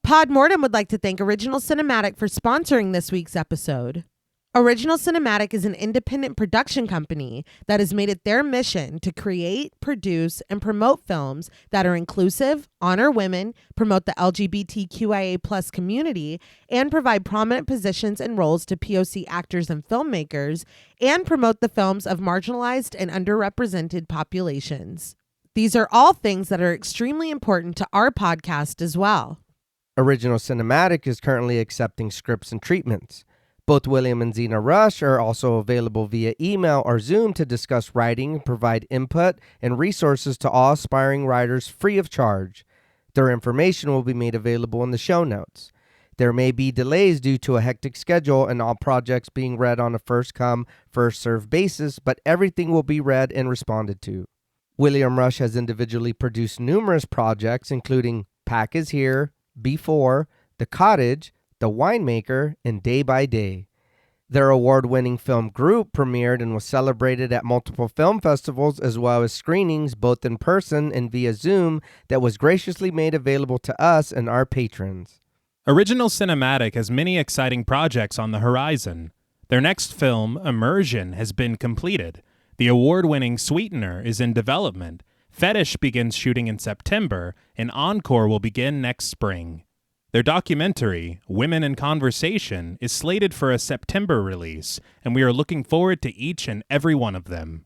Podmortem would like to thank Original Cinematic for sponsoring this week's episode. Original Cinematic is an independent production company that has made it their mission to create, produce, and promote films that are inclusive, honor women, promote the LGBTQIA+ community, and provide prominent positions and roles to POC actors and filmmakers, and promote the films of marginalized and underrepresented populations. These are all things that are extremely important to our podcast as well. Original Cinematic is currently accepting scripts and treatments. Both William and Xxena Rush are also available via email or Zoom to discuss writing and provide input and resources to all aspiring writers free of charge. Their information will be made available in the show notes. There may be delays due to a hectic schedule and all projects being read on a first-come, first-served basis, but everything will be read and responded to. William Rush has individually produced numerous projects, including Pack is Here, Before, The Cottage, The Winemaker, and Day by Day. Their award-winning film Group premiered and was celebrated at multiple film festivals as well as screenings both in person and via Zoom that was graciously made available to us and our patrons. Original Cinematic has many exciting projects on the horizon. Their next film, Immersion, has been completed. The award-winning Sweetener is in development. Fetish begins shooting in September, and Encore will begin next spring. Their documentary, Women in Conversation, is slated for a September release, and we are looking forward to each and every one of them.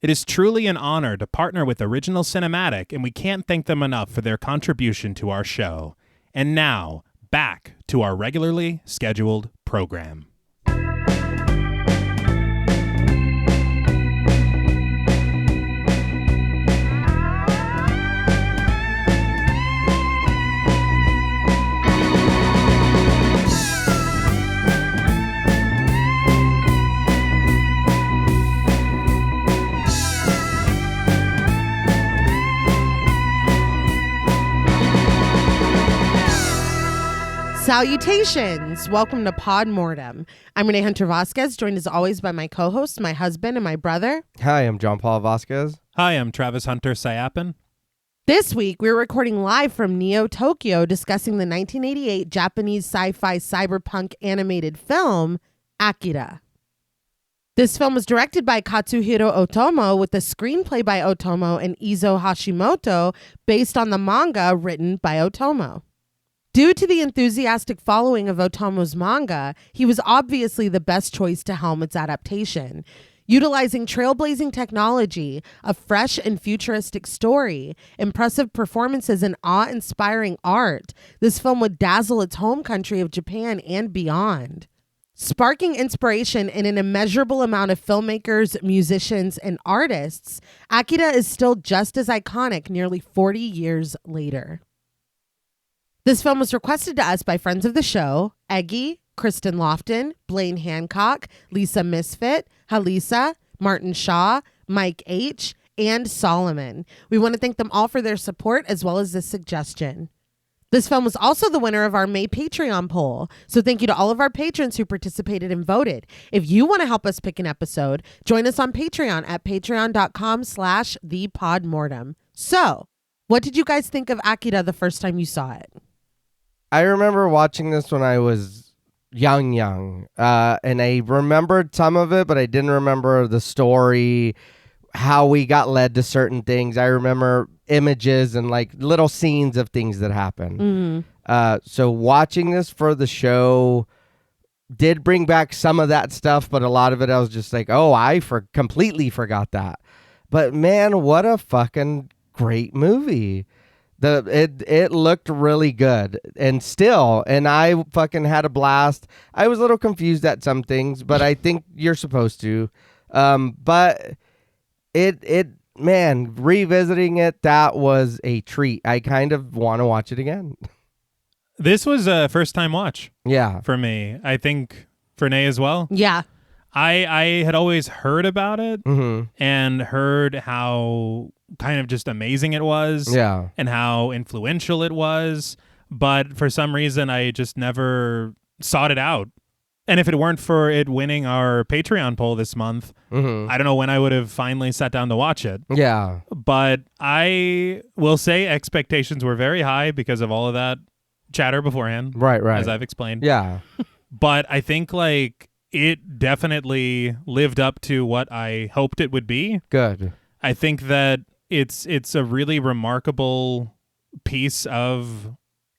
It is truly an honor to partner with Original Cinematic, and we can't thank them enough for their contribution to our show. And now, back to our regularly scheduled program. Salutations! Welcome to Podmortem. I'm Reneé Hunter-Vasquez, joined as always by my co-host, my husband, and my brother. Hi, I'm John Paul Vasquez. Hi, I'm Travis Hunter-Sayapin. This week, we're recording live from Neo, Tokyo, discussing the 1988 Japanese sci-fi cyberpunk animated film, Akira. This film was directed by Katsuhiro Otomo with a screenplay by Otomo and Izo Hashimoto based on the manga written by Otomo. Due to the enthusiastic following of Otomo's manga, he was obviously the best choice to helm its adaptation. Utilizing trailblazing technology, a fresh and futuristic story, impressive performances, and awe-inspiring art, this film would dazzle its home country of Japan and beyond. Sparking inspiration in an immeasurable amount of filmmakers, musicians, and artists, Akira is still just as iconic nearly 40 years later. This film was requested to us by friends of the show, Eggy, Kristen Lofton, Blaine Hancock, Lisa Misfit, Halisa, Martin Shaw, Mike H., and Solomon. We want to thank them all for their support as well as this suggestion. This film was also the winner of our May Patreon poll, so thank you to all of our patrons who participated and voted. If you want to help us pick an episode, join us on Patreon at patreon.com/thepodmortem. So, what did you guys think of Akira the first time you saw it? I remember watching this when I was young, and I remembered some of it, but I didn't remember the story, how we got led to certain things. I remember images and like little scenes of things that happened. So watching this for the show did bring back some of that stuff, but a lot of it I was just like, oh, completely forgot that. But man, what a fucking great movie. It looked really good and I fucking had a blast. I was a little confused at some things, but I think you're supposed to. But man, revisiting it, that was a treat. I kind of want to watch it again. This was a first time watch. Yeah. For me. I think for Reneé as well. Yeah. I had always heard about it and heard how kind of just amazing it was and how influential it was. But for some reason, I just never sought it out. And if it weren't for it winning our Patreon poll this month, I don't know when I would have finally sat down to watch it. Yeah. But I will say expectations were very high because of all of that chatter beforehand. Right. As I've explained. Yeah. But I think like it definitely lived up to what I hoped it would be. Good. I think that it's a really remarkable piece of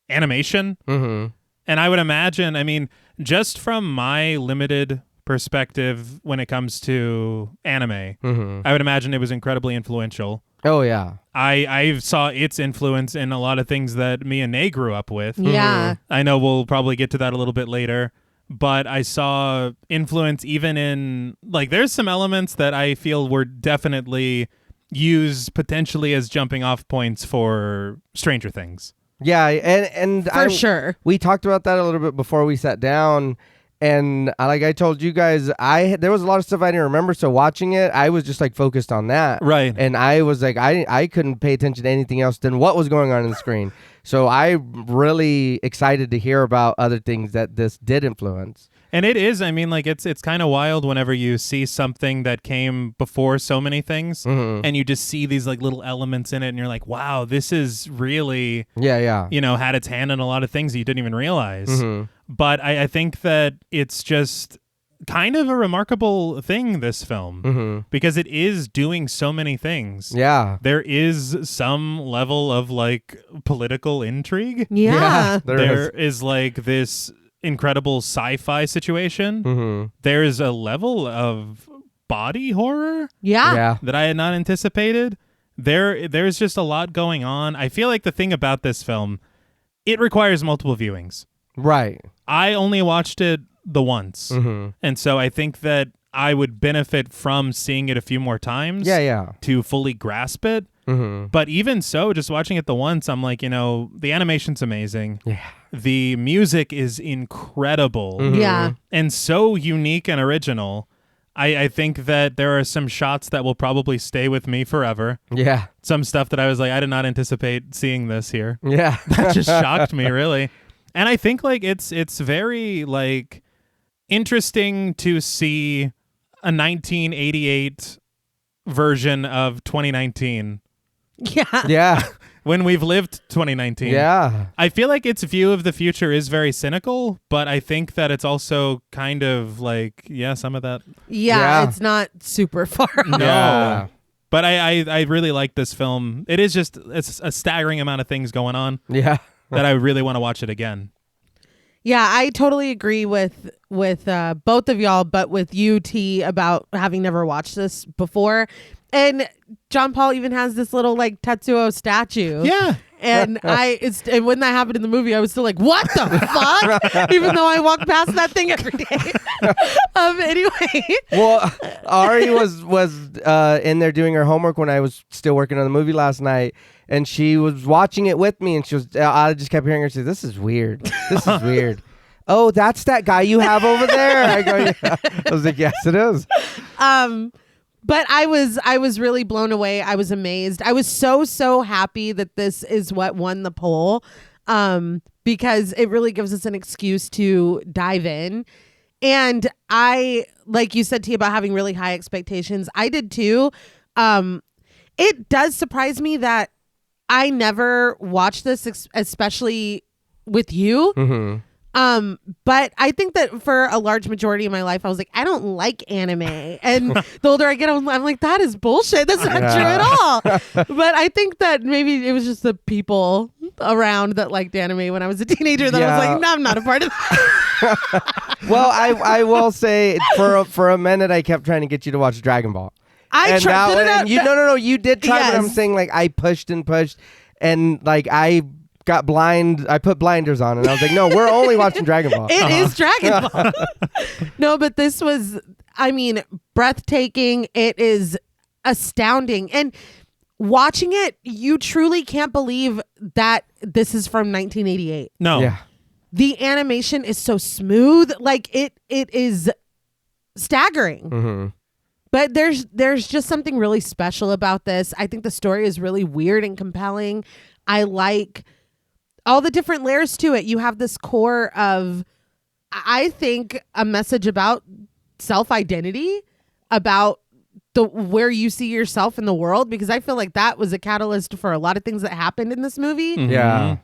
animation. Mm-hmm. And I would imagine, I mean, just from my limited perspective when it comes to anime, Mm-hmm. I would imagine it was incredibly influential. Oh, yeah. I saw its influence in a lot of things that me and Nay grew up with. Yeah. I know we'll probably get to that a little bit later, but I saw influence even in, like, there's some elements that I feel were definitely used potentially as jumping off points for Stranger Things. Yeah, and For sure. We talked about that a little bit before we sat down, and like I told you guys, there was a lot of stuff I didn't remember, so watching it, I was just like focused on that. Right. And I was like, I couldn't pay attention to anything else than what was going on the screen. So I'm really excited to hear about other things that this did influence. And it is, I mean, like, it's kind of wild whenever you see something that came before so many things, and you just see these, like, little elements in it, and you're like, wow, this is really, Yeah. you know, had its hand in a lot of things that you didn't even realize. But I think that it's just kind of a remarkable thing, this film, because it is doing so many things. Yeah. There is some level of, like, political intrigue. Yeah. There is, like, this incredible sci-fi situation. There's a level of body horror Yeah. that I had not anticipated. There's just a lot going on. I feel like the thing about this film, it requires multiple viewings. Right. I only watched it the once. And so I think that I would benefit from seeing it a few more times to fully grasp it. But even so, just watching it the once, I'm like, you know, the animation's amazing. Yeah. The music is incredible. Yeah. And so unique and original. I think that there are some shots that will probably stay with me forever. Yeah. Some stuff that I was like, I did not anticipate seeing this here. Yeah. That just shocked me, really. And I think like it's very like interesting to see a 1988 version of 2019. Yeah. Yeah. When we've lived 2019. Yeah. I feel like its view of the future is very cynical, but I think that it's also kind of like, some of that. Yeah. It's not super far off. No. Yeah. But I really like this film. It's a staggering amount of things going on Yeah. that I really want to watch it again. Yeah, I totally agree with both of y'all, but with you, T, about having never watched this before. And John Paul even has this little like Tetsuo statue. Yeah. And and when that happened in the movie, I was still like, what the fuck? Even though I walk past that thing every day. Anyway. Well, Ari was in there doing her homework when I was still working on the movie last night, and she was watching it with me, and I just kept hearing her say, "This is weird. This is weird." Oh, that's that guy you have over there. I go, yeah. I was like, yes, it is. But I was really blown away. I was amazed. I was so happy that this is what won the poll, because it really gives us an excuse to dive in. And I, like you said, T, about having really high expectations. I did too. It does surprise me that I never watched this, especially with you. But I think that for a large majority of my life, I was like, I don't like anime. And the older I get, I'm like, that is bullshit. That's not true at all. But I think that maybe it was just the people around that liked anime when I was a teenager that I was like, no, I'm not a part of that. Well, I will say for a minute, I kept trying to get you to watch Dragon Ball. I tried. No, you did try, Yes. but I'm saying like I pushed, and like I got blind. I put blinders on, and I was like, no, we're only watching Dragon Ball. It is Dragon Ball. No, but this was, I mean, breathtaking. It is astounding. And watching it, you truly can't believe that this is from 1988. No. Yeah. The animation is so smooth. Like it is staggering. But there's just something really special about this. I think the story is really weird and compelling. I like all the different layers to it. You have this core of, I think, a message about self-identity, about where you see yourself in the world, because I feel like that was a catalyst for a lot of things that happened in this movie. Yeah.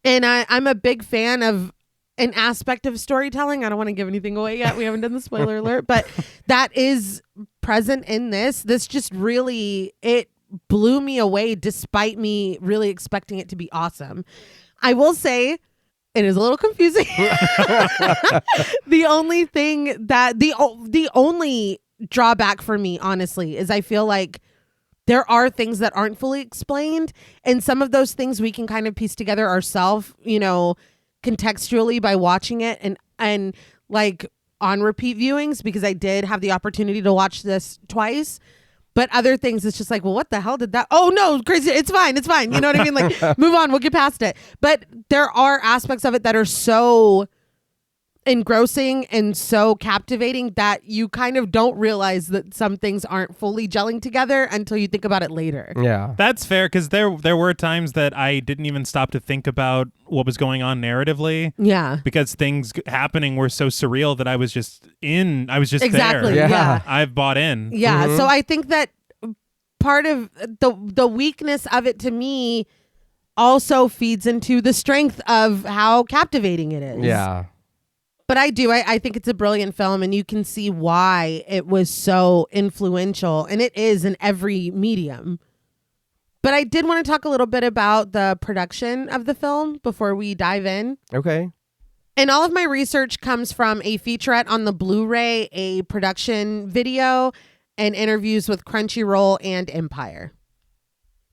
And I'm a big fan of an aspect of storytelling. I don't want to give anything away yet. We haven't done the spoiler alert, but that is present in this. This just really, it blew me away despite me really expecting it to be awesome. I will say it is a little confusing. The only thing that the only drawback for me, honestly, is I feel like there are things that aren't fully explained, and some of those things we can kind of piece together ourselves, contextually by watching it and like on repeat viewings, because I did have the opportunity to watch this twice. But other things, it's just like, well, what the hell did that? Oh, no, crazy. It's fine. It's fine. You know what I mean? Like, move on. We'll get past it. But there are aspects of it that are so engrossing and so captivating that you kind of don't realize that some things aren't fully gelling together until you think about it later. Yeah. That's fair, because there were times that I didn't even stop to think about what was going on narratively. Yeah. Because things happening were so surreal that I was just Exactly. there. Yeah. I've bought in. Yeah. Mhm. So I think that part of the weakness of it to me also feeds into the strength of how captivating it is. Yeah. But I think it's a brilliant film, and you can see why it was so influential, and it is in every medium. But I did want to talk a little bit about the production of the film before we dive in. Okay. And all of my research comes from a featurette on the Blu-ray, a production video, and interviews with Crunchyroll and Empire.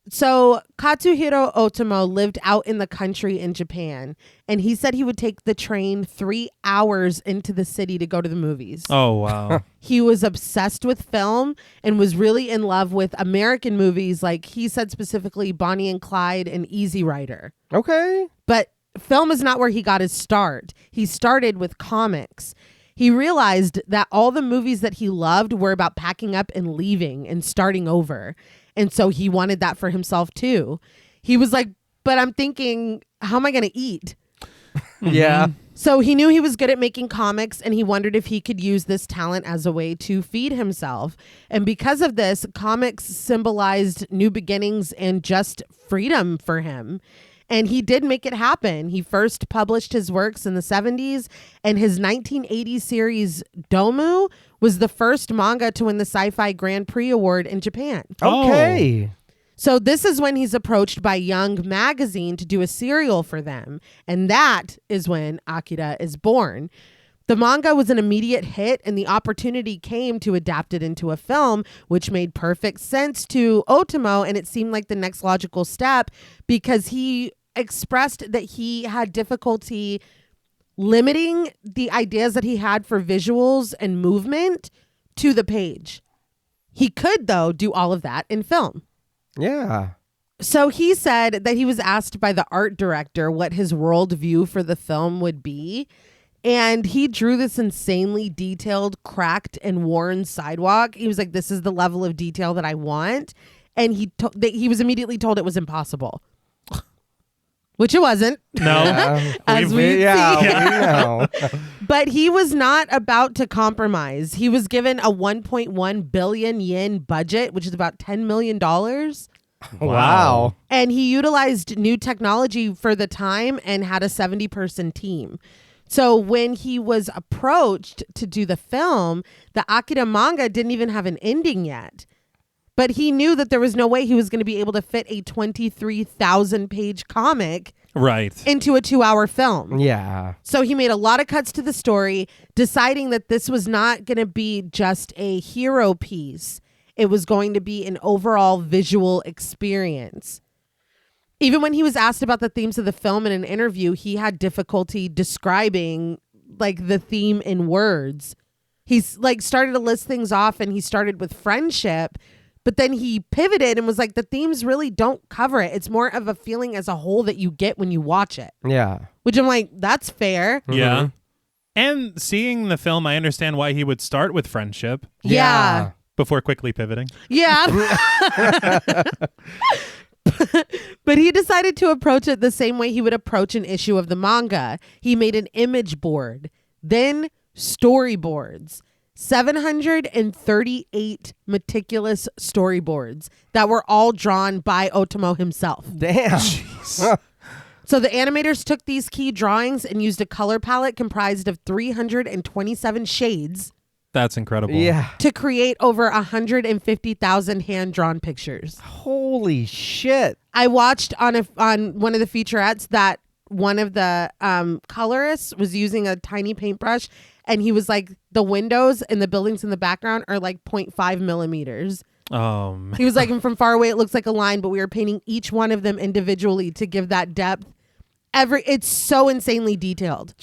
So Katsuhiro Otomo lived out in the country in Japan, and he said he would take the train 3 hours into the city to go to the movies. Oh, wow. He was obsessed with film and was really in love with American movies, like he said specifically Bonnie and Clyde and Easy Rider. Okay. But film is not where he got his start. He started with comics. He realized that all the movies that he loved were about packing up and leaving and starting over. And so he wanted that for himself too. He was like, but I'm thinking, how am I going to eat? Yeah. So he knew he was good at making comics, and he wondered if he could use this talent as a way to feed himself. And because of this, comics symbolized new beginnings and just freedom for him. And he did make it happen. He first published his works in the 70s, and his 1980 series Domu was the first manga to win the Sci-Fi Grand Prix Award in Japan. Okay. So this is when he's approached by Young Magazine to do a serial for them. And that is when Akira is born. The manga was an immediate hit, and the opportunity came to adapt it into a film, which made perfect sense to Otomo, and it seemed like the next logical step because he expressed that he had difficulty limiting the ideas that he had for visuals and movement to the page. He could, though, do all of that in film. Yeah. So he said that he was asked by the art director what his worldview for the film would be. And he drew this insanely detailed, cracked and worn sidewalk. He was like, this is the level of detail that I want. And he was immediately told it was impossible. Which it wasn't. No. As we see. We know. But he was not about to compromise. He was given a 1.1 billion yen budget, which is about $10 million. Wow. And he utilized new technology for the time and had a 70-person team. So when he was approached to do the film, the Akira manga didn't even have an ending yet. But he knew that there was no way he was going to be able to fit a 23,000-page comic into a 2-hour film. Yeah. So he made a lot of cuts to the story, deciding that this was not going to be just a hero piece. It was going to be an overall visual experience. Even when he was asked about the themes of the film in an interview, he had difficulty describing like the theme in words. He's like started to list things off, and he started with friendship, but then he pivoted and was like, the themes really don't cover it. It's more of a feeling as a whole that you get when you watch it. Yeah. Which I'm like, that's fair. Yeah. And seeing the film, I understand why he would start with friendship Yeah. before quickly pivoting. Yeah. But he decided to approach it the same way he would approach an issue of the manga. He made an image board, then storyboards, 738 meticulous storyboards that were all drawn by Otomo himself. Damn. So the animators took these key drawings and used a color palette comprised of 327 shades That's incredible. Yeah. to create over 150,000 hand-drawn pictures. Holy shit. I watched on one of the featurettes that one of the colorists was using a tiny paintbrush, and he was like, the windows and the buildings in the background are like 0.5 millimeters. Man. He was like, and from far away it looks like a line, but we were painting each one of them individually to give that depth. It's so insanely detailed.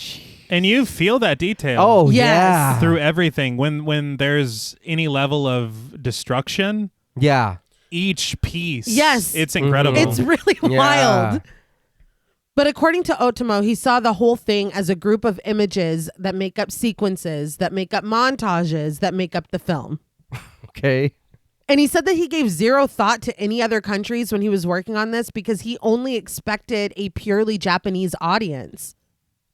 And you feel that detail. Oh, Yes. yeah. Through everything. When there's any level of destruction, Yeah. each piece. Yes. It's incredible. It's really Yeah. wild. But according to Otomo, he saw the whole thing as a group of images that make up sequences, that make up montages, that make up the film. Okay. And he said that he gave zero thought to any other countries when he was working on this because he only expected a purely Japanese audience.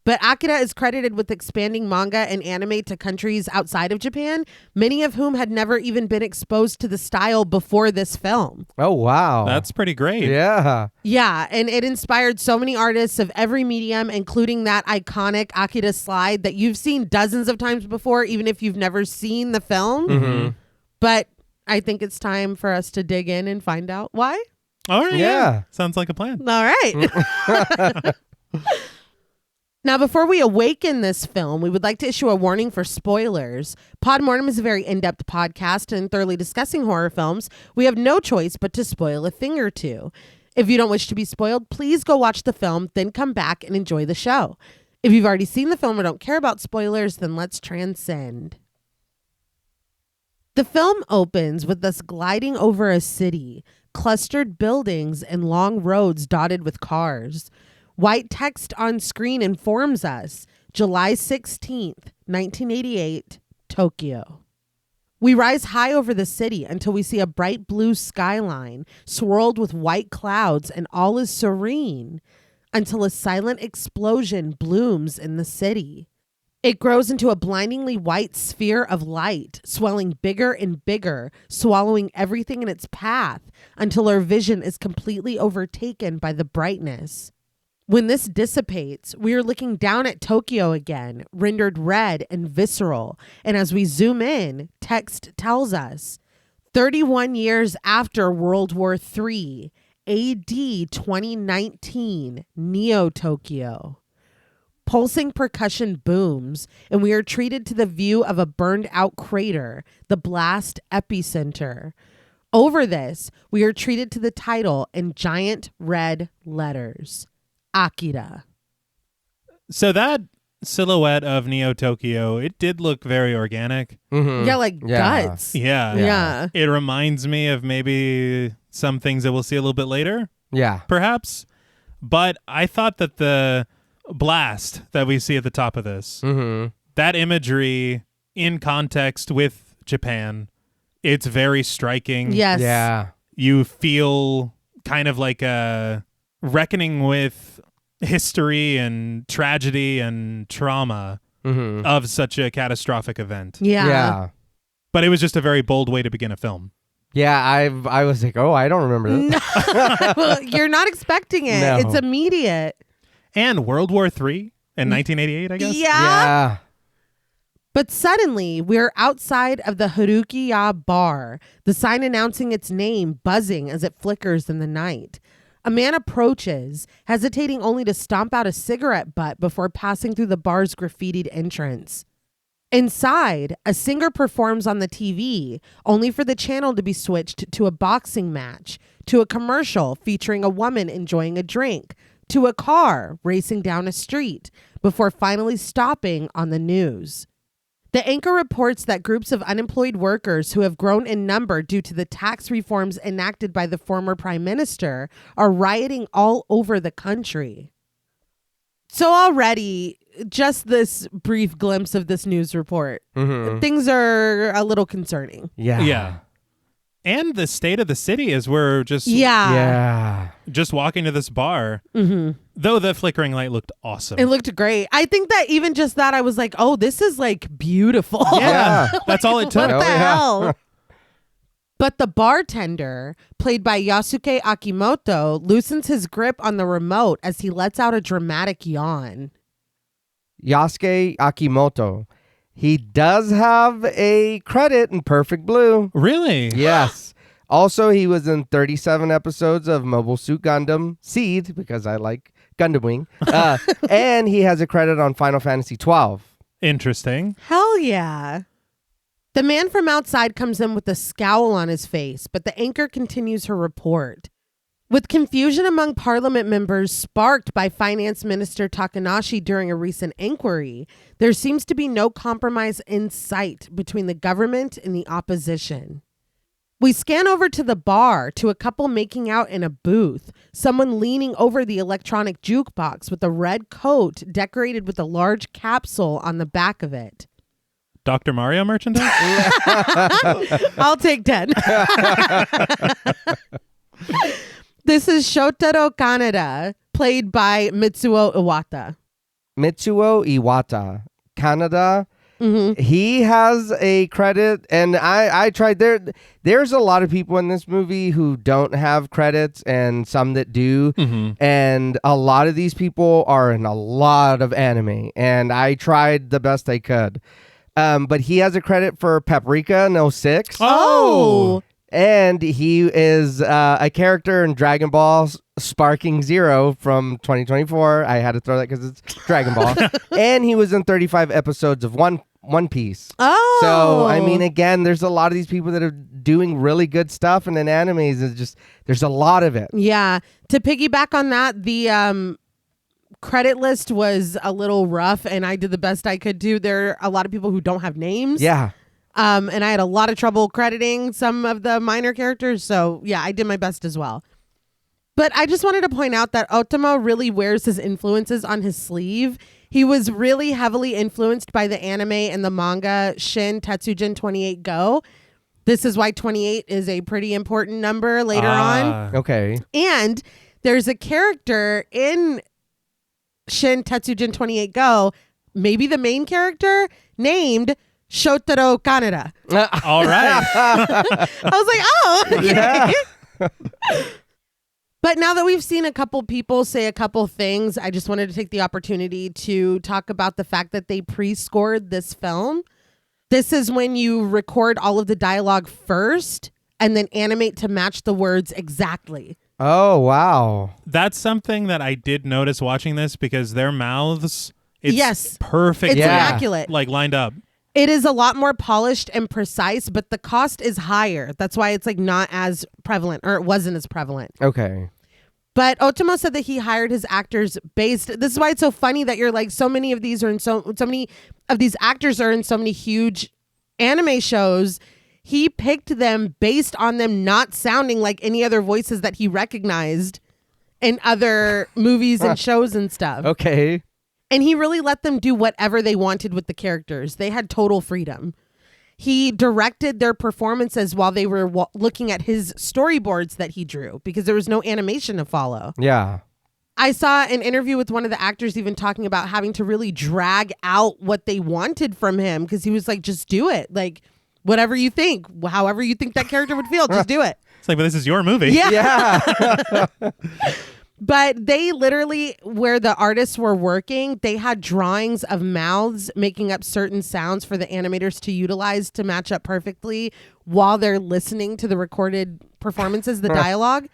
But Akira is credited with expanding manga and anime to countries outside of Japan, many of whom had never even been exposed to the style before this film. Oh, wow. That's pretty great. Yeah. Yeah, and it inspired so many artists of every medium, including that iconic Akira slide that you've seen dozens of times before, even if you've never seen the film. Mm-hmm. But I think it's time for us to dig in and find out why. All right. Yeah. Sounds like a plan. All right. Now, before we awaken this film, we would like to issue a warning for spoilers. Pod Mortem is a very in-depth podcast and thoroughly discussing horror films. We have no choice but to spoil a thing or two. If you don't wish to be spoiled, please go watch the film, then come back and enjoy the show. If you've already seen the film or don't care about spoilers, then let's transcend. The film opens with us gliding over a city, clustered buildings and long roads dotted with cars. White text on screen informs us, July 16th, 1988, Tokyo. We rise high over the city until we see a bright blue skyline swirled with white clouds, and all is serene until a silent explosion blooms in the city. It grows into a blindingly white sphere of light, swelling bigger and bigger, swallowing everything in its path until our vision is completely overtaken by the brightness. When this dissipates, we are looking down at Tokyo again, rendered red and visceral. And as we zoom in, text tells us, 31 years after World War III, AD 2019, Neo-Tokyo. Pulsing percussion booms, and we are treated to the view of a burned-out crater, the blast epicenter. Over this, we are treated to the title in giant red letters. Akira. So that silhouette of Neo Tokyo, it did look very organic. Mm-hmm. Yeah, like Yeah. guts. Yeah. Yeah. It reminds me of maybe some things that we'll see a little bit later, Yeah. perhaps. But I thought that the blast that we see at the top of this, Mm-hmm. that imagery in context with Japan, it's very striking. Yes. Yeah. You feel kind of like a reckoning with history and tragedy and trauma Mm-hmm. of such a catastrophic event. Yeah. Yeah. But it was just a very bold way to begin a film. Yeah. I was like, oh, I don't remember that. Well, you're not expecting it. No. It's immediate. And World War III in 1988, I guess? Yeah. But suddenly, we're outside of the Harukiya bar, the sign announcing its name buzzing as it flickers in the night. A man approaches, hesitating only to stomp out a cigarette butt before passing through the bar's graffitied entrance. Inside, a singer performs on the TV, only for the channel to be switched to a boxing match, to a commercial featuring a woman enjoying a drink, to a car racing down a street, before finally stopping on the news. The anchor reports that groups of unemployed workers who have grown in number due to the tax reforms enacted by the former prime minister are rioting all over the country. So already, just this brief glimpse of this news report, Mm-hmm. things are a little concerning. Yeah. Yeah. And the state of the city is we're just Yeah. just walking to this bar. Mm-hmm. Though the flickering light looked awesome. It looked great. I think that even just that, I was like, oh, this is like beautiful. Yeah. That's all it What took. the Oh, yeah. hell? But the bartender, played by Yasuke Akimoto, loosens his grip on the remote as he lets out a dramatic yawn. Yasuke Akimoto. He does have a credit in Perfect Blue. Really? Yes. Also, he was in 37 episodes of Mobile Suit Gundam Seed, because I like Gundam Wing. And he has a credit on Final Fantasy 12. Interesting. Hell yeah. The man from outside comes in with a scowl on his face, but the anchor continues her report. With confusion among parliament members sparked by Finance Minister Takanashi during a recent inquiry, there seems to be no compromise in sight between the government and the opposition. We scan over to the bar to a couple making out in a booth, someone leaning over the electronic jukebox with a red coat decorated with a large capsule on the back of it. Dr. Mario merchandise? I'll take 10. This is Shotaro Kaneda, played by Mitsuo Iwata. Mitsuo Iwata, Canada. Mm-hmm. He has a credit, and I tried. There's a lot of people in this movie who don't have credits, and some that do. Mm-hmm. And a lot of these people are in a lot of anime, and I tried the best I could. But he has a credit for Paprika in 06. Oh! And he is a character in Dragon Ball Sparking Zero from 2024. I had to throw that because it's Dragon Ball. And he was in 35 episodes of One Piece. Oh! So, I mean, again, there's a lot of these people that are doing really good stuff, and in animes, it's just, there's a lot of it. Yeah. To piggyback on that, the credit list was a little rough, and I did the best I could do. There are a lot of people who don't have names. Yeah. And I had a lot of trouble crediting some of the minor characters. So, yeah, I did my best as well. But I just wanted to point out that Otomo really wears his influences on his sleeve. He was really heavily influenced by the anime and the manga Shin Tetsujin 28 Go. This is why 28 is a pretty important number later on. Okay. And there's a character in Shin Tetsujin 28 Go, maybe the main character, named Shotaro Kaneda. All right. I was like, oh, okay. Yeah. But now that we've seen a couple people say a couple things, I just wanted to take the opportunity to talk about the fact that they pre-scored this film. This is when you record all of the dialogue first and then animate to match the words exactly. Oh, wow. That's something that I did notice watching this, because their mouths, it's Yes. perfect. It's Yeah. immaculate. Like lined up. It is a lot more polished and precise, but the cost is higher. That's why it's like not as prevalent, or it wasn't as prevalent. Okay. But Otomo said that he hired his actors based. This is why it's so funny that you're like, so many of these are in so many of these actors are in so many huge anime shows. He picked them based on them not sounding like any other voices that he recognized in other movies and shows and stuff. Okay. And he really let them do whatever they wanted with the characters. They had total freedom. He directed their performances while they were looking at his storyboards that he drew, because there was no animation to follow. Yeah. I saw an interview with one of the actors even talking about having to really drag out what they wanted from him, because he was like, just do it. Like, whatever you think, however you think that character would feel, just do it. It's like, but this is your movie. Yeah. Yeah. But they literally, where the artists were working, they had drawings of mouths making up certain sounds for the animators to utilize to match up perfectly while they're listening to the recorded performances, the dialogue.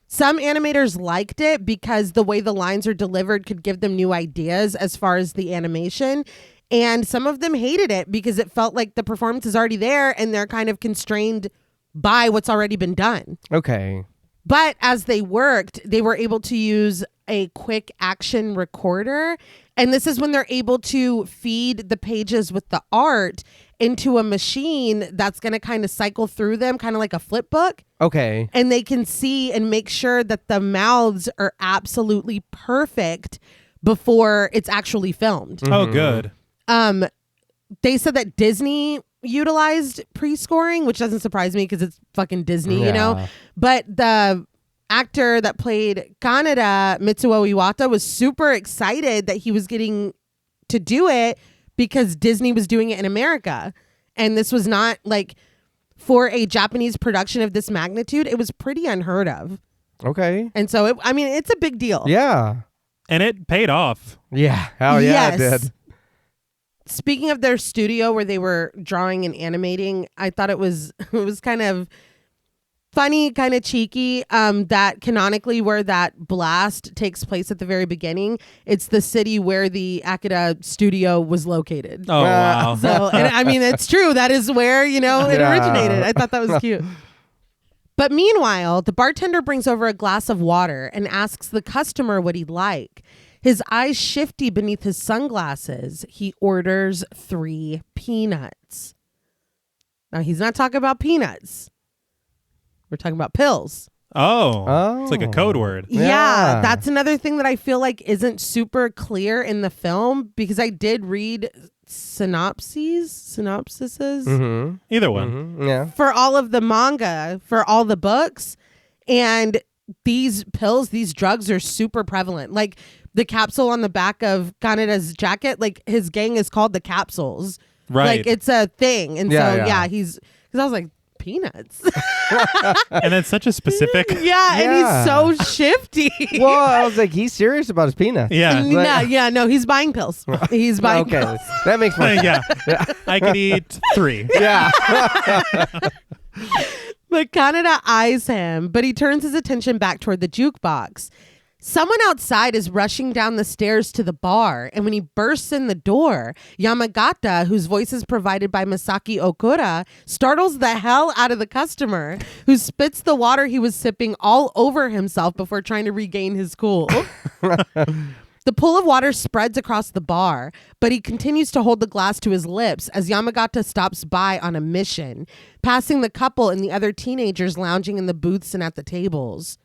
Some animators liked it because the way the lines are delivered could give them new ideas as far as the animation. And some of them hated it because it felt like the performance is already there and they're kind of constrained by what's already been done. Okay. But as they worked, they were able to use a quick action recorder. And this is when they're able to feed the pages with the art into a machine that's going to kind of cycle through them, kind of like a flip book. Okay. And they can see and make sure that the mouths are absolutely perfect before it's actually filmed. Oh, good. They said that Disney utilized pre-scoring, which doesn't surprise me because it's fucking Disney, you know? Yeah. But the actor that played Kaneda, Mitsuo Iwata, was super excited that he was getting to do it because Disney was doing it in America. And this was not like, for a Japanese production of this magnitude, it was pretty unheard of. Okay. And so, it's a big deal. Yeah. And it paid off. Yeah. Hell yeah, it Yes. did. Speaking of their studio where they were drawing and animating, I thought it was kind of funny, kind of cheeky, that canonically where that blast takes place at the very beginning, it's the city where the Akira studio was located. Oh, wow. So, it's true. That is where, it originated. I thought that was cute. But meanwhile, the bartender brings over a glass of water and asks the customer what he'd like. His eyes shifty beneath his sunglasses. He orders 3 peanuts. Now, he's not talking about peanuts. We're talking about pills. Oh. It's like a code word. Yeah, that's another thing that I feel like isn't super clear in the film because I did read synopsises Mm-hmm. Either one. Mm-hmm. Yeah. for all of the manga, for all the books, and these pills, these drugs are super prevalent. Like the capsule on the back of Kaneda's jacket, like his gang is called the Capsules. Right. Like it's a thing. And Yeah. because I was like, peanuts. And that's such a specific. Yeah, and he's so shifty. Well, I was like, he's serious about his peanuts. Yeah. No, he's buying pills. He's buying Okay. pills. That makes more sense. Yeah. I could eat 3. Yeah. But Kaneda eyes him, but he turns his attention back toward the jukebox. Someone outside is rushing down the stairs to the bar, and when he bursts in the door, Yamagata, whose voice is provided by Masaki Okura, startles the hell out of the customer, who spits the water he was sipping all over himself before trying to regain his cool. The pool of water spreads across the bar, but he continues to hold the glass to his lips as Yamagata stops by on a mission, passing the couple and the other teenagers lounging in the booths and at the tables.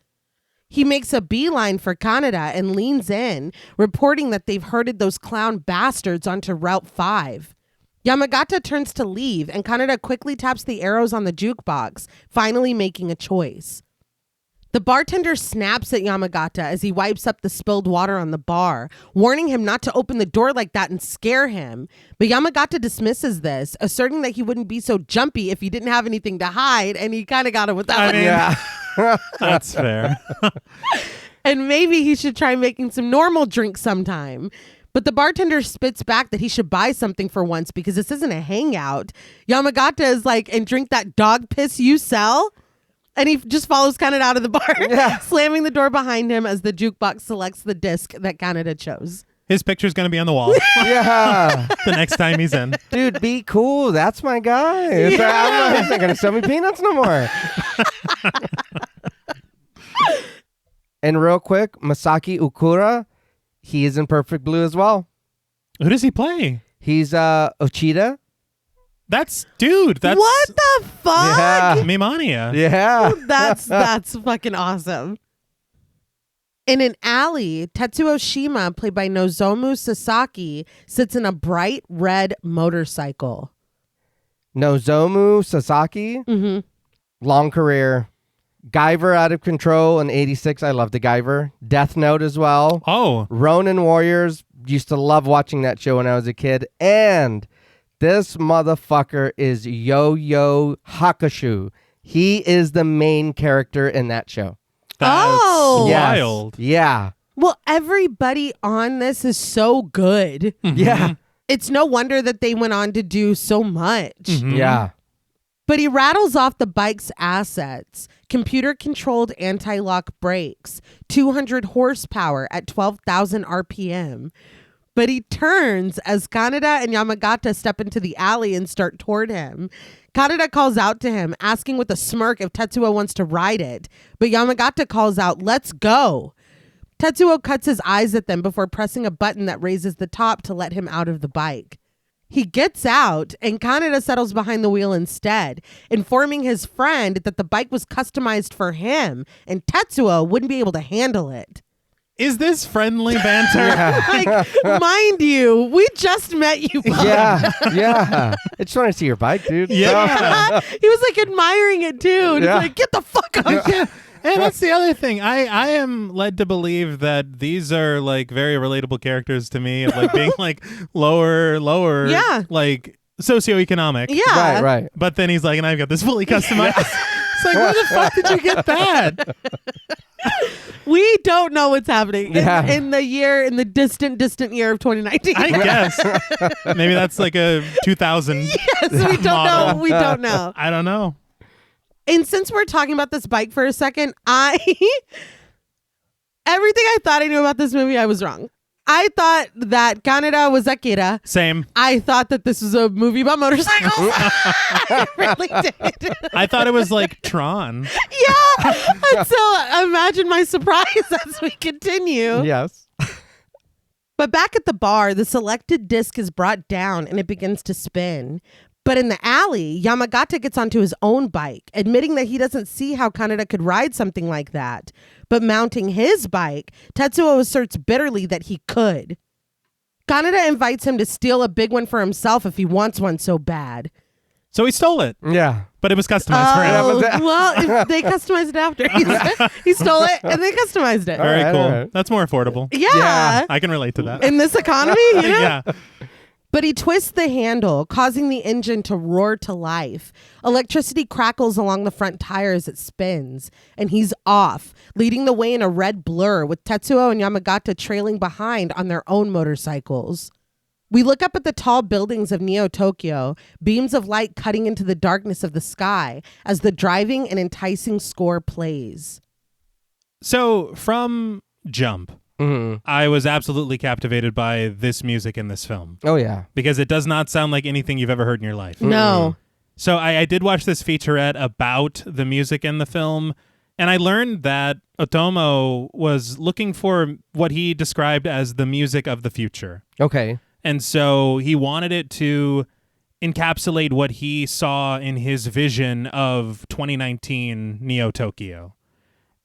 He makes a beeline for Kaneda and leans in, reporting that they've herded those clown bastards onto Route 5. Yamagata turns to leave, and Kaneda quickly taps the arrows on the jukebox, finally making a choice. The bartender snaps at Yamagata as he wipes up the spilled water on the bar, warning him not to open the door like that and scare him. But Yamagata dismisses this, asserting that he wouldn't be so jumpy if he didn't have anything to hide, and he kind of got him with that one. Yeah. That's fair. And maybe he should try making some normal drinks sometime. But the bartender spits back that he should buy something for once because this isn't a hangout. Yamagata is like, and drink that dog piss you sell? And he just follows Kaneda out of the bar, slamming the door behind him as the jukebox selects the disc that Kaneda chose. His picture's going to be on the wall Yeah. the next time he's in. Dude, be cool. That's my guy. He's not going to sell me peanuts no more. And real quick, Masaki Okura, he is in Perfect Blue as well. Who does he play? He's Ochida. That's What the fuck? Yeah. Mimania. Yeah. That's fucking awesome. In an alley, Tetsuo Shima, played by Nozomu Sasaki, sits in a bright red motorcycle. Nozomu Sasaki. Mm-hmm. Long career. Guyver Out of Control in 86. I love the Guyver. Death Note as well. Oh. Ronin Warriors. Used to love watching that show when I was a kid. And this motherfucker is Yo-Yo Hakusho. He is the main character in that show. That's Yes. wild. Yeah. Well, everybody on this is so good. Yeah. It's no wonder that they went on to do so much. Mhm. Yeah. But he rattles off the bike's assets: computer-controlled anti-lock brakes, 200 horsepower at 12,000 RPM. But he turns as Kaneda and Yamagata step into the alley and start toward him. Kaneda calls out to him, asking with a smirk if Tetsuo wants to ride it. But Yamagata calls out, "Let's go." Tetsuo cuts his eyes at them before pressing a button that raises the top to let him out of the bike. He gets out, and Kaneda settles behind the wheel instead, informing his friend that the bike was customized for him, and Tetsuo wouldn't be able to handle it. Is this friendly banter? Like, mind you, we just met you. Bob. Yeah. Yeah. I just want to see your bike, dude. Yeah. He was like admiring it too. And Yeah. He's like, get the fuck out. Yeah. And that's the other thing. I am led to believe that these are like very relatable characters to me, of like being like lower, Yeah. like socioeconomic. Yeah. Right. But then he's like, and I've got this fully customized. It's like, where the fuck did you get that? We don't know what's happening Yeah. in the distant year of 2019. I guess. Maybe that's like a 2000. Yes, we don't model. know. We don't know. I don't know. And since we're talking about this bike for a second, everything I thought I knew about this movie, I was wrong. I thought that Kaneda was Akira. Same. I thought that this was a movie about motorcycles. I really did. I thought it was like Tron. Yeah. And so imagine my surprise as we continue. Yes. But back at the bar, the selected disc is brought down and it begins to spin. But in the alley, Yamagata gets onto his own bike, admitting that he doesn't see how Kaneda could ride something like that. But mounting his bike, Tetsuo asserts bitterly that he could. Kaneda invites him to steal a big one for himself if he wants one so bad. So he stole it, Yeah. but it was customized for him. Well, they customized it after. He stole it and they customized it. Very All cool. right. That's more affordable. Yeah. I can relate to that. In this economy, you know? Yeah. But he twists the handle, causing the engine to roar to life. Electricity crackles along the front tire as it spins, and he's off, leading the way in a red blur with Tetsuo and Yamagata trailing behind on their own motorcycles. We look up at the tall buildings of Neo Tokyo, beams of light cutting into the darkness of the sky as the driving and enticing score plays. So from Jump, Mm-hmm. I was absolutely captivated by this music in this film Oh, yeah. because it does not sound like anything you've ever heard in your life. No. So I did watch this featurette about the music in the film, and I learned that Otomo was looking for what he described as the music of the future. Okay. And so he wanted it to encapsulate what he saw in his vision of 2019 Neo Tokyo.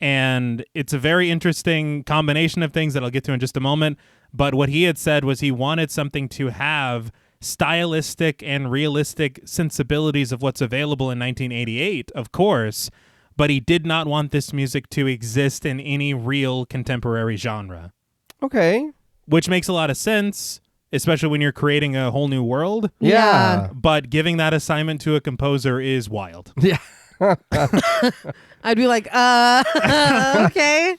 And it's a very interesting combination of things that I'll get to in just a moment. But what he had said was he wanted something to have stylistic and realistic sensibilities of what's available in 1988, of course, but he did not want this music to exist in any real contemporary genre, Okay. which makes a lot of sense, especially when you're creating a whole new world. Yeah. But giving that assignment to a composer is wild. Yeah. I'd be like, okay.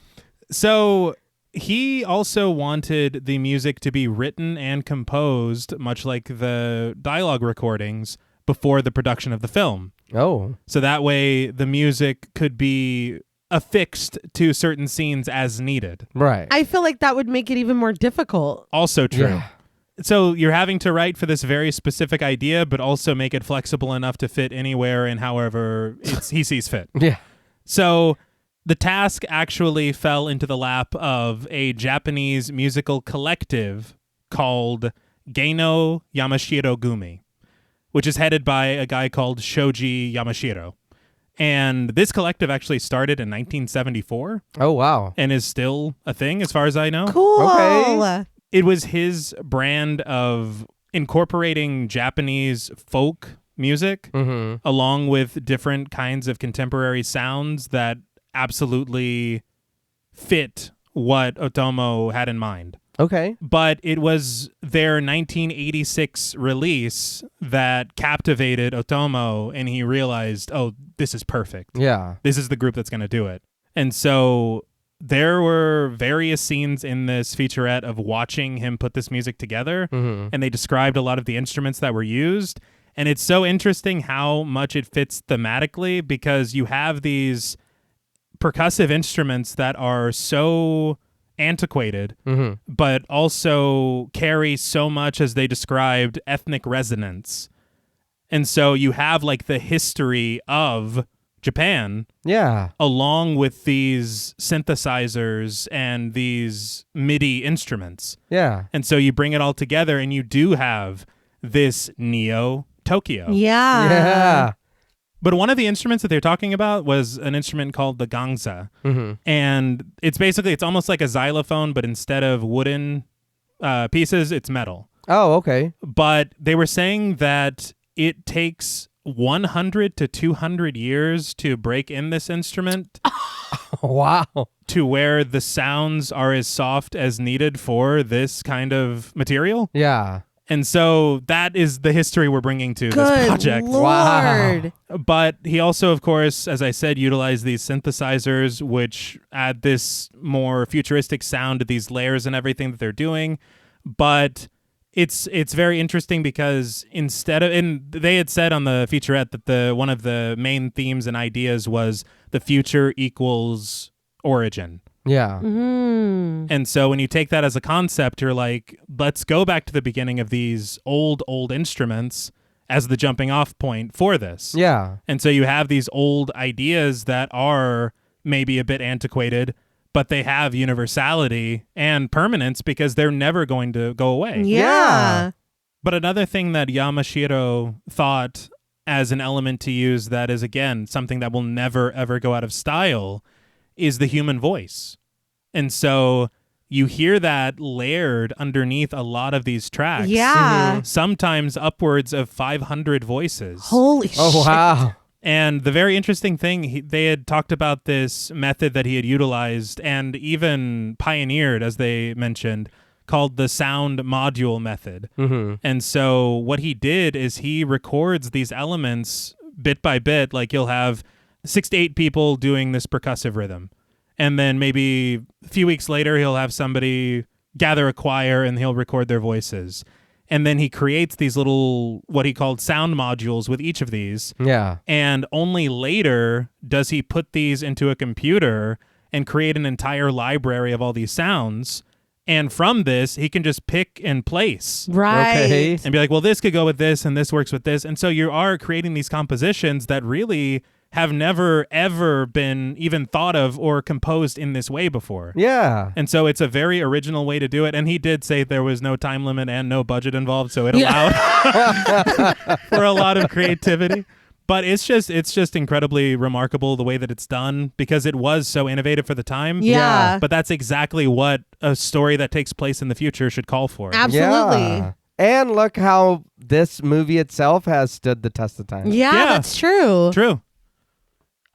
So he also wanted the music to be written and composed, much like the dialogue recordings, before the production of the film. Oh. So that way the music could be affixed to certain scenes as needed. Right. I feel like that would make it even more difficult. Also true. Yeah. So you're having to write for this very specific idea, but also make it flexible enough to fit anywhere and however he sees fit. Yeah. So the task actually fell into the lap of a Japanese musical collective called Geino Yamashiro Gumi, which is headed by a guy called Shoji Yamashiro. And this collective actually started in 1974 Oh, wow. and is still a thing as far as I know. Cool. Okay. It was his brand of incorporating Japanese folk music Mm-hmm. along with different kinds of contemporary sounds that absolutely fit what Otomo had in mind. Okay. But it was their 1986 release that captivated Otomo, and he realized, oh, this is perfect. Yeah. This is the group that's going to do it. And so there were various scenes in this featurette of watching him put this music together, Mm-hmm. and they described a lot of the instruments that were used. And it's so interesting how much it fits thematically because you have these percussive instruments that are so antiquated, Mm-hmm. but also carry so much, as they described, ethnic resonance. And so you have like the history of Japan Yeah. along with these synthesizers and these MIDI instruments. Yeah. And so you bring it all together and you do have this Neo Tokyo. Yeah. Yeah. But one of the instruments that they're talking about was an instrument called the gangsa. Mm-hmm. And it's almost like a xylophone, but instead of wooden pieces, it's metal. Oh, okay. But they were saying that it takes 100 to 200 years to break in this instrument Wow. to where the sounds are as soft as needed for this kind of material. Yeah. And so that is the history we're bringing to Good this project. Lord. But he also, of course, as I said, utilized these synthesizers, which add this more futuristic sound to these layers and everything that they're doing. But it's very interesting because instead of, and they had said on the featurette that one of the main themes and ideas was the future equals origin. Yeah. And so when you take that as a concept, you're like, let's go back to the beginning of these old instruments as the jumping off point for this. Yeah. And so you have these old ideas that are maybe a bit antiquated, but they have universality and permanence because they're never going to go away. Yeah. But another thing that Yamashiro thought as an element to use that is, again, something that will never, ever go out of style is the human voice. And so you hear that layered underneath a lot of these tracks. Yeah. Sometimes upwards of 500 voices. Holy shit. Oh, wow. And the very interesting thing, they had talked about this method that he had utilized and even pioneered, as they mentioned, called the sound module method. And so what he did is he records these elements bit by bit, like you'll have 6 to 8 people doing this percussive rhythm. And then maybe a few weeks later, he'll have somebody gather a choir and he'll record their voices. And then he creates these little, what he called sound modules with each of these. Yeah. And only later does he put these into a computer and create an entire library of all these sounds. And from this, he can just pick and place. Right. Okay. And be like, well, this could go with this and this works with this. And so you are creating these compositions that really have never, ever been even thought of or composed in this way before. Yeah. And so it's a very original way to do it. And he did say there was no time limit and no budget involved, so it allowed for a lot of creativity. But it's just incredibly remarkable the way that it's done because it was so innovative for the time. Yeah. But that's exactly what a story that takes place in the future should call for. Absolutely. Yeah. And look how this movie itself has stood the test of time. Yeah, that's true. True.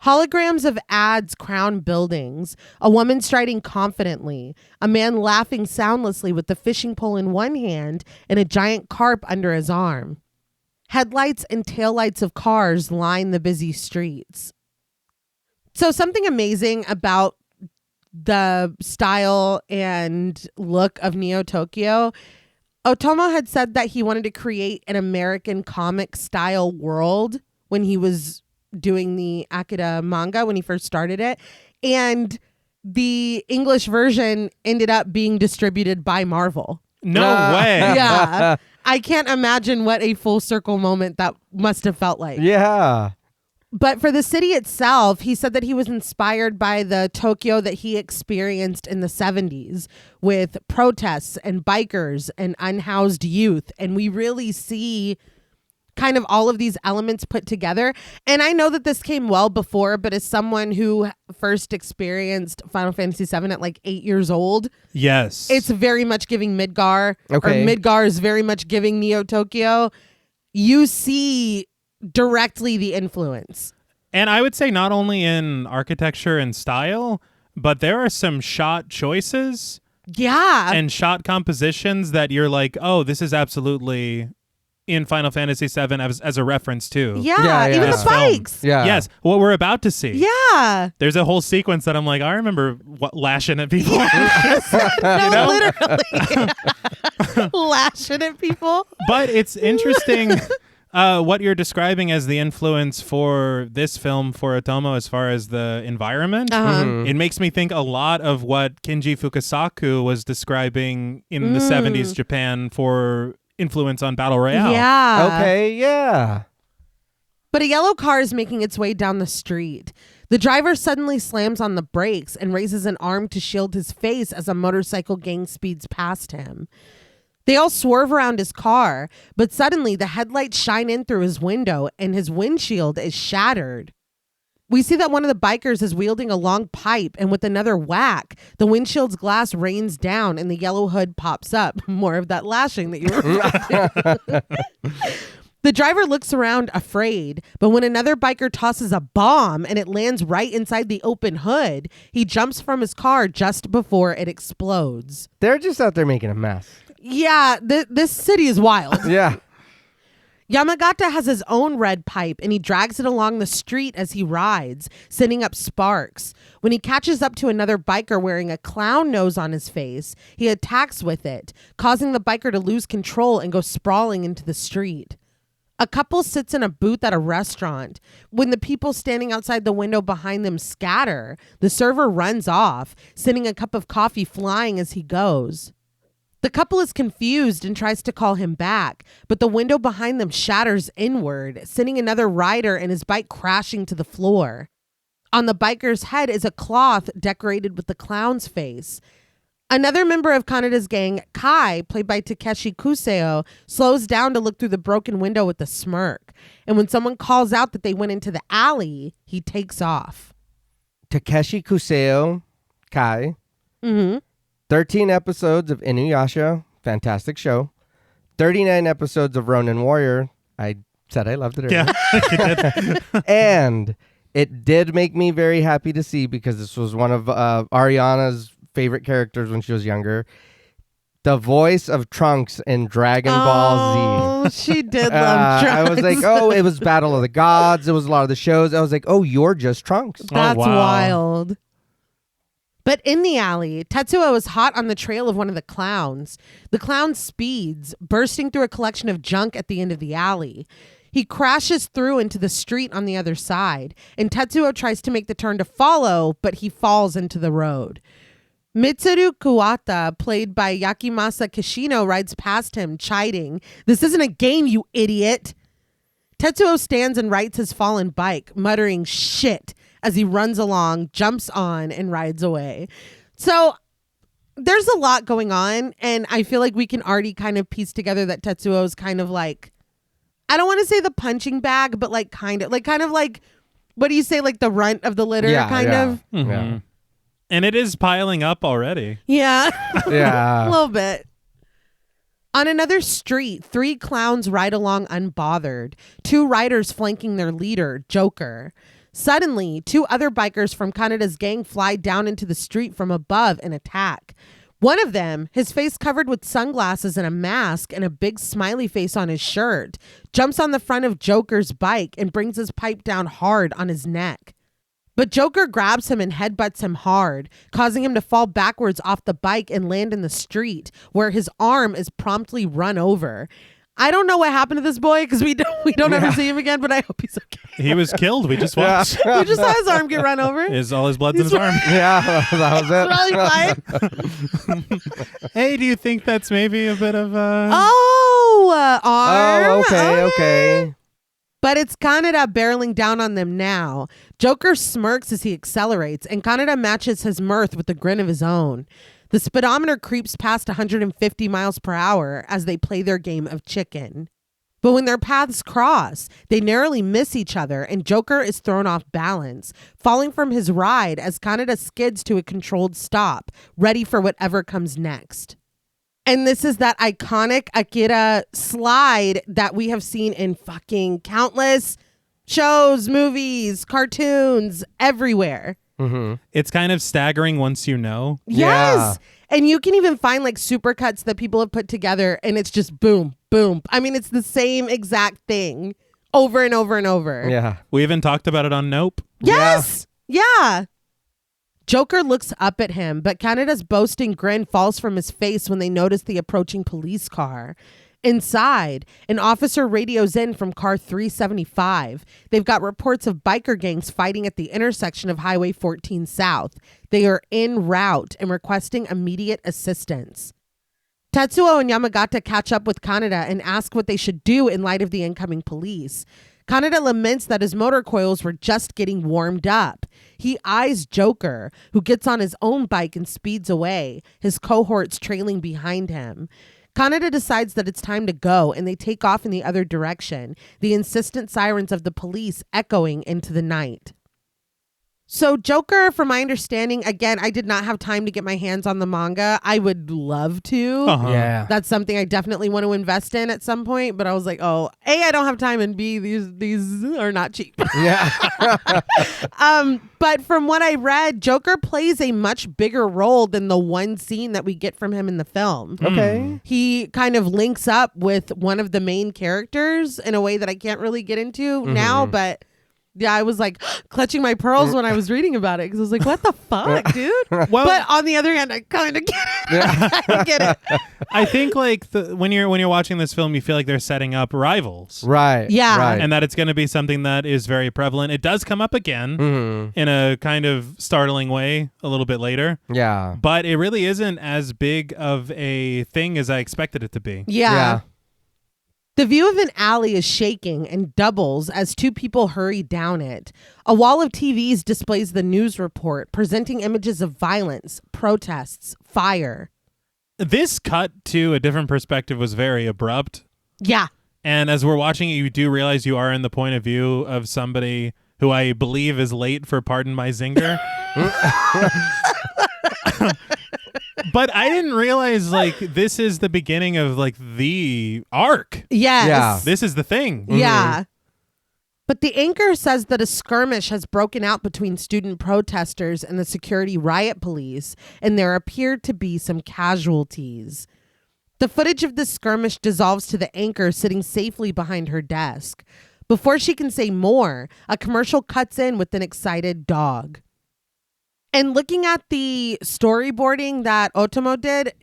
Holograms of ads crown buildings, a woman striding confidently, a man laughing soundlessly with the fishing pole in one hand and a giant carp under his arm. Headlights and taillights of cars line the busy streets. So something amazing about the style and look of Neo Tokyo, Otomo had said that he wanted to create an American comic style world when he was doing the Akira manga when he first started it. And the English version ended up being distributed by Marvel. No way. Yeah. I can't imagine what a full circle moment that must have felt like. Yeah. But for the city itself, he said that he was inspired by the Tokyo that he experienced in the 70s with protests and bikers and unhoused youth. And we really see kind of all of these elements put together. And I know that this came well before, but as someone who first experienced Final Fantasy VII at like 8 years old, Yes. it's very much giving Midgar, Okay. or Midgar is very much giving Neo Tokyo. You see directly the influence. And I would say not only in architecture and style, but there are some shot choices Yeah. and shot compositions that you're like, oh, this is absolutely in Final Fantasy VII as a reference too. Yeah, even This the film. bikes. Yeah. Yes, what we're about to see. Yeah. There's a whole sequence that I'm like, I remember lashing at people. No, literally. Lashing at people. But it's interesting what you're describing as the influence for this film for Otomo as far as the environment. Uh-huh. It makes me think a lot of what Kinji Fukasaku was describing in the 70s Japan for influence on Battle Royale. Yeah. Okay, yeah. But a yellow car is making its way down the street. The driver suddenly slams on the brakes and raises an arm to shield his face as a motorcycle gang speeds past him. They all swerve around his car, but suddenly the headlights shine in through his window and his windshield is shattered. We see that one of the bikers is wielding a long pipe, and with another whack, the windshield's glass rains down and the yellow hood pops up. More of that lashing that you were The driver looks around afraid, but when another biker tosses a bomb and it lands right inside the open hood, he jumps from his car just before it explodes. They're just out there making a mess. Yeah, this city is wild. Yeah. Yamagata has his own red pipe and he drags it along the street as he rides, sending up sparks. When he catches up to another biker wearing a clown nose on his face, he attacks with it, causing the biker to lose control and go sprawling into the street. A couple sits in a booth at a restaurant. When the people standing outside the window behind them scatter, the server runs off, sending a cup of coffee flying as he goes. The couple is confused and tries to call him back, but the window behind them shatters inward, sending another rider and his bike crashing to the floor. On the biker's head is a cloth decorated with the clown's face. Another member of Kanada's gang, Kai, played by Takeshi Kuseo, slows down to look through the broken window with a smirk. And when someone calls out that they went into the alley, he takes off. Takeshi Kuseo, Kai. Mm-hmm. 13 episodes of Inuyasha, fantastic show. 39 episodes of Ronin Warrior. I said I loved it earlier. Yeah, you did. And it did make me very happy to see, because this was one of Ariana's favorite characters when she was younger. The voice of Trunks in Dragon Ball Z. Oh, she did love Trunks. I was like, oh, it was Battle of the Gods. It was a lot of the shows. I was like, oh, you're just Trunks. That's wow. wild. But in the alley, Tetsuo is hot on the trail of one of the clowns. The clown speeds, bursting through a collection of junk at the end of the alley. He crashes through into the street on the other side, and Tetsuo tries to make the turn to follow, but he falls into the road. Mitsuru Kuwata, played by Yakimasa Kishino, rides past him, chiding, "This isn't a game, you idiot." Tetsuo stands and rights his fallen bike, muttering "shit" as he runs along, jumps on, and rides away. So there's a lot going on, and I feel like we can already kind of piece together that Tetsuo is kind of like, I don't want to say the punching bag, but like kind of like, what do you say, like the runt of the litter, of. Mm-hmm. Yeah. And it is piling up already. Yeah. Yeah. A little bit. On another street, 3 clowns ride along unbothered, 2 riders flanking their leader, Joker. Suddenly, 2 other bikers from Kanada's gang fly down into the street from above and attack. One of them, his face covered with sunglasses and a mask and a big smiley face on his shirt, jumps on the front of Joker's bike and brings his pipe down hard on his neck. But Joker grabs him and headbutts him hard, causing him to fall backwards off the bike and land in the street, where his arm is promptly run over. I don't know what happened to this boy, because we don't ever see him again, but I hope he's okay. He was killed. We just watched. We just saw his arm get run over. All his blood's in his arm. Yeah, that was it. Really fine. Hey, do you think that's maybe a bit of arm. Oh, okay. But it's Kaneda barreling down on them now. Joker smirks as he accelerates, and Kaneda matches his mirth with a grin of his own. The speedometer creeps past 150 miles per hour as they play their game of chicken. But when their paths cross, they narrowly miss each other, and Joker is thrown off balance, falling from his ride as Kaneda skids to a controlled stop, ready for whatever comes next. And this is that iconic Akira slide that we have seen in fucking countless shows, movies, cartoons, everywhere. Mm-hmm. It's kind of staggering once you know. Yes. And you can even find like supercuts that people have put together, and it's just boom, boom. I mean, it's the same exact thing over and over and over. Yeah. We even talked about it on Nope. Yes. Yeah. Joker looks up at him, but Kaneda's boasting grin falls from his face when they notice the approaching police car. Inside, an officer radios in from car 375. They've got reports of biker gangs fighting at the intersection of Highway 14 South. They are en route and requesting immediate assistance. Tetsuo and Yamagata catch up with Kaneda and ask what they should do in light of the incoming police. Kaneda laments that his motor coils were just getting warmed up. He eyes Joker, who gets on his own bike and speeds away, his cohorts trailing behind him. Kaneda decides that it's time to go, and they take off in the other direction, the insistent sirens of the police echoing into the night. So Joker, from my understanding, again, I did not have time to get my hands on the manga. I would love to. Yeah. That's something I definitely want to invest in at some point. But I was like, oh, A, I don't have time, and B, these are not cheap. Yeah. But from what I read, Joker plays a much bigger role than the one scene that we get from him in the film. Okay. He kind of links up with one of the main characters in a way that I can't really get into now, but yeah, I was like clutching my pearls when I was reading about it because I was like, what the fuck, dude? Well, but on the other hand, I kind of get it. I get it. I think like when you're watching this film, you feel like they're setting up rivals. Right. Yeah. Right. And that it's going to be something that is very prevalent. It does come up again in a kind of startling way a little bit later. Yeah. But it really isn't as big of a thing as I expected it to be. Yeah. The view of an alley is shaking and doubles as two people hurry down it. A wall of TVs displays the news report, presenting images of violence, protests, fire. This cut to a different perspective was very abrupt. Yeah. And as we're watching it, you do realize you are in the point of view of somebody who I believe is late for Pardon My Zinger. But I didn't realize like this is the beginning of like the arc. Yes. Yeah. This is the thing. Yeah. But the anchor says that a skirmish has broken out between student protesters and the security riot police, and there appeared to be some casualties. The footage of this skirmish dissolves to the anchor sitting safely behind her desk. Before she can say more, a commercial cuts in with an excited dog. And looking at the storyboarding that Otomo did,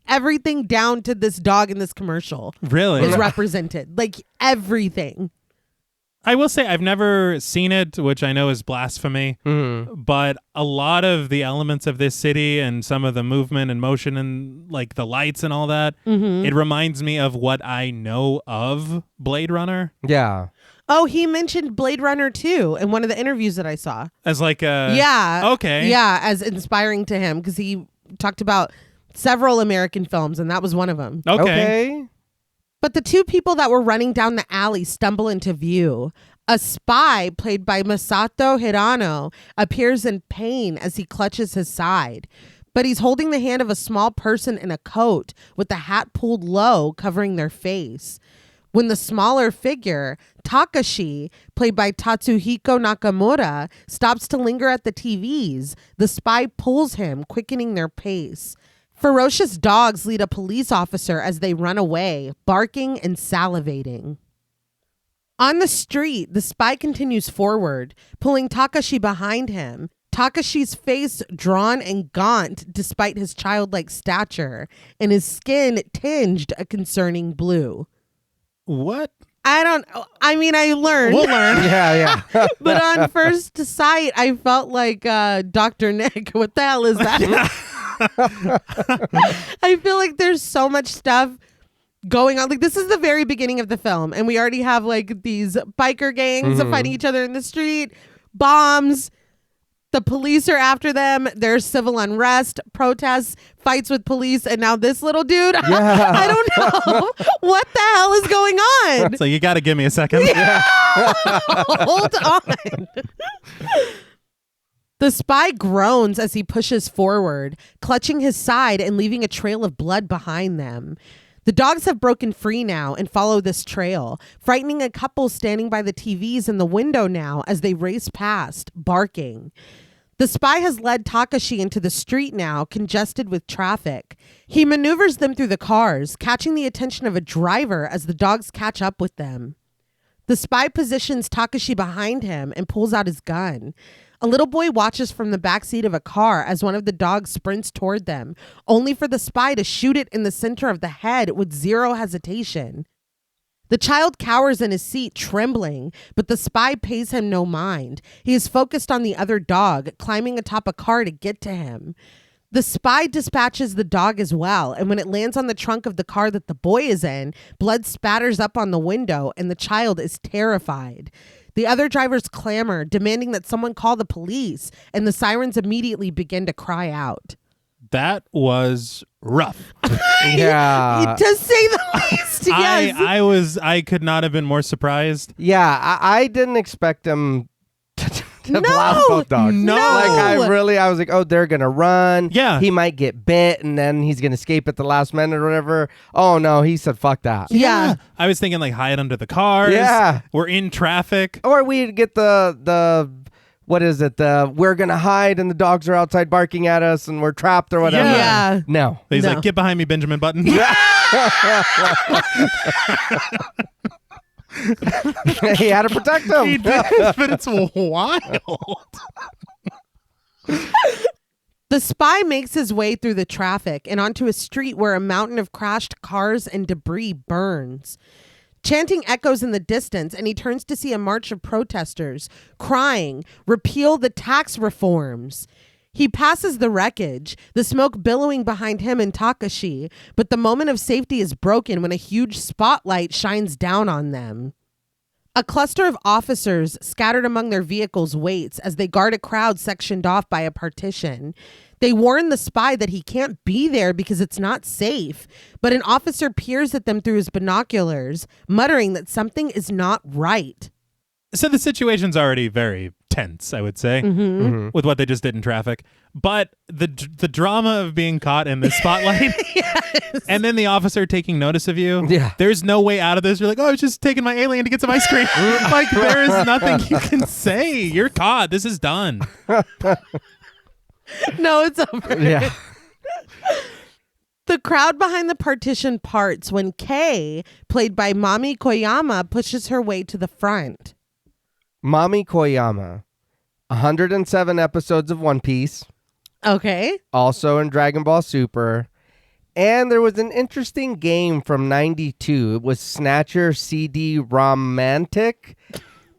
everything down to this dog in this commercial Really? is represented. Like everything. I will say I've never seen it, which I know is blasphemy, but a lot of the elements of this city and some of the movement and motion and like the lights and all that, it reminds me of what I know of Blade Runner. Yeah. Oh, he mentioned Blade Runner 2 in one of the interviews that I saw. As like a... Yeah. Okay. Yeah, as inspiring to him because he talked about several American films and that was one of them. Okay. But the two people that were running down the alley stumble into view. A spy, played by Masato Hirano, appears in pain as he clutches his side. But he's holding the hand of a small person in a coat with the hat pulled low, covering their face. When the smaller figure, Takashi, played by Tatsuhiko Nakamura, stops to linger at the TVs, the spy pulls him, quickening their pace. Ferocious dogs lead a police officer as they run away, barking and salivating. On the street, the spy continues forward, pulling Takashi behind him. Takashi's face drawn and gaunt despite his childlike stature, and his skin tinged a concerning blue. What? I learned. We'll learn. Yeah. But on first sight, I felt like Dr. Nick. What the hell is that? I feel like there's so much stuff going on. Like, this is the very beginning of the film, and we already have like these biker gangs fighting each other in the street, bombs. The police are after them. There's civil unrest, protests, fights with police, and now this little dude. I don't know what the hell is going on. So you got to give me a second. Yeah. Hold on. The spy groans as he pushes forward, clutching his side and leaving a trail of blood behind them. The dogs have broken free now and follow this trail, frightening a couple standing by the TVs in the window now as they race past, barking. The spy has led Takashi into the street now, congested with traffic. He maneuvers them through the cars, catching the attention of a driver as the dogs catch up with them. The spy positions Takashi behind him and pulls out his gun. A little boy watches from the backseat of a car as one of the dogs sprints toward them, only for the spy to shoot it in the center of the head with zero hesitation. The child cowers in his seat, trembling, but the spy pays him no mind. He is focused on the other dog, climbing atop a car to get to him. The spy dispatches the dog as well, and when it lands on the trunk of the car that the boy is in, blood spatters up on the window, and the child is terrified. The other drivers clamor, demanding that someone call the police, and the sirens immediately begin to cry out. That was rough. Yeah. To say the least, yes. I could not have been more surprised. Yeah, I didn't expect them to blast both dogs. No. Like, I was like, oh, they're going to run. Yeah. He might get bit, and then he's going to escape at the last minute or whatever. Oh, no, he said, fuck that. Yeah. I was thinking like hide under the cars. Yeah. We're in traffic. Or we'd get the what is it? We're going to hide, and the dogs are outside barking at us, and we're trapped or whatever. Yeah. No. He's No. like, get behind me, Benjamin Button. He had to protect him. He did, but it's wild. The spy makes his way through the traffic and onto a street where a mountain of crashed cars and debris burns. Chanting echoes in the distance, and he turns to see a march of protesters crying, "Repeal the tax reforms." He passes the wreckage, the smoke billowing behind him and Takashi, but the moment of safety is broken when a huge spotlight shines down on them. A cluster of officers scattered among their vehicles waits as they guard a crowd sectioned off by a partition. They warn the spy that he can't be there because it's not safe, but an officer peers at them through his binoculars, muttering that something is not right. So the situation's already very tense, I would say, with what they just did in traffic. But the drama of being caught in the spotlight and then the officer taking notice of you, there's no way out of this. You're like, oh, I was just taking my alien to get some ice cream. Like, there is nothing you can say. You're caught. This is done. No, it's over. Yeah. The crowd behind the partition parts when Kei, played by Mami Koyama, pushes her way to the front. Mami Koyama, 107 episodes of One Piece, Okay. also in Dragon Ball Super, and there was an interesting game from 92. It was Snatcher CD Romantic,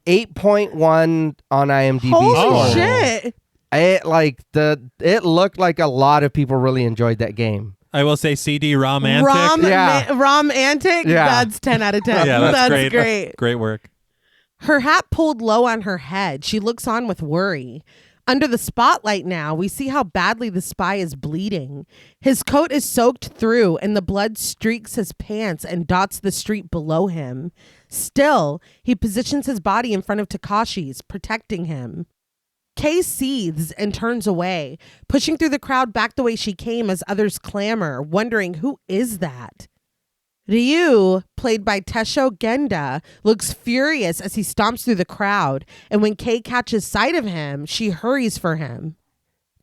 8.1 on IMDb Holy score. shit. It looked like a lot of people really enjoyed that game. I will say CD Romantic. Romantic? Yeah. That's 10 out of 10. Yeah, that's great. great. Great work. Her hat pulled low on her head. She looks on with worry. Under the spotlight now, we see how badly the spy is bleeding. His coat is soaked through, and the blood streaks his pants and dots the street below him. Still, he positions his body in front of Takashi's, protecting him. Kei seethes and turns away, pushing through the crowd back the way she came as others clamor, wondering who is that? Ryu, played by Tesho Genda, looks furious as he stomps through the crowd, and when Kei catches sight of him, she hurries for him.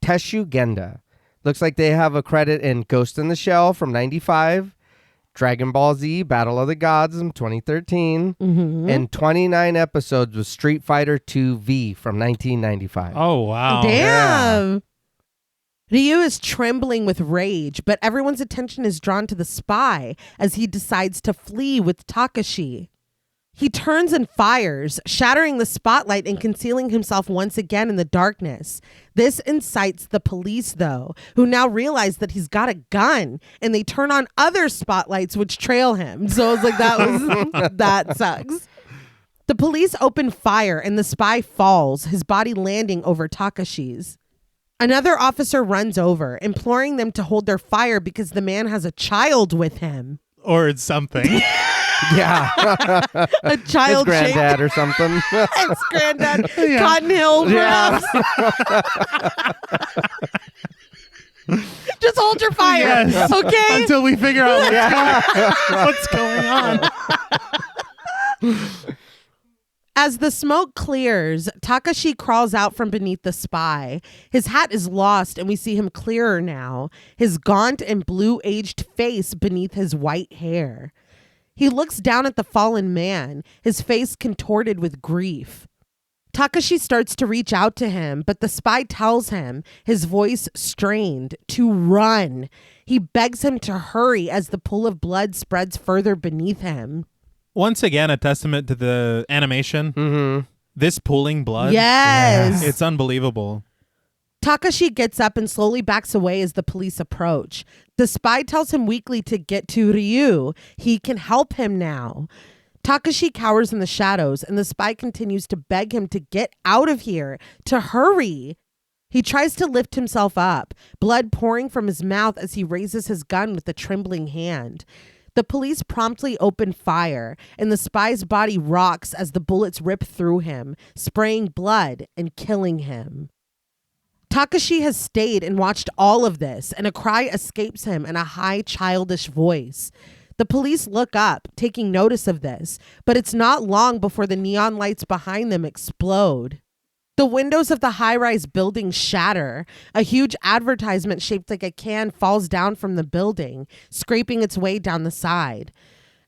Teshu Genda. Looks like they have a credit in Ghost in the Shell from 95, Dragon Ball Z Battle of the Gods from 2013, and 29 episodes with Street Fighter 2V from 1995. Oh, wow. Damn! Ryu is trembling with rage, but everyone's attention is drawn to the spy as he decides to flee with Takashi. He turns and fires, shattering the spotlight and concealing himself once again in the darkness. This incites the police, though, who now realize that he's got a gun, and they turn on other spotlights which trail him. So I was like, that sucks. The police open fire, and the spy falls, his body landing over Takashi's. Another officer runs over, imploring them to hold their fire because the man has a child with him. Or something. Yeah. A child His granddad or something. It's granddad. Cotton Hill, perhaps. Just hold your fire, Yes. okay? Until we figure out what's going on. As the smoke clears, Takashi crawls out from beneath the spy. His hat is lost, and we see him clearer now, his gaunt and blue-aged face beneath his white hair. He looks down at the fallen man, his face contorted with grief. Takashi starts to reach out to him, but the spy tells him, his voice strained, to run. He begs him to hurry as the pool of blood spreads further beneath him. Once again, a testament to the animation. Mm-hmm. This pooling blood. Yes. It's unbelievable. Takashi gets up and slowly backs away as the police approach. The spy tells him weakly to get to Ryu. He can help him now. Takashi cowers in the shadows, and the spy continues to beg him to get out of here, to hurry. He tries to lift himself up, blood pouring from his mouth as he raises his gun with a trembling hand. The police promptly open fire, and the spy's body rocks as the bullets rip through him, spraying blood and killing him. Takashi has stayed and watched all of this, and a cry escapes him in a high, childish voice. The police look up, taking notice of this, but it's not long before the neon lights behind them explode. The windows of the high-rise building shatter. A huge advertisement shaped like a can falls down from the building, scraping its way down the side.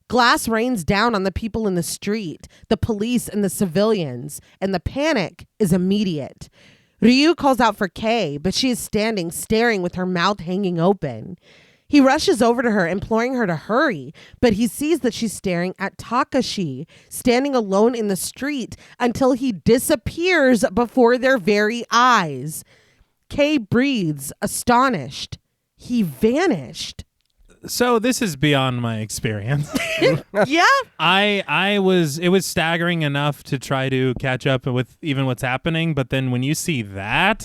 Glass rains down on the people in the street, the police and the civilians, and the panic is immediate. Ryu calls out for Kei, but she is standing, staring with her mouth hanging open. He rushes over to her, imploring her to hurry, but he sees that she's staring at Takashi, standing alone in the street until he disappears before their very eyes. Kei breathes, astonished. He vanished. So this is beyond my experience. Yeah. It was staggering enough to try to catch up with even what's happening, but then when you see that,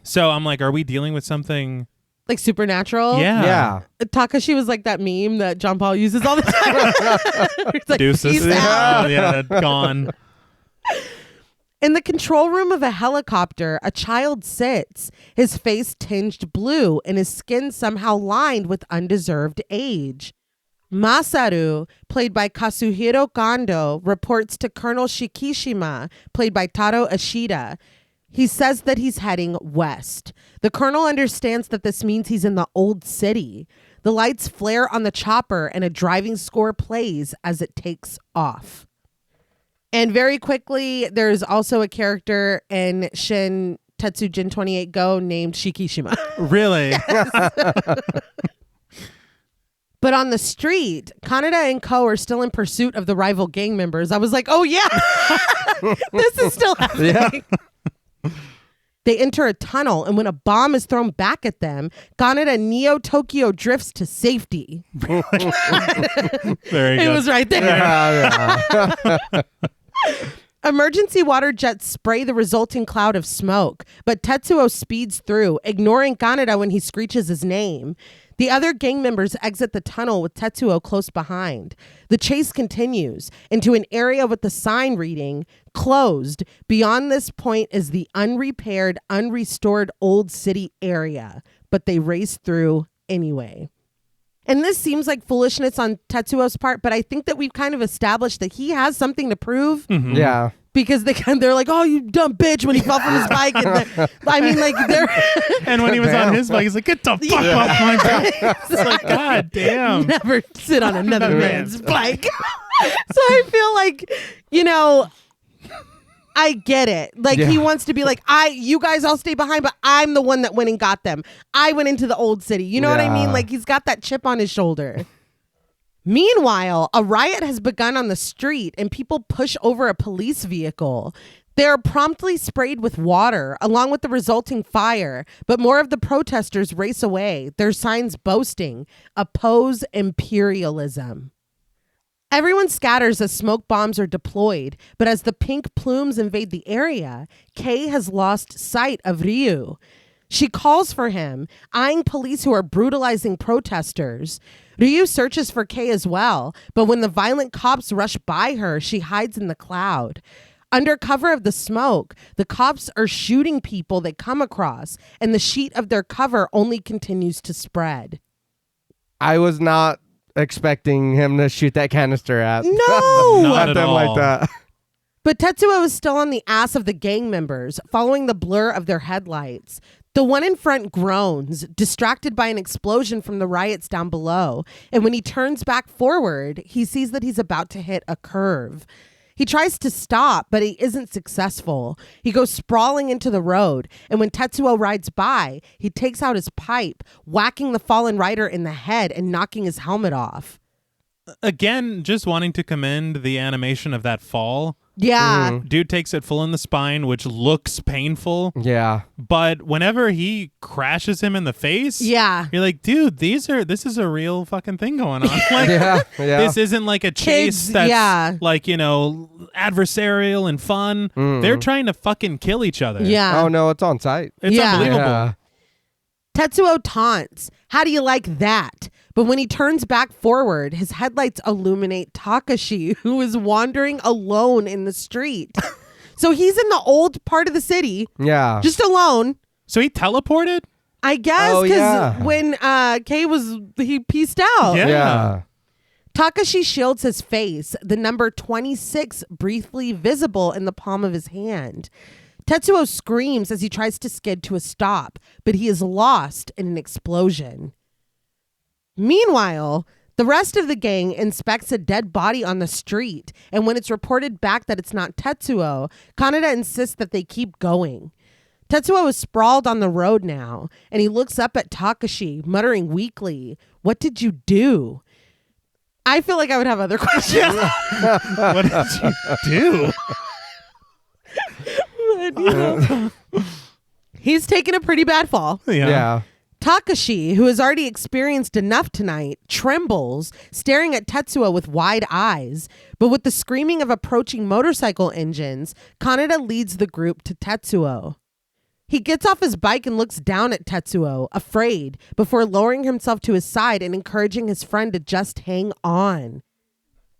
so I'm like, are we dealing with something Like supernatural? Yeah. Takashi was like that meme that John Paul uses all the time. He's like, Deuces. peace out. Yeah, gone. In the control room of a helicopter, a child sits, his face tinged blue and his skin somehow lined with undeserved age. Masaru, played by Katsuhiro Kondo, reports to Colonel Shikishima, played by Taro Ashida. He says that he's heading west. The colonel understands that this means he's in the old city. The lights flare on the chopper and a driving score plays as it takes off. And very quickly, there's also a character in Shin Tetsujin 28 Go named Shikishima. Really? But on the street, Kaneda and Co. are still in pursuit of the rival gang members. I was like, oh yeah, this is still happening. Yeah. They enter a tunnel, and when a bomb is thrown back at them, Kaneda Neo Tokyo drifts to safety. Very good. It was right there. Yeah. Emergency water jets spray the resulting cloud of smoke, but Tetsuo speeds through, ignoring Kaneda when he screeches his name. The other gang members exit the tunnel with Tetsuo close behind. The chase continues into an area with the sign reading, closed. Beyond this point is the unrepaired, unrestored old city area, but they race through anyway. And this seems like foolishness on Tetsuo's part, but I think that we've kind of established that he has something to prove. Mm-hmm. Yeah. Because they're like, oh, you dumb bitch, when he fell from his bike. And I mean, like, they're... And when he was on his bike, he's like, get the fuck off my bike. It's like, God damn. Never sit on another man's bike. So I feel like, you know, I get it. Like, he wants to be like, you guys all stay behind, but I'm the one that went and got them. I went into the old city. You know what I mean? Like, he's got that chip on his shoulder. Meanwhile, a riot has begun on the street and people push over a police vehicle. They are promptly sprayed with water along with the resulting fire, but more of the protesters race away, their signs boasting, oppose imperialism. Everyone scatters as smoke bombs are deployed, but as the pink plumes invade the area, Kei has lost sight of Ryu. She calls for him, eyeing police who are brutalizing protesters. Ryu searches for Kei as well, but when the violent cops rush by her, she hides in the cloud. Under cover of the smoke, the cops are shooting people they come across, and the sheet of their cover only continues to spread. I was not expecting him to shoot that canister at. No! Not at at them all. like that. But Tetsuo is still on the ass of the gang members, following the blur of their headlights. The one in front groans, distracted by an explosion from the riots down below. And when he turns back forward, he sees that he's about to hit a curve. He tries to stop, but he isn't successful. He goes sprawling into the road. And when Tetsuo rides by, he takes out his pipe, whacking the fallen rider in the head and knocking his helmet off. Again, just wanting to commend the animation of that fall. Yeah. Dude takes it full in the spine, which looks painful. Yeah. But whenever he crashes him in the face, Yeah. you're like, dude, this is a real fucking thing going on. Like, Yeah. this isn't like a chase Kids, that's like, you know, adversarial and fun. They're trying to fucking kill each other. Yeah. Oh, no, it's on site. It's Yeah. unbelievable. Yeah. Tetsuo taunts, "How do you like that?" But when he turns back forward, his headlights illuminate Takashi, who is wandering alone in the street. So he's in the old part of the city, just alone. So he teleported? I guess, because when Kay he pieced out. Yeah. Takashi shields his face, the number 26 briefly visible in the palm of his hand. Tetsuo screams as he tries to skid to a stop, but he is lost in an explosion. Meanwhile, the rest of the gang inspects a dead body on the street, and when it's reported back that it's not Tetsuo, Kaneda insists that they keep going. Tetsuo is sprawled on the road now, and he looks up at Takashi, muttering weakly, "What did you do?" I feel like I would have other questions. What did you do? He's taken a pretty bad fall. Yeah. Takashi, who has already experienced enough tonight, trembles, staring at Tetsuo with wide eyes. But with the screaming of approaching motorcycle engines, Kaneda leads the group to Tetsuo. He gets off his bike and looks down at Tetsuo, afraid, before lowering himself to his side and encouraging his friend to just hang on.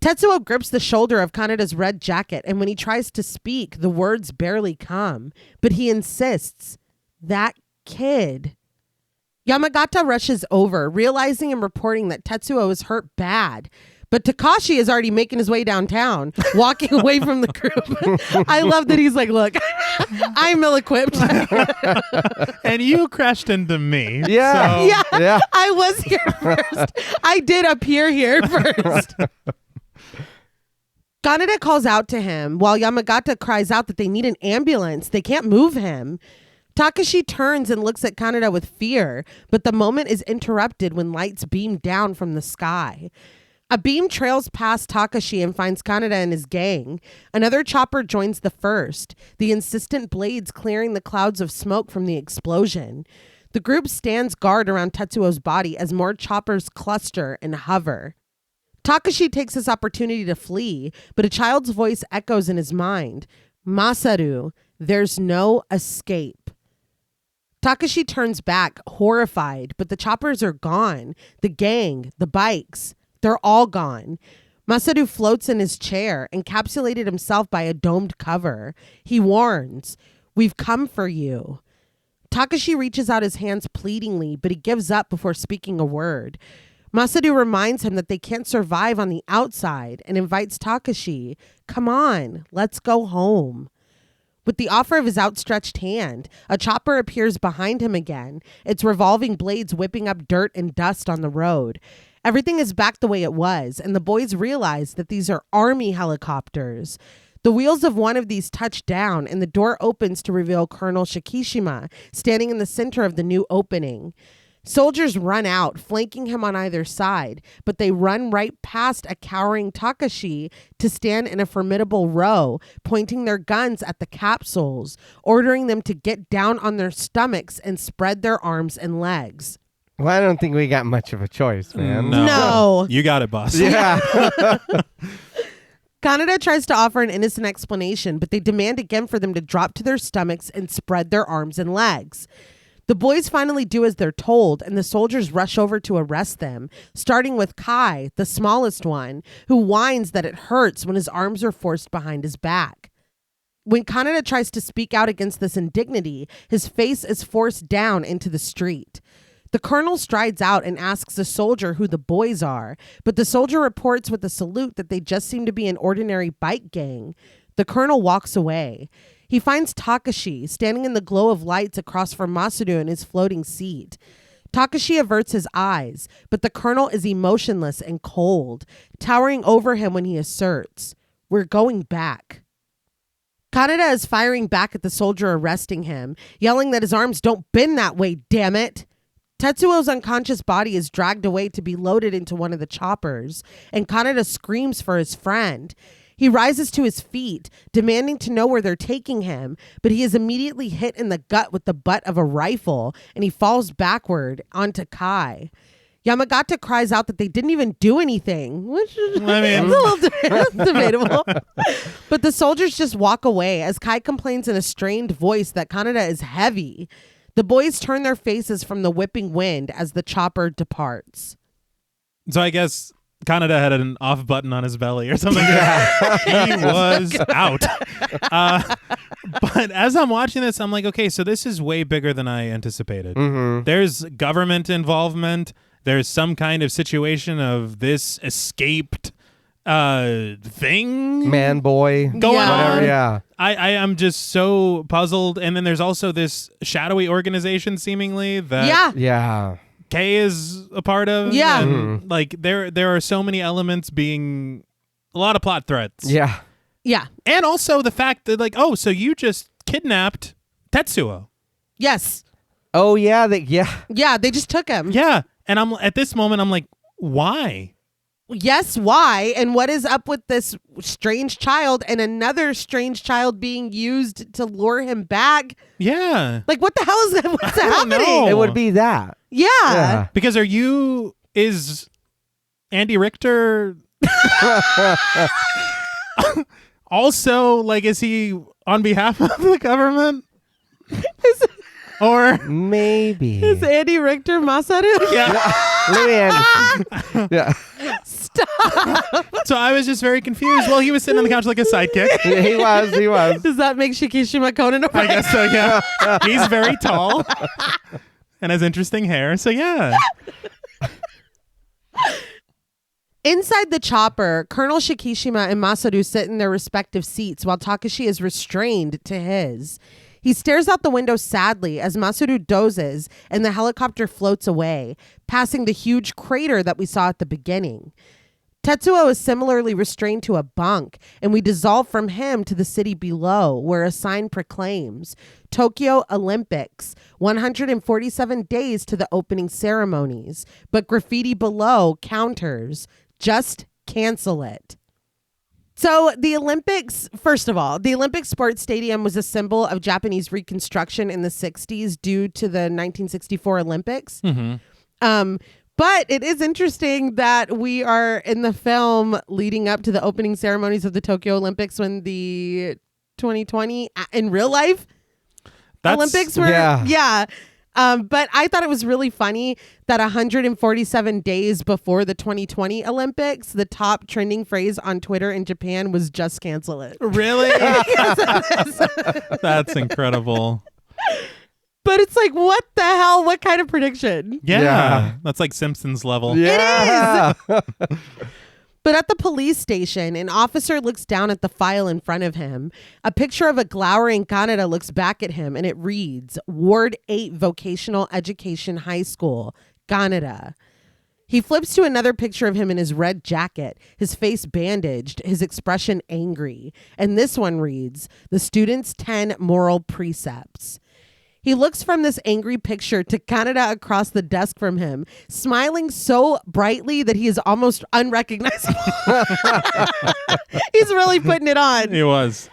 Tetsuo grips the shoulder of Kaneda's red jacket, and when he tries to speak, the words barely come. But he insists, "That kid." Yamagata rushes over, realizing and reporting that Tetsuo is hurt bad. But Takashi is already making his way downtown, walking away from the group. I love that he's like, "Look, I'm ill-equipped." And you crashed into me. Yeah. Yeah. I was here first. I did appear here first. Kaneda calls out to him while Yamagata cries out that they need an ambulance. They can't move him. Takashi turns and looks at Kaneda with fear, but the moment is interrupted when lights beam down from the sky. A beam trails past Takashi and finds Kaneda and his gang. Another chopper joins the first, the insistent blades clearing the clouds of smoke from the explosion. The group stands guard around Tetsuo's body as more choppers cluster and hover. Takashi takes this opportunity to flee, but a child's voice echoes in his mind. "Masaru, there's no escape." Takashi turns back, horrified, but the choppers are gone. The gang, the bikes, they're all gone. Masaru floats in his chair, encapsulated himself by a domed cover. He warns, "We've come for you." Takashi reaches out his hands pleadingly, but he gives up before speaking a word. Masaru reminds him that they can't survive on the outside and invites Takashi, "Come on, let's go home." With the offer of his outstretched hand, a chopper appears behind him again, its revolving blades whipping up dirt and dust on the road. Everything is back the way it was, and the boys realize that these are army helicopters. The wheels of one of these touch down, and the door opens to reveal Colonel Shikishima standing in the center of the new opening. Soldiers run out, flanking him on either side, but they run right past a cowering Takashi to stand in a formidable row, pointing their guns at the capsules, ordering them to get down on their stomachs and spread their arms and legs. Well, I don't think we got much of a choice, man. No. You got it, boss. Yeah. Kaneda tries to offer an innocent explanation, but they demand again for them to drop to their stomachs and spread their arms and legs. The boys finally do as they're told, and the soldiers rush over to arrest them, starting with Kai, the smallest one, who whines that it hurts when his arms are forced behind his back. When Kaneda tries to speak out against this indignity, his face is forced down into the street. The colonel strides out and asks the soldier who the boys are, but the soldier reports with a salute that they just seem to be an ordinary bike gang. The colonel walks away. He finds Takashi standing in the glow of lights across from Masaru in his floating seat. Takashi averts his eyes, but the colonel is emotionless and cold, towering over him when he asserts, "We're going back." Kaneda is firing back at the soldier arresting him, yelling that his arms don't bend that way, damn it. Tetsuo's unconscious body is dragged away to be loaded into one of the choppers, and Kaneda screams for his friend. He rises to his feet, demanding to know where they're taking him, but he is immediately hit in the gut with the butt of a rifle, and he falls backward onto Kai. Yamagata cries out that they didn't even do anything, which is a little debatable. But the soldiers just walk away as Kai complains in a strained voice that Kaneda is heavy. The boys turn their faces from the whipping wind as the chopper departs. So I guess Kaneda had an off button on his belly or something. He was out. But as I'm watching this, I'm like, okay, so this is way bigger than I anticipated. Mm-hmm. There's government involvement. There's some kind of situation of this escaped thing. Man, boy. Going on. Whatever, yeah. I am just so puzzled. And then there's also this shadowy organization seemingly that Yeah. Kay is a part of. Yeah. And, like there are so many elements being a lot of plot threads. Yeah. Yeah. And also the fact that like, oh, so you just kidnapped Tetsuo. Yes. Oh, yeah. Yeah, they just took him. Yeah. And I'm at this moment, I'm like, why? Yes, why? And what is up with this strange child and another strange child being used to lure him back? Yeah. Like, what the hell is that? What's happening? know. It would be that. Yeah. Because is Andy Richter also, like, is he on behalf of the government? Or Maybe. Is Andy Richter Masaru? yeah. Louis Anderson. Yeah. Stop. So I was just very confused. Well, he was sitting on the couch like a sidekick. He was. Does that make Shikishima Conan a I guess so, yeah. He's very tall and has interesting hair. So yeah. Inside the chopper, Colonel Shikishima and Masaru sit in their respective seats while Takashi is restrained to his. He stares out the window sadly as Masaru dozes and the helicopter floats away, passing the huge crater that we saw at the beginning. Tetsuo is similarly restrained to a bunk, and we dissolve from him to the city below, where a sign proclaims, Tokyo Olympics, 147 days to the opening ceremonies, but graffiti below counters, just cancel it. So the Olympics, first of all, the Olympic Sports Stadium was a symbol of Japanese reconstruction in the 60s due to the 1964 Olympics. Mm-hmm. But it is interesting that we are in the film leading up to the opening ceremonies of the Tokyo Olympics when the 2020 in real life Olympics were. Yeah. But I thought it was really funny that 147 days before the 2020 Olympics, the top trending phrase on Twitter in Japan was just cancel it. Really? That's incredible. But it's like, what the hell? What kind of prediction? Yeah. That's like Simpsons level. Yeah. It is. But at the police station, an officer looks down at the file in front of him. A picture of a glowering Kaneda looks back at him, and it reads, Ward 8 Vocational Education High School, Kaneda. He flips to another picture of him in his red jacket, his face bandaged, his expression angry. And this one reads, The Student's 10 Moral Precepts. He looks from this angry picture to Kaneda across the desk from him, smiling so brightly that he is almost unrecognizable. He's really putting it on. He was.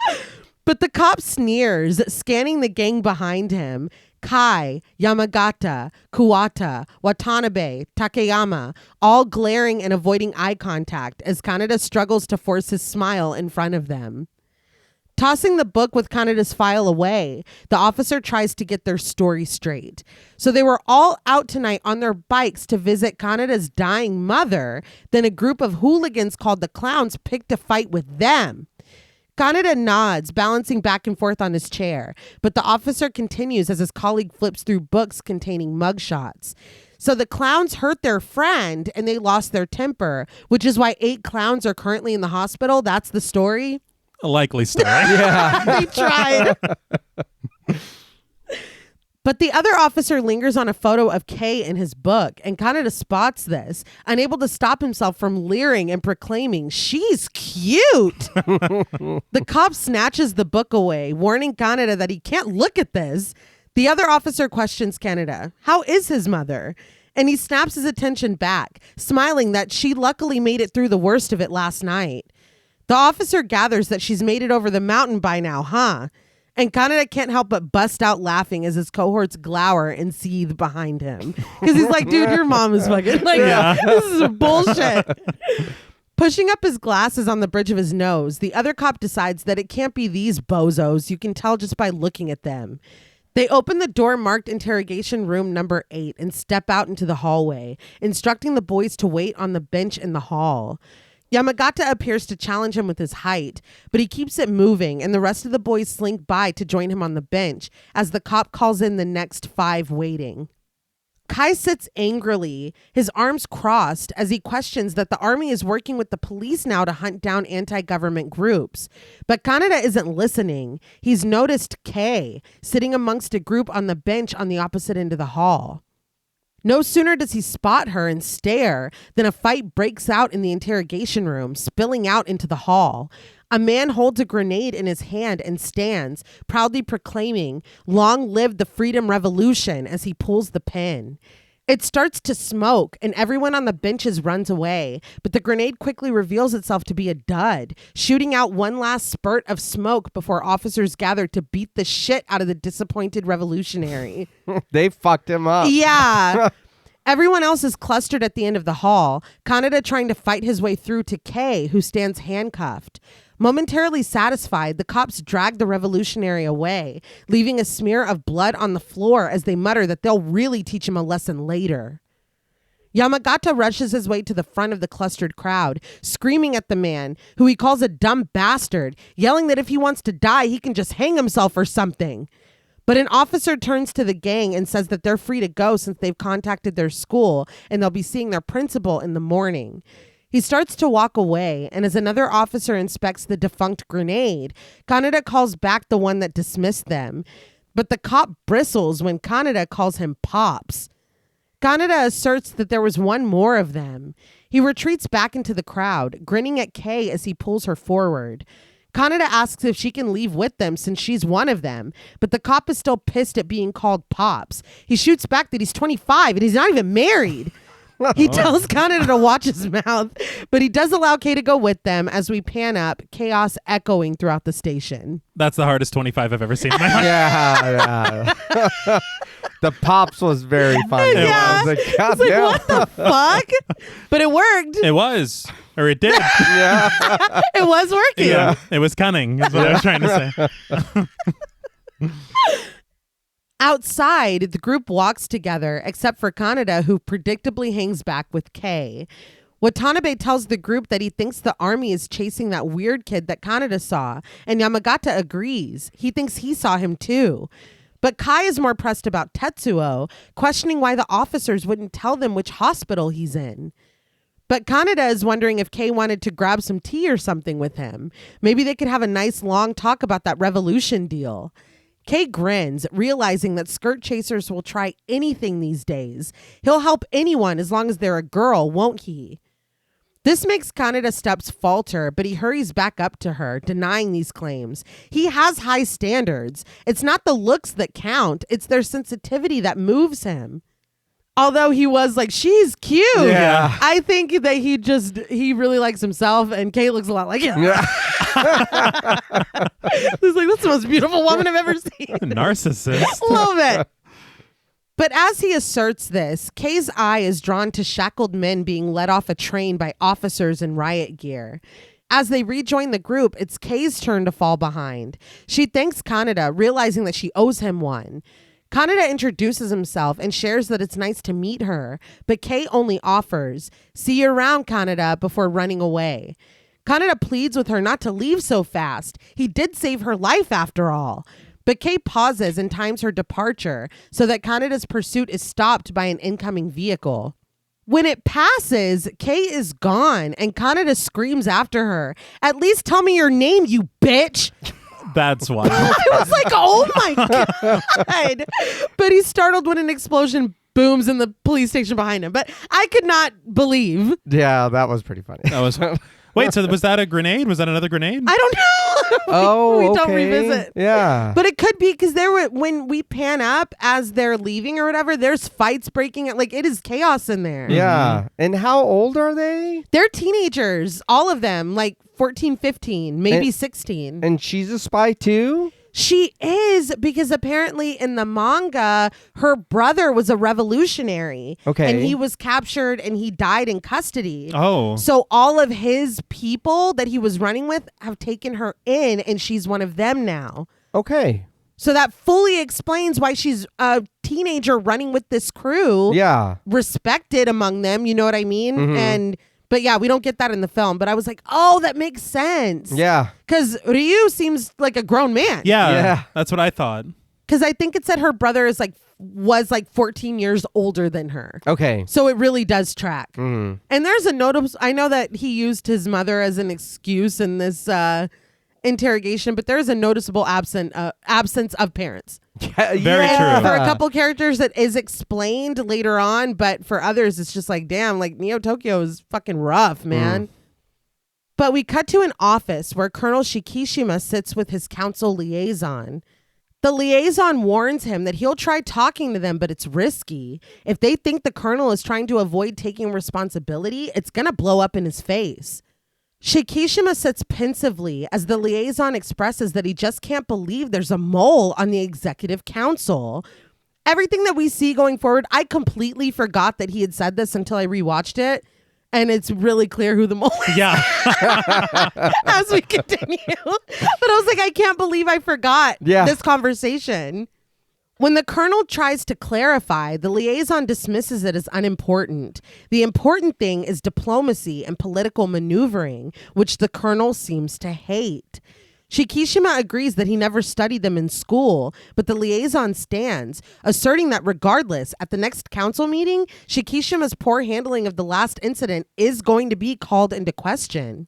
But the cop sneers, scanning the gang behind him. Kai, Yamagata, Kuwata, Watanabe, Takeyama, all glaring and avoiding eye contact as Kaneda struggles to force his smile in front of them. Tossing the book with Kaneda's file away, the officer tries to get their story straight. So they were all out tonight on their bikes to visit Kaneda's dying mother. Then a group of hooligans called the Clowns picked a fight with them. Kaneda nods, balancing back and forth on his chair. But the officer continues as his colleague flips through books containing mugshots. So the Clowns hurt their friend and they lost their temper, which is why 8 clowns are currently in the hospital. That's the story. A likely story. Yeah. They tried. But the other officer lingers on a photo of Kay in his book, and Kaneda spots this, unable to stop himself from leering and proclaiming, she's cute. The cop snatches the book away, warning Kaneda that he can't look at this. The other officer questions Kaneda. How is his mother? And he snaps his attention back, smiling that she luckily made it through the worst of it last night. The officer gathers that she's made it over the mountain by now, huh? And Kaneda can't help but bust out laughing as his cohorts glower and seethe behind him. Because he's like, dude, your mom is fucking like, this is bullshit. Pushing up his glasses on the bridge of his nose, the other cop decides that it can't be these bozos. You can tell just by looking at them. They open the door marked interrogation room number 8 and step out into the hallway, instructing the boys to wait on the bench in the hall. Yamagata appears to challenge him with his height, but he keeps it moving, and the rest of the boys slink by to join him on the bench as the cop calls in the next 5 waiting. Kai sits angrily, his arms crossed, as he questions that the army is working with the police now to hunt down anti-government groups. But Kaneda isn't listening. He's noticed Kei sitting amongst a group on the bench on the opposite end of the hall. No sooner does he spot her and stare than a fight breaks out in the interrogation room, spilling out into the hall. A man holds a grenade in his hand and stands, proudly proclaiming, "Long live the Freedom Revolution," as he pulls the pin. It starts to smoke, and everyone on the benches runs away, but the grenade quickly reveals itself to be a dud, shooting out one last spurt of smoke before officers gather to beat the shit out of the disappointed revolutionary. They fucked him up. Yeah. Everyone else is clustered at the end of the hall, Kaneda trying to fight his way through to Kei, who stands handcuffed. Momentarily satisfied, the cops drag the revolutionary away, leaving a smear of blood on the floor as they mutter that they'll really teach him a lesson later. Yamagata rushes his way to the front of the clustered crowd, screaming at the man, who he calls a dumb bastard, yelling that if he wants to die, he can just hang himself or something. But an officer turns to the gang and says that they're free to go since they've contacted their school and they'll be seeing their principal in the morning. He starts to walk away, and as another officer inspects the defunct grenade, Kaneda calls back the one that dismissed them. But the cop bristles when Kaneda calls him Pops. Kaneda asserts that there was one more of them. He retreats back into the crowd, grinning at Kei as he pulls her forward. Kaneda asks if she can leave with them since she's one of them, but the cop is still pissed at being called Pops. He shoots back that he's 25 and he's not even married. He tells Kaneda to watch his mouth, but he does allow Kei to go with them as we pan up, chaos echoing throughout the station. That's the hardest 25 I've ever seen in my life. Yeah. The Pops was very funny. Yeah. I was like, God It's like, damn. what the fuck? But it worked. It was. Or it did. Yeah. It was working. Yeah. It was cunning, is what I was trying to say. Outside, the group walks together, except for Kaneda, who predictably hangs back with Kei. Watanabe tells the group that he thinks the army is chasing that weird kid that Kaneda saw, and Yamagata agrees. He thinks he saw him too. But Kai is more pressed about Tetsuo, questioning why the officers wouldn't tell them which hospital he's in. But Kaneda is wondering if Kei wanted to grab some tea or something with him. Maybe they could have a nice long talk about that revolution deal. Kei grins, realizing that skirt chasers will try anything these days. He'll help anyone as long as they're a girl, won't he? This makes Kaneda's steps falter, but he hurries back up to her, denying these claims. He has high standards. It's not the looks that count, it's their sensitivity that moves him. Although he was like, she's cute. Yeah. I think that he really likes himself, and Kei looks a lot like him. Yeah. He's like, that's the most beautiful woman I've ever seen. Narcissist. Love it. But as he asserts this, Kei's eye is drawn to shackled men being led off a train by officers in riot gear. As they rejoin the group, it's Kei's turn to fall behind. She thanks Kaneda, realizing that she owes him one. Kaneda introduces himself and shares that it's nice to meet her, but Kei only offers, "See you around, Kaneda," before running away. Kaneda pleads with her not to leave so fast. He did save her life after all. But Kei pauses and times her departure so that Kaneda's pursuit is stopped by an incoming vehicle. When it passes, Kei is gone and Kaneda screams after her, "At least tell me your name, you bitch." That's why. I was like, oh my God. But he's startled when an explosion booms in the police station behind him. But I could not believe. Yeah, that was pretty funny. That was. Wait, so was that a grenade? Was that another grenade? I don't know. Oh, we okay. don't revisit. Yeah. But it could be because when we pan up as they're leaving or whatever, there's fights breaking out. Like, it is chaos in there. Yeah. And how old are they? They're teenagers, all of them, like 14, 15, maybe 16. And she's a spy too? She is, because apparently in the manga, her brother was a revolutionary. Okay. And he was captured and he died in custody. Oh. So all of his people that he was running with have taken her in, and she's one of them now. Okay. So that fully explains why she's a teenager running with this crew. Yeah. Respected among them, you know what I mean? Mm-hmm. But yeah, we don't get that in the film. But I was like, oh, that makes sense. Yeah. Because Ryu seems like a grown man. Yeah. That's what I thought. Because I think it said her brother was 14 years older than her. Okay. So it really does track. Mm. And there's a notable, I know that he used his mother as an excuse in this interrogation, but there's a noticeable absence of parents. Very true. For a couple characters that is explained later on, but for others it's just like, damn, like Neo Tokyo is fucking rough, man. But we cut to an office where Colonel Shikishima sits with his council liaison. The liaison warns him that he'll try talking to them, but it's risky. If they think the colonel is trying to avoid taking responsibility, it's gonna blow up in his face. Shikishima sits pensively as the liaison expresses that he just can't believe there's a mole on the executive council. Everything that we see going forward, I completely forgot that he had said this until I rewatched it. And it's really clear who the mole is. Yeah. As we continue. But I was like, I can't believe I forgot this conversation. When the colonel tries to clarify, the liaison dismisses it as unimportant. The important thing is diplomacy and political maneuvering, which the colonel seems to hate. Shikishima agrees that he never studied them in school, but the liaison stands, asserting that regardless, at the next council meeting, Shikishima's poor handling of the last incident is going to be called into question.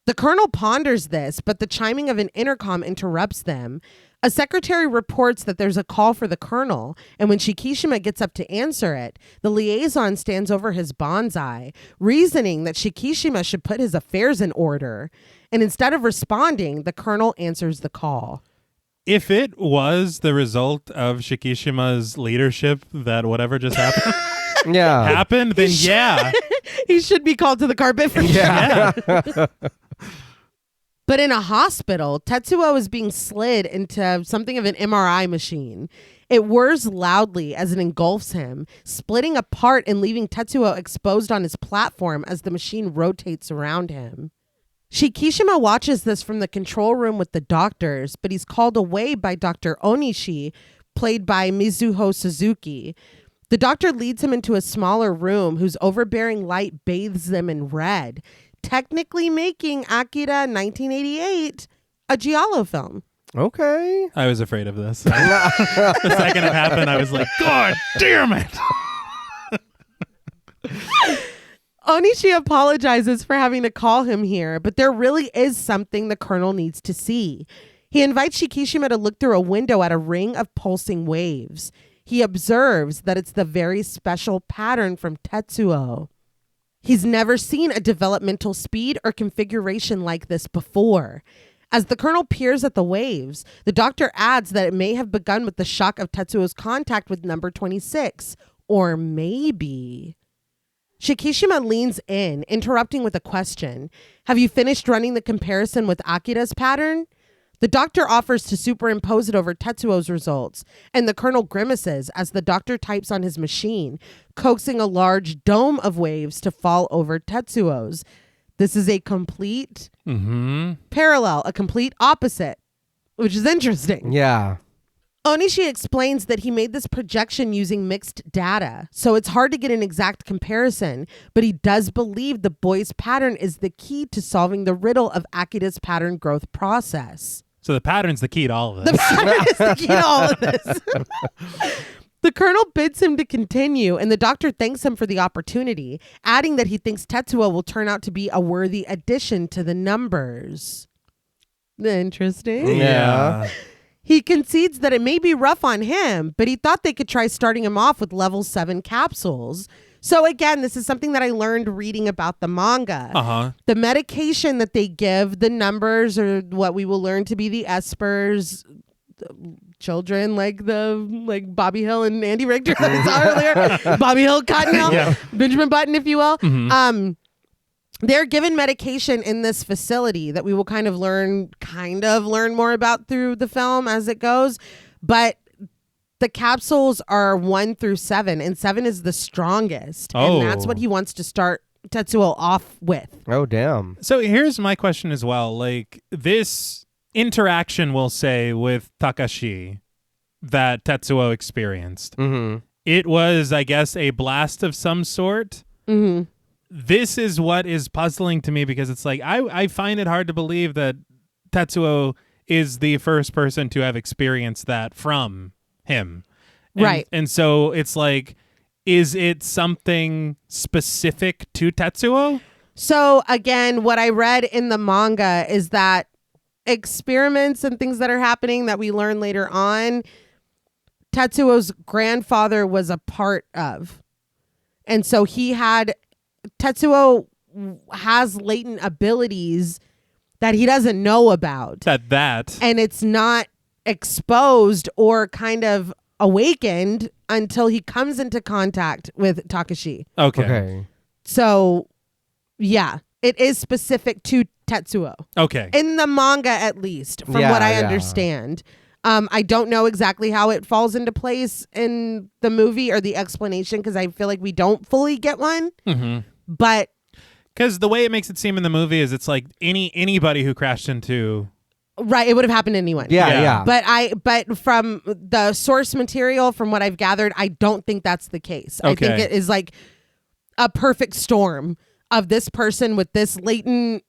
The colonel ponders this, but the chiming of an intercom interrupts them. A secretary reports that there's a call for the colonel, and when Shikishima gets up to answer it, the liaison stands over his bonsai, reasoning that Shikishima should put his affairs in order. And instead of responding, the colonel answers the call. If it was the result of Shikishima's leadership that whatever just happened happened, then he should be called to the carpet for sure. But in a hospital, Tetsuo is being slid into something of an MRI machine. It whirs loudly as it engulfs him, splitting apart and leaving Tetsuo exposed on his platform as the machine rotates around him. Shikishima watches this from the control room with the doctors, but he's called away by Dr. Onishi, played by Mizuho Suzuki. The doctor leads him into a smaller room whose overbearing light bathes them in red, technically making Akira 1988 a giallo film. Okay. I was afraid of this. The second it happened, I was like, God damn it. Onishi apologizes for having to call him here, but there really is something the colonel needs to see. He invites Shikishima to look through a window at a ring of pulsing waves. He observes that it's the very special pattern from Tetsuo. He's never seen a developmental speed or configuration like this before. As the colonel peers at the waves, the doctor adds that it may have begun with the shock of Tetsuo's contact with number 26, or maybe... Shikishima leans in, interrupting with a question. Have you finished running the comparison with Akira's pattern? The doctor offers to superimpose it over Tetsuo's results, and the colonel grimaces as the doctor types on his machine, coaxing a large dome of waves to fall over Tetsuo's. This is a complete parallel, a complete opposite, which is interesting. Yeah. Onishi explains that he made this projection using mixed data, so it's hard to get an exact comparison, but he does believe the boy's pattern is the key to solving the riddle of Akira's pattern growth process. So the pattern's the key to all of this. The pattern is the key to all of this. The colonel bids him to continue, and the doctor thanks him for the opportunity, adding that he thinks Tetsuo will turn out to be a worthy addition to the numbers. Interesting. Yeah. He concedes that it may be rough on him, but he thought they could try starting him off with level 7 capsules. So again, this is something that I learned reading about the manga. The medication that they give, the numbers are what we will learn to be the espers, children like Bobby Hill and Andy Richter that we saw earlier. Bobby Hill, Cottonelle, Benjamin Button, if you will. They're given medication in this facility that we will kind of learn more about through the film as it goes. But the capsules are 1 through 7, and 7 is the strongest. And that's what he wants to start Tetsuo off with. Oh, damn. So here's my question as well. Like, this interaction, we'll say, with Takashi that Tetsuo experienced. Mm-hmm. It was, I guess, a blast of some sort. Mm-hmm. This is what is puzzling to me because it's like I find it hard to believe that Tetsuo is the first person to have experienced that from him. Right. And so it's like, is it something specific to Tetsuo? So again, what I read in the manga is that experiments and things that are happening that we learn later on, Tetsuo's grandfather was a part of. And so Tetsuo has latent abilities that he doesn't know about. That. And it's not exposed or kind of awakened until he comes into contact with Takashi. Okay. So, yeah, it is specific to Tetsuo. Okay. In the manga, at least, from what I understand. I don't know exactly how it falls into place in the movie or the explanation because I feel like we don't fully get one. Mm-hmm. But because the way it makes it seem in the movie is it's like anybody who crashed into. right, it would have happened to anyone. Yeah. But from the source material, from what I've gathered, I don't think that's the case. I think it is like a perfect storm of this person with this latent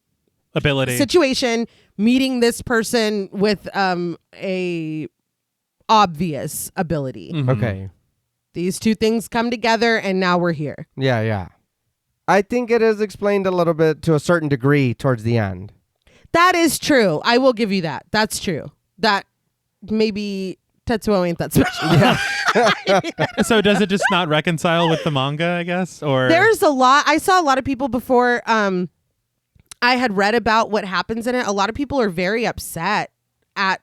ability situation meeting this person with a obvious ability. Mm-hmm. Okay. These two things come together and now we're here. Yeah. I think it is explained a little bit to a certain degree towards the end. That is true. I will give you that. That's true. That maybe Tetsuo ain't that special. Yeah. So does it just not reconcile with the manga, I guess? Or There's a lot. I saw a lot of people before I had read about what happens in it. A lot of people are very upset at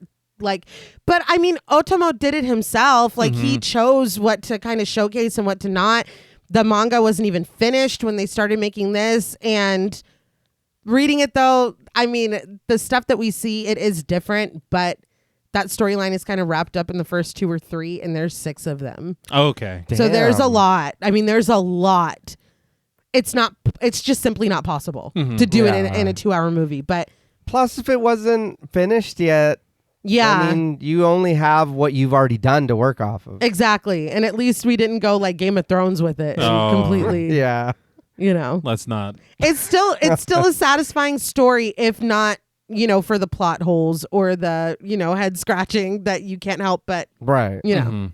but I mean, Otomo did it himself. Like he chose what to kind of showcase and what to not. The manga wasn't even finished when they started making this. And reading it though, I mean, the stuff that we see, it is different, but that storyline is kind of wrapped up in the first 2 or 3 and there's 6 of them. Okay. So there's a Damn. lot. I mean, there's a lot. It's just simply not possible to do it in a 2-hour movie. But Plus, if it wasn't finished yet, yeah, I mean, you only have what you've already done to work off of. exactly. And at least we didn't go like Game of Thrones with it and Oh. completely, Yeah. you know. Let's not. It's still a satisfying story, if not, for the plot holes or the, head scratching that you can't help but, Right. Mhm.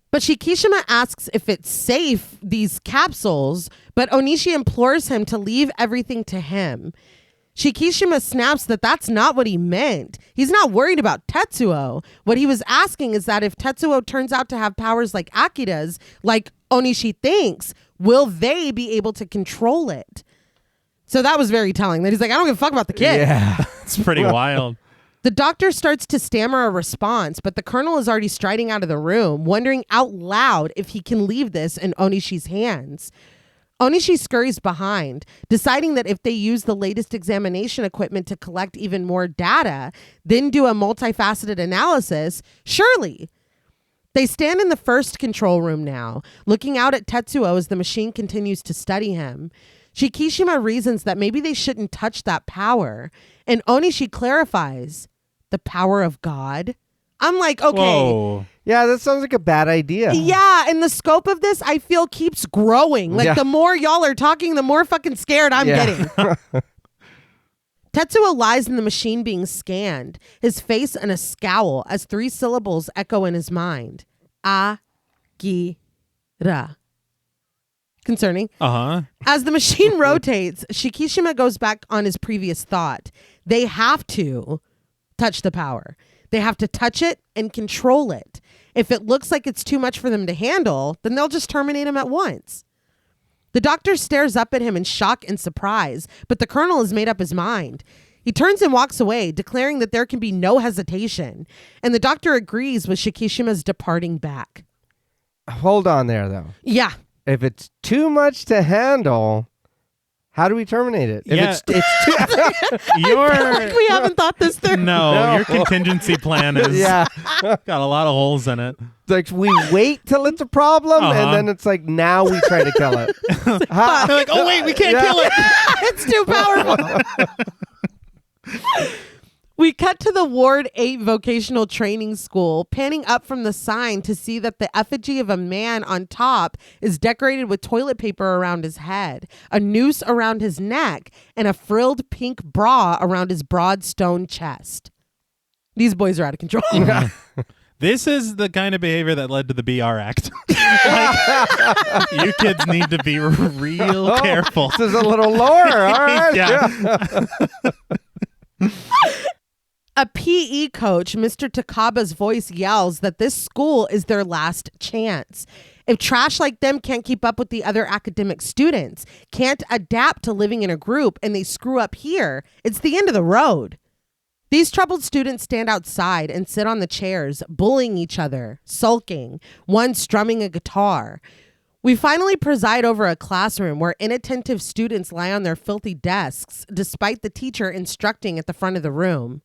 But Shikishima asks if it's safe, these capsules, but Onishi implores him to leave everything to him. Shikishima snaps that that's not what he meant. He's not worried about Tetsuo. What he was asking is that if Tetsuo turns out to have powers like Akira's, like Onishi thinks, will they be able to control it? So that was very telling. That he's like, I don't give a fuck about the kid. Yeah. It's pretty wild. The doctor starts to stammer a response, but the colonel is already striding out of the room, wondering out loud if he can leave this in Onishi's hands. Onishi scurries behind, deciding that if they use the latest examination equipment to collect even more data, then do a multifaceted analysis, surely. They stand in the first control room now, looking out at Tetsuo as the machine continues to study him. Shikishima reasons that maybe they shouldn't touch that power, and Onishi clarifies, the power of God? I'm like, okay. Whoa. Yeah, that sounds like a bad idea. Yeah, and the scope of this, I feel, keeps growing. Like, the more y'all are talking, the more fucking scared I'm getting. Tetsuo lies in the machine being scanned, his face in a scowl as 3 syllables echo in his mind. Akira. Concerning. Uh-huh. As the machine rotates, Shikishima goes back on his previous thought. They have to touch the power. They have to touch it and control it. If it looks like it's too much for them to handle, then they'll just terminate him at once. The doctor stares up at him in shock and surprise, but the colonel has made up his mind. He turns and walks away, declaring that there can be no hesitation, and the doctor agrees with Shikishima's departing back. Hold on there, though. Yeah. If it's too much to handle, how do we terminate it? If Yeah. it's too... Your We haven't thought this through. No, your contingency plan is Yeah. got a lot of holes in it. Like, we wait till it's a problem, Uh-huh. and then it's like, now we try to kill it. How- They're like, oh wait, we can't kill it. It's too powerful. We cut to the Ward 8 vocational training school, panning up from the sign to see that the effigy of a man on top is decorated with toilet paper around his head, a noose around his neck, and a frilled pink bra around his broad stone chest. These boys are out of control. This is the kind of behavior that led to the BR Act. Like, you kids need to be real careful. This is a little lower. All right. Yeah. A PE coach, Mr. Takaba's voice yells that this school is their last chance. If trash like them can't keep up with the other academic students, can't adapt to living in a group, and they screw up here, it's the end of the road. These troubled students stand outside and sit on the chairs, bullying each other, sulking, one strumming a guitar. We finally preside over a classroom where inattentive students lie on their filthy desks, despite the teacher instructing at the front of the room.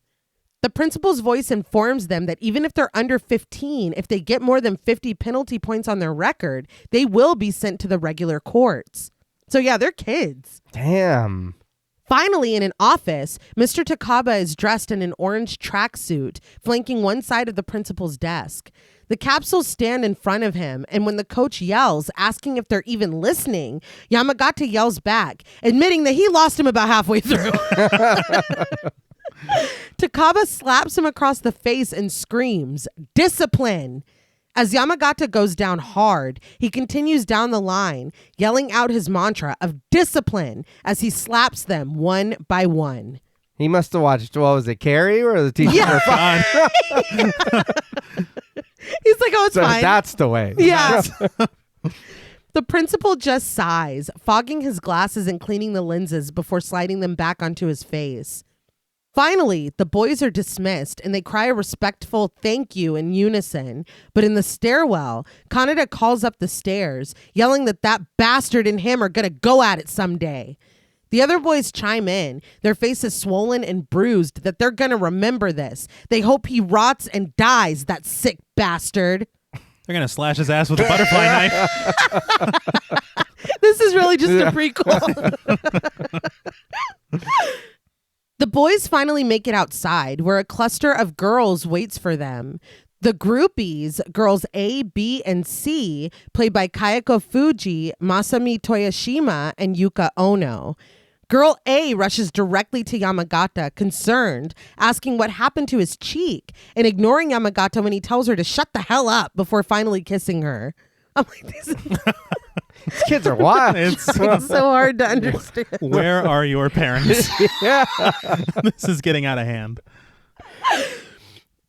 The principal's voice informs them that even if they're under 15, if they get more than 50 penalty points on their record, they will be sent to the regular courts. So yeah, they're kids. Damn. Finally, in an office, Mr. Takaba is dressed in an orange tracksuit, flanking one side of the principal's desk. The capsules stand in front of him, and when the coach yells, asking if they're even listening, Yamagata yells back, admitting that he lost him about halfway through. Takaba slaps him across the face and screams, "Discipline!" As Yamagata goes down hard, he continues down the line, yelling out his mantra of discipline as he slaps them one by one. He must have watched, what was it, Carrie or the teacher? Yeah. He's like, oh, it's So fine. that's the way. Yeah. The principal just sighs, fogging his glasses and cleaning the lenses before sliding them back onto his face. Finally, the boys are dismissed and they cry a respectful thank you in unison. But in the stairwell, Kaneda calls up the stairs, yelling that bastard and him are going to go at it someday. The other boys chime in, their faces swollen and bruised, that they're going to remember this. They hope he rots and dies, that sick bastard. They're going to slash his ass with a butterfly knife. This is really just a prequel. The boys finally make it outside, where a cluster of girls waits for them. The groupies, girls A, B, and C, played by Kayako Fuji, Masami Toyoshima, and Yuka Ono. Girl A rushes directly to Yamagata, concerned, asking what happened to his cheek, and ignoring Yamagata when he tells her to shut the hell up before finally kissing her. I'm like, these kids are wild. It's so hard to understand. Where are your parents? Yeah. This is getting out of hand.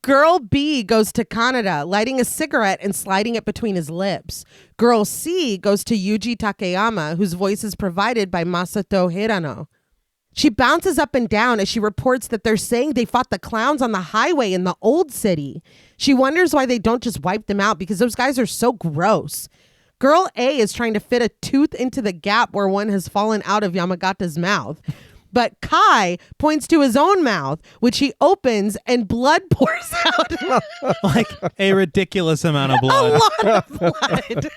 Girl B goes to Kaneda, lighting a cigarette and sliding it between his lips. Girl C goes to Yuji Takeyama, whose voice is provided by Masato Hirano. She bounces up and down as she reports that they're saying they fought the clowns on the highway in the old city. She wonders why they don't just wipe them out because those guys are so gross. Girl A is trying to fit a tooth into the gap where one has fallen out of Yamagata's mouth. But Kai points to his own mouth, which he opens and blood pours out. Like a ridiculous amount of blood. A lot of blood.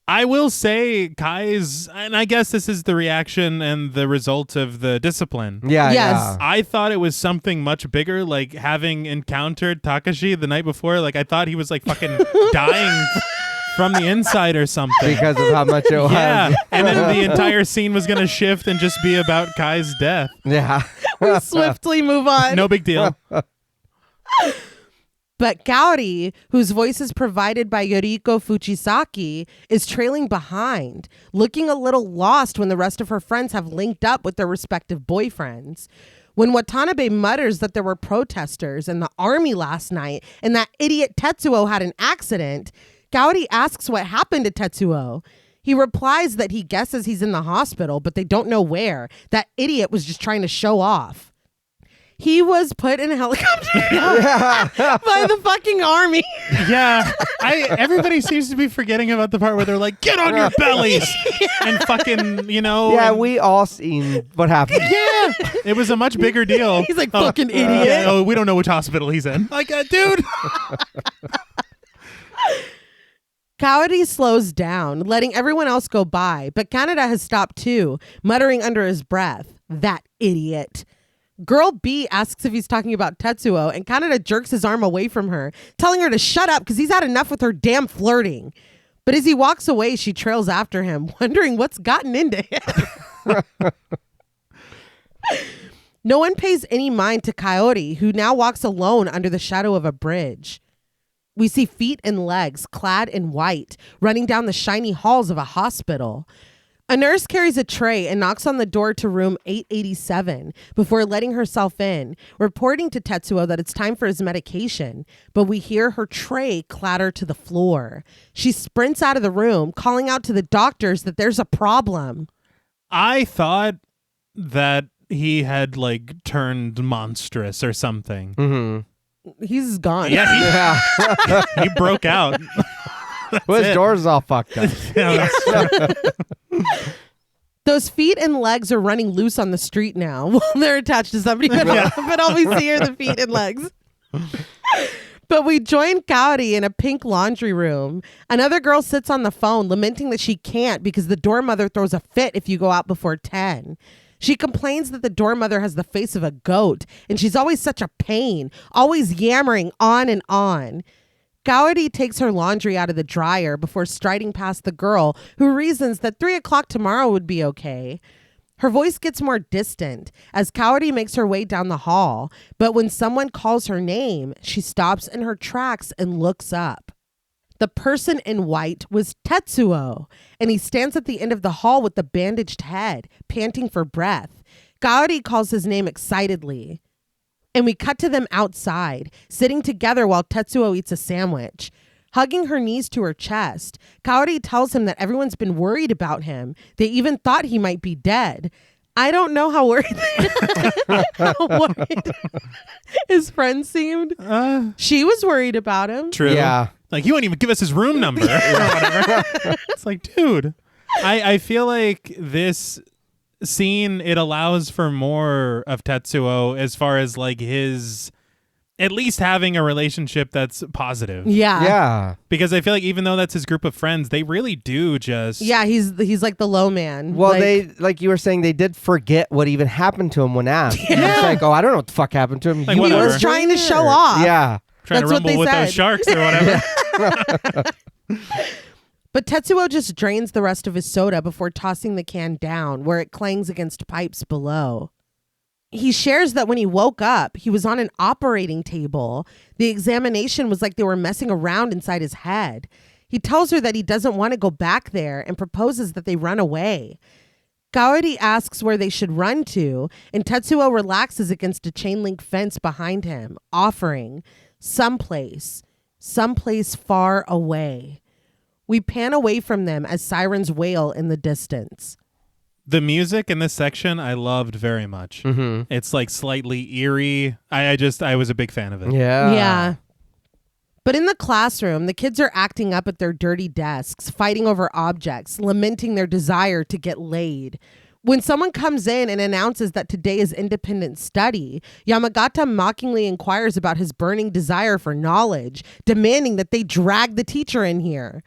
I will say Kai's, and I guess this is the reaction and the result of the discipline. Yeah. Yes. Yeah. I thought it was something much bigger, like having encountered Takashi the night before. Like I thought he was like fucking dying from the inside or something. Because of how much it was. Yeah, and then the entire scene was going to shift and just be about Kai's death. Yeah. We swiftly move on. No big deal. But Kaori, whose voice is provided by Yoriko Fujisaki, is trailing behind, looking a little lost when the rest of her friends have linked up with their respective boyfriends. When Watanabe mutters that there were protesters in the army last night and that idiot Tetsuo had an accident, Kaori asks what happened to Tetsuo. He replies that he guesses he's in the hospital, but they don't know where. That idiot was just trying to show off. He was put in a helicopter by the fucking army. Yeah, everybody seems to be forgetting about the part where they're like, "Get on your bellies," and fucking, Yeah, and- we all seen what happened. Yeah, it was a much bigger deal. He's like, fucking idiot. Yeah, oh, we don't know which hospital he's in. Like, dude. Kaori slows down, letting everyone else go by, but Kaneda has stopped too, muttering under his breath, "That idiot." Girl B asks if he's talking about Tetsuo, and Kaneda jerks his arm away from her, telling her to shut up because he's had enough with her damn flirting. But as he walks away, she trails after him, wondering what's gotten into him. No one pays any mind to Coyote, who now walks alone under the shadow of a bridge. We see feet and legs clad in white running down the shiny halls of a hospital. A nurse carries a tray and knocks on the door to room 887 before letting herself in, reporting to Tetsuo that it's time for his medication. But we hear her tray clatter to the floor. She sprints out of the room, calling out to the doctors that there's a problem. I thought that he had like turned monstrous or something. Mm-hmm. He's gone. Yeah, he broke out. Well, his door's all fucked up. Yeah, that's true. Those feet and legs are running loose on the street now. Well, they're attached to somebody, but all we see are the feet and legs. But we join Coyote in a pink laundry room. Another girl sits on the phone lamenting that she can't because the dorm mother throws a fit if you go out before 10. She complains that the dorm mother has the face of a goat and she's always such a pain, always yammering on and on. Coyote takes her laundry out of the dryer before striding past the girl, who reasons that 3 o'clock tomorrow would be okay. Her voice gets more distant as Coyote makes her way down the hall, but when someone calls her name, she stops in her tracks and looks up. The person in white was Tetsuo, and he stands at the end of the hall with the bandaged head, panting for breath. Coyote calls his name excitedly. And we cut to them outside, sitting together while Tetsuo eats a sandwich. Hugging her knees to her chest, Coyote tells him that everyone's been worried about him. They even thought he might be dead. I don't know how worried his friend seemed. She was worried about him. True. Yeah. Like, he wouldn't even give us his room number or whatever. It's like, dude, I feel like this scene, it allows for more of Tetsuo as far as like his at least having a relationship that's positive. Yeah. Because I feel like even though that's his group of friends, they really do just he's like the low man. Well, they like you were saying, they did forget what even happened to him when asked. Yeah. It's like, oh, I don't know what the fuck happened to him. Like, he whatever. was trying to show off. Yeah. trying That's to what rumble they with said. those sharks or whatever. But Tetsuo just drains the rest of his soda before tossing the can down, where it clangs against pipes below. He shares that when he woke up, he was on an operating table. The examination was like they were messing around inside his head. He tells her that he doesn't want to go back there and proposes that they run away. Coyote asks where they should run to, and Tetsuo relaxes against a chain link fence behind him, offering someplace far away. We pan away from them as sirens wail in the distance. The music in this section I loved very much. Mm-hmm. It's like slightly eerie. I was a big fan of it. Yeah. But in the classroom, the kids are acting up at their dirty desks, fighting over objects, lamenting their desire to get laid. When someone comes in and announces that today is independent study, Yamagata mockingly inquires about his burning desire for knowledge, demanding that they drag the teacher in here.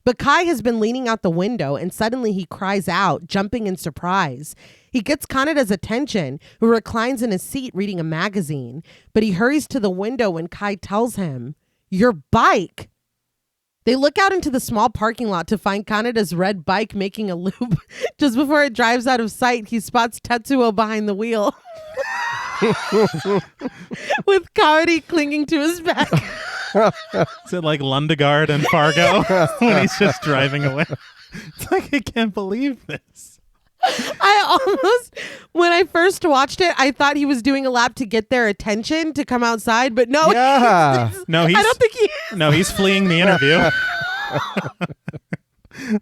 But Kai has been leaning out the window and suddenly he cries out, jumping in surprise. He gets Kaneda's attention, who reclines in his seat reading a magazine, but he hurries to the window when Kai tells him, "Your bike." They look out into the small parking lot to find Kaneda's red bike making a loop. Just before it drives out of sight, he spots Tetsuo behind the wheel with Coyote clinging to his back. Is it like Lundegaard and Fargo when he's just driving away? It's like, I can't believe this. When I first watched it, I thought he was doing a lap to get their attention to come outside, but no. Yeah. No, I don't think he is. No, he's fleeing the interview.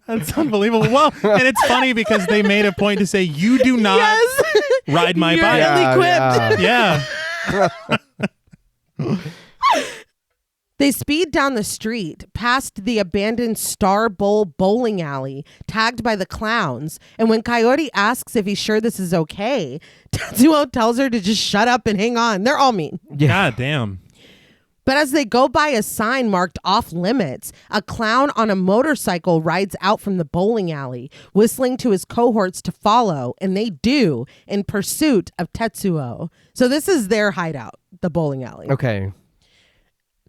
That's unbelievable. Well, and it's funny because they made a point to say, you do not ride my You're bike. ill-equipped. Yeah. They speed down the street past the abandoned Star Bowl bowling alley tagged by the clowns. And when Coyote asks if he's sure this is okay, Tetsuo tells her to just shut up and hang on. They're all mean. God damn. But as they go by a sign marked off limits, a clown on a motorcycle rides out from the bowling alley, whistling to his cohorts to follow, and they do, in pursuit of Tetsuo. So this is their hideout, the bowling alley. Okay.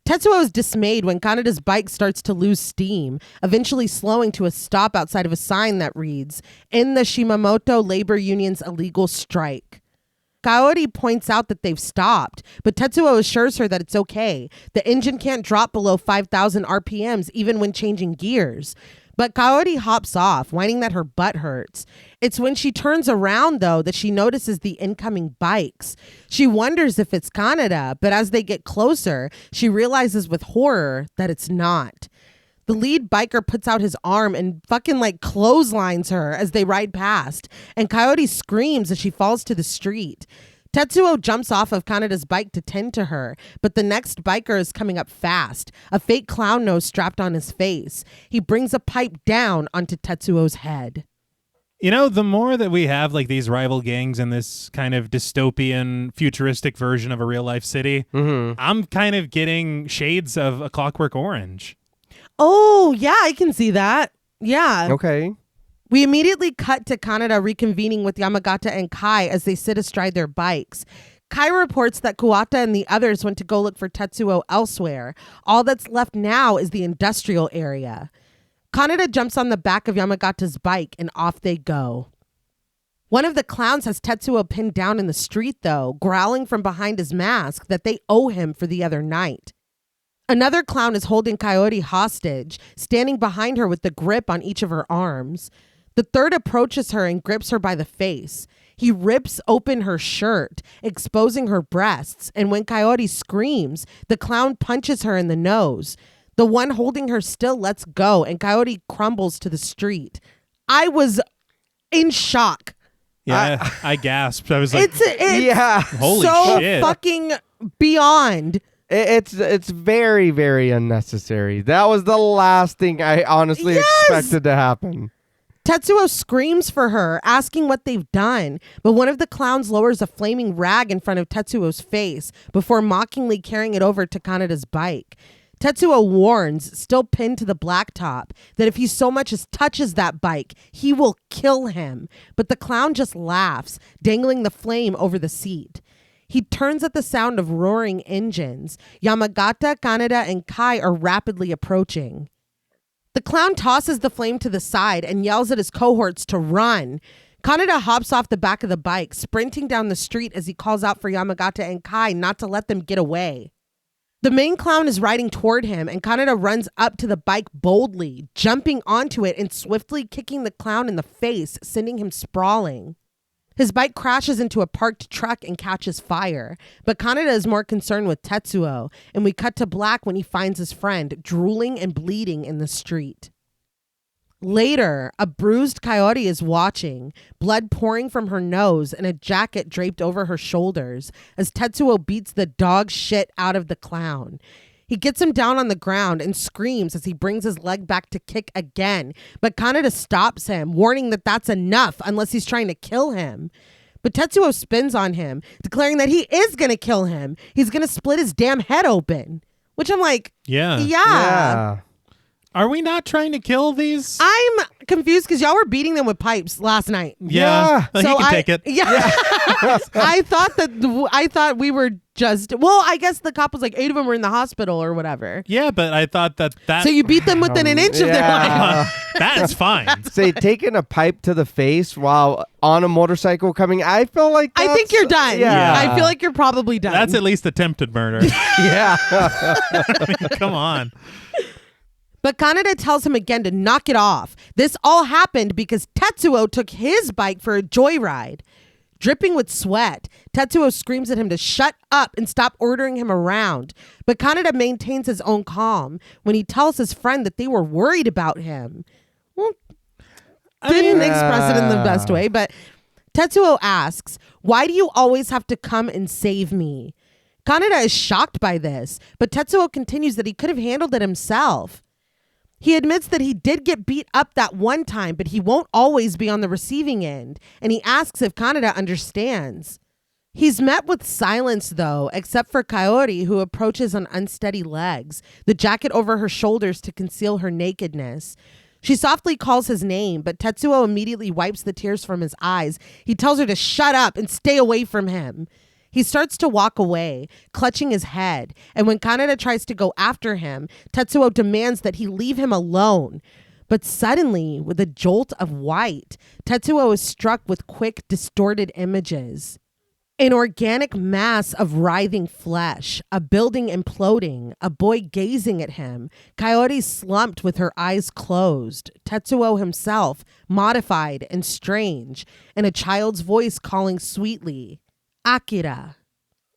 Tetsuo is dismayed when Kanada's bike starts to lose steam, eventually slowing to a stop outside of a sign that reads, "In the Shimamoto Labor Union's illegal strike." Coyote points out that they've stopped, but Tetsuo assures her that it's okay. The engine can't drop below 5,000 RPMs even when changing gears. But Coyote hops off, whining that her butt hurts. It's when she turns around, though, that she notices the incoming bikes. She wonders if it's Kanada, but as they get closer, she realizes with horror that it's not. The lead biker puts out his arm and fucking clotheslines her as they ride past, and Coyote screams as she falls to the street. Tetsuo jumps off of Kanada's bike to tend to her, but the next biker is coming up fast, a fake clown nose strapped on his face. He brings a pipe down onto Tetsuo's head. You know, the more that we have these rival gangs in this kind of dystopian, futuristic version of a real life city, I'm kind of getting shades of A Clockwork Orange. Oh, yeah, I can see that. Yeah. Okay. We immediately cut to Kanada reconvening with Yamagata and Kai as they sit astride their bikes. Kai reports that Kuwata and the others went to go look for Tetsuo elsewhere. All that's left now is the industrial area. Kanada jumps on the back of Yamagata's bike and off they go. One of the clowns has Tetsuo pinned down in the street, though, growling from behind his mask that they owe him for the other night. Another clown is holding Coyote hostage, standing behind her with the grip on each of her arms. The third approaches her and grips her by the face. He rips open her shirt, exposing her breasts, and when Coyote screams, the clown punches her in the nose. The one holding her still lets go, and Coyote crumbles to the street. I was in shock. Yeah, I gasped. I was like, it's holy so shit. fucking beyond. It's very, very unnecessary. That was the last thing I honestly expected to happen. Tetsuo screams for her, asking what they've done, but one of the clowns lowers a flaming rag in front of Tetsuo's face before mockingly carrying it over to Kanada's bike. Tetsuo warns, still pinned to the blacktop, that if he so much as touches that bike, he will kill him. But the clown just laughs, dangling the flame over the seat. He turns at the sound of roaring engines. Yamagata, Kanada, and Kai are rapidly approaching. The clown tosses the flame to the side and yells at his cohorts to run. Kanada hops off the back of the bike, sprinting down the street as he calls out for Yamagata and Kai not to let them get away. The main clown is riding toward him, and Kanada runs up to the bike boldly, jumping onto it and swiftly kicking the clown in the face, sending him sprawling. His bike crashes into a parked truck and catches fire, but Kanada is more concerned with Tetsuo, and we cut to black when he finds his friend drooling and bleeding in the street. Later, a bruised Coyote is watching, blood pouring from her nose and a jacket draped over her shoulders as Tetsuo beats the dog shit out of the clown. He gets him down on the ground and screams as he brings his leg back to kick again, but Kanada stops him, warning that that's enough unless he's trying to kill him. But Tetsuo spins on him, declaring that he is going to kill him. He's going to split his damn head open, which I'm like, yeah. Are we not trying to kill these? I'm confused because y'all were beating them with pipes last night. Yeah. Well, so he can take it. Yeah. I thought we were just, well, I guess the cop was like 8 of them were in the hospital or whatever. Yeah, but I thought that. So you beat them within an inch of their life. That's fine. Say, taking a pipe to the face while on a motorcycle coming, I feel like I think you're done. Yeah. I feel like you're probably done. That's at least attempted murder. Yeah. I mean, come on. But Kanada tells him again to knock it off. This all happened because Tetsuo took his bike for a joyride. Dripping with sweat, Tetsuo screams at him to shut up and stop ordering him around. But Kanada maintains his own calm when he tells his friend that they were worried about him. Well, didn't express it in the best way, but Tetsuo asks, "Why do you always have to come and save me?" Kanada is shocked by this, but Tetsuo continues that he could have handled it himself. He admits that he did get beat up that one time, but he won't always be on the receiving end. And he asks if Kanada understands. He's met with silence, though, except for Kaori, who approaches on unsteady legs, the jacket over her shoulders to conceal her nakedness. She softly calls his name, but Tetsuo immediately wipes the tears from his eyes. He tells her to shut up and stay away from him. He starts to walk away, clutching his head, and when Kaneda tries to go after him, Tetsuo demands that he leave him alone. But suddenly, with a jolt of white, Tetsuo is struck with quick, distorted images. An organic mass of writhing flesh, a building imploding, a boy gazing at him, Kaori slumped with her eyes closed, Tetsuo himself, modified and strange, and a child's voice calling sweetly, Akira.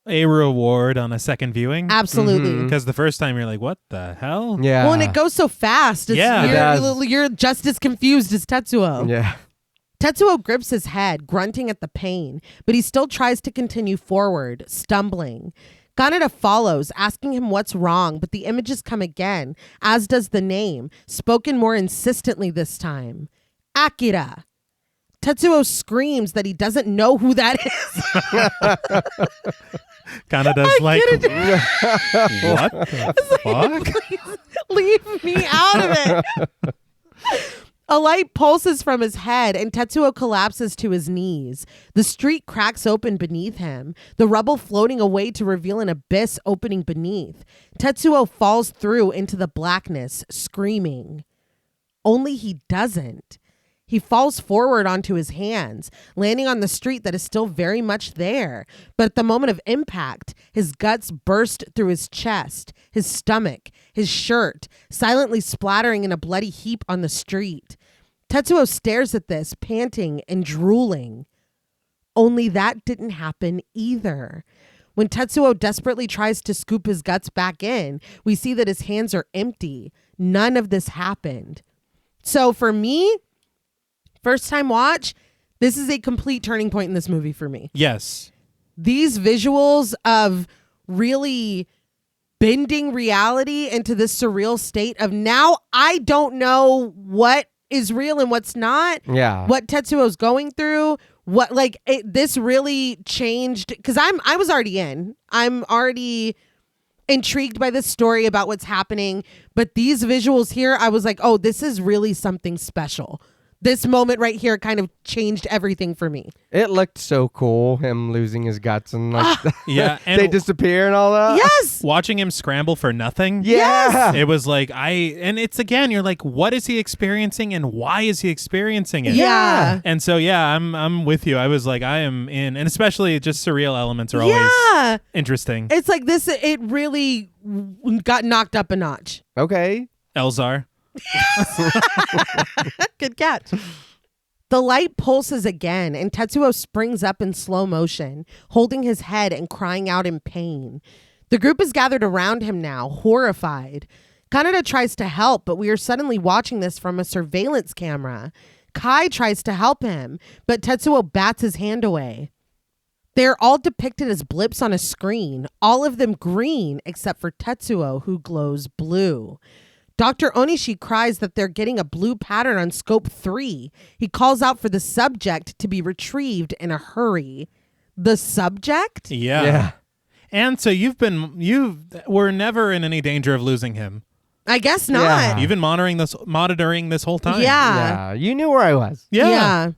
A reward on a second viewing? Absolutely. Because the first time you're like, what the hell? Yeah. Well, and it goes so fast. Yeah, you're just as confused as Tetsuo. Yeah. Tetsuo grips his head, grunting at the pain, but he still tries to continue forward, stumbling. Kaneda follows, asking him what's wrong, but the images come again, as does the name, spoken more insistently this time. Akira. Tetsuo screams that he doesn't know who that is. Kaneda's like, what the fuck? Please leave me out of it. A light pulses from his head and Tetsuo collapses to his knees. The street cracks open beneath him, the rubble floating away to reveal an abyss opening beneath. Tetsuo falls through into the blackness, screaming. Only he doesn't. He falls forward onto his hands, landing on the street that is still very much there. But at the moment of impact, his guts burst through his chest, his stomach, his shirt, silently splattering in a bloody heap on the street. Tetsuo stares at this, panting and drooling. Only that didn't happen either. When Tetsuo desperately tries to scoop his guts back in, we see that his hands are empty. None of this happened. So for me, first time watch, this is a complete turning point in this movie for me. Yes. These visuals of really bending reality into this surreal state of now I don't know what is real and what's not. Yeah. What Tetsuo's going through. What this really changed because I was already in. I'm already intrigued by this story about what's happening. But these visuals here, I was like, oh, this is really something special. This moment right here kind of changed everything for me. It looked so cool, him losing his guts and like Yeah, and they disappear and all that. Yes. watching him scramble for nothing. Yeah. It was like and it's again, you're like, what is he experiencing and why is he experiencing it? Yeah. And so I'm with you. I was like, I am in, and especially just surreal elements are always interesting. It's like this, it really got knocked up a notch. Okay. Elzar. Good catch. The light pulses again, and Tetsuo springs up in slow motion, holding his head and crying out in pain. The group is gathered around him now, horrified. Kaneda tries to help, but we are suddenly watching this from a surveillance camera. Kai tries to help him, but Tetsuo bats his hand away. They're all depicted as blips on a screen, all of them green, except for Tetsuo, who glows blue. Dr. Onishi cries that they're getting a blue pattern on scope 3. He calls out for the subject to be retrieved in a hurry. The subject? Yeah. And so you were never in any danger of losing him. I guess not. Yeah. You've been monitoring this whole time. Yeah. You knew where I was. Yeah.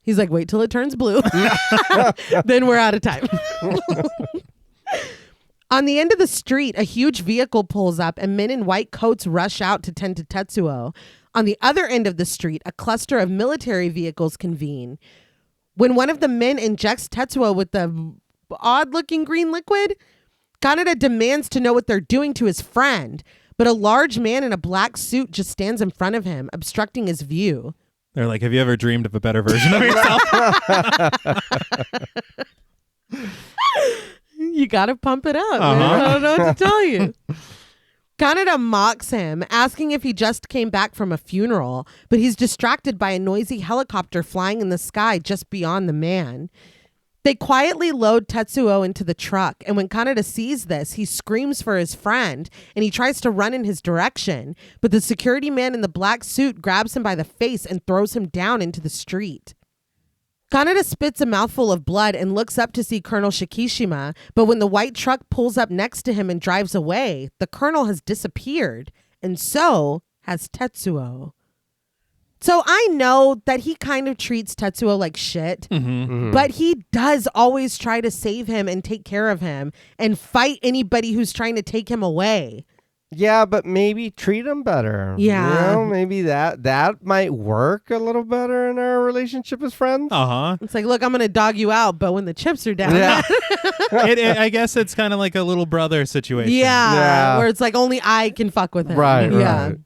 He's like, wait till it turns blue. Then we're out of time. On the end of the street, a huge vehicle pulls up and men in white coats rush out to tend to Tetsuo. On the other end of the street, a cluster of military vehicles convene. When one of the men injects Tetsuo with the odd-looking green liquid, Kaneda demands to know what they're doing to his friend, but a large man in a black suit just stands in front of him, obstructing his view. They're like, have you ever dreamed of a better version of yourself? You gotta pump it up. Man. I don't know what to tell you. Kaneda mocks him, asking if he just came back from a funeral, but he's distracted by a noisy helicopter flying in the sky just beyond the man. They quietly load Tetsuo into the truck, and when Kaneda sees this, he screams for his friend, and he tries to run in his direction, but the security man in the black suit grabs him by the face and throws him down into the street. Kaneda spits a mouthful of blood and looks up to see Colonel Shikishima, but when the white truck pulls up next to him and drives away, the colonel has disappeared, and so has Tetsuo. So I know that he kind of treats Tetsuo like shit, but he does always try to save him and take care of him and fight anybody who's trying to take him away. Yeah, but maybe treat him better. Yeah. You know, maybe that might work a little better in our relationship as friends. Uh-huh. It's like, look, I'm going to dog you out, but when the chips are down. Yeah. I guess it's kind of like a little brother situation. Yeah, where it's like only I can fuck with him. Right, Yeah. right.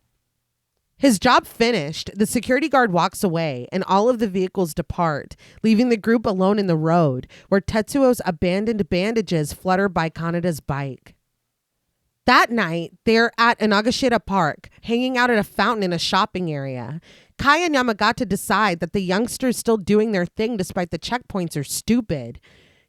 His job finished, the security guard walks away and all of the vehicles depart, leaving the group alone in the road where Tetsuo's abandoned bandages flutter by Kaneda's bike. That night, they're at Inagashira Park, hanging out at a fountain in a shopping area. Kai and Yamagata decide that the youngsters still doing their thing despite the checkpoints are stupid.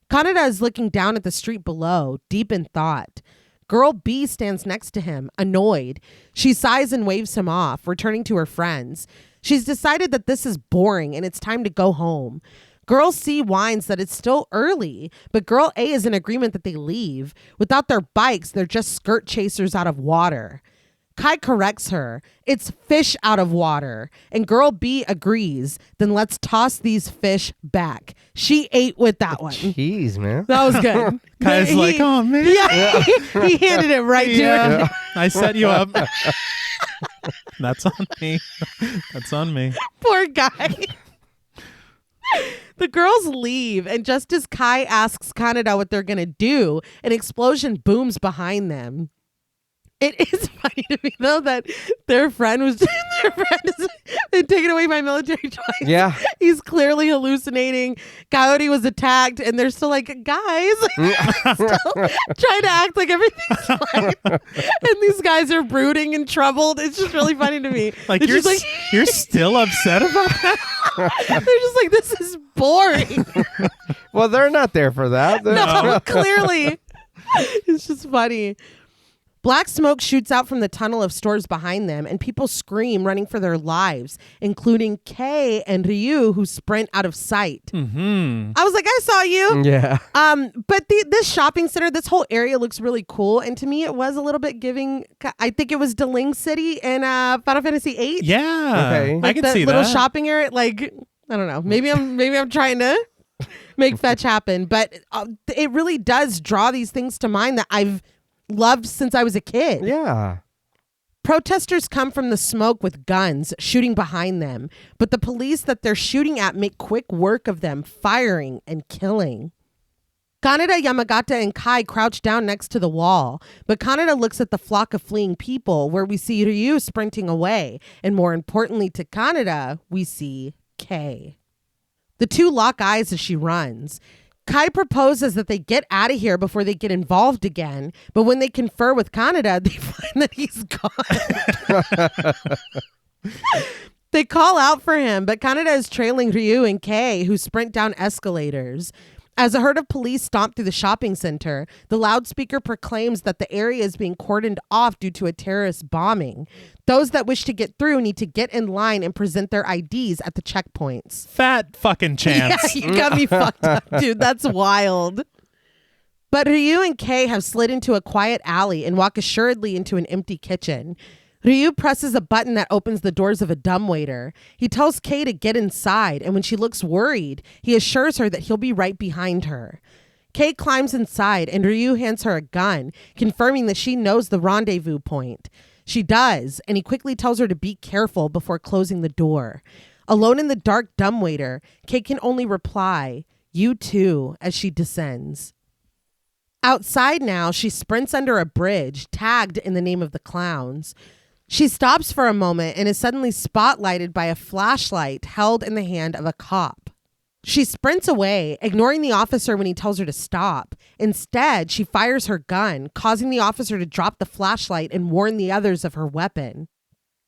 Kaneda is looking down at the street below, deep in thought. Girl B stands next to him, annoyed. She sighs and waves him off, returning to her friends. She's decided that this is boring and it's time to go home. Girl C whines that it's still early, but Girl A is in agreement that they leave. Without their bikes, they're just skirt chasers out of water. Kai corrects her. It's fish out of water. And Girl B agrees. Then let's toss these fish back. She ate with that one. Jeez, man. That was good. Kai's like, oh, man. Yeah, he handed it right to her. I set you up. That's on me. That's on me. Poor guy. The girls leave, and just as Kai asks Kaneda what they're going to do, an explosion booms behind them. It is funny to me, though, that their friend has been taken away by military twice. Yeah. He's clearly hallucinating. Coyote was attacked, and they're still like, guys, still trying to act like everything's fine. And these guys are brooding and troubled. It's just really funny to me. Like, It's you're, just you're still upset about that? they're just like, this is boring. Well, they're not there for that. No, clearly. It's just funny. Black smoke shoots out from the tunnel of stores behind them, and people scream, running for their lives, including Kei and Ryu, who sprint out of sight. Mm-hmm. I was like, I saw you. Yeah. But this shopping center, this whole area looks really cool, and to me, it was a little bit giving. I think it was Deling City in Final Fantasy VIII. Yeah. Okay. I can the see little that. shopping area. Like, I don't know. Maybe I'm trying to make fetch happen, but it really does draw these things to mind that I've loved since I was a kid. Yeah. Protesters come from the smoke with guns, shooting behind them, but the police that they're shooting at make quick work of them, firing and killing. Kaneda, Yamagata, and Kai crouch down next to the wall, but Kaneda looks at the flock of fleeing people, where we see Ryu sprinting away, and more importantly to Kaneda, we see Kei. The two lock eyes as she runs. Kai proposes that they get out of here before they get involved again, but when they confer with Kaneda, they find that he's gone. They call out for him, but Kaneda is trailing Ryu and Kei, who sprint down escalators. As a herd of police stomp through the shopping center, the loudspeaker proclaims that the area is being cordoned off due to a terrorist bombing. Those that wish to get through need to get in line and present their IDs at the checkpoints. Fat fucking chance. Yeah, you got me fucked up, dude. That's wild. But Ryu and Kei have slid into a quiet alley and walk assuredly into an empty kitchen. Ryu presses a button that opens the doors of a dumbwaiter. He tells Kei to get inside, and when she looks worried, he assures her that he'll be right behind her. Kei climbs inside, and Ryu hands her a gun, confirming that she knows the rendezvous point. She does, and he quickly tells her to be careful before closing the door. Alone in the dark dumbwaiter, Kei can only reply, "You too," as she descends. Outside now, she sprints under a bridge, tagged in the name of the clowns. She stops for a moment and is suddenly spotlighted by a flashlight held in the hand of a cop. She sprints away, ignoring the officer when he tells her to stop. Instead, she fires her gun, causing the officer to drop the flashlight and warn the others of her weapon.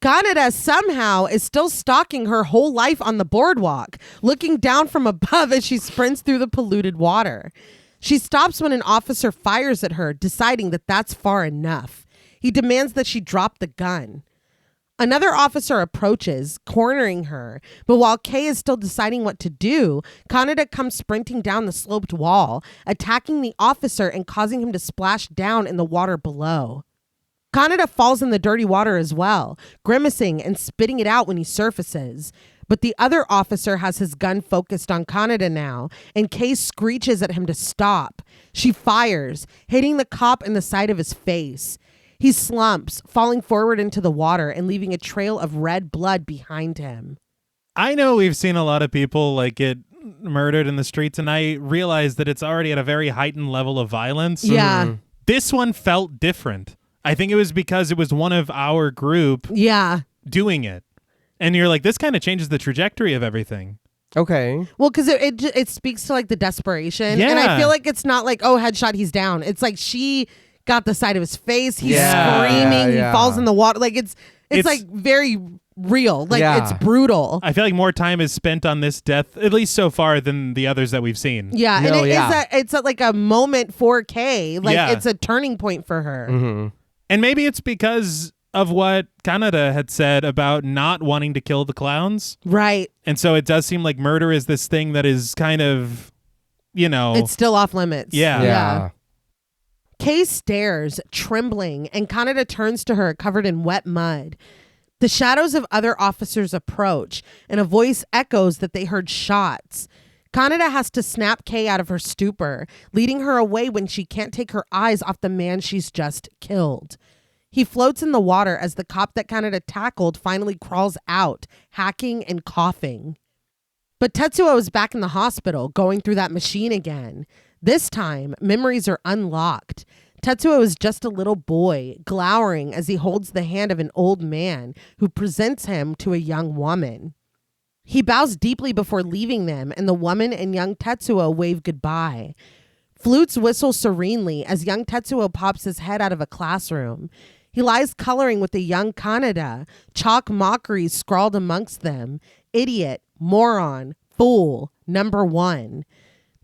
Kaneda somehow is still stalking her whole life on the boardwalk, looking down from above as she sprints through the polluted water. She stops when an officer fires at her, deciding that that's far enough. He demands that she drop the gun. Another officer approaches, cornering her, but while Kay is still deciding what to do, Kaneda comes sprinting down the sloped wall, attacking the officer and causing him to splash down in the water below. Kaneda falls in the dirty water as well, grimacing and spitting it out when he surfaces. But the other officer has his gun focused on Kaneda now, and Kay screeches at him to stop. She fires, hitting the cop in the side of his face. He slumps, falling forward into the water and leaving a trail of red blood behind him. I know we've seen a lot of people like get murdered in the streets, and I realize that it's already at a very heightened level of violence. Yeah. This one felt different. I think it was because it was one of our group doing it. And you're like, this kind of changes the trajectory of everything. Okay. Well, because it speaks to like the desperation. Yeah. And I feel like it's not like, oh, headshot, he's down. It's like she got the side of his face. He's screaming. He falls in the water. Like it's like very real. Like it's brutal. I feel like more time is spent on this death, at least so far, than the others that we've seen. Yeah. And it's like a moment for Kay. Like it's a turning point for her. Mm-hmm. And maybe it's because of what Kaneda had said about not wanting to kill the clowns. Right. And so it does seem like murder is this thing that is kind of, it's still off limits. Yeah. Kay stares, trembling, and Kaneda turns to her covered in wet mud. The shadows of other officers approach, and a voice echoes that they heard shots. Kaneda has to snap Kay out of her stupor, leading her away when she can't take her eyes off the man she's just killed. He floats in the water as the cop that Kaneda tackled finally crawls out, hacking and coughing. But Tetsuo is back in the hospital, going through that machine again. This time, memories are unlocked. Tetsuo is just a little boy, glowering as he holds the hand of an old man who presents him to a young woman. He bows deeply before leaving them, and the woman and young Tetsuo wave goodbye. Flutes whistle serenely as young Tetsuo pops his head out of a classroom. He lies coloring with the young Kaneda, chalk mockeries scrawled amongst them. Idiot, moron, fool, number one.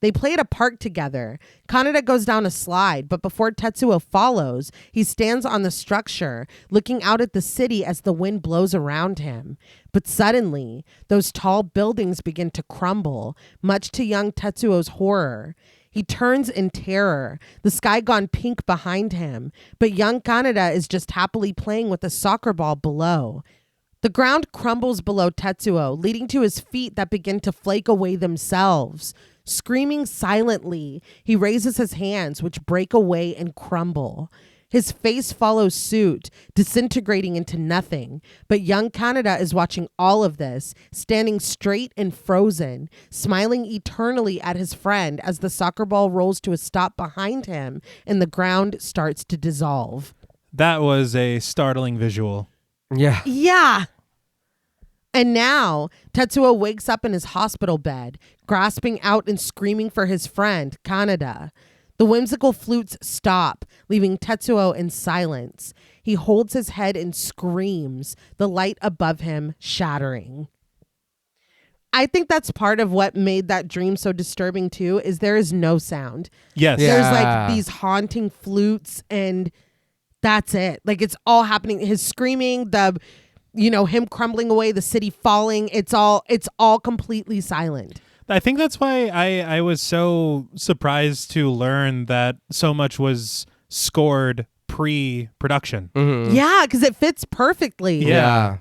They play at a park together. Kaneda goes down a slide, but before Tetsuo follows, he stands on the structure, looking out at the city as the wind blows around him. But suddenly, those tall buildings begin to crumble, much to young Tetsuo's horror. He turns in terror, the sky gone pink behind him, but young Kaneda is just happily playing with a soccer ball below. The ground crumbles below Tetsuo, leading to his feet that begin to flake away themselves. Screaming silently, he raises his hands, which break away and crumble. His face follows suit, disintegrating into nothing. But young Kaneda is watching all of this, standing straight and frozen, smiling eternally at his friend as the soccer ball rolls to a stop behind him and the ground starts to dissolve. That was a startling visual. Yeah. Yeah. And now, Tetsuo wakes up in his hospital bed, grasping out and screaming for his friend, Kaneda. The whimsical flutes stop, leaving Tetsuo in silence. He holds his head and screams, the light above him shattering. I think that's part of what made that dream so disturbing too, is there is no sound. Yes. Yeah. There's like these haunting flutes and that's it. Like it's all happening. His screaming, him crumbling away, the city falling. It's all completely silent. I think that's why I was so surprised to learn that so much was scored pre-production. Mm-hmm. Yeah, because it fits perfectly. Yeah.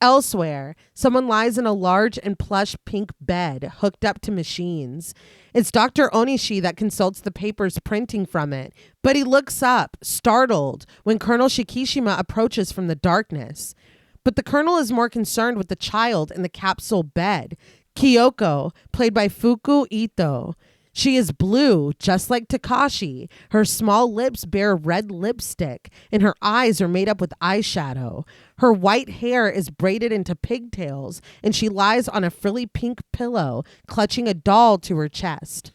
Elsewhere, someone lies in a large and plush pink bed hooked up to machines. It's Dr. Onishi that consults the papers printing from it, but he looks up, startled, when Colonel Shikishima approaches from the darkness. But the colonel is more concerned with the child in the capsule bed, Kyoko, played by Fuku Ito. She is blue, just like Takashi. Her small lips bear red lipstick, and her eyes are made up with eyeshadow. Her white hair is braided into pigtails, and she lies on a frilly pink pillow, clutching a doll to her chest.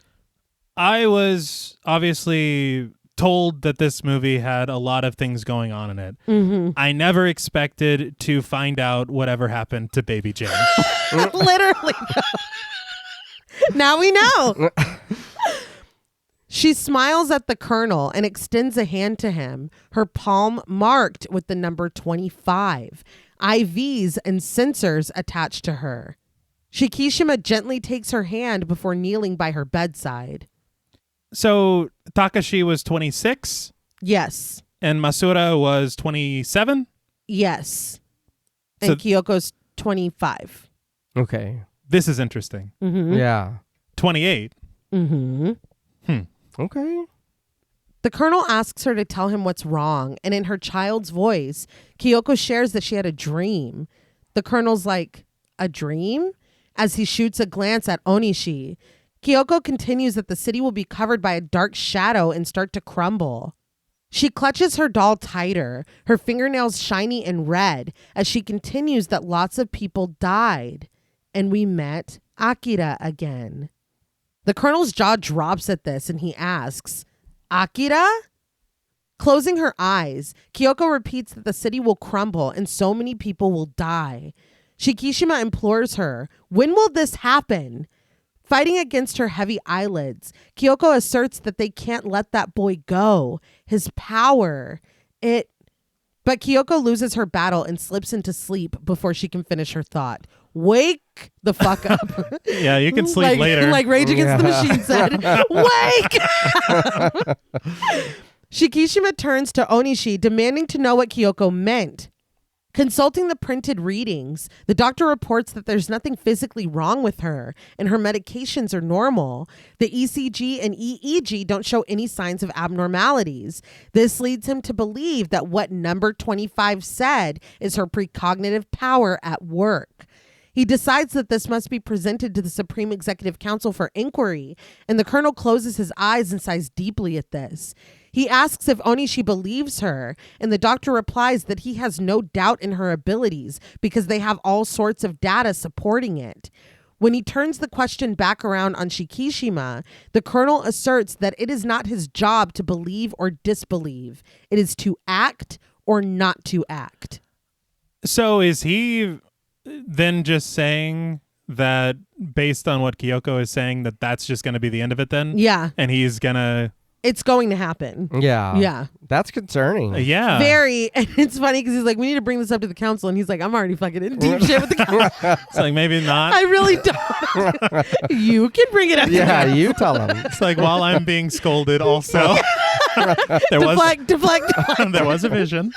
I was obviously told that this movie had a lot of things going on in it. Mm-hmm. I never expected to find out whatever happened to Baby Jane. Literally. Now we know. She smiles at the colonel and extends a hand to him, her palm marked with the number 25, IVs and sensors attached to her. Shikishima gently takes her hand before kneeling by her bedside. So Takashi was 26 Yes. and Masura was 27? Yes. So- And Kyoko's 25. Okay. This is interesting. Mm-hmm. Yeah. 28. Mm-hmm. Okay. The colonel asks her to tell him what's wrong, and in her child's voice, Kyoko shares that she had a dream. The colonel's like, a dream? As he shoots a glance at Onishi. Kyoko continues that the city will be covered by a dark shadow and start to crumble. She clutches her doll tighter, her fingernails shiny and red, as she continues that lots of people died. And we met Akira again. The colonel's jaw drops at this and he asks, Akira? Closing her eyes, Kyoko repeats that the city will crumble and so many people will die. Shikishima implores her, when will this happen? Fighting against her heavy eyelids, Kyoko asserts that they can't let that boy go. His power, But Kyoko loses her battle and slips into sleep before she can finish her thought. Wake the fuck up. Yeah, you can sleep later. Like Rage Against the Machine said. Wake! Shikishima turns to Onishi, demanding to know what Kyoko meant. Consulting the printed readings, the doctor reports that there's nothing physically wrong with her and her medications are normal. The ECG and EEG don't show any signs of abnormalities. This leads him to believe that what number 25 said is her precognitive power at work. He decides that this must be presented to the Supreme Executive Council for inquiry, and the colonel closes his eyes and sighs deeply at this. He asks if Onishi believes her, and the doctor replies that he has no doubt in her abilities because they have all sorts of data supporting it. When he turns the question back around on Shikishima, the colonel asserts that it is not his job to believe or disbelieve. It is to act or not to act. So is he then just saying that based on what Kyoko is saying that that's just going to be the end of it then? Yeah. And he's going to... It's going to happen. Yeah. Yeah. That's concerning. Yeah. Very. And it's funny because he's like, we need to bring this up to the council. And he's like, I'm already fucking in deep shit with the council. It's like, maybe not. I really don't. You can bring it up. Yeah, you tell them. It's like, while I'm being scolded also. Deflect. There was a vision.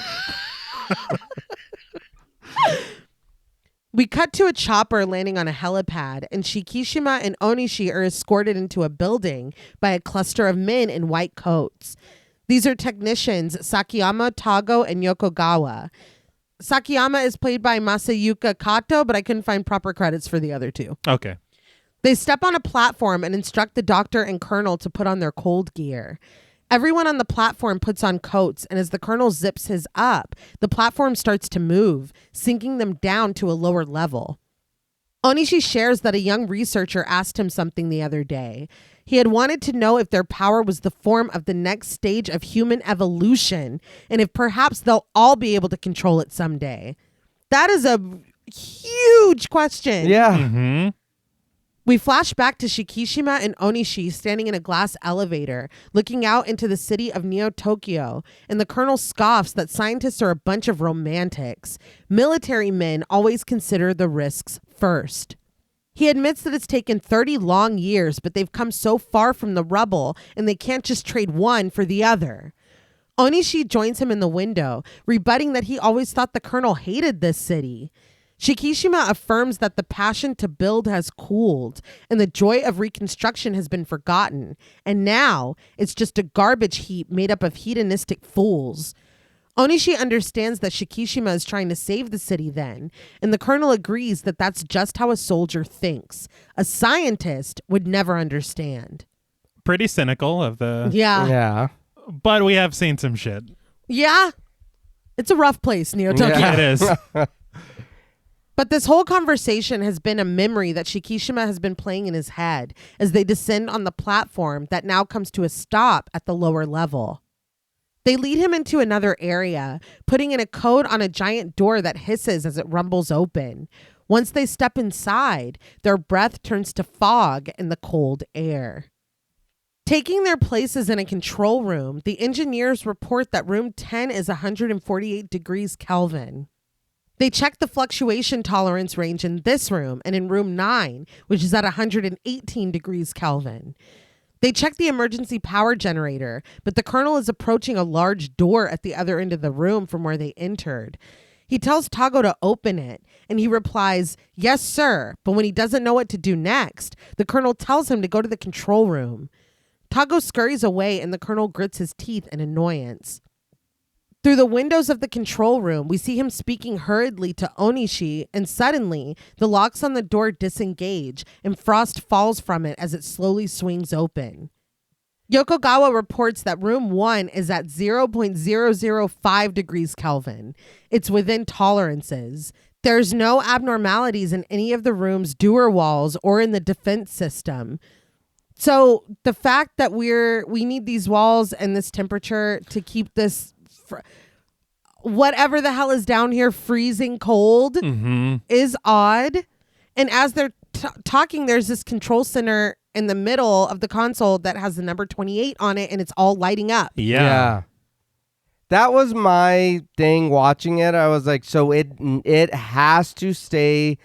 We cut to a chopper landing on a helipad, and Shikishima and Onishi are escorted into a building by a cluster of men in white coats. These are technicians Sakiyama, Tago, and Yokogawa. Sakiyama is played by Masayuka Kato, but I couldn't find proper credits for the other two. Okay. They step on a platform and instruct the doctor and colonel to put on their cold gear. Everyone on the platform puts on coats, and as the colonel zips his up, the platform starts to move, sinking them down to a lower level. Onishi shares that a young researcher asked him something the other day. He had wanted to know if their power was the form of the next stage of human evolution, and if perhaps they'll all be able to control it someday. That is a huge question. Yeah. Mm-hmm. We flash back to Shikishima and Onishi standing in a glass elevator, looking out into the city of Neo-Tokyo, and the colonel scoffs that scientists are a bunch of romantics. Military men always consider the risks first. He admits that it's taken 30 long years, but they've come so far from the rubble, and they can't just trade one for the other. Onishi joins him in the window, rebutting that he always thought the colonel hated this city. Shikishima affirms that the passion to build has cooled and the joy of reconstruction has been forgotten. And now it's just a garbage heap made up of hedonistic fools. Onishi understands that Shikishima is trying to save the city then, and the colonel agrees that that's just how a soldier thinks. A scientist would never understand. Pretty cynical of the... Yeah. Yeah. But we have seen some shit. Yeah. It's a rough place, Neo-Tokyo. Yeah. It is. But this whole conversation has been a memory that Shikishima has been playing in his head as they descend on the platform that now comes to a stop at the lower level. They lead him into another area, putting in a code on a giant door that hisses as it rumbles open. Once they step inside, their breath turns to fog in the cold air. Taking their places in a control room, the engineers report that room 10 is 148 degrees Kelvin. They check the fluctuation tolerance range in this room and in room 9, which is at 118 degrees Kelvin. They check the emergency power generator, but the colonel is approaching a large door at the other end of the room from where they entered. He tells Tago to open it, and he replies, "Yes, sir," but when he doesn't know what to do next, the colonel tells him to go to the control room. Tago scurries away, and the colonel grits his teeth in annoyance. Through the windows of the control room, we see him speaking hurriedly to Onishi, and suddenly, the locks on the door disengage, and frost falls from it as it slowly swings open. Yokogawa reports that room 1 is at 0.005 degrees Kelvin. It's within tolerances. There's no abnormalities in any of the room's door walls or in the defense system. So the fact that we need these walls and this temperature to keep this whatever the hell is down here freezing cold is odd. And as they're talking, there's this control center in the middle of the console that has the number 28 on it, and it's all lighting up. Yeah. That was my thing watching it. I was like, so it has to stay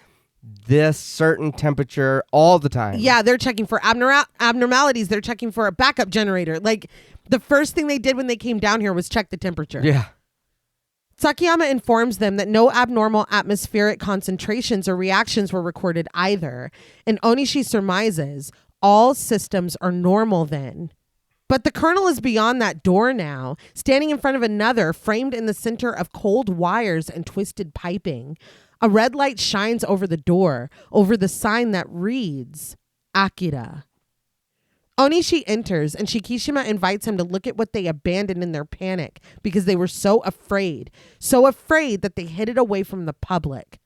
this certain temperature all the time. Yeah, they're checking for abnormalities. They're checking for a backup generator. Like, the first thing they did when they came down here was check the temperature. Yeah. Sakiyama informs them that no abnormal atmospheric concentrations or reactions were recorded either. And Onishi surmises all systems are normal then. But the colonel is beyond that door now, standing in front of another framed in the center of cold wires and twisted piping. A red light shines over the door, over the sign that reads, Akira. Onishi enters, and Shikishima invites him to look at what they abandoned in their panic because they were so afraid that they hid it away from the public.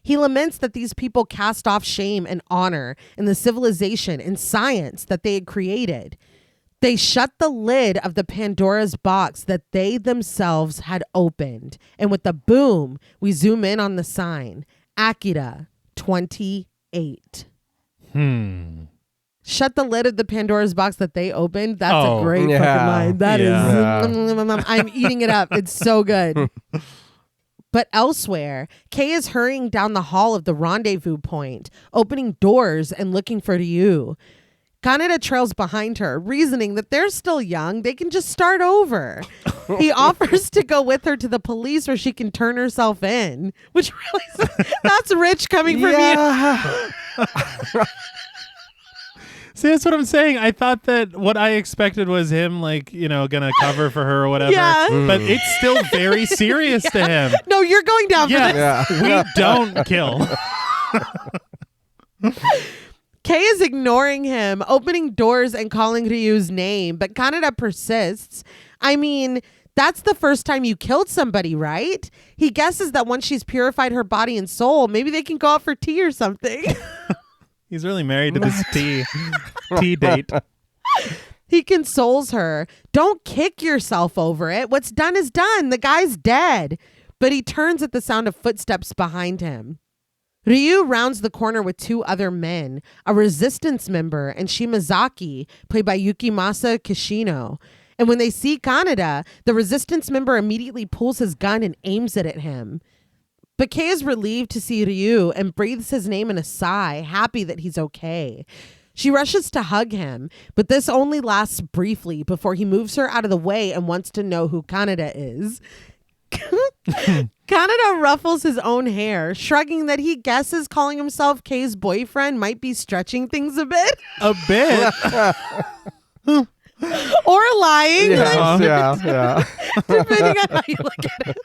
He laments that these people cast off shame and honor and the civilization and science that they had created. They shut the lid of the Pandora's box that they themselves had opened. And with a boom, we zoom in on the sign, Akira 28. Shut the lid of the Pandora's box that they opened. That's a great fucking line. That is, I'm eating it up. It's so good. But elsewhere, Kei is hurrying down the hall of the rendezvous point, opening doors and looking for Ryu. Kaneda trails behind her, reasoning that they're still young. They can just start over. He offers to go with her to the police where she can turn herself in, which really, that's rich coming from you. See, that's what I'm saying. I thought that what I expected was him, like, gonna cover for her or whatever. Yeah. But it's still very serious to him. No, you're going down for this. Yeah. We don't kill. Kei is ignoring him, opening doors and calling Ryu's name, but Kaneda persists. I mean, that's the first time you killed somebody, right? He guesses that once she's purified her body and soul, maybe they can go out for tea or something. He's really married to this tea date. He consoles her. Don't kick yourself over it. What's done is done. The guy's dead. But he turns at the sound of footsteps behind him. Ryu rounds the corner with two other men, a resistance member and Shimazaki, played by Yukimasa Kishino. And when they see Kaneda, the resistance member immediately pulls his gun and aims it at him. But Kei is relieved to see Ryu and breathes his name in a sigh, happy that he's okay. She rushes to hug him, but this only lasts briefly before he moves her out of the way and wants to know who Kaneda is. Kaneda ruffles his own hair, shrugging that he guesses calling himself Kei's boyfriend might be stretching things a bit. A bit? Or lying. Yeah. Depending on how you look at it.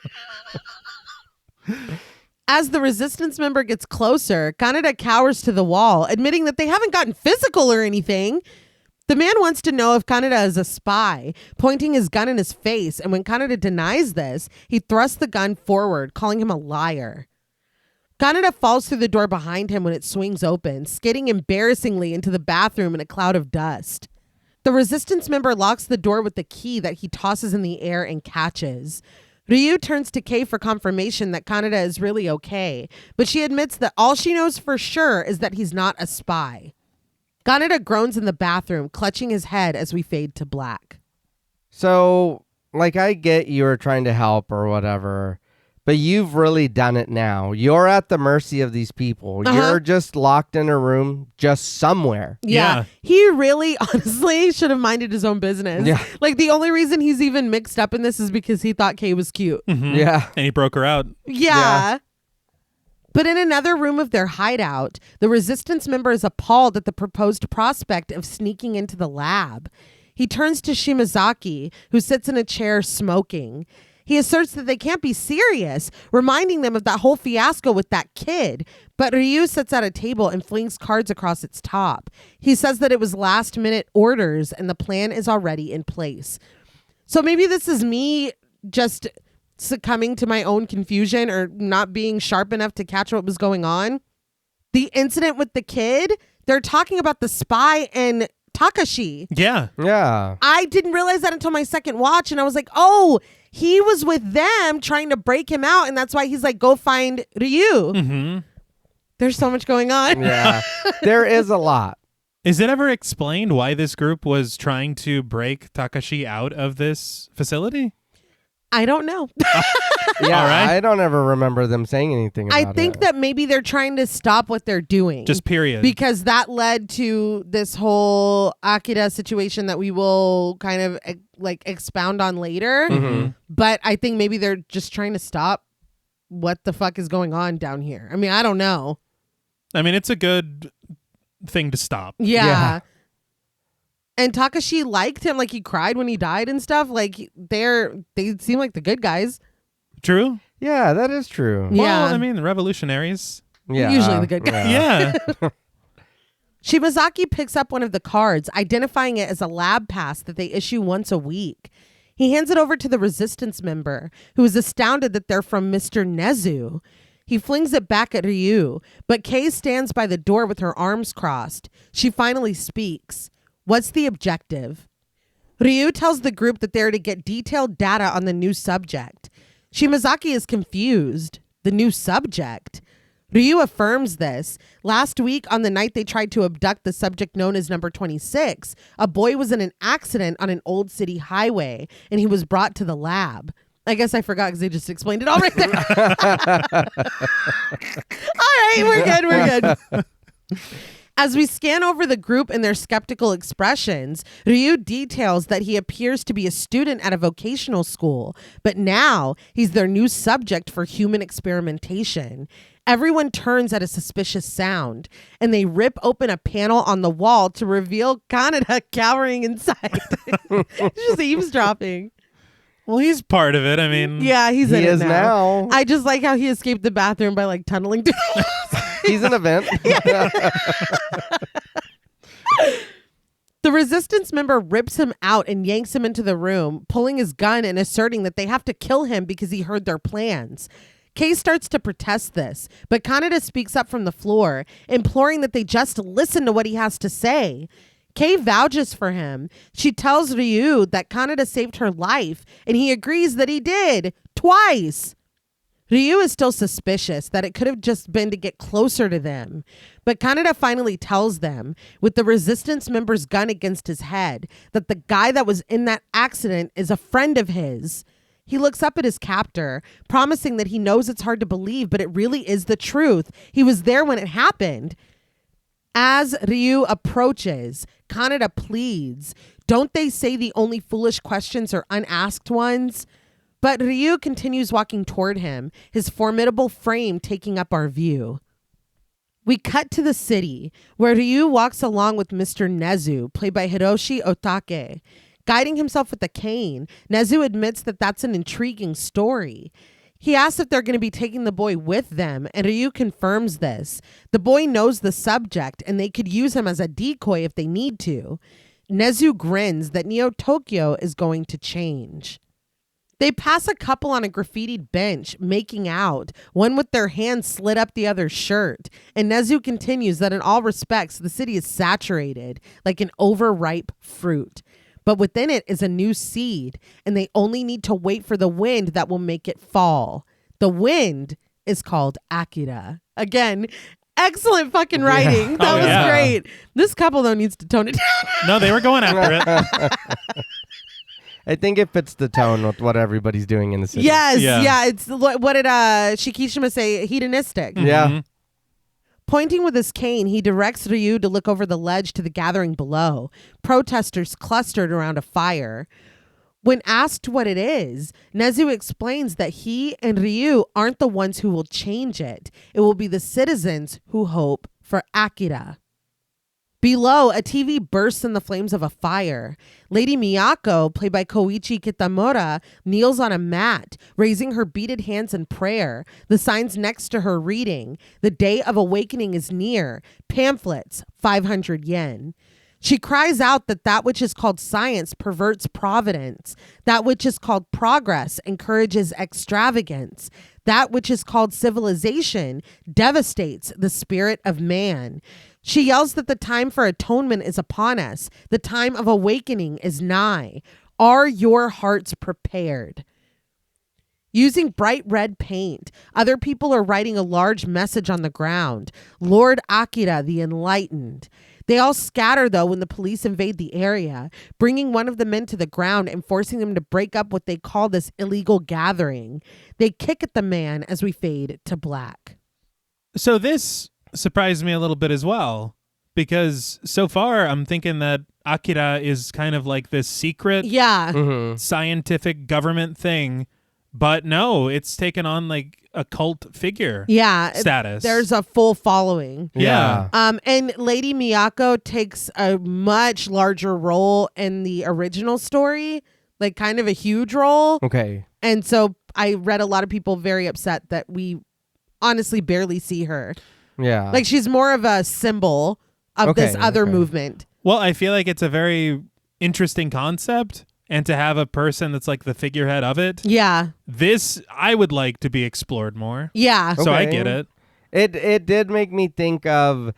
As the resistance member gets closer, Kaneda cowers to the wall, admitting that they haven't gotten physical or anything. The man wants to know if Kaneda is a spy, pointing his gun in his face, and when Kaneda denies this, he thrusts the gun forward, calling him a liar. Kaneda falls through the door behind him when it swings open, skidding embarrassingly into the bathroom in a cloud of dust. The resistance member locks the door with the key that he tosses in the air and catches. Ryu turns to Kei for confirmation that Kaneda is really okay, but she admits that all she knows for sure is that he's not a spy. Kaneda groans in the bathroom, clutching his head as we fade to black. So, like, I get you're trying to help or whatever, but you've really done it now. You're at the mercy of these people. You're just locked in a room just somewhere. Yeah. He really, honestly, should have minded his own business. Yeah. Like, the only reason he's even mixed up in this is because he thought Kay was cute. Mm-hmm. Yeah. And he broke her out. Yeah. But in another room of their hideout, the resistance member is appalled at the proposed prospect of sneaking into the lab. He turns to Shimazaki, who sits in a chair smoking. He asserts that they can't be serious, reminding them of that whole fiasco with that kid. But Ryu sits at a table and flings cards across its top. He says that it was last-minute orders and the plan is already in place. So maybe this is me just succumbing to my own confusion or not being sharp enough to catch what was going on. The incident with the kid, they're talking about the spy and Takashi. Yeah. Yeah. I didn't realize that until my second watch, and I was like, oh, he was with them trying to break him out, and that's why he's like, go find Ryu. Mm-hmm. There's so much going on. Yeah. There is a lot. Is it ever explained why this group was trying to break Takashi out of this facility? I don't know. Yeah, All right. I don't ever remember them saying anything about I think it. that maybe they're trying to stop what they're doing. Just period. Because that led to this whole Akira situation that we will kind of like expound on later. Mm-hmm. But I think maybe they're just trying to stop what the fuck is going on down here. I mean, I don't know. I mean, it's a good thing to stop. Yeah. And Takashi liked him. Like, he cried when he died and stuff. Like, they seem like the good guys. True? Yeah, that is true. Yeah. Well, I mean, the revolutionaries. Yeah. Usually the good guys. Yeah. Shimazaki picks up one of the cards, identifying it as a lab pass that they issue once a week. He hands it over to the resistance member, who is astounded that they're from Mr. Nezu. He flings it back at Ryu, but Kei stands by the door with her arms crossed. She finally speaks. What's the objective? Ryu tells the group that they're to get detailed data on the new subject. Shimazaki is confused. The new subject? Ryu affirms this. Last week, on the night they tried to abduct the subject known as number 26, a boy was in an accident on an old city highway, and he was brought to the lab. I guess I forgot because they just explained it all right there. All right, we're good. As we scan over the group and their skeptical expressions, Ryu details that he appears to be a student at a vocational school, but now he's their new subject for human experimentation. Everyone turns at a suspicious sound, and they rip open a panel on the wall to reveal Kaneda cowering inside. Just eavesdropping. Well, he's part of it. I mean, Yeah, he's He in is it now. I just like how he escaped the bathroom by like tunneling through. He's an event. The resistance member rips him out and yanks him into the room, pulling his gun and asserting that they have to kill him because he heard their plans. Kei starts to protest this, but Kaneda speaks up from the floor, imploring that they just listen to what he has to say. Kei vouches for him. She tells Ryu that Kaneda saved her life, and he agrees that he did, twice. Ryu is still suspicious that it could have just been to get closer to them. But Kaneda finally tells them, with the resistance member's gun against his head, that the guy that was in that accident is a friend of his. He looks up at his captor, promising that he knows it's hard to believe, but it really is the truth. He was there when it happened. As Ryu approaches, Kaneda pleads, "Don't they say the only foolish questions are unasked ones?" But Ryu continues walking toward him, his formidable frame taking up our view. We cut to the city, where Ryu walks along with Mr. Nezu, played by Hiroshi Otake. Guiding himself with a cane, Nezu admits that that's an intriguing story. He asks if they're going to be taking the boy with them, and Ryu confirms this. The boy knows the subject, and they could use him as a decoy if they need to. Nezu grins that Neo Tokyo is going to change. They pass a couple on a graffitied bench, making out, one with their hands slit up the other's shirt. And Nezu continues that in all respects, the city is saturated, like an overripe fruit. But within it is a new seed, and they only need to wait for the wind that will make it fall. The wind is called Akira. Again, Excellent fucking writing. That was great. This couple, though, needs to tone it down. No, they were going after it. I think it fits the tone with what everybody's doing in the city. Yes, Yeah. yeah. It's what did Shikishima say? Hedonistic. Yeah. Mhm. Pointing with his cane, he directs Ryu to look over the ledge to the gathering below. Protesters clustered around a fire. When asked what it is, Nezu explains that he and Ryu aren't the ones who will change it. It will be the citizens who hope for Akira. Below, a TV bursts in the flames of a fire. Lady Miyako, played by Koichi Kitamura, kneels on a mat, raising her beaded hands in prayer. The signs next to her reading, "The Day of Awakening is near." Pamphlets, 500 yen. She cries out that which is called science perverts providence. That which is called progress encourages extravagance. That which is called civilization devastates the spirit of man. She yells that the time for atonement is upon us. The time of awakening is nigh. Are your hearts prepared? Using bright red paint, other people are writing a large message on the ground. Lord Akira, the Enlightened. They all scatter, though, when the police invade the area, bringing one of the men to the ground and forcing him to break up what they call this illegal gathering. They kick at the man as we fade to black. So this surprised me a little bit as well, because so far I'm thinking that Akira is kind of like this secret Yeah. scientific government thing, but no, it's taken on like a cult figure Yeah. status. There's a full following. Yeah. And Lady Miyako takes a much larger role in the original story, like kind of a huge role. Okay. And so I read a lot of people very upset that we honestly barely see her. Yeah. Like she's more of a symbol of this other movement. Well, I feel like it's a very interesting concept, and to have a person that's like the figurehead of it, Yeah. this I would like to be explored more. Yeah. So I Okay. get it. It did make me think of,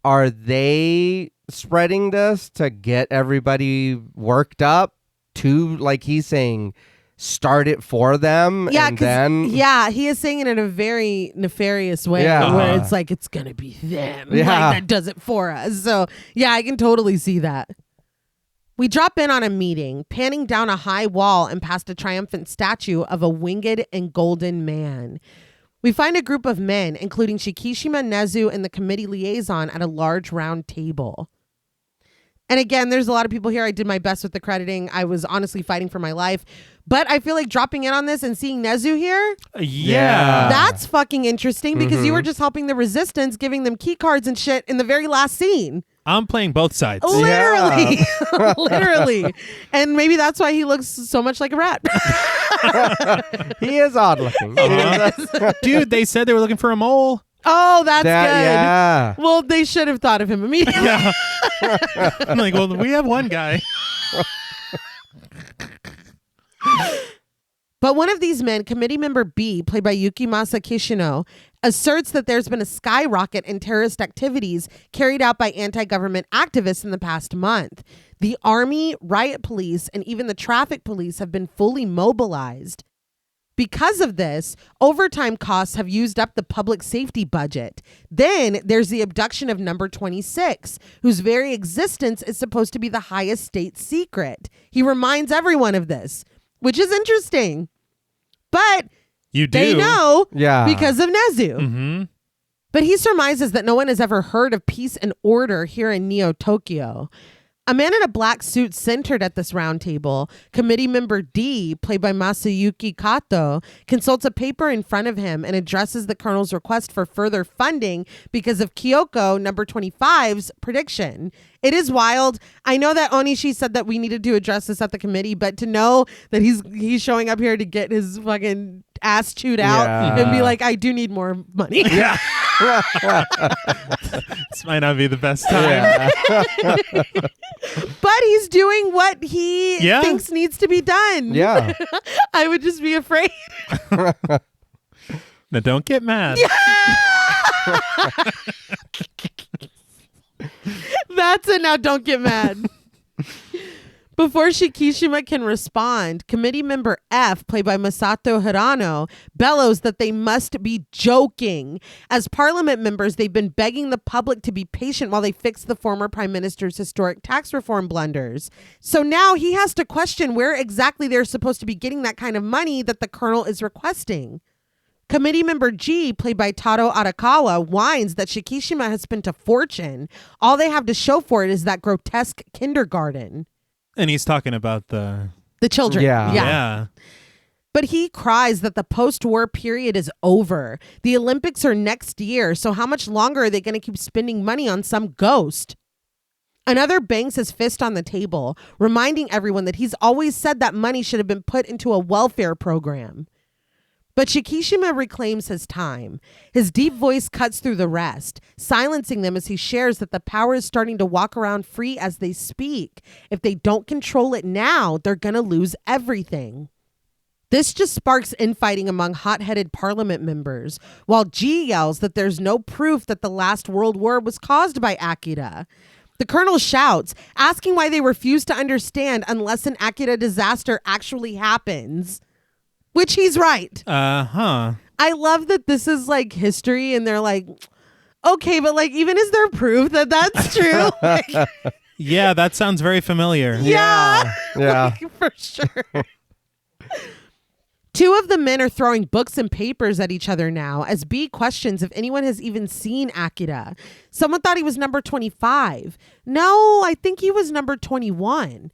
are they spreading this to get everybody worked up to, like he's saying, start it for them? Yeah, and then he is saying it in a very nefarious way Yeah. where it's like it's gonna be them Yeah. like that does it for us. So yeah, I can totally see that. We drop in on a meeting, panning down a high wall and past a triumphant statue of a winged and golden man. We find a group of men, including Shikishima, Nezu, and the committee liaison at a large round table. And again, there's a lot of people here. I did my best with the crediting. I was honestly fighting for my life. But I feel like dropping in on this and seeing Nezu here, Yeah. that's fucking interesting because you were just helping the resistance, giving them key cards and shit in the very last scene. I'm playing both sides. Literally. Literally. And maybe that's why he looks so much like a rat. he is odd looking. Dude, they said they were looking for a mole. Oh, that's good. Yeah. Well, they should have thought of him immediately. Yeah. I'm like, well, we have one guy. But one of these men, committee member B, played by Yukimasa Kishino, asserts that there's been a skyrocket in terrorist activities carried out by anti-government activists in the past month. The army, riot police, and even the traffic police have been fully mobilized. Because of this, overtime costs have used up the public safety budget. Then there's the abduction of number 26, whose very existence is supposed to be the highest state secret. He reminds everyone of this, which is interesting. But You do. they know Yeah. because of Nezu. Mm-hmm. But he surmises that no one has ever heard of peace and order here in Neo-Tokyo. A man in a black suit centered at this round table, committee member D, played by Masayuki Kato, consults a paper in front of him and addresses the colonel's request for further funding because of Kyoko number 25's prediction. It is wild. I know that Onishi said that we needed to address this at the committee, but to know that he's showing up here to get his fucking ass chewed out and be like, I do need more money. Yeah. This might not be the best time. Yeah. But he's doing what he thinks needs to be done. Yeah. I would just be afraid. Now don't get mad. That's it. Now don't get mad. Before Shikishima can respond, committee member F, played by Masato Hirano, bellows that they must be joking. As parliament members, they've been begging the public to be patient while they fix the former prime minister's historic tax reform blunders. So now he has to question where exactly they're supposed to be getting that kind of money that the colonel is requesting. Committee member G, played by Taro Arakawa, whines that Shikishima has spent a fortune. All they have to show for it is that grotesque kindergarten. And he's talking about the children. Yeah. But he cries that the post-war period is over. The Olympics are next year, so how much longer are they going to keep spending money on some ghost? Another bangs his fist on the table, reminding everyone that he's always said that money should have been put into a welfare program. But Shikishima reclaims his time. His deep voice cuts through the rest, silencing them as he shares that the power is starting to walk around free as they speak. If they don't control it now, they're going to lose everything. This just sparks infighting among hot-headed parliament members, while G yells that there's no proof that the last world war was caused by Akira. The colonel shouts, asking why they refuse to understand unless an Akira disaster actually happens. Which he's right. I love that this is like history and they're like, okay, but like, even is there proof that that's true? Like, yeah, that sounds very familiar. Yeah. Like, for sure. Two of the men are throwing books and papers at each other now as B questions if anyone has even seen Akira. Someone thought he was number 25. No, I think he was number 21.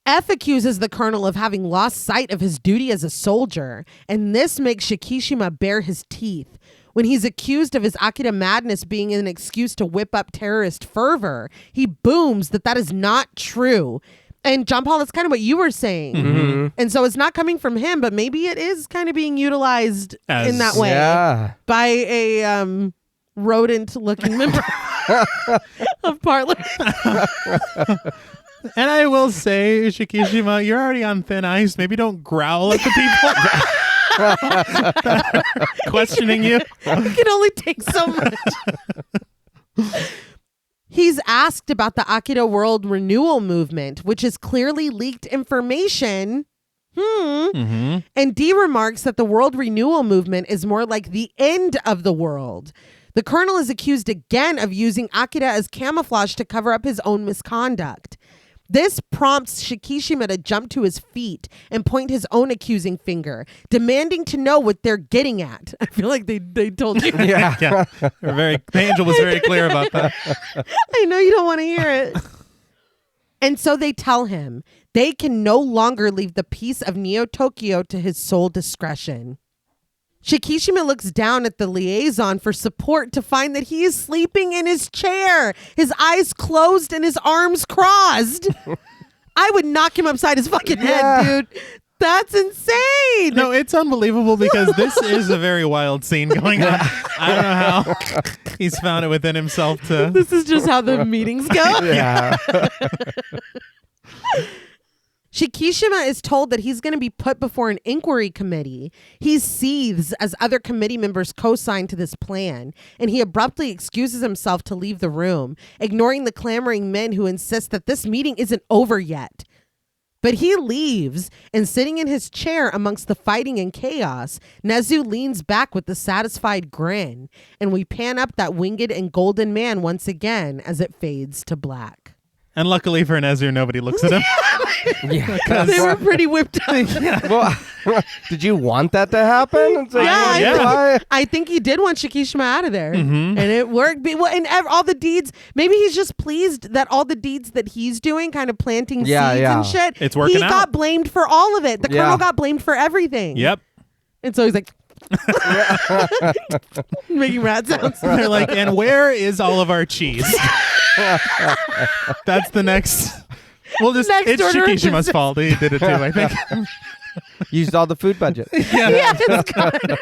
F accuses the colonel of having lost sight of his duty as a soldier, and this makes Shikishima bare his teeth. When he's accused of his Akira madness being an excuse to whip up terrorist fervor, he booms that is not true. And John Paul, that's kind of what you were saying. Mm-hmm. And so it's not coming from him, but maybe it is kind of being utilized in that way by a rodent-looking member of parliament. And I will say, Shikishima, you're already on thin ice. Maybe don't growl at the people that are questioning you. It can only take so much. He's asked about the Akira World Renewal Movement, which is clearly leaked information. And D remarks that the World Renewal Movement is more like the end of the world. The colonel is accused again of using Akira as camouflage to cover up his own misconduct. This prompts Shikishima to jump to his feet and point his own accusing finger, demanding to know what they're getting at. I feel like they told you. Yeah. The angel was very clear about that. I know you don't want to hear it. And so they tell him they can no longer leave the peace of Neo Tokyo to his sole discretion. Shikishima looks down at the liaison for support to find that he is sleeping in his chair, his eyes closed and his arms crossed. I would knock him upside his fucking head, dude. That's insane. No, it's unbelievable because this is a very wild scene going on. I don't know how he's found it within himself to... This is just how the meetings go. Yeah. Shikishima is told that he's going to be put before an inquiry committee. He seethes as other committee members co-sign to this plan, and he abruptly excuses himself to leave the room, ignoring the clamoring men who insist that this meeting isn't over yet. But he leaves, and sitting in his chair amongst the fighting and chaos, Nezu leans back with a satisfied grin, and we pan up that winged and golden man once again as it fades to black. And luckily for Nezu, nobody looks at him. Yeah, they were pretty whipped up. Well, did you want that to happen? It's like, I think he did want Shikishima out of there, and it worked. And all the deeds, maybe he's just pleased that all the deeds that he's doing, kind of planting seeds and shit, it's working he out. got blamed for all of it. The colonel got blamed for everything. Yep. And so he's like, making rat sounds. They're like, and where is all of our cheese? That's the next. Well, it's Shikishima's fault. He did it too, I think. Used all the food budget. Yeah, it's good.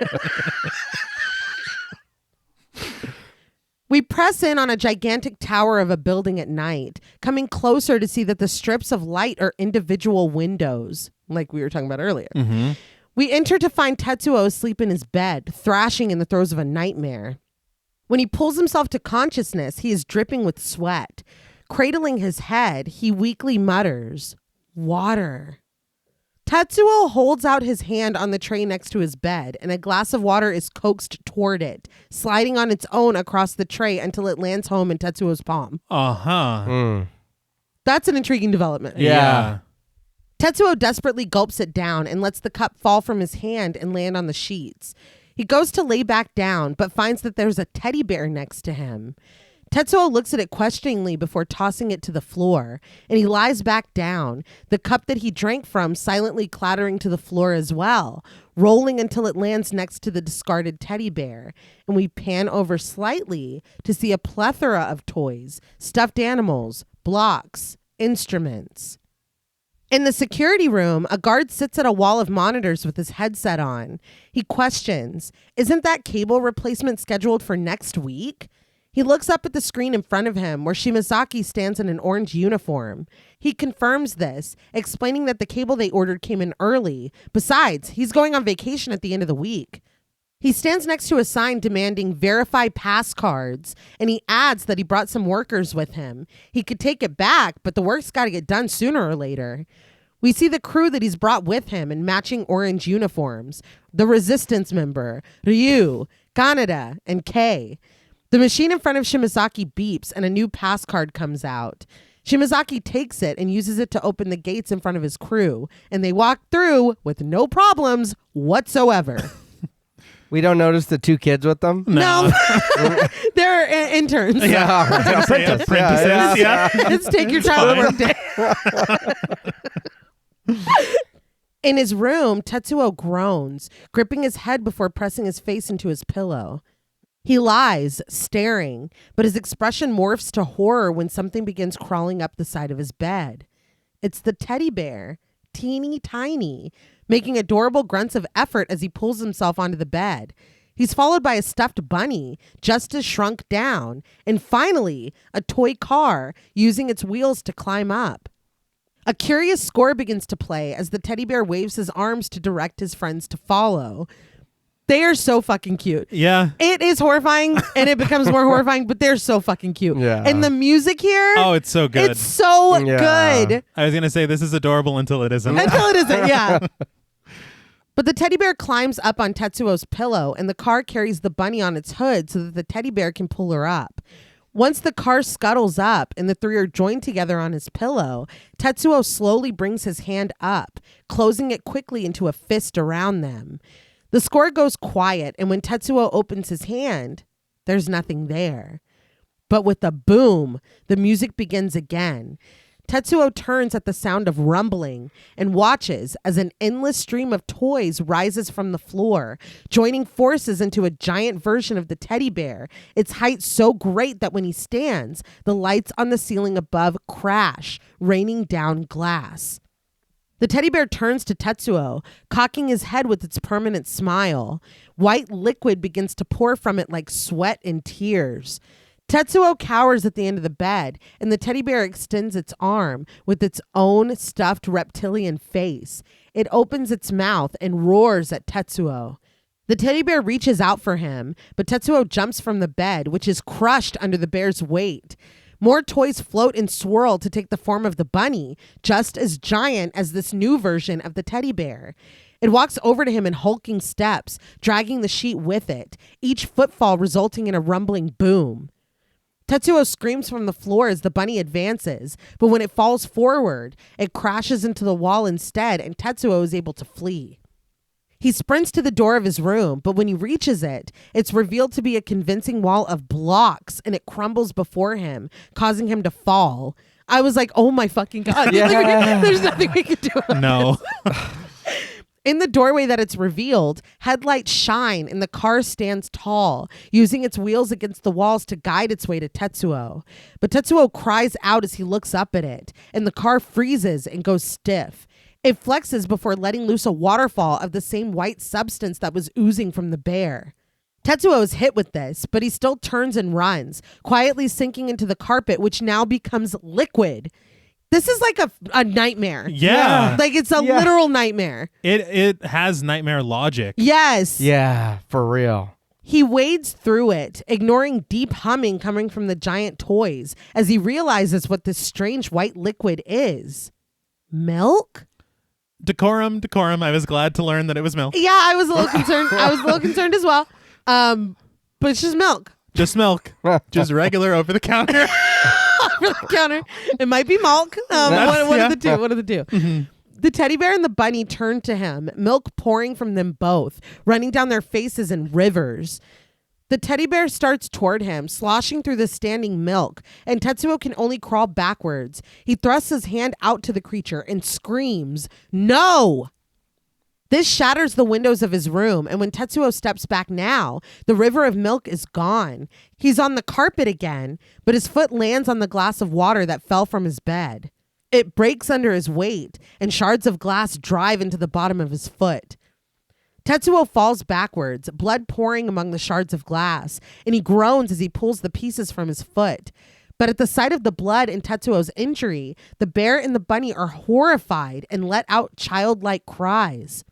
We press in on a gigantic tower of a building at night, coming closer to see that the strips of light are individual windows, like we were talking about earlier. We enter to find Tetsuo asleep in his bed, thrashing in the throes of a nightmare. When he pulls himself to consciousness, he is dripping with sweat. Cradling his head, he weakly mutters, water. Tetsuo holds out his hand on the tray next to his bed, and a glass of water is coaxed toward it, sliding on its own across the tray until it lands home in Tetsuo's palm. Uh-huh. That's an intriguing development. Yeah. Tetsuo desperately gulps it down and lets the cup fall from his hand and land on the sheets. He goes to lay back down, but finds that there's a teddy bear next to him. Tetsuo looks at it questioningly before tossing it to the floor, and he lies back down, the cup that he drank from silently clattering to the floor as well, rolling until it lands next to the discarded teddy bear. And we pan over slightly to see a plethora of toys, stuffed animals, blocks, instruments. In the security room, a guard sits at a wall of monitors with his headset on. He questions, "Isn't that cable replacement scheduled for next week?" He looks up at the screen in front of him where Shimazaki stands in an orange uniform. He confirms this, explaining that the cable they ordered came in early. Besides, he's going on vacation at the end of the week. He stands next to a sign demanding verify pass cards, and he adds that he brought some workers with him. He could take it back, but the work's got to get done sooner or later. We see the crew that he's brought with him in matching orange uniforms. The Resistance member, Ryu, Kaneda, and Kei. The machine in front of Shimazaki beeps and a new pass card comes out. Shimazaki takes it and uses it to open the gates in front of his crew, and they walk through with no problems whatsoever. We don't notice the two kids with them? No. They're interns. Yeah. Apprentices. Apprentices, yeah. It's take your time to work day. In his room, Tetsuo groans, gripping his head before pressing his face into his pillow. He lies, staring, but his expression morphs to horror when something begins crawling up the side of his bed. It's the teddy bear, teeny tiny, making adorable grunts of effort as he pulls himself onto the bed. He's followed by a stuffed bunny, just as shrunk down, and finally, a toy car using its wheels to climb up. A curious score begins to play as the teddy bear waves his arms to direct his friends to follow. They are so fucking cute. Yeah. It is horrifying and it becomes more horrifying, but they're so fucking cute. Yeah. And the music here. Oh, it's so good. It's so Yeah. good. I was going to say this is adorable until it isn't. Until it isn't, yeah. But the teddy bear climbs up on Tetsuo's pillow and the car carries the bunny on its hood so that the teddy bear can pull her up. Once the car scuttles up and the three are joined together on his pillow, Tetsuo slowly brings his hand up, closing it quickly into a fist around them. The score goes quiet, and when Tetsuo opens his hand, there's nothing there. But with a boom, the music begins again. Tetsuo turns at the sound of rumbling and watches as an endless stream of toys rises from the floor, joining forces into a giant version of the teddy bear, its height so great that when he stands, the lights on the ceiling above crash, raining down glass. The teddy bear turns to Tetsuo, cocking his head with its permanent smile. White liquid begins to pour from it like sweat and tears. Tetsuo cowers at the end of the bed, and the teddy bear extends its arm with its own stuffed reptilian face. It opens its mouth and roars at Tetsuo. The teddy bear reaches out for him, but Tetsuo jumps from the bed, which is crushed under the bear's weight. More toys float and swirl to take the form of the bunny, just as giant as this new version of the teddy bear. It walks over to him in hulking steps, dragging the sheet with it, each footfall resulting in a rumbling boom. Tetsuo screams from the floor as the bunny advances, but when it falls forward, it crashes into the wall instead, and Tetsuo is able to flee. He sprints to the door of his room, but when he reaches it, it's revealed to be a convincing wall of blocks, and it crumbles before him, causing him to fall. I was like, oh my fucking God. Yeah. There's nothing we can do about No. In the doorway that it's revealed, headlights shine and the car stands tall, using its wheels against the walls to guide its way to Tetsuo. But Tetsuo cries out as he looks up at it, and the car freezes and goes stiff. It flexes before letting loose a waterfall of the same white substance that was oozing from the bear. Tetsuo is hit with this, but he still turns and runs, quietly sinking into the carpet, which now becomes liquid. This is like a nightmare. Yeah. Like it's a literal nightmare. It has nightmare logic. Yes. Yeah, for real. He wades through it, ignoring deep humming coming from the giant toys as he realizes what this strange white liquid is. Milk? Decorum. I was glad to learn that it was milk. Yeah, I was a little concerned. I was a little concerned as well. But it's just milk. Just milk. Just regular over the counter. Over the counter. It might be milk. One of the two. One of the two. Mm-hmm. The teddy bear and the bunny turn to him, milk pouring from them both, running down their faces in rivers. The teddy bear starts toward him, sloshing through the standing milk, and Tetsuo can only crawl backwards. He thrusts his hand out to the creature and screams, "No!" This shatters the windows of his room, and when Tetsuo steps back now, the river of milk is gone. He's on the carpet again, but his foot lands on the glass of water that fell from his bed. It breaks under his weight, and shards of glass drive into the bottom of his foot. Tetsuo falls backwards, blood pouring among the shards of glass, and he groans as he pulls the pieces from his foot. But at the sight of the blood and Tetsuo's injury, the bear and the bunny are horrified and let out childlike cries.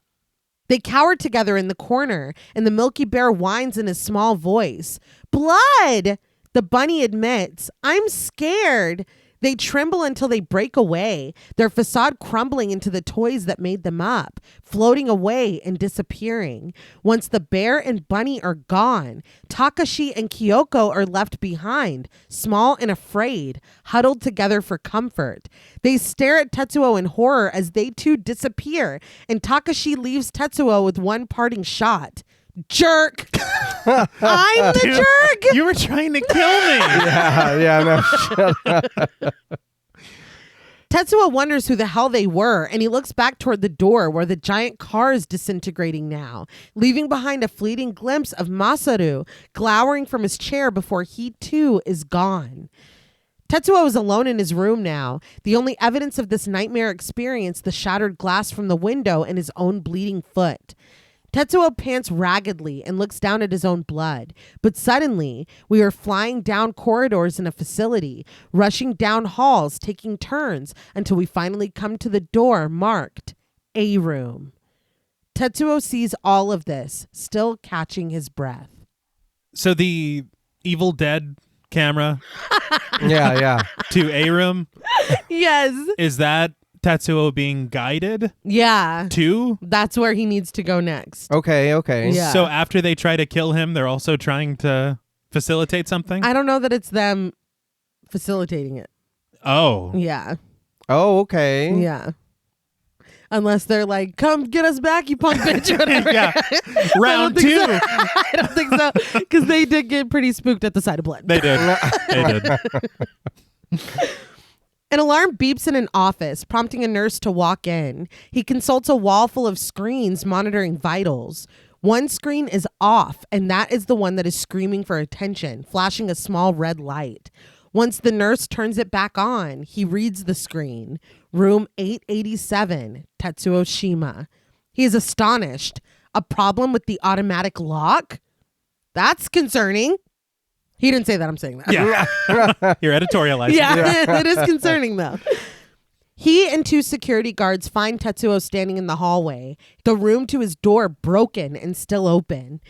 They cower together in the corner, and the milky bear whines in his small voice. "Blood!" The bunny admits, "I'm scared." They tremble until they break away, their facade crumbling into the toys that made them up, floating away and disappearing. Once the bear and bunny are gone, Takashi and Kyoko are left behind, small and afraid, huddled together for comfort. They stare at Tetsuo in horror as they too disappear, and Takashi leaves Tetsuo with one parting shot. "Jerk!" I'm the jerk! You were trying to kill me. No. Tetsuo wonders who the hell they were, and he looks back toward the door where the giant car is disintegrating now, leaving behind a fleeting glimpse of Masaru glowering from his chair before he too is gone. Tetsuo is alone in his room now. The only evidence of this nightmare experience, the shattered glass from the window and his own bleeding foot. Tetsuo pants raggedly and looks down at his own blood. But suddenly, we are flying down corridors in a facility, rushing down halls, taking turns until we finally come to the door marked A Room. Tetsuo sees all of this, still catching his breath. So the Evil Dead camera Yeah. to A Room, Yes. is that Tetsuo being guided Yeah. to? That's where he needs to go next. Okay. Yeah. So after they try to kill him, they're also trying to facilitate something? I don't know that it's them facilitating it. Oh. Yeah. Oh, okay. Yeah. Unless they're like, "Come get us back, you punk bitch." Whatever. Yeah. Round I don't think two. so. I don't think so. Because they did get pretty spooked at the sight of blood. They did. They did. An alarm beeps in an office, prompting a nurse to walk in. He consults a wall full of screens monitoring vitals. One screen is off, and that is the one that is screaming for attention, flashing a small red light. Once the nurse turns it back on, he reads the screen. Room 887, Tetsuo Shima. He is astonished. A problem with the automatic lock? That's concerning. He didn't say that. I'm saying that. Yeah. You're editorializing. Yeah, it is concerning though. He and two security guards find Tetsuo standing in the hallway, the room to his door broken and still open.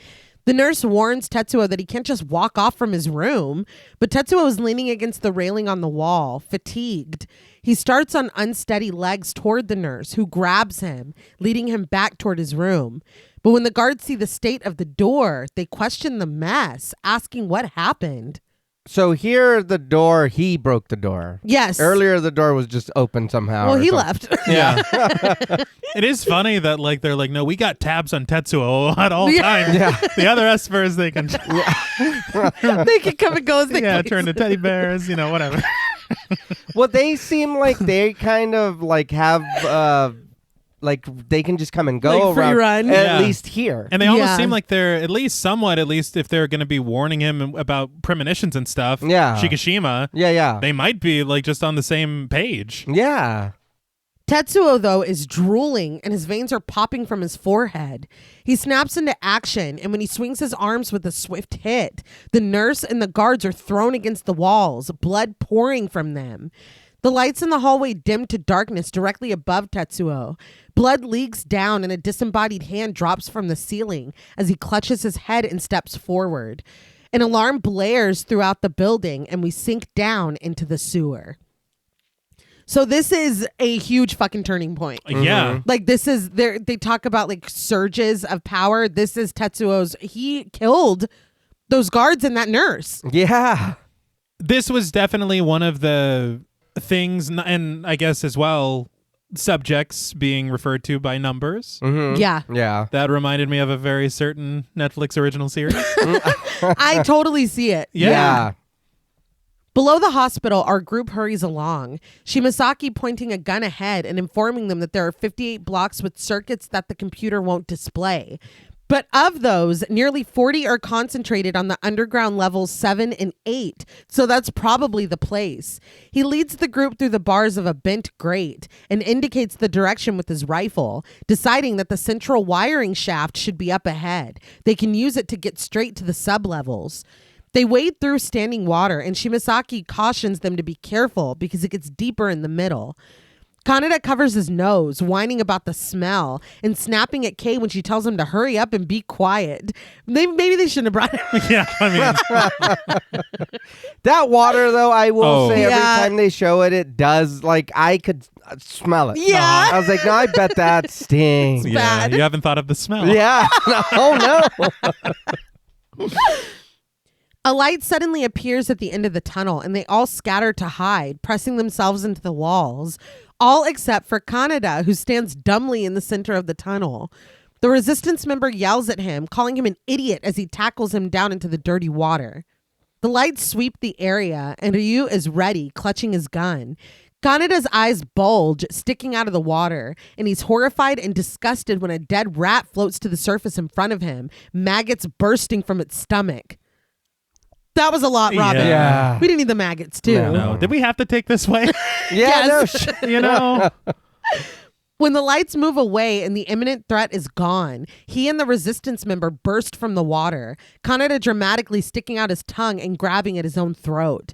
The nurse warns Tetsuo that he can't just walk off from his room, but Tetsuo is leaning against the railing on the wall, fatigued. He starts on unsteady legs toward the nurse, who grabs him, leading him back toward his room. But when the guards see the state of the door, they question the mess, asking what happened. So here, the door, he broke the door. Yes. Earlier, the door was just open somehow. Well, or he something. left. Yeah. It is funny that like they're like, no, we got tabs on Tetsuo at all times. Yeah. The other espers, they can They can come and go as they please. turn to teddy bears, whatever. Well, they seem like they kind of like have, like they can just come and go Like free around, run. at Yeah. least here. And they almost Yeah. seem like they're at least if they're going to be warning him about premonitions and stuff. Yeah. Shikishima. Yeah. They might be like just on the same page. Yeah. Tetsuo, though, is drooling and his veins are popping from his forehead. He snaps into action, and when he swings his arms with a swift hit, the nurse and the guards are thrown against the walls, blood pouring from them. The lights in the hallway dim to darkness directly above Tetsuo. Blood leaks down and a disembodied hand drops from the ceiling as he clutches his head and steps forward. An alarm blares throughout the building, and we sink down into the sewer. So this is a huge fucking turning point. Yeah. Like this is they talk about like surges of power. This is Tetsuo's. He killed those guards and that nurse. Yeah. This was definitely one of the things, and I guess as well, subjects being referred to by numbers. Yeah. Yeah. That reminded me of a very certain Netflix original series. I totally see it. Yeah. Below the hospital, our group hurries along. Shimasaki pointing a gun ahead and informing them that there are 58 blocks with circuits that the computer won't display. But of those, nearly 40 are concentrated on the underground levels 7 and 8, so that's probably the place. He leads the group through the bars of a bent grate and indicates the direction with his rifle, deciding that the central wiring shaft should be up ahead. They can use it to get straight to the sublevels. They wade through standing water, and Shimasaki cautions them to be careful because it gets deeper in the middle. Kaneda covers his nose, whining about the smell, and snapping at Kay when she tells him to hurry up and be quiet. Maybe they shouldn't have brought him. Yeah, I mean, That water, though, I will say every Yeah. time they show it, it does, like, I could smell it. Yeah. I was like, no, I bet that stinks. yeah, bad. you haven't thought of the smell. Yeah. Oh, no. A light suddenly appears at the end of the tunnel, and they all scatter to hide, pressing themselves into the walls, all except for Kaneda, who stands dumbly in the center of the tunnel. The resistance member yells at him, calling him an idiot as he tackles him down into the dirty water. The lights sweep the area, and Ryu is ready, clutching his gun. Kaneda's eyes bulge, sticking out of the water, and he's horrified and disgusted when a dead rat floats to the surface in front of him, maggots bursting from its stomach. That was a lot, Robin. Yeah. We didn't need the maggots, too. No, did we have to take this way? Yeah, Yes. no, You know? When the lights move away and the imminent threat is gone, he and the resistance member burst from the water, Kaneda dramatically sticking out his tongue and grabbing at his own throat.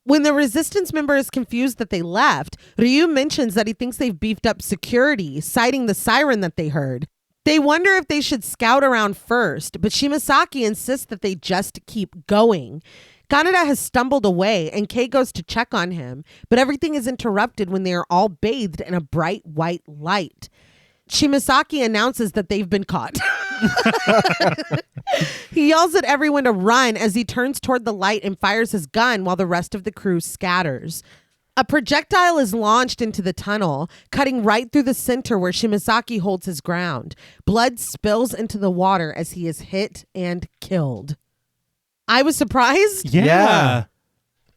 When the resistance member is confused that they left, Ryu mentions that he thinks they've beefed up security, citing the siren that they heard. They wonder if they should scout around first, but Shimasaki insists that they just keep going. Kaneda has stumbled away, and Kei goes to check on him, but everything is interrupted when they are all bathed in a bright white light. Shimasaki announces that they've been caught. He yells at everyone to run as he turns toward the light and fires his gun while the rest of the crew scatters. A projectile is launched into the tunnel, cutting right through the center where Shimasaki holds his ground. Blood spills into the water as he is hit and killed. I was surprised. Yeah.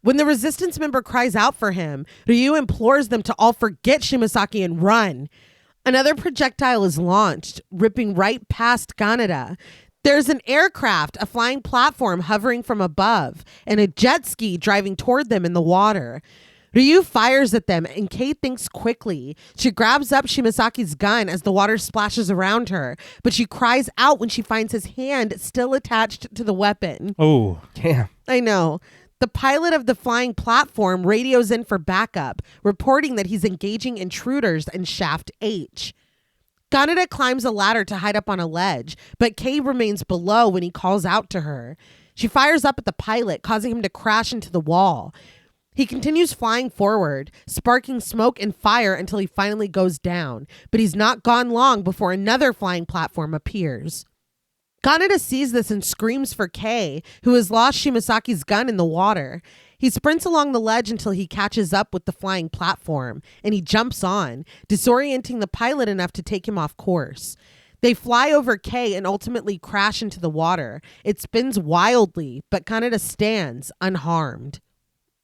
When the resistance member cries out for him, Ryu implores them to all forget Shimasaki and run. Another projectile is launched, ripping right past Kaneda. There's an aircraft, a flying platform hovering from above, and a jet ski driving toward them in the water. Ryu fires at them, and Kei thinks quickly. She grabs up Shimasaki's gun as the water splashes around her, but she cries out when she finds his hand still attached to the weapon. Oh. damn. I know. The pilot of the flying platform radios in for backup, reporting that he's engaging intruders in Shaft H. Kaneda climbs a ladder to hide up on a ledge, but Kei remains below when he calls out to her. She fires up at the pilot, causing him to crash into the wall. He continues flying forward, sparking smoke and fire until he finally goes down, but he's not gone long before another flying platform appears. Kaneda sees this and screams for Kei, who has lost Shimasaki's gun in the water. He sprints along the ledge until he catches up with the flying platform, and he jumps on, disorienting the pilot enough to take him off course. They fly over Kei and ultimately crash into the water. It spins wildly, but Kaneda stands unharmed.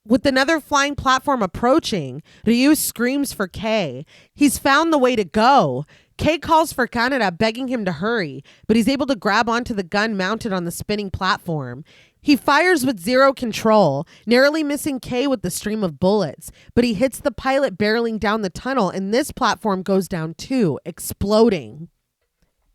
With another flying platform approaching, Ryu screams for Kei. He's found the way to go. Kei calls for Kaneda, begging him to hurry, but he's able to grab onto the gun mounted on the spinning platform. He fires with zero control, narrowly missing Kei with the stream of bullets, but he hits the pilot barreling down the tunnel, and this platform goes down too, exploding.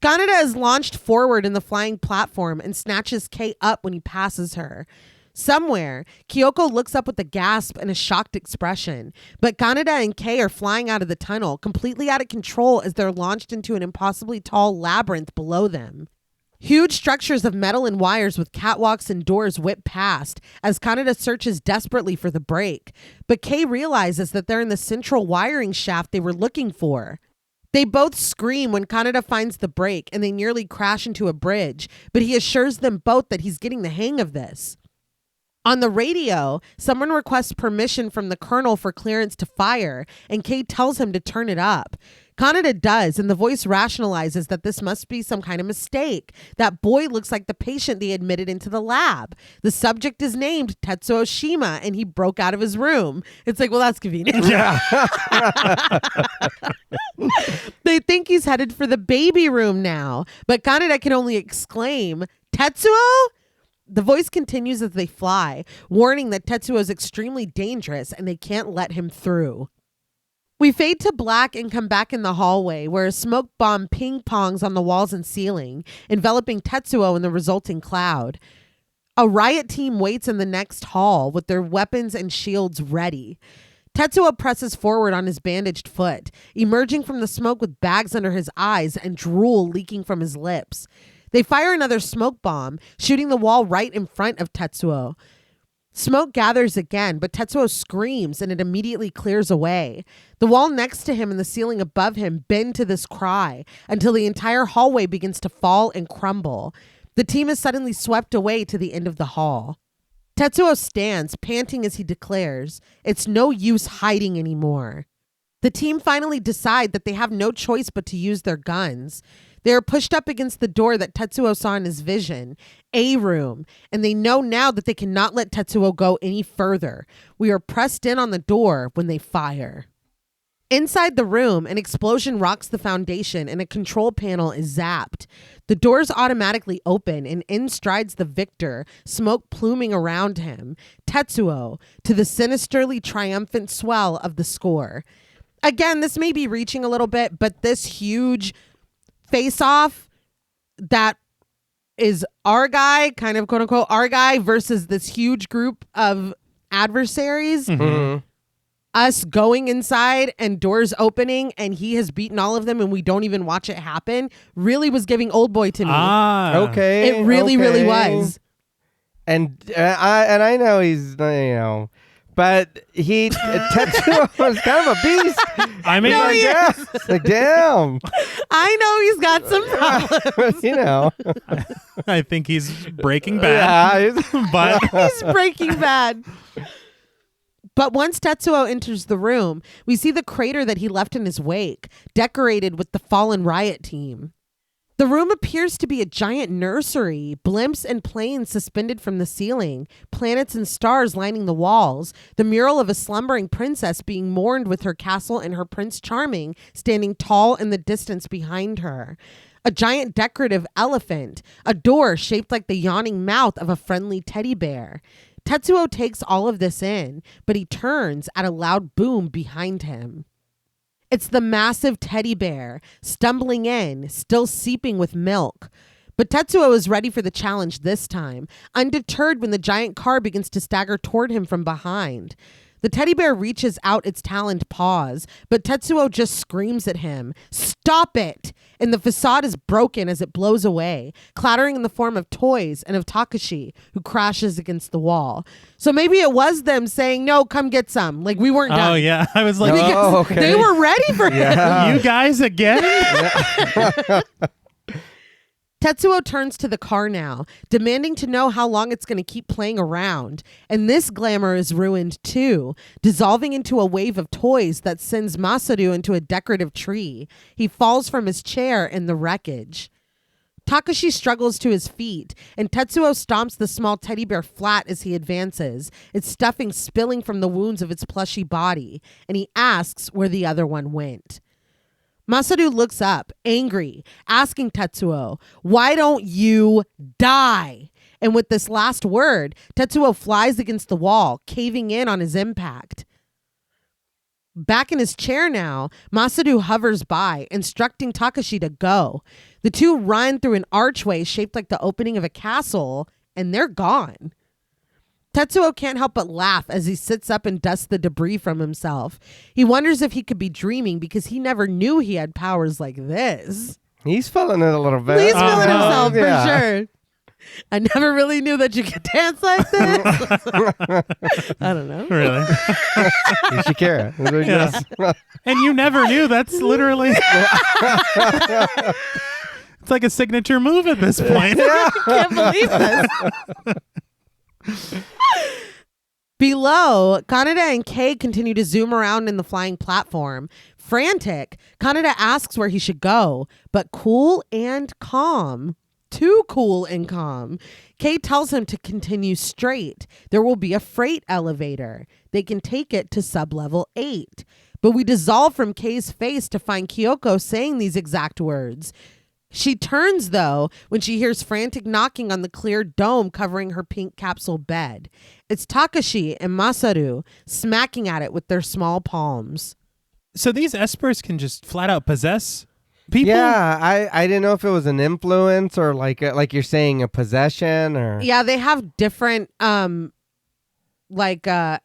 Kaneda is launched forward in the flying platform and snatches Kei up when he passes her. Somewhere, Kyoko looks up with a gasp and a shocked expression, but Kaneda and Kei are flying out of the tunnel, completely out of control as they're launched into an impossibly tall labyrinth below them. Huge structures of metal and wires with catwalks and doors whip past as Kaneda searches desperately for the break. But Kei realizes that they're in the central wiring shaft they were looking for. They both scream when Kaneda finds the break and they nearly crash into a bridge, but he assures them both that he's getting the hang of this. On the radio, someone requests permission from the colonel for clearance to fire, and Kei tells him to turn it up. Kaneda does, and the voice rationalizes that this must be some kind of mistake. That boy looks like the patient they admitted into the lab. The subject is named Tetsuo Shima, and he broke out of his room. It's like, well, that's convenient. Yeah. They think he's headed for the baby room now, but Kaneda can only exclaim, Tetsuo? The voice continues as they fly, warning that Tetsuo is extremely dangerous and they can't let him through. We fade to black and come back in the hallway where a smoke bomb ping-pongs on the walls and ceiling, enveloping Tetsuo in the resulting cloud. A riot team waits in the next hall with their weapons and shields ready. Tetsuo presses forward on his bandaged foot, emerging from the smoke with bags under his eyes and drool leaking from his lips. They fire another smoke bomb, shooting the wall right in front of Tetsuo. Smoke gathers again, but Tetsuo screams and it immediately clears away. The wall next to him and the ceiling above him bend to this cry until the entire hallway begins to fall and crumble. The team is suddenly swept away to the end of the hall. Tetsuo stands, panting as he declares, "It's no use hiding anymore." The team finally decide that they have no choice but to use their guns. They are pushed up against the door that Tetsuo saw in his vision, a room, and they know now that they cannot let Tetsuo go any further. We are pressed in on the door when they fire. Inside the room, an explosion rocks the foundation and a control panel is zapped. The doors automatically open and in strides the victor, smoke pluming around him, Tetsuo, to the sinisterly triumphant swell of the score. Again, this may be reaching a little bit, but this huge face-off that is our guy, kind of quote unquote our guy, versus this huge group of adversaries. Mm-hmm. Us going inside and doors opening and he has beaten all of them and we don't even watch it happen really was giving Old Boy to me. Okay. It really, really was. And I know he's, but Tetsuo was kind of a beast. I mean, like, damn. I know he's got some problems. I think he's Breaking Bad. Yeah, but He's Breaking Bad. But once Tetsuo enters the room, we see the crater that he left in his wake, decorated with the fallen riot team. The room appears to be a giant nursery, blimps and planes suspended from the ceiling, planets and stars lining the walls, the mural of a slumbering princess being mourned with her castle and her Prince Charming standing tall in the distance behind her. A giant decorative elephant, a door shaped like the yawning mouth of a friendly teddy bear. Tetsuo takes all of this in, but he turns at a loud boom behind him. It's the massive teddy bear, stumbling in, still seeping with milk. But Tetsuo is ready for the challenge this time, undeterred when the giant car begins to stagger toward him from behind. The teddy bear reaches out its taloned paws, but Tetsuo just screams at him, "Stop it!" And the facade is broken as it blows away, clattering in the form of toys and of Takashi, who crashes against the wall. So maybe it was them saying, "No, come get some." Like, we weren't done. Oh, yeah. I was like, Because they were ready for him. You guys again? Tetsuo turns to the car now, demanding to know how long it's going to keep playing around. And this glamour is ruined too, dissolving into a wave of toys that sends Masaru into a decorative tree. He falls from his chair in the wreckage. Takashi struggles to his feet, and Tetsuo stomps the small teddy bear flat as he advances, its stuffing spilling from the wounds of its plushy body, and he asks where the other one went. Masaru looks up, angry, asking Tetsuo, "Why don't you die?" And with this last word, Tetsuo flies against the wall, caving in on his impact. Back in his chair now, Masaru hovers by, instructing Takashi to go. The two run through an archway shaped like the opening of a castle, and they're gone. Tetsuo can't help but laugh as he sits up and dusts the debris from himself. He wonders if he could be dreaming because he never knew he had powers like this. He's feeling it a little bit. He's feeling himself Yeah. for sure. I never really knew that you could dance like this. I don't know. Really? Shakira. Yeah. And you never knew. That's literally... It's like a signature move at this point. I can't believe this. Below, Kaneda and Kei continue to zoom around in the flying platform. Frantic, Kaneda asks where he should go, but cool and calm. Too cool and calm. Kei tells him to continue straight. There will be a freight elevator. They can take it to sublevel 8. But we dissolve from Kei's face to find Kyoko saying these exact words. She turns, though, when she hears frantic knocking on the clear dome covering her pink capsule bed. It's Takashi and Masaru smacking at it with their small palms. So these espers can just flat out possess people? Yeah, I didn't know if it was an influence or like you're saying a possession or... Yeah, they have different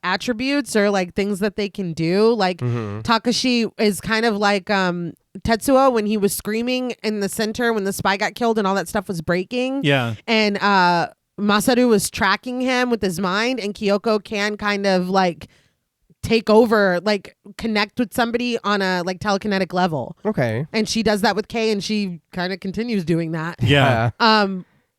attributes or like things that they can do. Like Takashi is kind of like Tetsuo when he was screaming in the center when the spy got killed and all that stuff was breaking. Yeah. And Masaru was tracking him with his mind, and Kyoko can kind of like take over, like connect with somebody on a like telekinetic level. Okay. And she does that with Kei, and she kind of continues doing that. Yeah.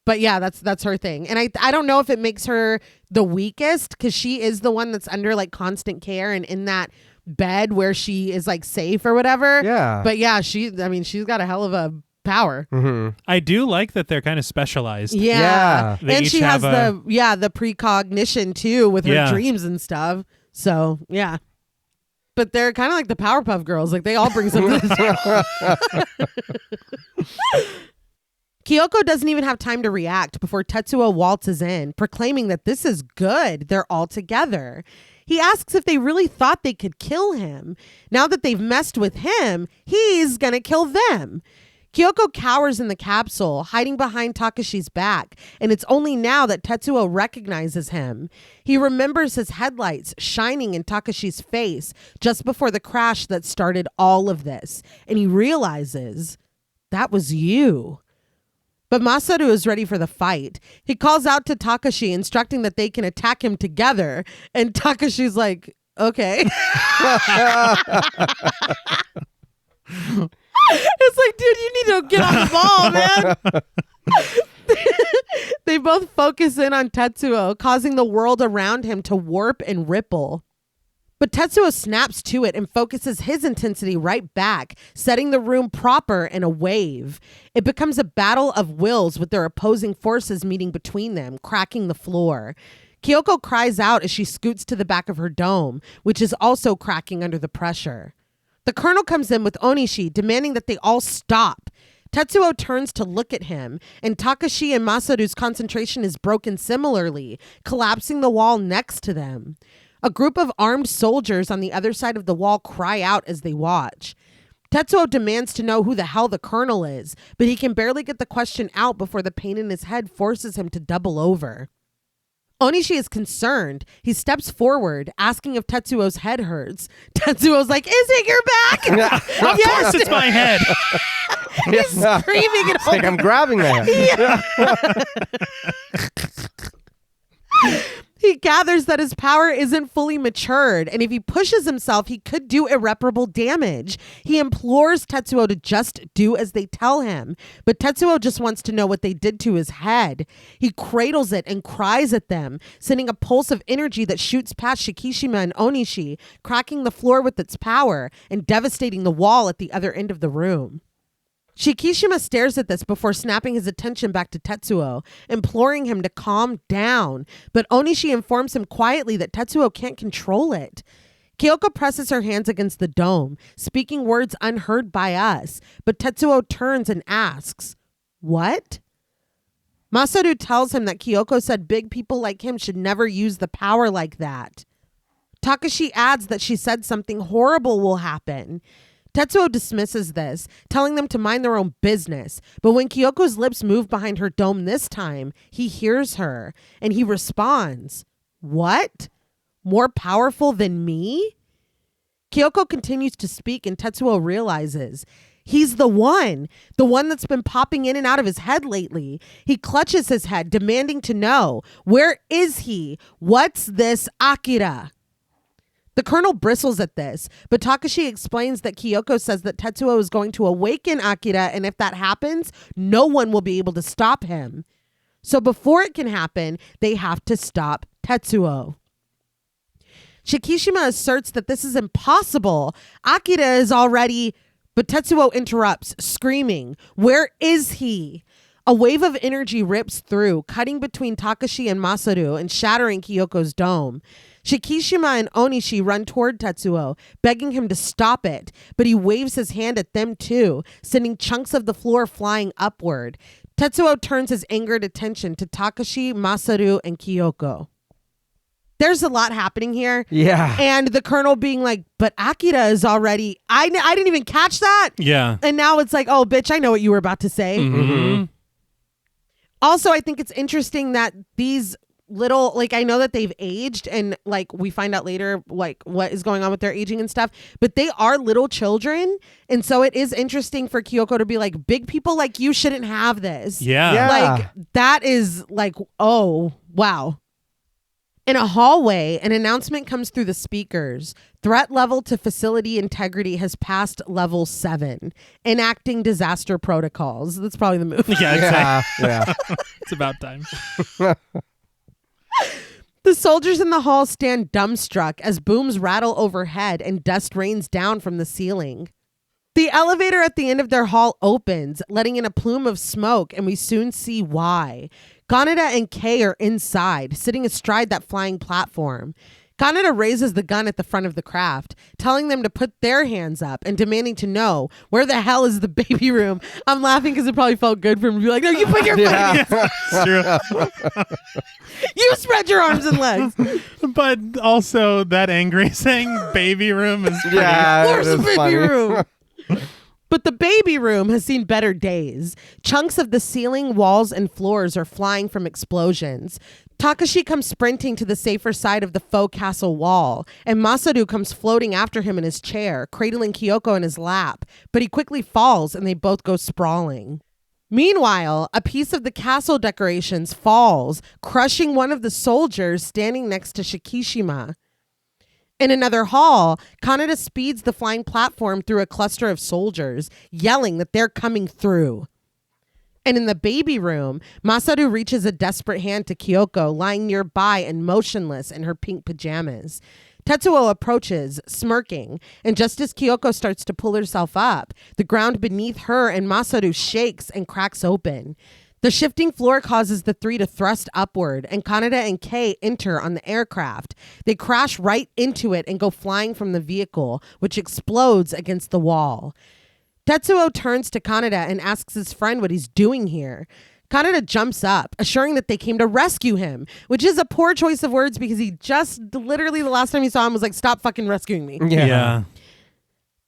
But yeah, that's her thing. And I don't know if it makes her the weakest, because she is the one that's under like constant care and in that bed where she is like safe or whatever. Yeah. But yeah, she's got a hell of a power. I do like that they're kind of specialized. Yeah. They And each she has have the precognition too with her Yeah. dreams and stuff. So yeah. But they're kind of like the Powerpuff Girls. Like they all bring something to the table. Kyoko doesn't even have time to react before Tetsuo waltzes in, proclaiming that this is good. They're all together. He asks if they really thought they could kill him. Now that they've messed with him, he's gonna kill them. Kyoko cowers in the capsule, hiding behind Takashi's back, and it's only now that Tetsuo recognizes him. He remembers his headlights shining in Takashi's face just before the crash that started all of this, and he realizes, that was you. But Masaru is ready for the fight. He calls out to Takashi, instructing that they can attack him together. And Takashi's like, okay. It's like, dude, you need to get on the ball, man. They both focus in on Tetsuo, causing the world around him to warp and ripple. But Tetsuo snaps to it and focuses his intensity right back, setting the room proper in a wave. It becomes a battle of wills with their opposing forces meeting between them, cracking the floor. Kyoko cries out as she scoots to the back of her dome, which is also cracking under the pressure. The colonel comes in with Onishi, demanding that they all stop. Tetsuo turns to look at him, and Takashi and Masaru's concentration is broken similarly, collapsing the wall next to them. A group of armed soldiers on the other side of the wall cry out as they watch. Tetsuo demands to know who the hell the colonel is, but he can barely get the question out before the pain in his head forces him to double over. Onishi is concerned. He steps forward, asking if Tetsuo's head hurts. Tetsuo's like, is it your back? Of course it's my head. He's screaming and It's like I'm grabbing that. He gathers that his power isn't fully matured, and if he pushes himself, he could do irreparable damage. He implores Tetsuo to just do as they tell him, but Tetsuo just wants to know what they did to his head. He cradles it and cries at them, sending a pulse of energy that shoots past Shikishima and Onishi, cracking the floor with its power and devastating the wall at the other end of the room. Shikishima stares at this before snapping his attention back to Tetsuo, imploring him to calm down, but Onishi informs him quietly that Tetsuo can't control it. Kyoko presses her hands against the dome, speaking words unheard by us, but Tetsuo turns and asks, "What?" Masaru tells him that Kyoko said big people like him should never use the power like that. Takashi adds that she said something horrible will happen. Tetsuo dismisses this, telling them to mind their own business. But when Kyoko's lips move behind her dome this time, he hears her and he responds, "What? More powerful than me?" Kyoko continues to speak and Tetsuo realizes He's the one that's been popping in and out of his head lately. He clutches his head, demanding to know, where is he? What's this Akira? The colonel bristles at this, but Takashi explains that Kyoko says that Tetsuo is going to awaken Akira, and if that happens, no one will be able to stop him. So before it can happen, they have to stop Tetsuo. Shikishima asserts that this is impossible. Akira is already... But Tetsuo interrupts, screaming, "Where is he?" A wave of energy rips through, cutting between Takashi and Masaru and shattering Kyoko's dome. Shikishima and Onishi run toward Tetsuo, begging him to stop it, but he waves his hand at them too, sending chunks of the floor flying upward. Tetsuo turns his angered attention to Takashi, Masaru, and Kyoko. There's a lot happening here. Yeah. And the colonel being like, but Akira is already... I didn't even catch that. Yeah. And now it's like, oh, bitch, I know what you were about to say. Mm-hmm. Also, I think it's interesting that these little... Like, I know that they've aged and, like, we find out later, like, what is going on with their aging and stuff. But they are little children. And so it is interesting for Kyoko to be like, big people like you shouldn't have this. Yeah. Like, that is like, oh, wow. In a hallway, an announcement comes through the speakers. Threat level to facility integrity has passed level 7. Enacting disaster protocols. That's probably the movie. Yeah, Yeah. it's about time. The soldiers in the hall stand dumbstruck as booms rattle overhead and dust rains down from the ceiling. The elevator at the end of their hall opens, letting in a plume of smoke, and we soon see why. Kaneda and Kei are inside, sitting astride that flying platform. Kaneda raises the gun at the front of the craft, telling them to put their hands up and demanding to know, where the hell is the baby room? I'm laughing because it probably felt good for him to be like, no, you put your fucking hands. It's true. You spread your arms and legs. But also that angry saying baby room is pretty... Yeah. Where's the that's baby funny. room? But the baby room has seen better days. Chunks of the ceiling, walls, and floors are flying from explosions. Takashi comes sprinting to the safer side of the faux castle wall, and Masaru comes floating after him in his chair, cradling Kyoko in his lap, but he quickly falls and they both go sprawling. Meanwhile, a piece of the castle decorations falls, crushing one of the soldiers standing next to Shikishima. In another hall, Kaneda speeds the flying platform through a cluster of soldiers, yelling that they're coming through. And in the baby room, Masaru reaches a desperate hand to Kyoko, lying nearby and motionless in her pink pajamas. Tetsuo approaches, smirking, and just as Kyoko starts to pull herself up, the ground beneath her and Masaru shakes and cracks open. The shifting floor causes the three to thrust upward, and Kaneda and Kei enter on the aircraft. They crash right into it and go flying from the vehicle, which explodes against the wall. Tetsuo turns to Kaneda and asks his friend what he's doing here. Kaneda jumps up, assuring that they came to rescue him, which is a poor choice of words because he just literally the last time he saw him was like, stop fucking rescuing me. Yeah.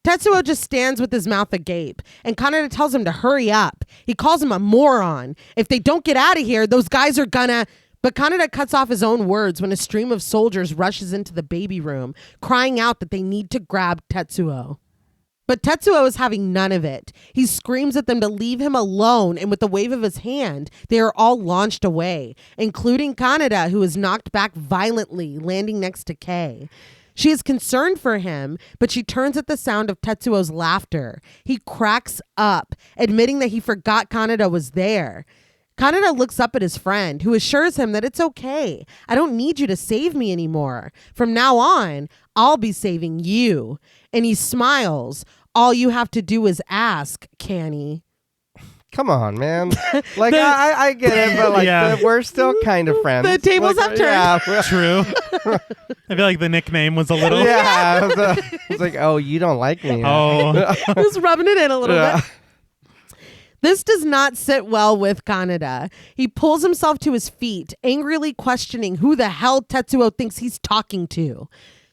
Tetsuo just stands with his mouth agape, and Kaneda tells him to hurry up. He calls him a moron. If they don't get out of here, those guys are gonna... But Kaneda cuts off his own words when a stream of soldiers rushes into the baby room, crying out that they need to grab Tetsuo. But Tetsuo is having none of it. He screams at them to leave him alone, and with a wave of his hand, they are all launched away, including Kaneda, who is knocked back violently, landing next to Kei. She is concerned for him, but she turns at the sound of Tetsuo's laughter. He cracks up, admitting that he forgot Kaneda was there. Kaneda looks up at his friend, who assures him that it's okay. I don't need you to save me anymore. From now on, I'll be saving you. And he smiles. All you have to do is ask, Canny. Come on, man. Like, I get it, but like, we're still kind of friends. The tables have turned. Yeah. True. I feel like the nickname was a little... Yeah. I was like, oh, you don't like me. Oh. Just rubbing it in a little bit. This does not sit well with Kaneda. He pulls himself to his feet, angrily questioning who the hell Tetsuo thinks he's talking to.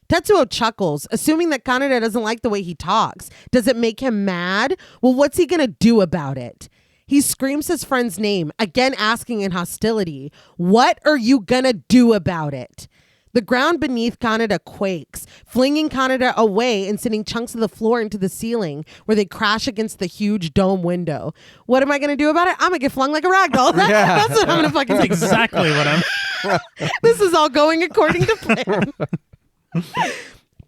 Tetsuo chuckles, assuming that Kaneda doesn't like the way he talks. Does it make him mad? Well, what's he gonna do about it? He screams his friend's name, again asking in hostility, what are you gonna do about it? The ground beneath Kaneda quakes, flinging Kaneda away and sending chunks of the floor into the ceiling where they crash against the huge dome window. What am I going to do about it? I'm going to get flung like a ragdoll. That's what I'm going to fucking do. Exactly what I'm... This is all going according to plan.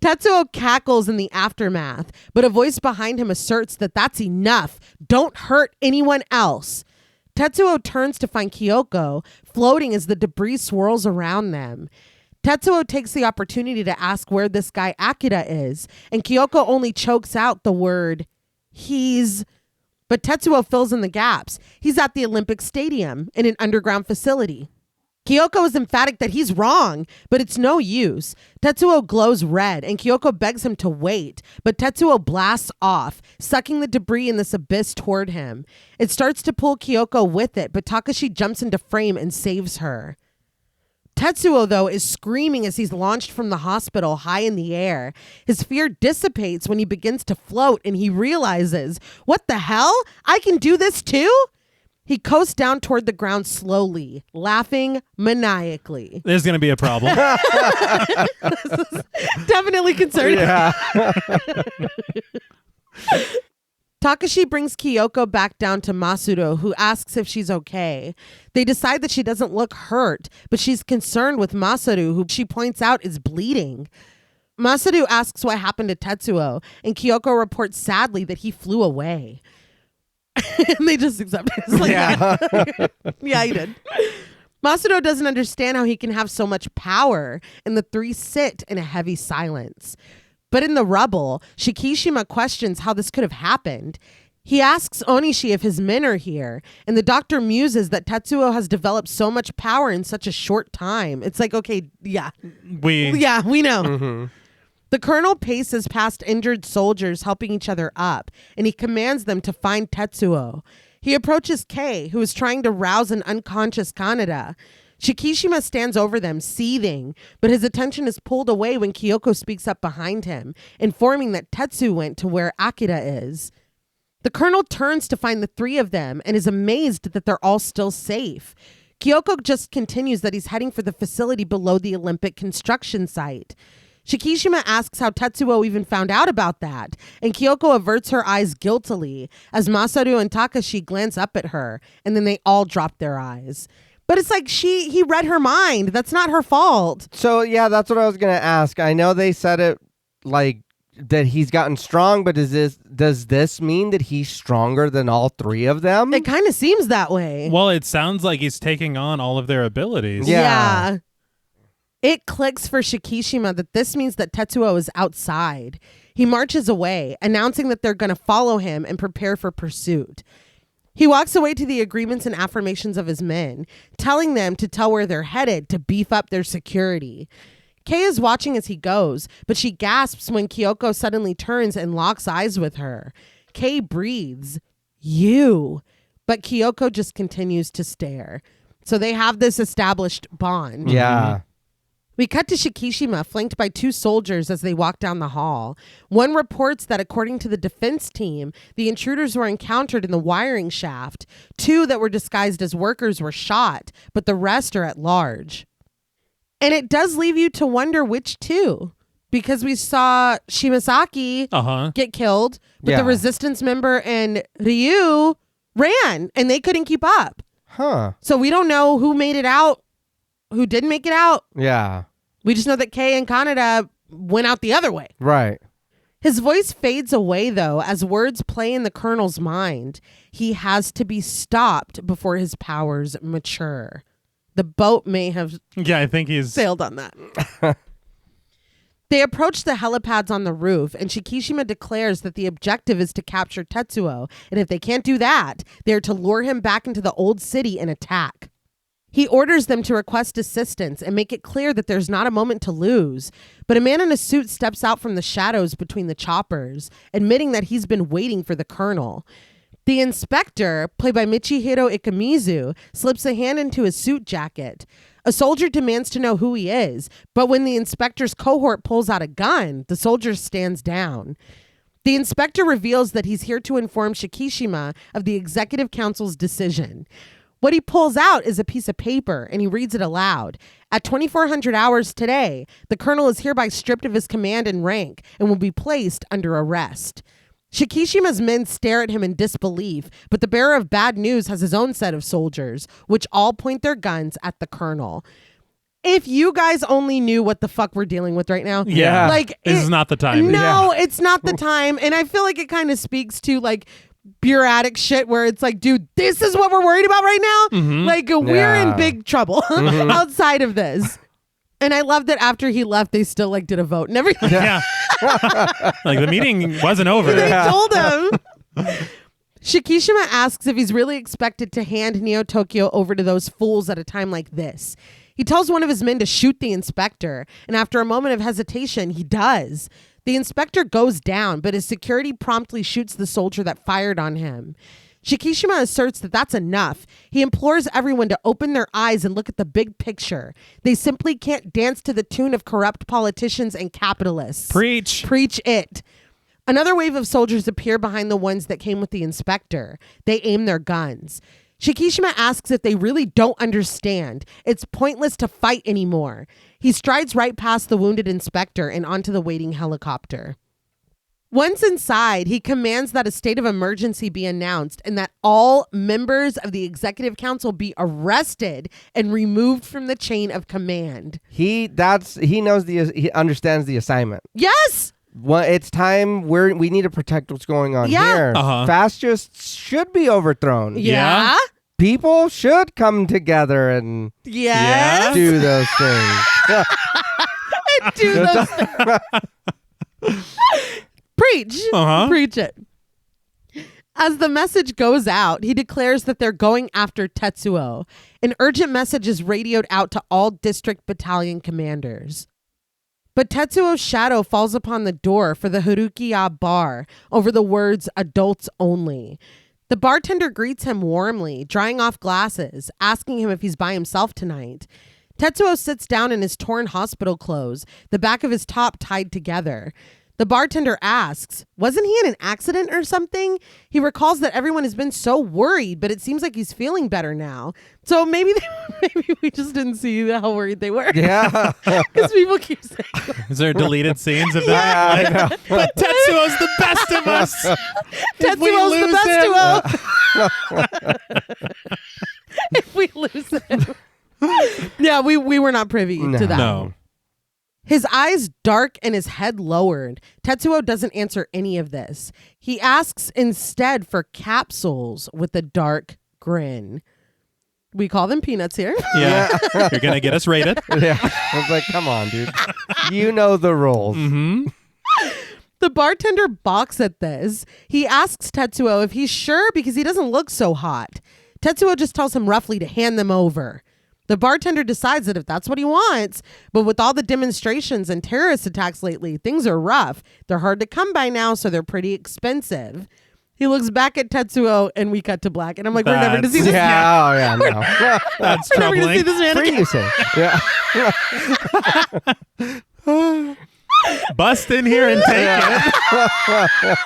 Tetsuo cackles in the aftermath, but a voice behind him asserts that that's enough. Don't hurt anyone else. Tetsuo turns to find Kyoko floating as the debris swirls around them. Tetsuo takes the opportunity to ask where this guy Akira is, and Kyoko only chokes out the word, he's... But Tetsuo fills in the gaps. He's at the Olympic Stadium in an underground facility. Kyoko is emphatic that he's wrong, but it's no use. Tetsuo glows red, and Kyoko begs him to wait, but Tetsuo blasts off, sucking the debris in this abyss toward him. It starts to pull Kyoko with it, but Takashi jumps into frame and saves her. Tetsuo, though, is screaming as he's launched from the hospital high in the air. His fear dissipates when he begins to float and he realizes, what the hell? I can do this too? He coasts down toward the ground slowly, laughing maniacally. There's going to be a problem. This is definitely concerning. Yeah. Takashi brings Kyoko back down to Masudo, who asks if she's okay. They decide that she doesn't look hurt, but she's concerned with Masaru, who she points out is bleeding. Masaru asks what happened to Tetsuo, and Kyoko reports sadly that he flew away. And they just accept it. It's like, yeah, he did. Masudo doesn't understand how he can have so much power, and the three sit in a heavy silence. But in the rubble, Shikishima questions how this could have happened. He asks Onishi if his men are here, and the doctor muses that Tetsuo has developed so much power in such a short time. It's like, okay, yeah. We know. Mm-hmm. The colonel paces past injured soldiers helping each other up, and he commands them to find Tetsuo. He approaches Kei, who is trying to rouse an unconscious Kaneda. Shikishima stands over them, seething, but his attention is pulled away when Kyoko speaks up behind him, informing that Tetsu went to where Akira is. The colonel turns to find the three of them and is amazed that they're all still safe. Kyoko just continues that he's heading for the facility below the Olympic construction site. Shikishima asks how Tetsuo even found out about that, and Kyoko averts her eyes guiltily as Masaru and Takashi glance up at her, and then they all drop their eyes. But it's like he read her mind. That's not her fault. So, yeah, that's what I was going to ask. I know they said it like that he's gotten strong, but does this mean that he's stronger than all three of them? It kind of seems that way. Well, it sounds like he's taking on all of their abilities. Yeah. It clicks for Shikishima that this means that Tetsuo is outside. He marches away, announcing that they're going to follow him and prepare for pursuit. He walks away to the agreements and affirmations of his men, telling them to tell where they're headed to beef up their security. Kei is watching as he goes, but she gasps when Kyoko suddenly turns and locks eyes with her. Kei breathes, "You," but Kyoko just continues to stare. So they have this established bond. Yeah. We cut to Shikishima, flanked by two soldiers as they walk down the hall. One reports that according to the defense team, the intruders were encountered in the wiring shaft. Two that were disguised as workers were shot, but the rest are at large. And it does leave you to wonder which two, because we saw Shimasaki get killed, but the resistance member and Ryu ran, and they couldn't keep up. Huh. So we don't know who made it out, who didn't make it out. Yeah. We just know that Kei and Kaneda went out the other way. Right. His voice fades away, though, as words play in the colonel's mind. He has to be stopped before his powers mature. The boat may have I think he's sailed on that. They approach the helipads on the roof, and Shikishima declares that the objective is to capture Tetsuo, and if they can't do that, they are to lure him back into the old city and attack. He orders them to request assistance and make it clear that there's not a moment to lose. But a man in a suit steps out from the shadows between the choppers, admitting that he's been waiting for the colonel. The inspector, played by Michihiro Ikemizu, slips a hand into his suit jacket. A soldier demands to know who he is, but when the inspector's cohort pulls out a gun, the soldier stands down. The inspector reveals that he's here to inform Shikishima of the executive council's decision. What he pulls out is a piece of paper, and he reads it aloud. At 2400 hours today, the colonel is hereby stripped of his command and rank and will be placed under arrest. Shikishima's men stare at him in disbelief, but the bearer of bad news has his own set of soldiers, which all point their guns at the colonel. If you guys only knew what the fuck we're dealing with right now. Yeah. Like, this is not the time. No, it's not the time. And I feel like it kind of speaks to like bureaucratic shit where it's like, dude, this is what we're worried about right now. Like we're in big trouble outside of this. And I love that after he left, they still like did a vote and everything. Yeah. Like the meeting wasn't over. They told him. Shikishima asks if he's really expected to hand Neo Tokyo over to those fools at a time like this. He tells one of his men to shoot the inspector, and after a moment of hesitation, he does. The inspector goes down, but his security promptly shoots the soldier that fired on him. Shikishima asserts that that's enough. He implores everyone to open their eyes and look at the big picture. They simply can't dance to the tune of corrupt politicians and capitalists. Preach. Preach it. Another wave of soldiers appear behind the ones that came with the inspector. They aim their guns. Shikishima asks if they really don't understand. It's pointless to fight anymore. He strides right past the wounded inspector and onto the waiting helicopter. Once inside, he commands that a state of emergency be announced and that all members of the executive council be arrested and removed from the chain of command. He understands the assignment. Yes. Well, it's time we need to protect what's going on here. Fascists should be overthrown. Yeah. People should come together and do those things. Do those things. Preach. Preach it. As the message goes out, he declares that they're going after Tetsuo. An urgent message is radioed out to all district battalion commanders. But Tetsuo's shadow falls upon the door for the Harukiya bar over the words adults only. The bartender greets him warmly, drying off glasses, asking him if he's by himself tonight. Tetsuo sits down in his torn hospital clothes, the back of his top tied together. The bartender asks, wasn't he in an accident or something? He recalls that everyone has been so worried, but it seems like he's feeling better now. So maybe we just didn't see how worried they were. Yeah. Because people keep saying. Is there deleted scenes of that? Yeah, I know. But Tetsuo's the best of us. Tetsuo's the best of us. If we lose him. Yeah, we were not privy to that. No. His eyes dark and his head lowered. Tetsuo doesn't answer any of this. He asks instead for capsules with a dark grin. We call them peanuts here. Yeah. You're going to get us rated. Yeah. I was like, come on, dude. You know the rules. The bartender balks at this. He asks Tetsuo if he's sure because he doesn't look so hot. Tetsuo just tells him roughly to hand them over. The bartender decides that if that's what he wants, but with all the demonstrations and terrorist attacks lately, things are rough. They're hard to come by now, so they're pretty expensive. He looks back at Tetsuo, and we cut to black. And I'm like, we're never going to see this man. Oh, yeah, no. That's We're never going to see troubling. this man Free, again. you say. Yeah. Bust in here and take it.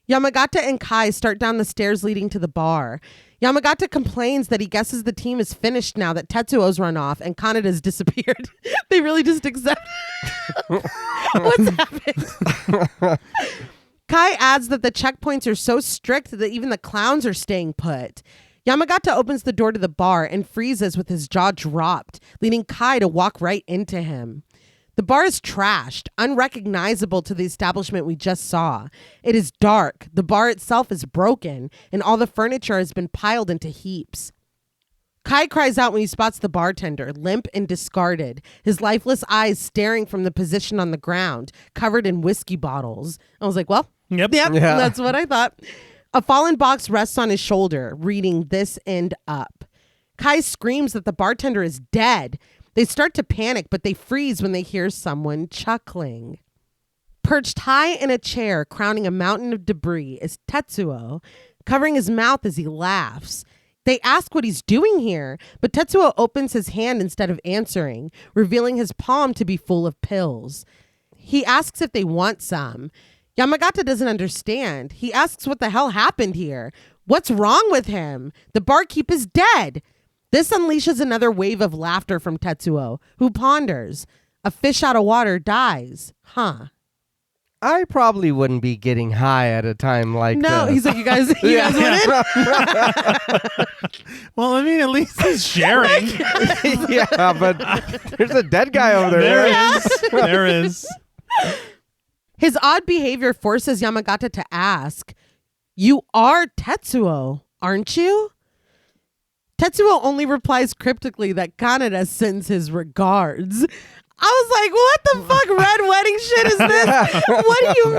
Yamagata and Kai start down the stairs leading to the bar. Yamagata complains that he guesses the team is finished now that Tetsuo's run off and Kanada's disappeared. They really just accept what's happened. Kai adds that the checkpoints are so strict that even the clowns are staying put. Yamagata opens the door to the bar and freezes with his jaw dropped, leading Kai to walk right into him. The bar is trashed, unrecognizable to the establishment we just saw. It is dark, the bar itself is broken, and all the furniture has been piled into heaps. Kai cries out when he spots the bartender, limp and discarded, his lifeless eyes staring from the position on the ground, covered in whiskey bottles. I was like, well, Yep. Yeah. That's what I thought. A fallen box rests on his shoulder, reading "This End Up." Kai screams that the bartender is dead. They start to panic, but they freeze when they hear someone chuckling. Perched high in a chair, crowning a mountain of debris, is Tetsuo, covering his mouth as he laughs. They ask what he's doing here, but Tetsuo opens his hand instead of answering, revealing his palm to be full of pills. He asks if they want some. Yamagata doesn't understand. He asks what the hell happened here. What's wrong with him? The barkeep is dead. This unleashes another wave of laughter from Tetsuo, who ponders. A fish out of water dies. Huh. I probably wouldn't be getting high at a time like No, this. he's like, you guys want it? Well, I mean, at least he's sharing. Yeah, but there's a dead guy over there. There is. His odd behavior forces Yamagata to ask, you are Tetsuo, aren't you? Tetsuo only replies cryptically that Kaneda sends his regards. I was like, what the fuck red wedding shit is this? What do you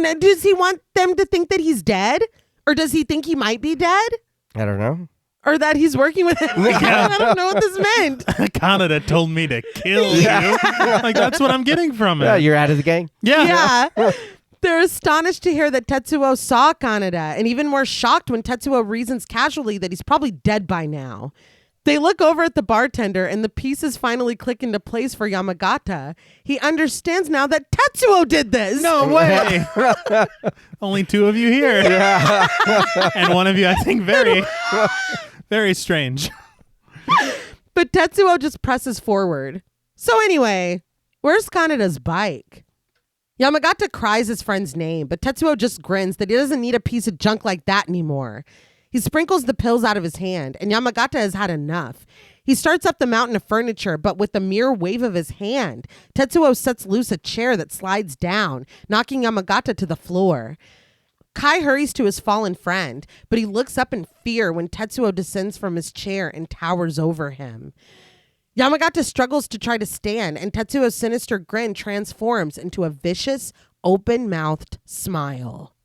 mean? Does he want them to think that he's dead? Or does he think he might be dead? I don't know. Or that he's working with him? I don't know what this meant. Kaneda told me to kill you. Like, that's what I'm getting from it. Yeah, you're out of the gang. Yeah. Yeah. They're astonished to hear that Tetsuo saw Kaneda, and even more shocked when Tetsuo reasons casually that he's probably dead by now. They look over at the bartender, and the pieces finally click into place for Yamagata. He understands now that Tetsuo did this. No way. Only two of you here. Yeah. And one of you, I think, very, very strange. But Tetsuo just presses forward. So anyway, where's Kaneda's bike? Yamagata cries his friend's name, but Tetsuo just grins that he doesn't need a piece of junk like that anymore. He sprinkles the pills out of his hand, and Yamagata has had enough. He starts up the mountain of furniture, but with a mere wave of his hand, Tetsuo sets loose a chair that slides down, knocking Yamagata to the floor. Kai hurries to his fallen friend, but he looks up in fear when Tetsuo descends from his chair and towers over him. Yamagata struggles to try to stand, and Tetsuo's sinister grin transforms into a vicious, open-mouthed smile.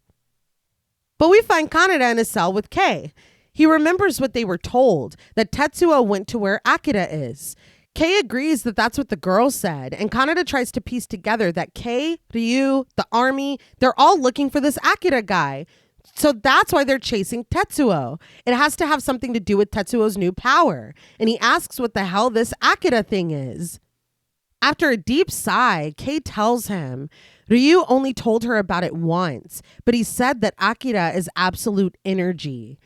But we find Kaneda in a cell with Kei. He remembers what they were told, that Tetsuo went to where Akira is. Kei agrees that that's what the girl said, and Kaneda tries to piece together that Kei, Ryu, the army, they're all looking for this Akira guy. So that's why they're chasing Tetsuo. It has to have something to do with Tetsuo's new power. And he asks what the hell this Akira thing is. After a deep sigh, Kei tells him, Ryu only told her about it once, but he said that Akira is absolute energy.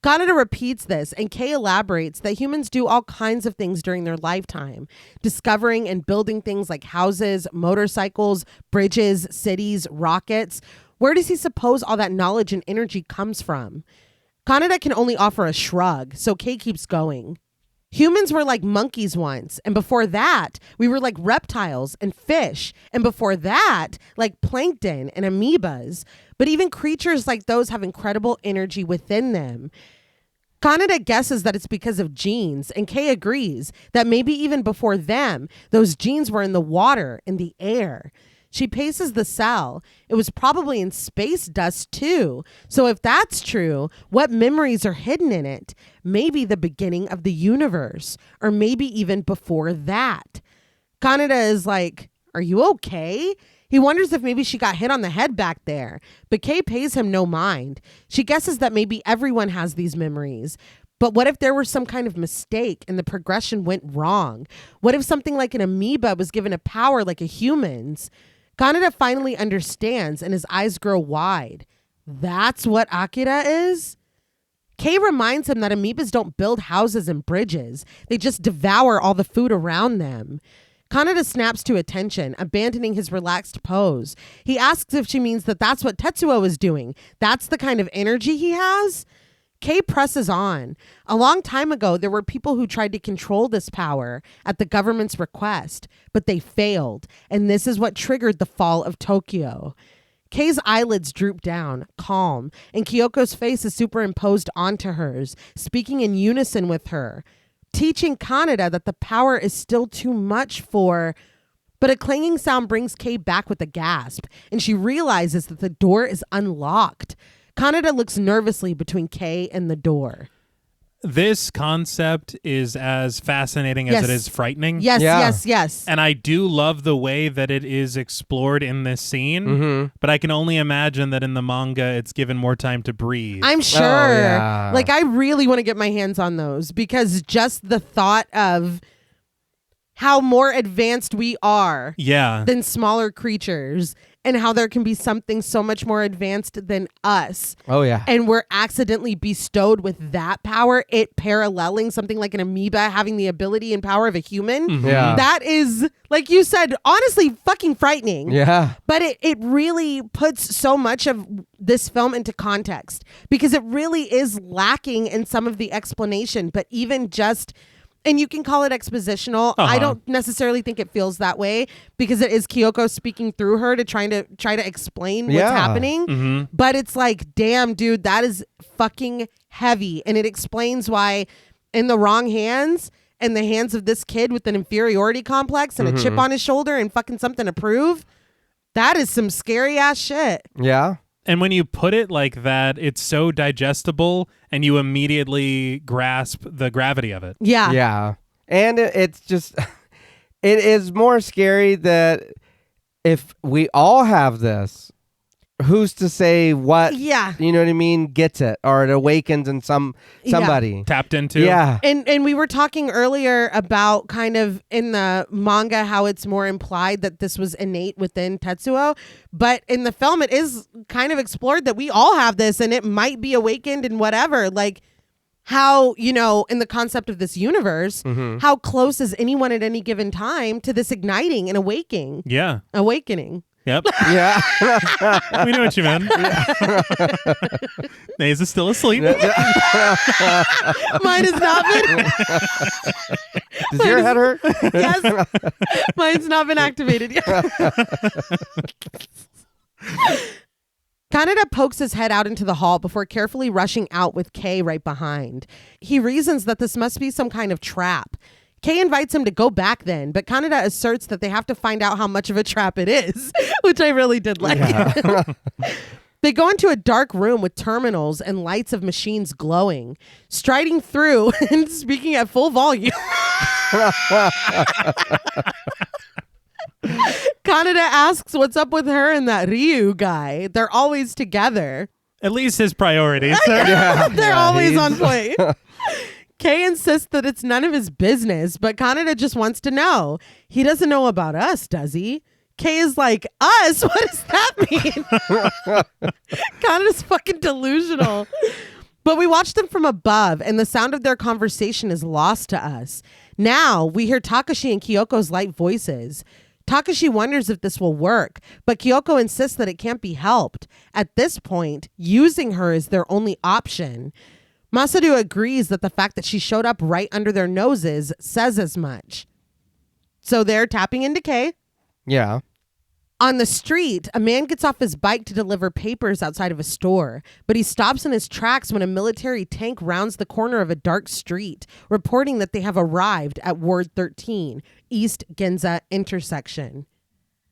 Kaneda repeats this, and Kei elaborates that humans do all kinds of things during their lifetime, discovering and building things like houses, motorcycles, bridges, cities, rockets. Where does he suppose all that knowledge and energy comes from? Kaneda can only offer a shrug, so Kei keeps going. Humans were like monkeys once, and before that, we were like reptiles and fish, and before that, like plankton and amoebas. But even creatures like those have incredible energy within them. Kaneda guesses that it's because of genes, and Kei agrees that maybe even before them, those genes were in the water, in the air. She paces the cell. It was probably in space dust too. So if that's true, what memories are hidden in it? Maybe the beginning of the universe, or maybe even before that. Kaneda is like, are you okay? He wonders if maybe she got hit on the head back there, but Kei pays him no mind. She guesses that maybe everyone has these memories. But what if there was some kind of mistake and the progression went wrong? What if something like an amoeba was given a power like a human's? Kaneda finally understands and his eyes grow wide. That's what Akira is? Kei reminds him that amoebas don't build houses and bridges. They just devour all the food around them. Kaneda snaps to attention, abandoning his relaxed pose. He asks if she means that that's what Tetsuo is doing. That's the kind of energy he has? Kei presses on. A long time ago, there were people who tried to control this power at the government's request, but they failed, and this is what triggered the fall of Tokyo. Kei's eyelids droop down, calm, and Kyoko's face is superimposed onto hers, speaking in unison with her, teaching Kaneda that the power is still too much for... But a clanging sound brings Kei back with a gasp, and she realizes that the door is unlocked. Kaneda looks nervously between Kei and the door. This concept is as fascinating as it is frightening. Yes. And I do love the way that it is explored in this scene, but I can only imagine that in the manga it's given more time to breathe. I'm sure. Oh, yeah. Like, I really want to get my hands on those because just the thought of how more advanced we are Yeah. than smaller creatures and how there can be something so much more advanced than us. Oh, yeah. And we're accidentally bestowed with that power, it paralleling something like an amoeba having the ability and power of a human. Yeah. That is, like you said, honestly fucking frightening. Yeah. But it really puts so much of this film into context because it really is lacking in some of the explanation, but even just... And you can call it expositional. I don't necessarily think it feels that way because it is Kyoko speaking through her to try to explain what's happening. But it's like, damn, dude, that is fucking heavy. And it explains why in the wrong hands and the hands of this kid with an inferiority complex and a chip on his shoulder and fucking something to prove, that is some scary ass shit. Yeah. And when you put it like that, it's so digestible and you immediately grasp the gravity of it. Yeah. Yeah. And it's just, it is more scary that if we all have this, who's to say what, you know what I mean, gets it or it awakens in somebody. Tapped into. Yeah. And we were talking earlier about kind of in the manga how it's more implied that this was innate within Tetsuo, but in the film it is kind of explored that we all have this and it might be awakened and whatever. Like how, you know, in the concept of this universe, how close is anyone at any given time to this igniting and awakening? Yeah. Awakening. Yep. Yeah. We know what you meant. Maze is still asleep. Mine has not been. Does your head hurt? Yes. Mine's not been activated yet. Kaneda pokes his head out into the hall before carefully rushing out with Kei right behind. He reasons that this must be some kind of trap. Kei invites him to go back then, but Kaneda asserts that they have to find out how much of a trap it is, which I really did like. Yeah. They go into a dark room with terminals and lights of machines glowing. Striding through and speaking at full volume. Kaneda asks what's up with her and that Ryu guy. They're always together. At least his priorities. They're always on point. Kei insists that it's none of his business, but Kaneda just wants to know. He doesn't know about us, does he? Kei is like, us? What does that mean? Kaneda's fucking delusional. But we watch them from above, and the sound of their conversation is lost to us. Now, we hear Takashi and Kyoko's light voices. Takashi wonders if this will work, but Kyoko insists that it can't be helped. At this point, using her is their only option. Masaru agrees that the fact that she showed up right under their noses says as much. So they're tapping into Kei. Yeah. On the street, a man gets off his bike to deliver papers outside of a store, but he stops in his tracks when a military tank rounds the corner of a dark street, reporting that they have arrived at Ward 13, East Ginza intersection.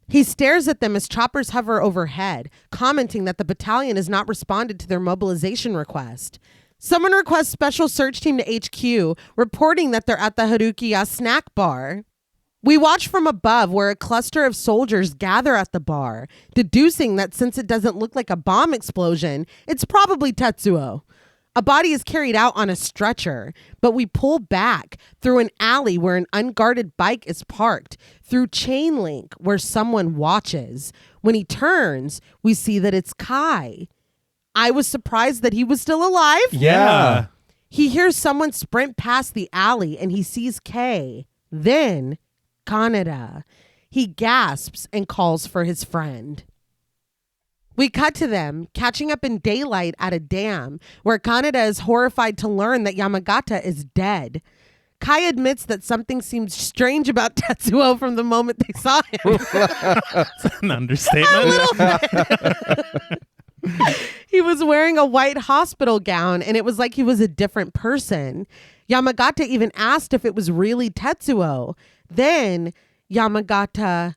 He stares at them as choppers hover overhead, commenting that the battalion has not responded to their mobilization request. Someone requests special search team to HQ, reporting that they're at the Harukiya snack bar. We watch from above where a cluster of soldiers gather at the bar, deducing that since it doesn't look like a bomb explosion, it's probably Tetsuo. A body is carried out on a stretcher, but we pull back through an alley where an unguarded bike is parked, through chain link where someone watches. When he turns, we see that it's Kai. I was surprised that he was still alive. Yeah. He hears someone sprint past the alley and he sees Kei. Then Kaneda. He gasps and calls for his friend. We cut to them catching up in daylight at a dam where Kaneda is horrified to learn that Yamagata is dead. Kai admits that something seems strange about Tetsuo from the moment they saw him. It's an understatement. A little bit. He was wearing a white hospital gown and it was like he was a different person. Yamagata even asked if it was really Tetsuo. Then Yamagata,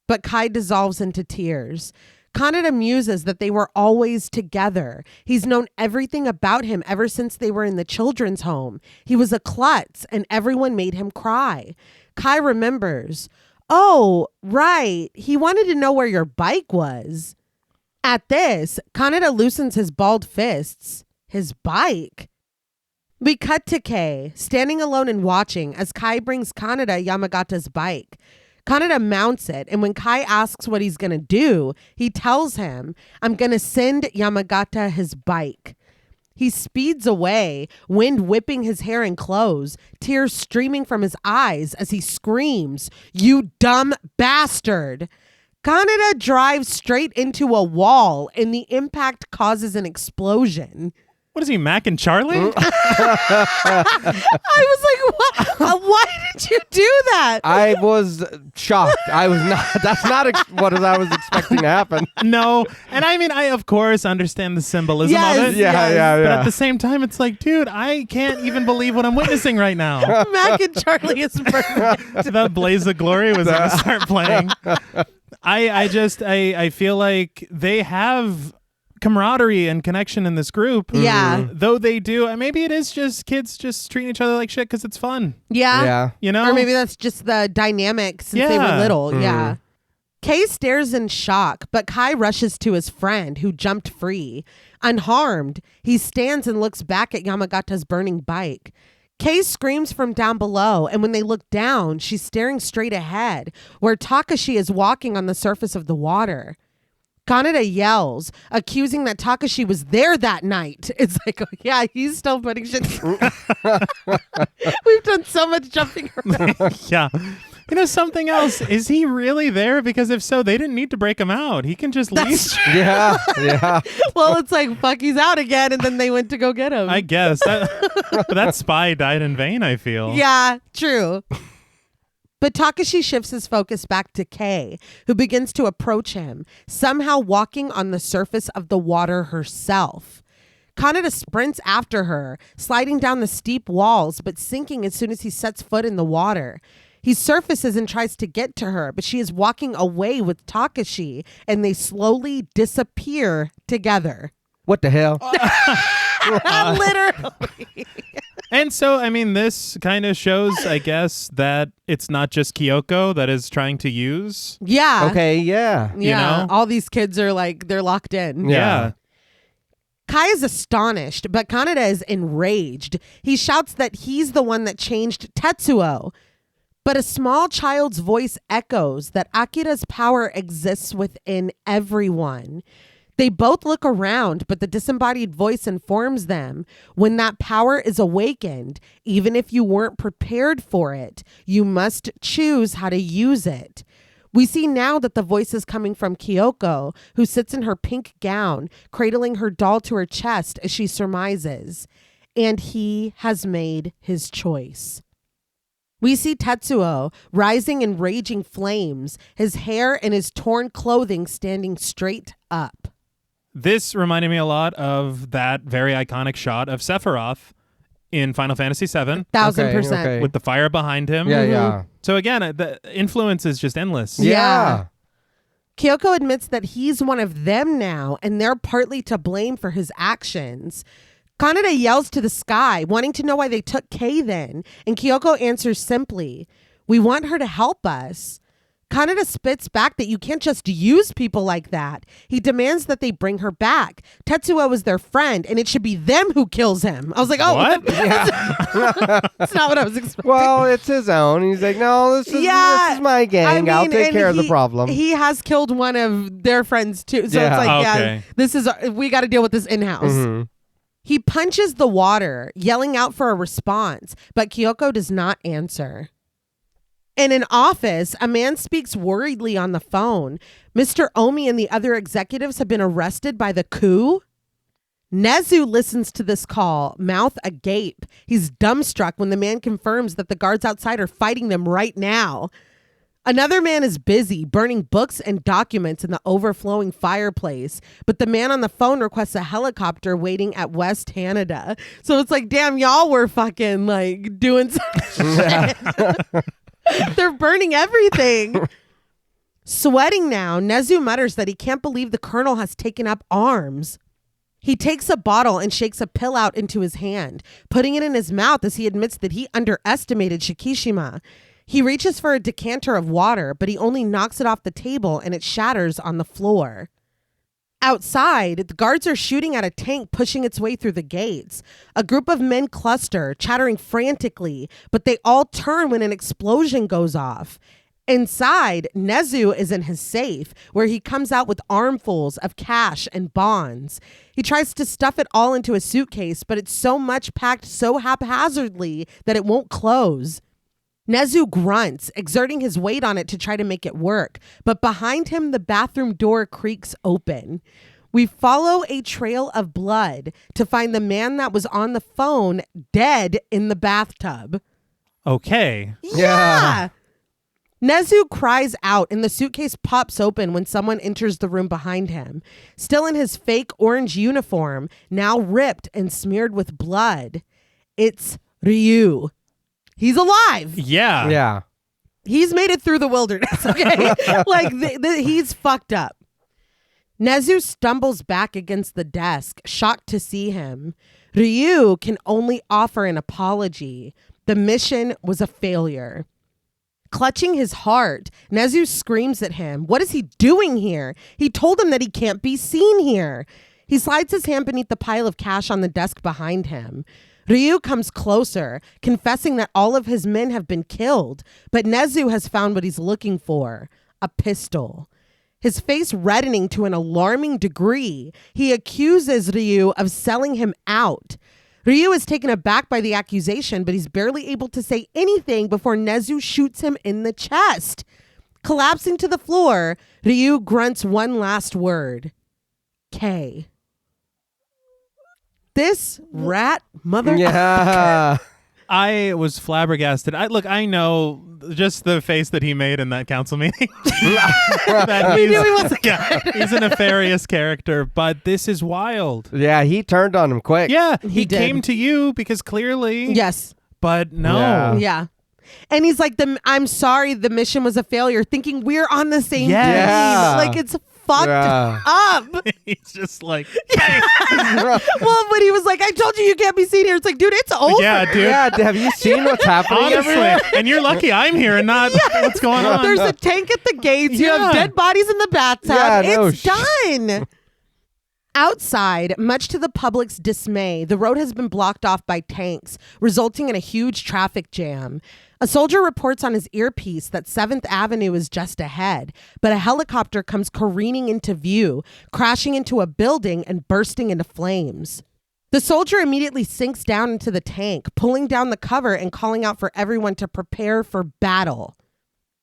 but Kai dissolves into tears. Kaneda muses that they were always together. He's known everything about him ever since they were in the children's home. He was a klutz and everyone made him cry. Kai remembers, oh, right. He wanted to know where your bike was. At this, Kaneda loosens his balled fists. His bike. We cut to Kei, standing alone and watching as Kai brings Kaneda Yamagata's bike. Kaneda mounts it, and when Kai asks what he's going to do, he tells him, I'm going to send Yamagata his bike. He speeds away, wind whipping his hair and clothes, tears streaming from his eyes as he screams, "You dumb bastard!" Kaneda drives straight into a wall, and the impact causes an explosion. What is he, Mac and Charlie? I was like, what? Why did you do that? I was shocked. I was not. That's not what I was expecting to happen. No. And I mean, I, of course, understand the symbolism of it. Yeah. But at the same time, it's like, dude, I can't even believe what I'm witnessing right now. Mac and Charlie is perfect. That Blaze of Glory was going to start playing. I feel like they have camaraderie and connection in this group. Yeah. Though they do, maybe it is just kids just treating each other like shit because it's fun. Yeah. You know? Or maybe that's just the dynamic since they were little. Yeah. Kei stares in shock, but Kai rushes to his friend who jumped free. Unharmed, he stands and looks back at Yamagata's burning bike. Kei screams from down below, and when they look down, she's staring straight ahead, where Takashi is walking on the surface of the water. Kaneda yells, accusing that Takashi was there that night. It's like, oh, yeah, he's still putting shit. We've done so much jumping around. Yeah. You know, something else. Is he really there? Because if so, they didn't need to break him out. He can just leave. Yeah. Well, it's like, fuck, he's out again, and then they went to go get him. I guess. That spy died in vain, I feel. Yeah, true. But Takashi shifts his focus back to Kei, who begins to approach him, somehow walking on the surface of the water herself. Kaneda sprints after her, sliding down the steep walls, but sinking as soon as he sets foot in the water. He surfaces and tries to get to her, but she is walking away with Takashi, and they slowly disappear together. What the hell? Literally. And so, I mean, this kind of shows, I guess, that it's not just Kyoko that is trying to use. Yeah. Okay, yeah. You know? All these kids are like, they're locked in. Yeah. Kai is astonished, but Kaneda is enraged. He shouts that he's the one that changed Tetsuo. But a small child's voice echoes that Akira's power exists within everyone. They both look around, but the disembodied voice informs them when that power is awakened, even if you weren't prepared for it, you must choose how to use it. We see now that the voice is coming from Kyoko, who sits in her pink gown, cradling her doll to her chest as she surmises. And he has made his choice. We see Tetsuo rising in raging flames, his hair and his torn clothing standing straight up. This reminded me a lot of that very iconic shot of Sephiroth in Final Fantasy VII. 1000%. Okay. With the fire behind him. Yeah. So again, the influence is just endless. Yeah. Kyoko admits that he's one of them now, and they're partly to blame for his actions. Kaneda yells to the sky, wanting to know why they took Kei then, and Kyoko answers simply, "We want her to help us." Kaneda spits back that you can't just use people like that. He demands that they bring her back. Tetsuo is their friend, and it should be them who kills him. I was like, oh, What? That's not what I was expecting. Well, it's his own. He's like, no, this is my gang. I'll take care of the problem. He has killed one of their friends too. So Yeah. it's like, Okay. this is, we got to deal with this in-house. Mhm. He punches the water, yelling out for a response, but Kyoko does not answer. In an office, a man speaks worriedly on the phone. Mr. Omi and the other executives have been arrested by the coup. Nezu listens to this call, mouth agape. He's dumbstruck when the man confirms that the guards outside are fighting them right now. Another man is busy burning books and documents in the overflowing fireplace, but the man on the phone requests a helicopter waiting at West Canada. So it's like, damn, y'all were fucking like doing some shit. They're burning everything. Sweating now, Nezu mutters that he can't believe the colonel has taken up arms. He takes a bottle and shakes a pill out into his hand, putting it in his mouth as he admits that he underestimated Shikishima. He reaches for a decanter of water, but he only knocks it off the table and it shatters on the floor. Outside, the guards are shooting at a tank pushing its way through the gates. A group of men cluster, chattering frantically, but they all turn when an explosion goes off. Inside, Nezu is in his safe, where he comes out with armfuls of cash and bonds. He tries to stuff it all into a suitcase, but it's so much packed so haphazardly that it won't close. Nezu grunts, exerting his weight on it to try to make it work, but behind him, the bathroom door creaks open. We follow a trail of blood to find the man that was on the phone dead in the bathtub. Okay. Yeah. Nezu cries out and the suitcase pops open when someone enters the room behind him. Still in his fake orange uniform, now ripped and smeared with blood. It's Ryu. He's alive. Yeah. Yeah. He's made it through the wilderness, okay? Like, he's fucked up. Nezu stumbles back against the desk, shocked to see him. Ryu can only offer an apology. The mission was a failure. Clutching his heart, Nezu screams at him. What is he doing here? He told him that he can't be seen here. He slides his hand beneath the pile of cash on the desk behind him. Ryu comes closer, confessing that all of his men have been killed, but Nezu has found what he's looking for, a pistol. His face reddening to an alarming degree, he accuses Ryu of selling him out. Ryu is taken aback by the accusation, but he's barely able to say anything before Nezu shoots him in the chest. Collapsing to the floor, Ryu grunts one last word. K. This rat mother. Yeah. I was flabbergasted. I know just the face that he made in that council meeting. That We knew he wasn't he's a nefarious character, but this is wild. Yeah, he turned on him quick. Yeah, he did. came to you because clearly. Yes. But no. Yeah. Yeah. And he's like, I'm sorry, the mission was a failure, thinking we're on the same Yes. team. Yeah. Like, it's fucked Yeah. up. He's just like, Well, but he was like, I told you can't be seen here. It's like, dude, it's over. yeah, dude. Yeah, have you seen what's happening everywhere? Honestly, and you're lucky I'm here and not what's going on. There's a tank at the gates. You Yeah. have dead bodies in the bathtub. Yeah, no It's done. Outside, much to the public's dismay, the road has been blocked off by tanks, resulting in a huge traffic jam. A soldier reports on his earpiece that 7th Avenue is just ahead, but a helicopter comes careening into view, crashing into a building and bursting into flames. The soldier immediately sinks down into the tank, pulling down the cover and calling out for everyone to prepare for battle.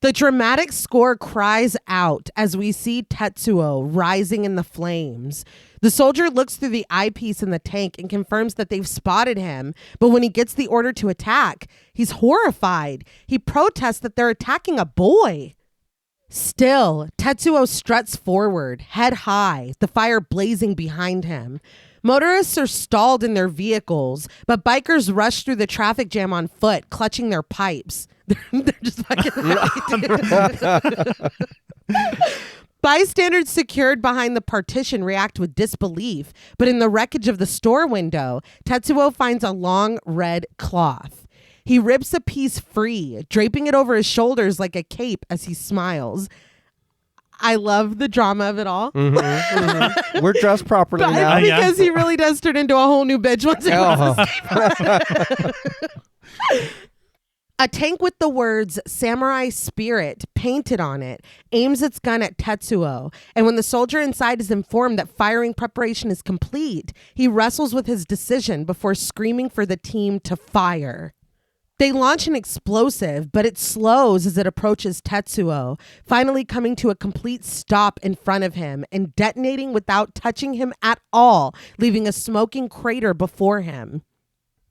The dramatic score cries out as we see Tetsuo rising in the flames. The soldier looks through the eyepiece in the tank and confirms that they've spotted him, but when he gets the order to attack, he's horrified. He protests that they're attacking a boy. Still, Tetsuo struts forward, head high, the fire blazing behind him. Motorists are stalled in their vehicles, but bikers rush through the traffic jam on foot, clutching their pipes. They're just fucking ready. Bystanders secured behind the partition react with disbelief, but in the wreckage of the store window, Tetsuo finds a long red cloth. He rips a piece free, draping it over his shoulders like a cape as he smiles. I love the drama of it all. We're dressed properly But now. because he really does turn into a whole new bitch once he Oh. A tank with the words Samurai Spirit painted on it aims its gun at Tetsuo, and when the soldier inside is informed that firing preparation is complete, he wrestles with his decision before screaming for the team to fire. They launch an explosive, but it slows as it approaches Tetsuo, finally coming to a complete stop in front of him and detonating without touching him at all, leaving a smoking crater before him.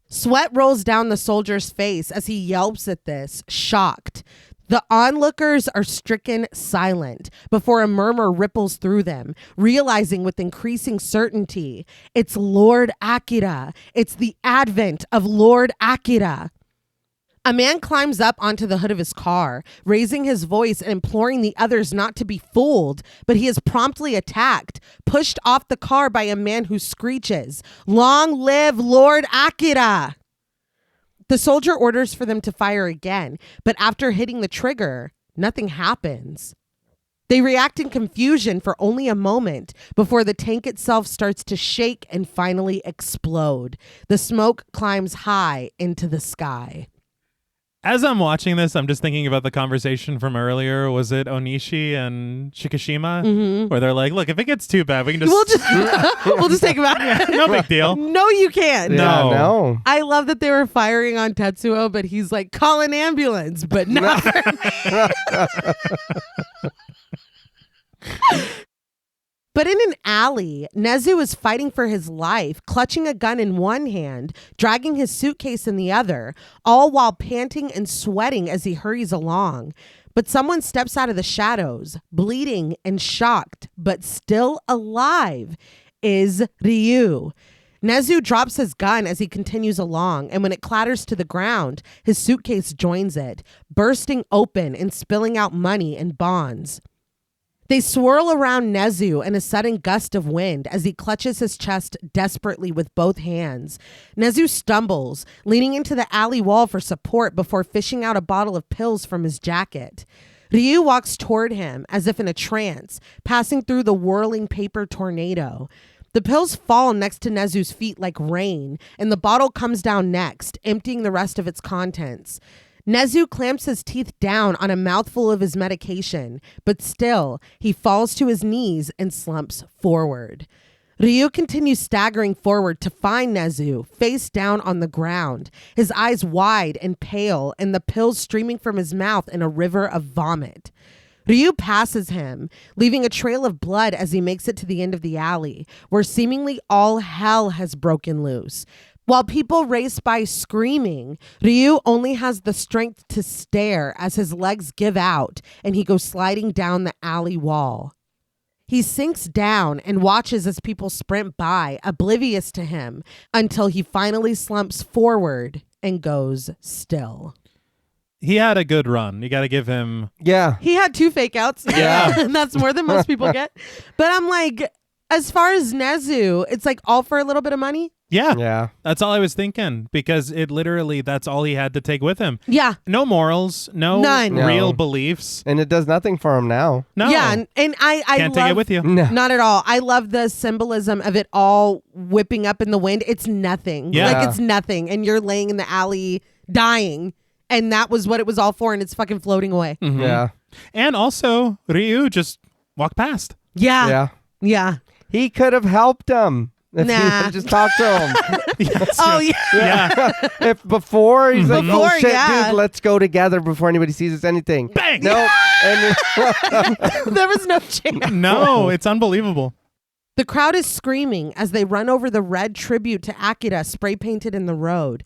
Sweat rolls down the soldier's face as he yelps at this, shocked. The onlookers are stricken silent before a murmur ripples through them, realizing with increasing certainty, it's Lord Akira. It's the advent of Lord Akira. A man climbs up onto the hood of his car, raising his voice and imploring the others not to be fooled, but he is promptly attacked, pushed off the car by a man who screeches, "Long live Lord Akira!" The soldier orders for them to fire again, but after hitting the trigger, nothing happens. They react in confusion for only a moment before the tank itself starts to shake and finally explode. The smoke climbs high into the sky. As I'm watching this, I'm just thinking about the conversation from earlier. Was it Onishi and Shikishima? Where they're like, look, if it gets too bad, we can just... We'll just take him out. No big deal. No, you can't. No. No. I love that they were firing on Tetsuo, but he's like, call an ambulance, but not for me. But in an alley, Nezu is fighting for his life, clutching a gun in one hand, dragging his suitcase in the other, all while panting and sweating as he hurries along. But someone steps out of the shadows, bleeding and shocked, but still alive, is Ryu. Nezu drops his gun as he continues along, and when it clatters to the ground, his suitcase joins it, bursting open and spilling out money and bonds. They swirl around Nezu in a sudden gust of wind as he clutches his chest desperately with both hands. Nezu stumbles, leaning into the alley wall for support before fishing out a bottle of pills from his jacket. Ryu walks toward him as if in a trance, passing through the whirling paper tornado. The pills fall next to Nezu's feet like rain, and the bottle comes down next, emptying the rest of its contents. Nezu clamps his teeth down on a mouthful of his medication, but still, he falls to his knees and slumps forward. Ryu continues staggering forward to find Nezu, face down on the ground, his eyes wide and pale, and the pills streaming from his mouth in a river of vomit. Ryu passes him, leaving a trail of blood as he makes it to the end of the alley, where seemingly all hell has broken loose. While people race by screaming, Ryu only has the strength to stare as his legs give out and he goes sliding down the alley wall. He sinks down and watches as people sprint by, oblivious to him, until he finally slumps forward and goes still. He had a good run. You got to give him... Yeah. He had 2 fake outs. Yeah. And that's more than most people get. But I'm like, as far as Nezu, it's like all for a little bit of money. Yeah. Yeah. That's all I was thinking, because it literally, that's all he had to take with him. Yeah. No morals, None. real No. beliefs. And it does nothing for him now. No. Yeah. And I Can't love, take it with you. No. Not at all. I love the symbolism of it all whipping up in the wind. It's nothing. Yeah. Like it's nothing. And you're laying in the alley dying. And that was what it was all for. And it's fucking floating away. Mhm. Yeah. And also, Ryu just walked past. Yeah. Yeah. Yeah. He could have helped him if he Nah. would just talked to him. Oh, yeah. Yeah. If before he's like, Before, oh shit, yeah. dude, let's go together before anybody sees us anything. Bang! Nope. And There was no chance. No, it's unbelievable. The crowd is screaming as they run over the red tribute to Akira spray painted in the road.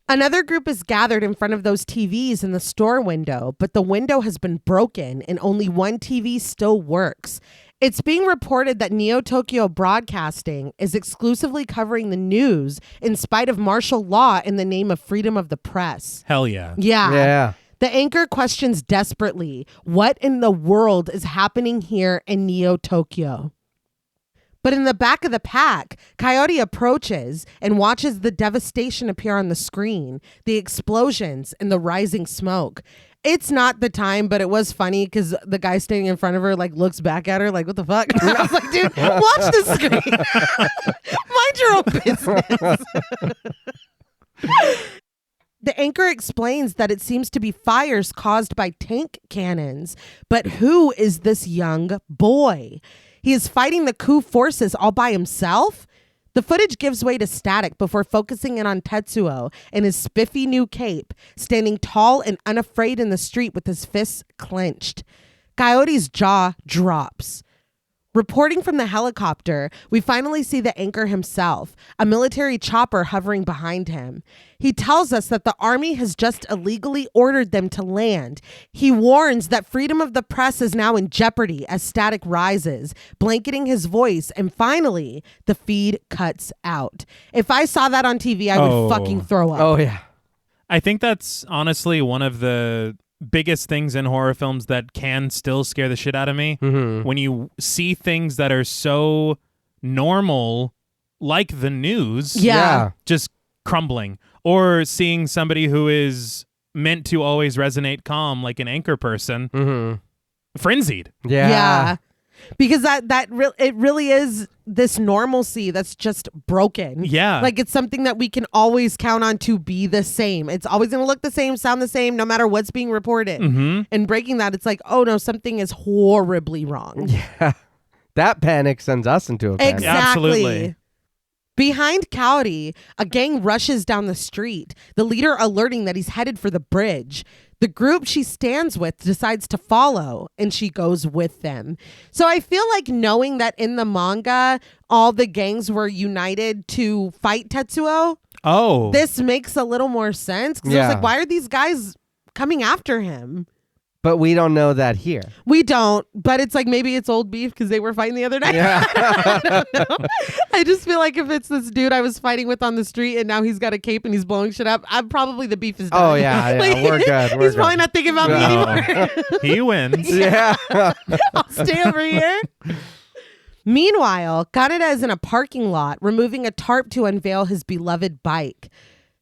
Another group is gathered in front of those TVs in the store window, but the window has been broken and only one TV still works. It's being reported that Neo Tokyo Broadcasting is exclusively covering the news in spite of martial law in the name of freedom of the press. Hell yeah. yeah. The anchor questions desperately, what in the world is happening here in Neo Tokyo? But in the back of the pack, Coyote approaches and watches the devastation appear on the screen, the explosions and the rising smoke. It's not the time, but it was funny because the guy standing in front of her like looks back at her like, what the fuck? I was like, dude, watch the screen. Mind your own business. The anchor explains that it seems to be fires caused by tank cannons. But who is this young boy? He is fighting the coup forces all by himself? The footage gives way to static before focusing in on Tetsuo in his spiffy new cape, standing tall and unafraid in the street with his fists clenched. Coyote's jaw drops. Reporting from the helicopter, we finally see the anchor himself, a military chopper hovering behind him. He tells us that the army has just illegally ordered them to land. He warns that freedom of the press is now in jeopardy as static rises, blanketing his voice, and finally, the feed cuts out. If I saw that on TV, I would fucking throw up. Oh, yeah. I think that's honestly one of the biggest things in horror films that can still scare the shit out of me. Mm-hmm. When you see things that are so normal, like the news, Yeah. just crumbling, or seeing somebody who is meant to always resonate calm, like an anchor person, Mm-hmm. frenzied. Yeah. because it really is this normalcy that's just broken. Yeah. Like it's something that we can always count on to be the same. It's always going to look the same, sound the same, no matter what's being reported. Mm-hmm. And breaking that, it's like, oh no, something is horribly wrong. Yeah. That panic sends us into a panic. Exactly. Absolutely. Behind Cowdy, a gang rushes down the street, the leader alerting that he's headed for the bridge. The group she stands with decides to follow, and she goes with them. So I feel like knowing that in the manga, all the gangs were united to fight Tetsuo, this makes a little more sense. Because I was like, why are these guys coming after him? But we don't know that here. We don't, but it's like maybe it's old beef because they were fighting the other night. Yeah. I don't know. I just feel like if it's this dude I was fighting with on the street and now he's got a cape and he's blowing shit up, I'm probably the beef is done. Oh, yeah. We're good. He's probably not thinking about me anymore. He wins. Yeah. I'll stay over here. Meanwhile, Kaneda is in a parking lot removing a tarp to unveil his beloved bike.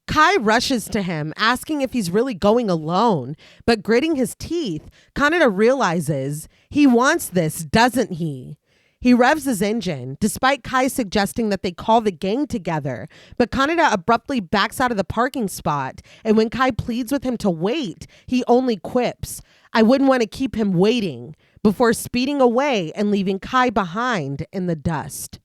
Kai rushes to him, asking if he's really going alone, but gritting his teeth, Kaneda realizes he wants this, doesn't he? He revs his engine, despite Kai suggesting that they call the gang together, but Kaneda abruptly backs out of the parking spot, and when Kai pleads with him to wait, he only quips, "I wouldn't want to keep him waiting," before speeding away and leaving Kai behind in the dust.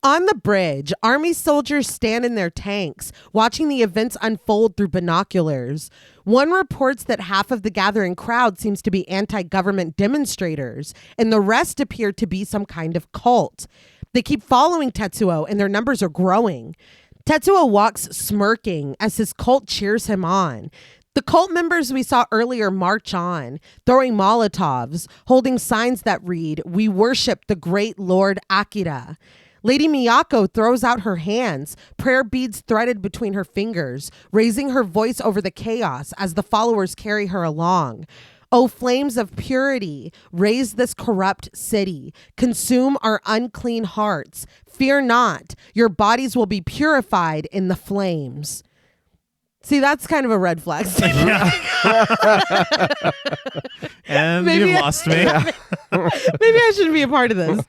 On the bridge, army soldiers stand in their tanks, watching the events unfold through binoculars. One reports that half of the gathering crowd seems to be anti-government demonstrators, and the rest appear to be some kind of cult. They keep following Tetsuo, and their numbers are growing. Tetsuo walks smirking as his cult cheers him on. The cult members we saw earlier march on, throwing Molotovs, holding signs that read, "We worship the great Lord Akira." Lady Miyako throws out her hands, prayer beads threaded between her fingers, raising her voice over the chaos as the followers carry her along. "O flames of purity, raise this corrupt city. Consume our unclean hearts. Fear not, your bodies will be purified in the flames." See, that's kind of a red flag. And you've lost me. Maybe I shouldn't be a part of this.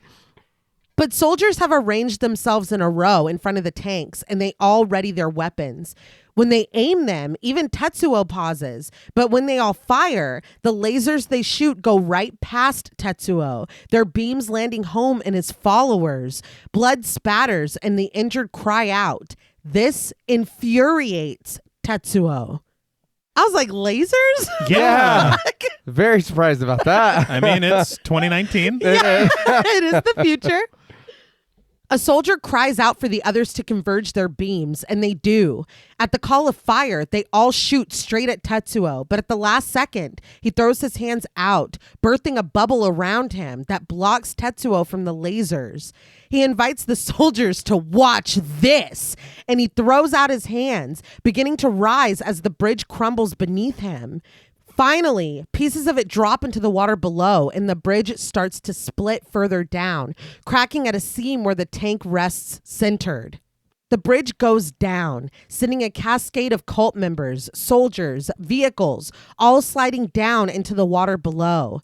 But soldiers have arranged themselves in a row in front of the tanks, and they all ready their weapons. When they aim them, even Tetsuo pauses. But when they all fire, the lasers they shoot go right past Tetsuo, their beams landing home in his followers. Blood spatters, and the injured cry out. This infuriates Tetsuo. I was like, lasers? Yeah. Very surprised about that. I mean, it's 2019. Yeah, it is the future. A soldier cries out for the others to converge their beams, and they do. At the call of fire, they all shoot straight at Tetsuo, but at the last second, he throws his hands out, birthing a bubble around him that blocks Tetsuo from the lasers. He invites the soldiers to watch this, and he throws out his hands, beginning to rise as the bridge crumbles beneath him. Finally, pieces of it drop into the water below, and the bridge starts to split further down, cracking at a seam where the tank rests centered. The bridge goes down, sending a cascade of cult members, soldiers, vehicles, all sliding down into the water below.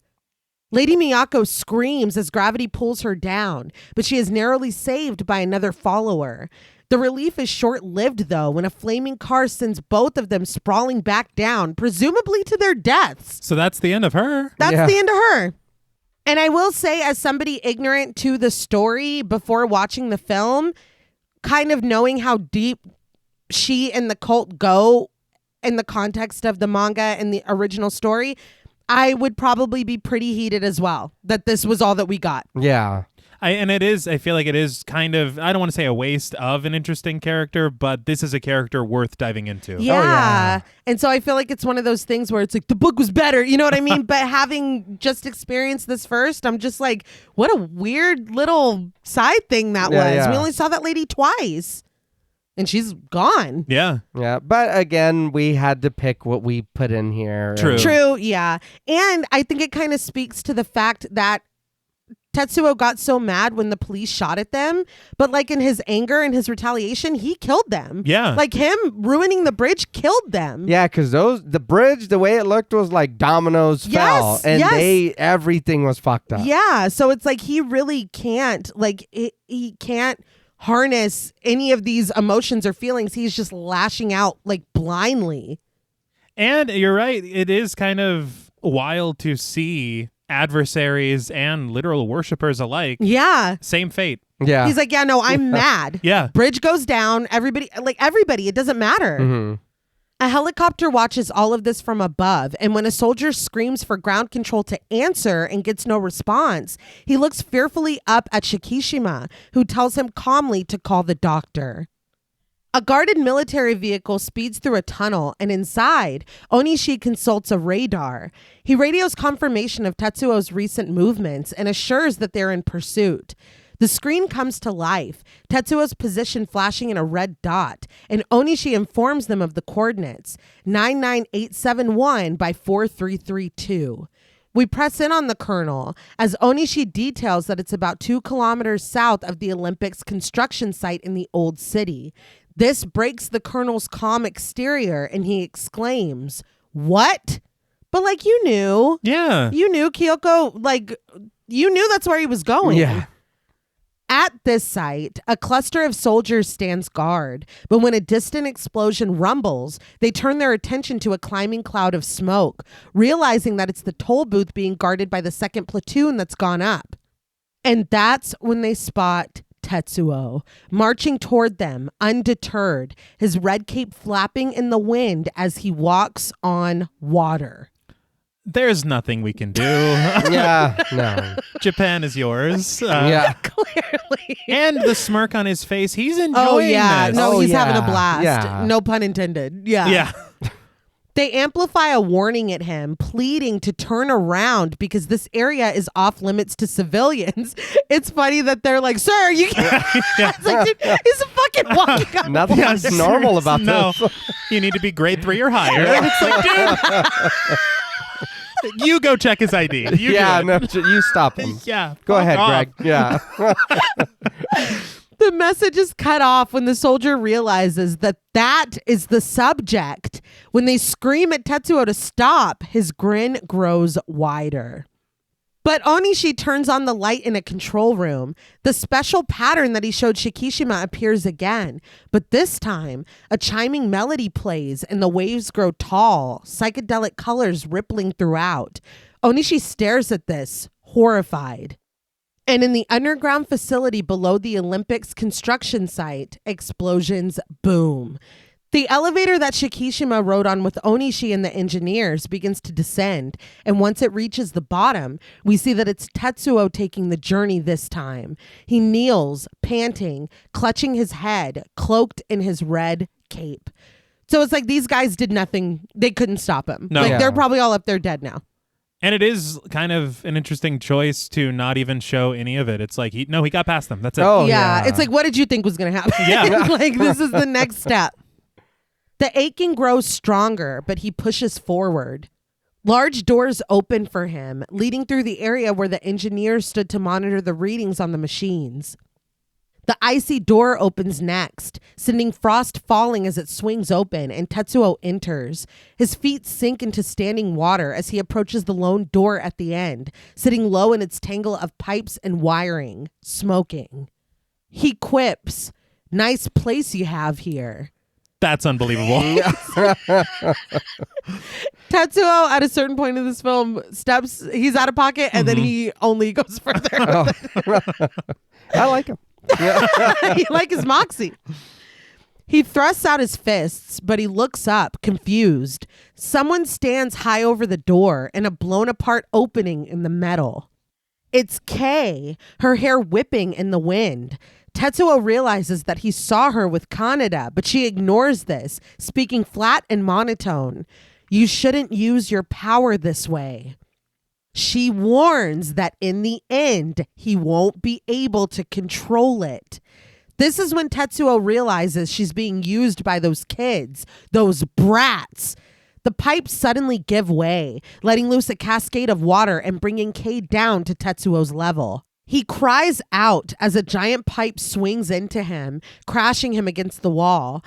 Lady Miyako screams as gravity pulls her down, but she is narrowly saved by another follower. The relief is short-lived, though, when a flaming car sends both of them sprawling back down, presumably to their deaths. So that's the end of her. That's the end of her. And I will say, as somebody ignorant to the story before watching the film, kind of knowing how deep she and the cult go in the context of the manga and the original story, I would probably be pretty heated as well that this was all that we got. Yeah. I feel like it is kind of, I don't want to say a waste of an interesting character, but this is a character worth diving into. Yeah. And so I feel like it's one of those things where it's like, the book was better, you know what I mean? But having just experienced this first, I'm just like, what a weird little side thing that was. Yeah. We only saw that lady twice. And she's gone. Yeah. Yeah. But again, we had to pick what we put in here. True. True, yeah. And I think it kind of speaks to the fact that Tetsuo got so mad when the police shot at them, but like in his anger and his retaliation, he killed them. Yeah. Like him ruining the bridge killed them. Yeah, because the bridge, the way it looked was like dominoes fell, and everything was fucked up. Yeah, so it's like he really can't, like he can't harness any of these emotions or feelings. He's just lashing out like blindly. And you're right. It is kind of wild to see adversaries and literal worshipers alike. Yeah. Same fate. Yeah. He's like, yeah, no, I'm mad. Yeah. Bridge goes down. Everybody, it doesn't matter. Mm-hmm. A helicopter watches all of this from above, and when a soldier screams for ground control to answer and gets no response, he looks fearfully up at Shikishima, who tells him calmly to call the doctor. A guarded military vehicle speeds through a tunnel, and inside, Onishi consults a radar. He radios confirmation of Tetsuo's recent movements and assures that they're in pursuit. The screen comes to life, Tetsuo's position flashing in a red dot, and Onishi informs them of the coordinates, 99871 by 4332. We press in on the colonel as Onishi details that it's about 2 kilometers south of the Olympics construction site in the old city. This breaks the colonel's calm exterior, and he exclaims, "What?" But like, you knew. Yeah. You knew, Kyoko, like, you knew that's where he was going. Yeah. At this site, a cluster of soldiers stands guard, but when a distant explosion rumbles, they turn their attention to a climbing cloud of smoke, realizing that it's the toll booth being guarded by the 2nd platoon that's gone up. And that's when they spot Tetsuo, marching toward them, undeterred, his red cape flapping in the wind as he walks on water. There's nothing we can do. Yeah, no. Japan is yours. Yeah. Clearly. And the smirk on his face, he's enjoying this. No, Oh, he's yeah. having a blast. Yeah. No pun intended. Yeah. Yeah. They amplify a warning at him, pleading to turn around because this area is off limits to civilians. It's funny that they're like, "Sir, you can't." It's like, dude, he's fucking walking on Nothing's water. normal about No, this. you need to be grade 3 or higher. It's like, dude, you go check his ID. You Yeah, do it. no, you stop him. Yeah. Go fuck ahead, off. Greg. Yeah. The message is cut off when the soldier realizes that that is the subject. When they scream at Tetsuo to stop, his grin grows wider. But Onishi turns on the light in a control room. The special pattern that he showed Shikishima appears again. But this time, a chiming melody plays and the waves grow tall, psychedelic colors rippling throughout. Onishi stares at this, horrified. And in the underground facility below the Olympics construction site, explosions boom. The elevator that Shikishima rode on with Onishi and the engineers begins to descend, and once it reaches the bottom, we see that it's Tetsuo taking the journey this time. He kneels, panting, clutching his head, cloaked in his red cape. So it's like these guys did nothing. They couldn't stop him. No. Like Yeah. they're probably all up there dead now. And it is kind of an interesting choice to not even show any of it. It's like, he got past them. That's it. Oh, Yeah, it's like, what did you think was going to happen? Yeah. Like, this is the next step. The aching grows stronger, but he pushes forward. Large doors open for him, leading through the area where the engineers stood to monitor the readings on the machines. The icy door opens next, sending frost falling as it swings open, and Tetsuo enters. His feet sink into standing water as he approaches the lone door at the end, sitting low in its tangle of pipes and wiring, smoking. He quips, "Nice place you have here." That's unbelievable. Tetsuo, at a certain point in this film, he's out of pocket, and then he only goes further. Oh. I like him. You like his moxie. He thrusts out his fists, but he looks up, confused. Someone stands high over the door in a blown apart opening in the metal. It's Kay, her hair whipping in the wind. Tetsuo realizes that he saw her with Kaneda, but she ignores this, speaking flat and monotone. "You shouldn't use your power this way." She warns that in the end, he won't be able to control it. This is when Tetsuo realizes she's being used by those kids, those brats. The pipes suddenly give way, letting loose a cascade of water and bringing Kay down to Tetsuo's level. He cries out as a giant pipe swings into him, crashing him against the wall.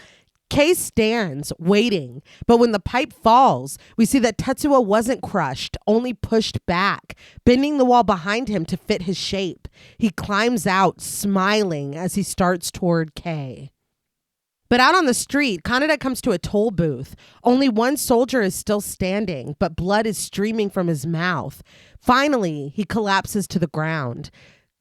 Kei stands, waiting, but when the pipe falls, we see that Tetsuo wasn't crushed, only pushed back, bending the wall behind him to fit his shape. He climbs out, smiling as he starts toward Kei. But out on the street, Kaneda comes to a toll booth. Only one soldier is still standing, but blood is streaming from his mouth. Finally, he collapses to the ground.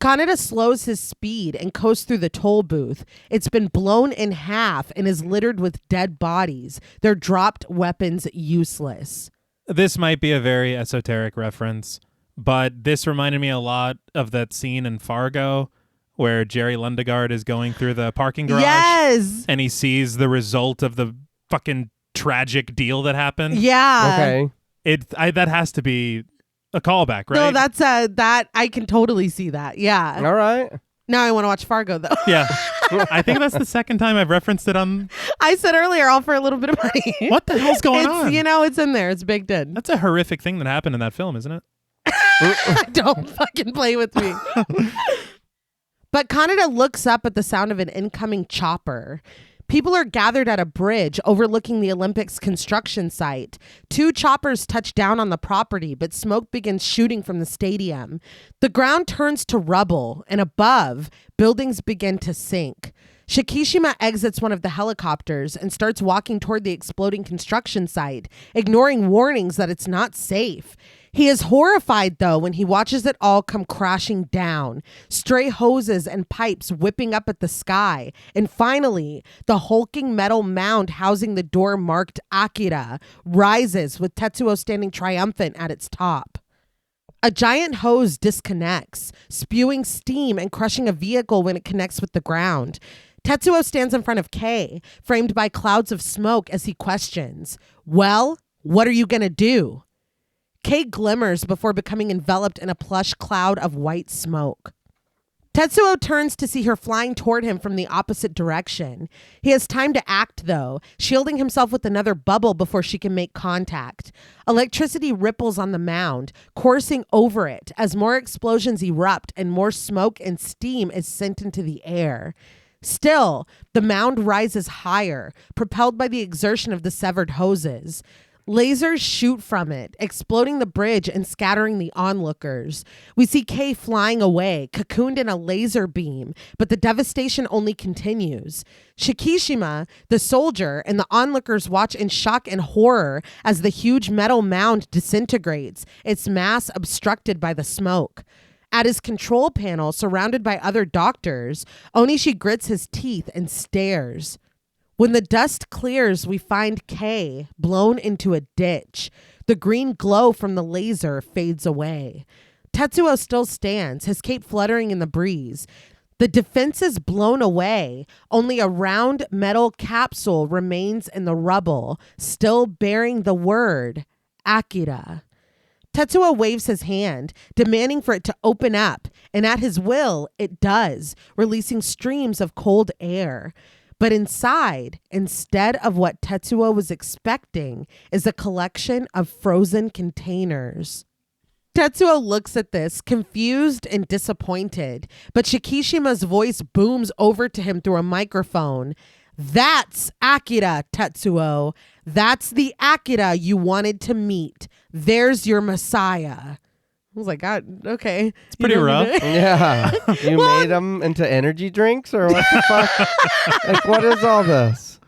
Kaneda slows his speed and coasts through the toll booth. It's been blown in half and is littered with dead bodies, their dropped weapons useless. This might be a very esoteric reference, but this reminded me a lot of that scene in Fargo where Jerry Lundegaard is going through the parking garage. Yes! And he sees the result of the fucking tragic deal that happened. Yeah. Okay. That has to be a callback, right? No, that's that I can totally see that. Yeah. All right. Now I want to watch Fargo though. Yeah. I think that's the second time I've referenced it on... I said earlier, all for a little bit of money. What the hell's going on? It's in there. It's baked in. That's a horrific thing that happened in that film, isn't it? Don't fucking play with me. But Kaneda looks up at the sound of an incoming chopper. People are gathered at a bridge overlooking the Olympics construction site. 2 choppers touch down on the property, but smoke begins shooting from the stadium. The ground turns to rubble, and above, buildings begin to sink. Shikishima exits one of the helicopters and starts walking toward the exploding construction site, ignoring warnings that it's not safe. He is horrified, though, when he watches it all come crashing down. Stray hoses and pipes whipping up at the sky. And finally, the hulking metal mound housing the door marked Akira rises with Tetsuo standing triumphant at its top. A giant hose disconnects, spewing steam and crushing a vehicle when it connects with the ground. Tetsuo stands in front of Kei, framed by clouds of smoke as he questions, "Well, what are you gonna do?" Kei glimmers before becoming enveloped in a plush cloud of white smoke. Tetsuo turns to see her flying toward him from the opposite direction. He has time to act, though, shielding himself with another bubble before she can make contact. Electricity ripples on the mound, coursing over it as more explosions erupt and more smoke and steam is sent into the air. Still, the mound rises higher, propelled by the exertion of the severed hoses. Lasers shoot from it, exploding the bridge and scattering the onlookers. We see Kei flying away, cocooned in a laser beam, but the devastation only continues. Shikishima, the soldier, and the onlookers watch in shock and horror as the huge metal mound disintegrates, its mass obstructed by the smoke. At his control panel, surrounded by other doctors, Onishi grits his teeth and stares. When the dust clears, we find Kei blown into a ditch. The green glow from the laser fades away. Tetsuo still stands, his cape fluttering in the breeze. The defense is blown away. Only a round metal capsule remains in the rubble, still bearing the word Akira. Tetsuo waves his hand, demanding for it to open up, and at his will, it does, releasing streams of cold air. But inside, instead of what Tetsuo was expecting, is a collection of frozen containers. Tetsuo looks at this, confused and disappointed, but Shikishima's voice booms over to him through a microphone. "That's Akira, Tetsuo. That's the Akira you wanted to meet. There's your Messiah." I was like, God, okay. It's pretty rough. Yeah. You made them into energy drinks or what the fuck? Like, what is all this?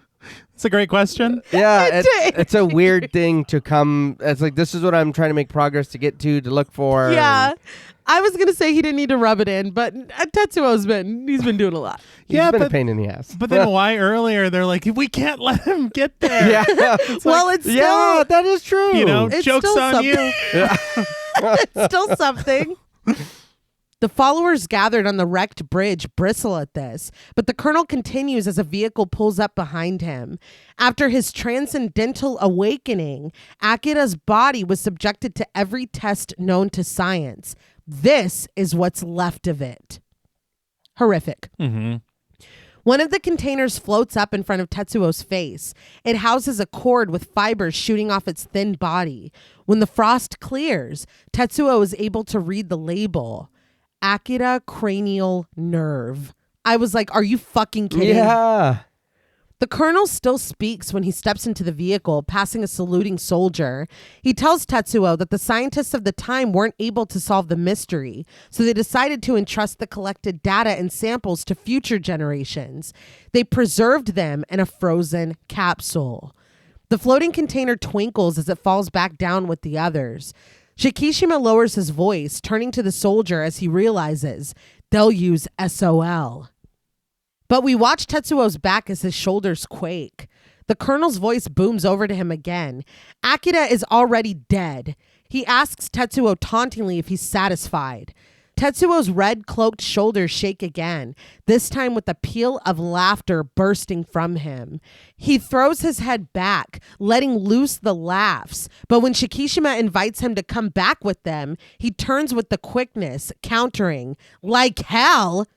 It's a great question. Yeah, it's a weird thing to come. It's like, this is what I'm trying to make progress to get to look for. Yeah. I was going to say he didn't need to rub it in, but Tetsuo's he's been doing a lot. He's been a pain in the ass. But then why earlier they're like, we can't let him get there. Yeah. It's still, yeah, that is true. You know, it's joke's still on something. you. It's still something. The followers gathered on the wrecked bridge bristle at this, but the colonel continues as a vehicle pulls up behind him. After his transcendental awakening, Akira's body was subjected to every test known to science. This is what's left of it. Horrific. Mm-hmm. One of the containers floats up in front of Tetsuo's face. It houses a cord with fibers shooting off its thin body. When the frost clears, Tetsuo is able to read the label. Akira cranial nerve. I was like, are you fucking kidding? Yeah. The colonel still speaks when he steps into the vehicle, passing a saluting soldier. He tells Tetsuo that the scientists of the time weren't able to solve the mystery, so they decided to entrust the collected data and samples to future generations. They preserved them in a frozen capsule. The floating container twinkles as it falls back down with the others. Shikishima lowers his voice, turning to the soldier as he realizes they'll use SOL. But we watch Tetsuo's back as his shoulders quake. The colonel's voice booms over to him again. Akira is already dead. He asks Tetsuo tauntingly if he's satisfied. Tetsuo's red cloaked shoulders shake again, this time with a peal of laughter bursting from him. He throws his head back, letting loose the laughs. But when Shikishima invites him to come back with them, he turns with the quickness, countering, like hell.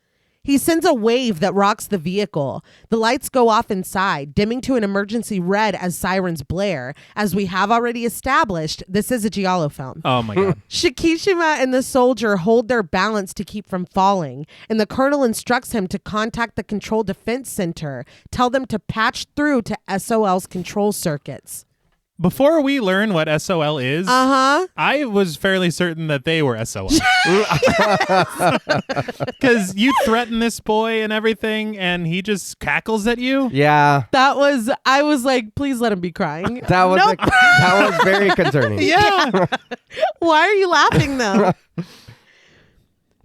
He sends a wave that rocks the vehicle. The lights go off inside, dimming to an emergency red as sirens blare. As we have already established, this is a giallo film. Oh my God. Shikishima and the soldier hold their balance to keep from falling, and the colonel instructs him to contact the Control Defense Center, tell them to patch through to SOL's control circuits. Before we learn what SOL is, I was fairly certain that they were SOL. Because you threaten this boy and everything, and he just cackles at you. Yeah. I was like, please let him be crying. That was very concerning. Yeah. Why are you laughing though?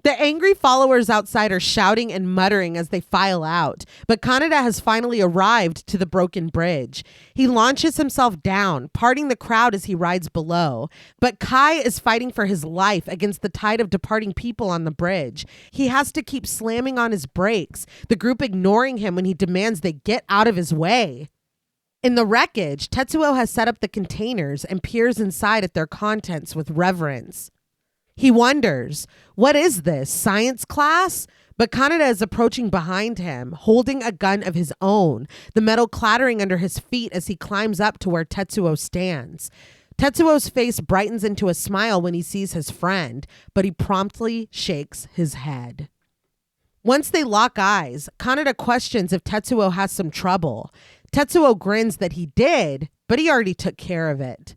The angry followers outside are shouting and muttering as they file out, but Kaneda has finally arrived to the broken bridge. He launches himself down, parting the crowd as he rides below. But Kai is fighting for his life against the tide of departing people on the bridge. He has to keep slamming on his brakes, the group ignoring him when he demands they get out of his way. In the wreckage, Tetsuo has set up the containers and peers inside at their contents with reverence. He wonders, what is this, science class? But Kaneda is approaching behind him, holding a gun of his own, the metal clattering under his feet as he climbs up to where Tetsuo stands. Tetsuo's face brightens into a smile when he sees his friend, but he promptly shakes his head. Once they lock eyes, Kaneda questions if Tetsuo has some trouble. Tetsuo grins that he did, but he already took care of it.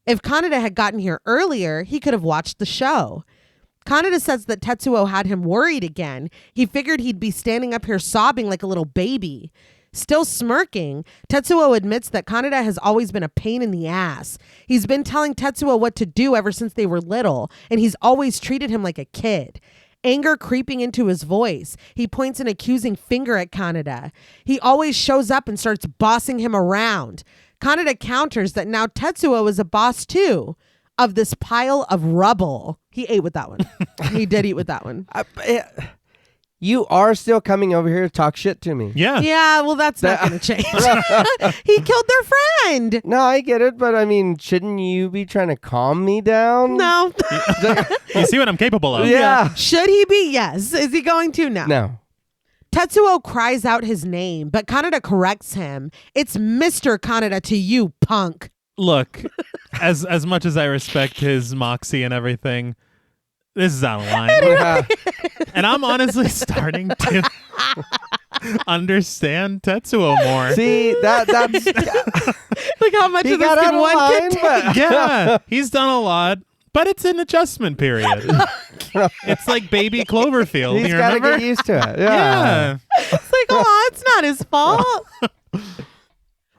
If Kaneda had gotten here earlier, he could have watched the show. Kaneda says that Tetsuo had him worried again. He figured he'd be standing up here sobbing like a little baby. Still smirking, Tetsuo admits that Kaneda has always been a pain in the ass. He's been telling Tetsuo what to do ever since they were little, and he's always treated him like a kid. Anger creeping into his voice, he points an accusing finger at Kaneda. He always shows up and starts bossing him around. Kaneda counters that now Tetsuo is a boss too, of this pile of rubble. He ate with that one. He did eat with that one. You are still coming over here to talk shit to me. Yeah. Yeah, well, that's not going to change. He killed their friend. No, I get it, but I mean, shouldn't you be trying to calm me down? No. You see what I'm capable of. Yeah. Should he be? Yes. Is he going to? No. No. Tetsuo cries out his name, but Kaneda corrects him. It's Mr. Kaneda to you, punk. Look, as much as I respect his moxie and everything, this is out of line. Yeah. And I'm honestly starting to understand Tetsuo more. See, that's Like how much he of this got can out of one line, kid but- Yeah, he's done a lot, but it's an adjustment period. It's like baby Cloverfield. He's You got to remember? get used to it. Yeah. It's like, oh, it's not his fault.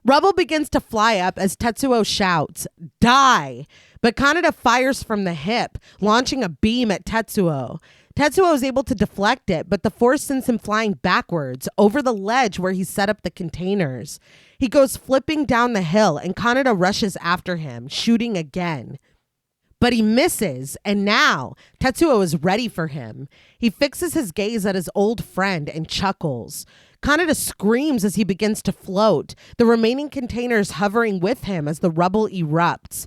Rubble begins to fly up as Tetsuo shouts, die. But Kaneda fires from the hip, launching a beam at Tetsuo. Tetsuo is able to deflect it, but the force sends him flying backwards over the ledge where he set up the containers. He goes flipping down the hill and Kaneda rushes after him, shooting again. But he misses, and now Tetsuo is ready for him. He fixes his gaze at his old friend and chuckles. Kaneda screams as he begins to float, the remaining containers hovering with him as the rubble erupts.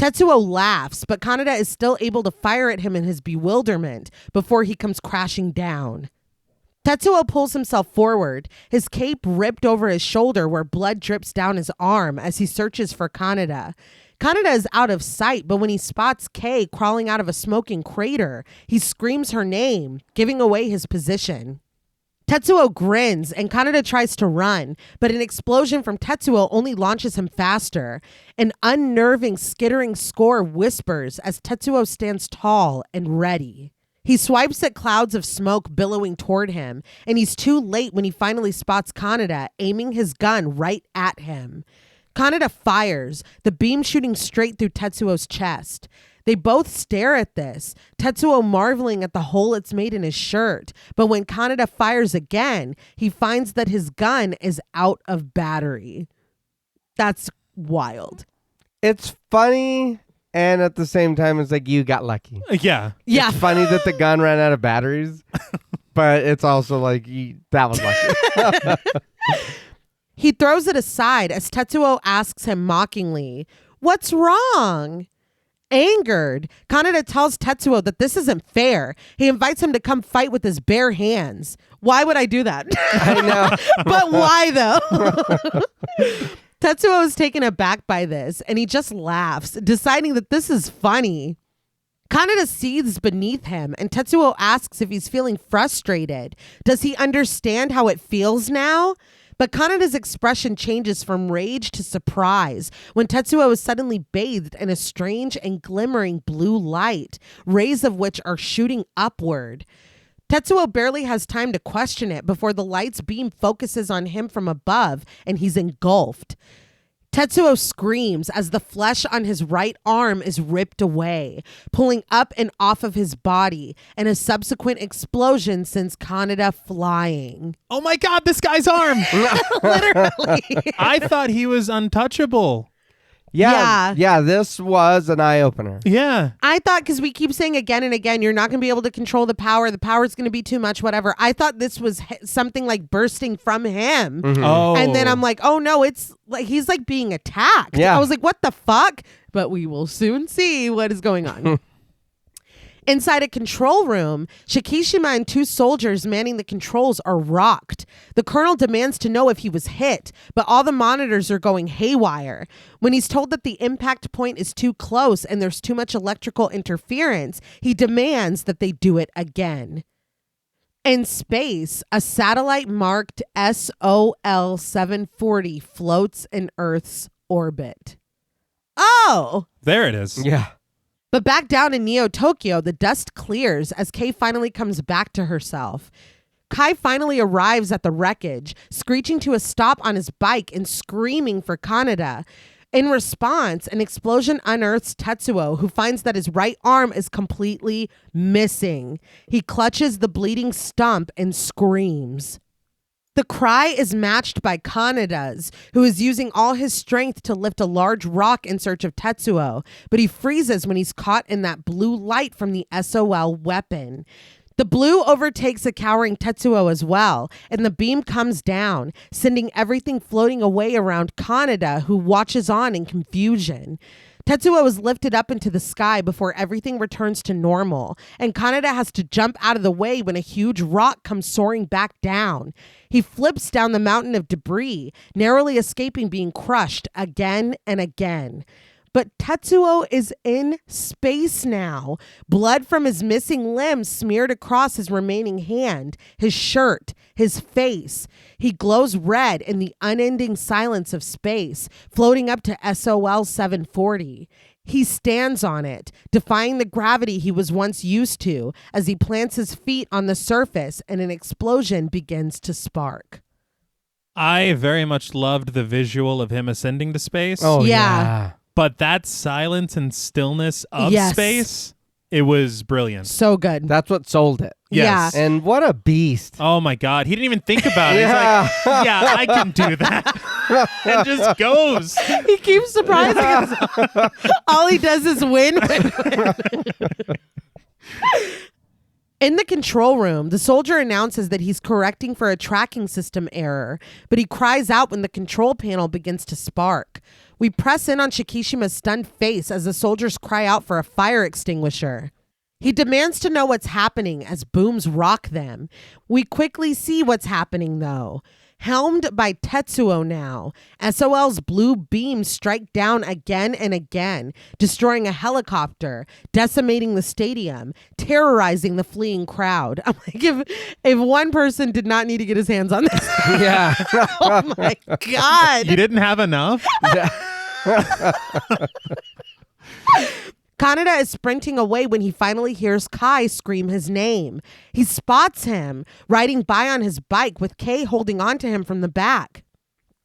Tetsuo laughs, but Kaneda is still able to fire at him in his bewilderment before he comes crashing down. Tetsuo pulls himself forward, his cape ripped over his shoulder where blood drips down his arm as he searches for Kaneda. Kaneda is out of sight, but when he spots Kei crawling out of a smoking crater, he screams her name, giving away his position. Tetsuo grins and Kaneda tries to run, but an explosion from Tetsuo only launches him faster. An unnerving, skittering score whispers as Tetsuo stands tall and ready. He swipes at clouds of smoke billowing toward him, and he's too late when he finally spots Kaneda, aiming his gun right at him. Kaneda fires, the beam shooting straight through Tetsuo's chest. They both stare at this, Tetsuo marveling at the hole it's made in his shirt. But when Kaneda fires again, he finds that his gun is out of battery. That's wild. It's funny, and at the same time, it's like you got lucky. Yeah. It's funny that the gun ran out of batteries, but it's also like that was lucky. He throws it aside as Tetsuo asks him mockingly, "What's wrong?" Angered, Kaneda tells Tetsuo that this isn't fair. He invites him to come fight with his bare hands. Why would I do that? I know. But why though? Tetsuo is taken aback by this and he just laughs, deciding that this is funny. Kaneda seethes beneath him and Tetsuo asks if he's feeling frustrated. Does he understand how it feels now? But Kaneda's expression changes from rage to surprise when Tetsuo is suddenly bathed in a strange and glimmering blue light, rays of which are shooting upward. Tetsuo barely has time to question it before the light's beam focuses on him from above and he's engulfed. Tetsuo screams as the flesh on his right arm is ripped away, pulling up and off of his body, and a subsequent explosion sends Kaneda flying. Oh my God, this guy's arm. Literally. I thought he was untouchable. Yeah, this was an eye-opener. Yeah. I thought, because we keep saying again and again, you're not going to be able to control the power is going to be too much, whatever. I thought this was something like bursting from him. Mm-hmm. Oh. And then I'm like, oh no, it's like he's like being attacked. Yeah. I was like, what the fuck? But we will soon see what is going on. Inside a control room, Shikishima and two soldiers manning the controls are rocked. The colonel demands to know if he was hit, but all the monitors are going haywire. When he's told that the impact point is too close and there's too much electrical interference, he demands that they do it again. In space, a satellite marked SOL 740 floats in Earth's orbit. Oh! There it is. Yeah. But back down in Neo Tokyo, the dust clears as Kei finally comes back to herself. Kai finally arrives at the wreckage, screeching to a stop on his bike and screaming for Kaneda. In response, an explosion unearths Tetsuo, who finds that his right arm is completely missing. He clutches the bleeding stump and screams. The cry is matched by Kaneda's, who is using all his strength to lift a large rock in search of Tetsuo, but he freezes when he's caught in that blue light from the SOL weapon. The blue overtakes a cowering Tetsuo as well, and the beam comes down, sending everything floating away around Kaneda, who watches on in confusion. Tetsuo is lifted up into the sky before everything returns to normal, and Kaneda has to jump out of the way when a huge rock comes soaring back down. He flips down the mountain of debris, narrowly escaping being crushed again and again. But Tetsuo is in space now. Blood from his missing limb smeared across his remaining hand, his shirt, his face. He glows red in the unending silence of space, floating up to SOL 740. He stands on it, defying the gravity he was once used to, as he plants his feet on the surface and an explosion begins to spark. I very much loved the visual of him ascending to space. Oh, Yeah. yeah. But that silence and stillness of Yes. space, it was brilliant. So good. That's what sold it. Yes. And what a beast. Oh my God. He didn't even think about it. Yeah. He's like, yeah, I can do that. And just goes. He keeps surprising us. All he does is win. In the control room, the soldier announces that he's correcting for a tracking system error, but he cries out when the control panel begins to spark. We press in on Shikishima's stunned face as the soldiers cry out for a fire extinguisher. He demands to know what's happening as booms rock them. We quickly see what's happening, though. Helmed by Tetsuo now, SOL's blue beams strike down again and again, destroying a helicopter, decimating the stadium, terrorizing the fleeing crowd. I'm like, if one person did not need to get his hands on this. Yeah. Oh my God. You didn't have enough? Kaneda is sprinting away when he finally hears Kai scream his name. He spots him riding by on his bike with Kei holding onto him from the back.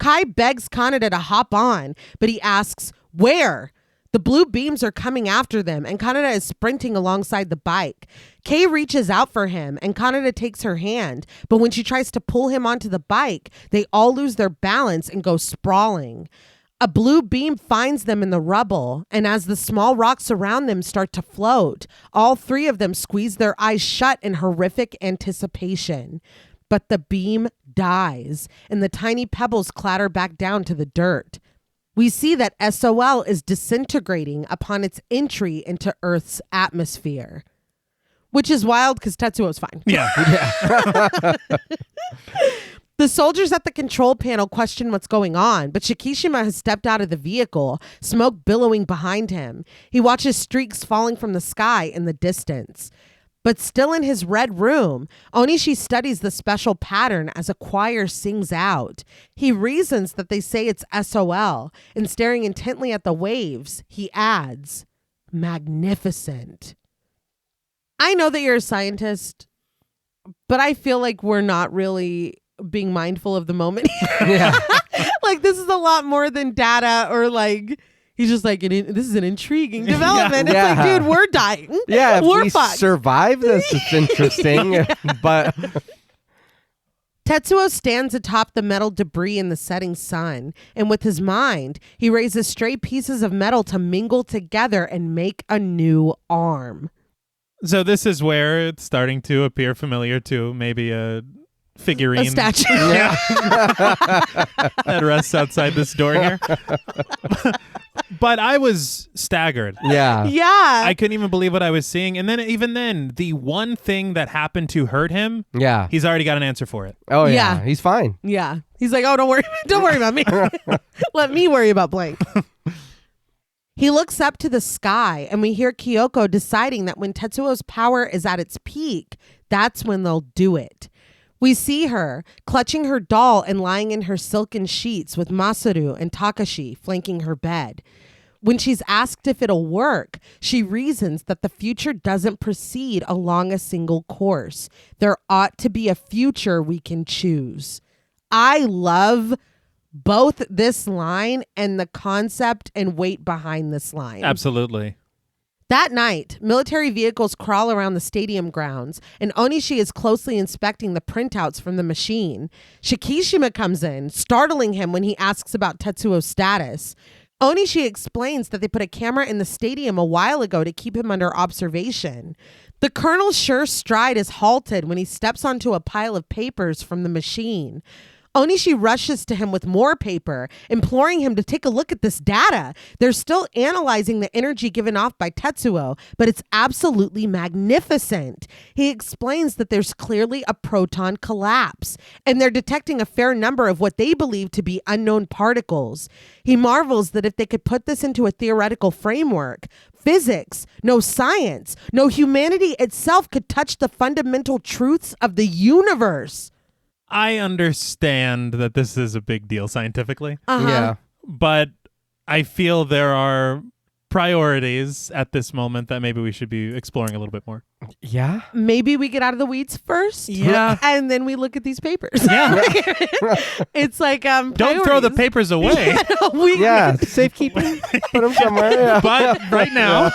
Kai begs Kaneda to hop on, but he asks, where? The blue beams are coming after them, and Kaneda is sprinting alongside the bike. Kei reaches out for him, and Kaneda takes her hand, but when she tries to pull him onto the bike, they all lose their balance and go sprawling. A blue beam finds them in the rubble, and as the small rocks around them start to float, all three of them squeeze their eyes shut in horrific anticipation. But the beam dies, and the tiny pebbles clatter back down to the dirt. We see that SOL is disintegrating upon its entry into Earth's atmosphere, which is wild because Tetsuo's fine. Yeah. The soldiers at the control panel question what's going on, but Shikishima has stepped out of the vehicle, smoke billowing behind him. He watches streaks falling from the sky in the distance. But still in his red room, Onishi studies the special pattern as a choir sings out. He reasons that they say it's SOL, and staring intently at the waves, he adds, magnificent. I know that you're a scientist, but I feel like we're not really being mindful of the moment. Yeah. Like, this is a lot more than data, or like, he's just like, this is an intriguing development. Yeah. It's like, dude, we're dying. Yeah, if we're we fucked. survive this, it's interesting. But Tetsuo stands atop the metal debris in the setting sun, and with his mind, he raises stray pieces of metal to mingle together and make a new arm. So this is where it's starting to appear familiar to maybe a figurine. A statue. yeah. That rests outside this door here. But I was staggered. Yeah. Yeah. I couldn't even believe what I was seeing. And then even then, the one thing that happened to hurt him, Yeah. he's already got an answer for it. Oh yeah. Yeah. He's fine. Yeah. He's like, oh, don't worry about me. Let me worry about blank. He looks up to the sky, and we hear Kyoko deciding that when Tetsuo's power is at its peak, that's when they'll do it. We see her clutching her doll and lying in her silken sheets with Masaru and Takashi flanking her bed. When she's asked if it'll work, she reasons that the future doesn't proceed along a single course. There ought to be a future we can choose. I love both this line and the concept and weight behind this line. Absolutely. That night, military vehicles crawl around the stadium grounds, and Onishi is closely inspecting the printouts from the machine. Shikishima comes in, startling him when he asks about Tetsuo's status. Onishi explains that they put a camera in the stadium a while ago to keep him under observation. The colonel's sure stride is halted when he steps onto a pile of papers from the machine. Onishi rushes to him with more paper, imploring him to take a look at this data. They're still analyzing the energy given off by Tetsuo, but it's absolutely magnificent. He explains that there's clearly a proton collapse, and they're detecting a fair number of what they believe to be unknown particles. He marvels that if they could put this into a theoretical framework, physics, no science, no humanity itself could touch the fundamental truths of the universe. I understand that this is a big deal scientifically, Yeah. but I feel there are priorities at this moment that maybe we should be exploring a little bit more. Yeah. Maybe we get out of the weeds first. Yeah. And then we look at these papers. Yeah. It's like, Don't throw the priorities. papers away. Yeah. Safekeeping. Put him somewhere. Yeah. But right now,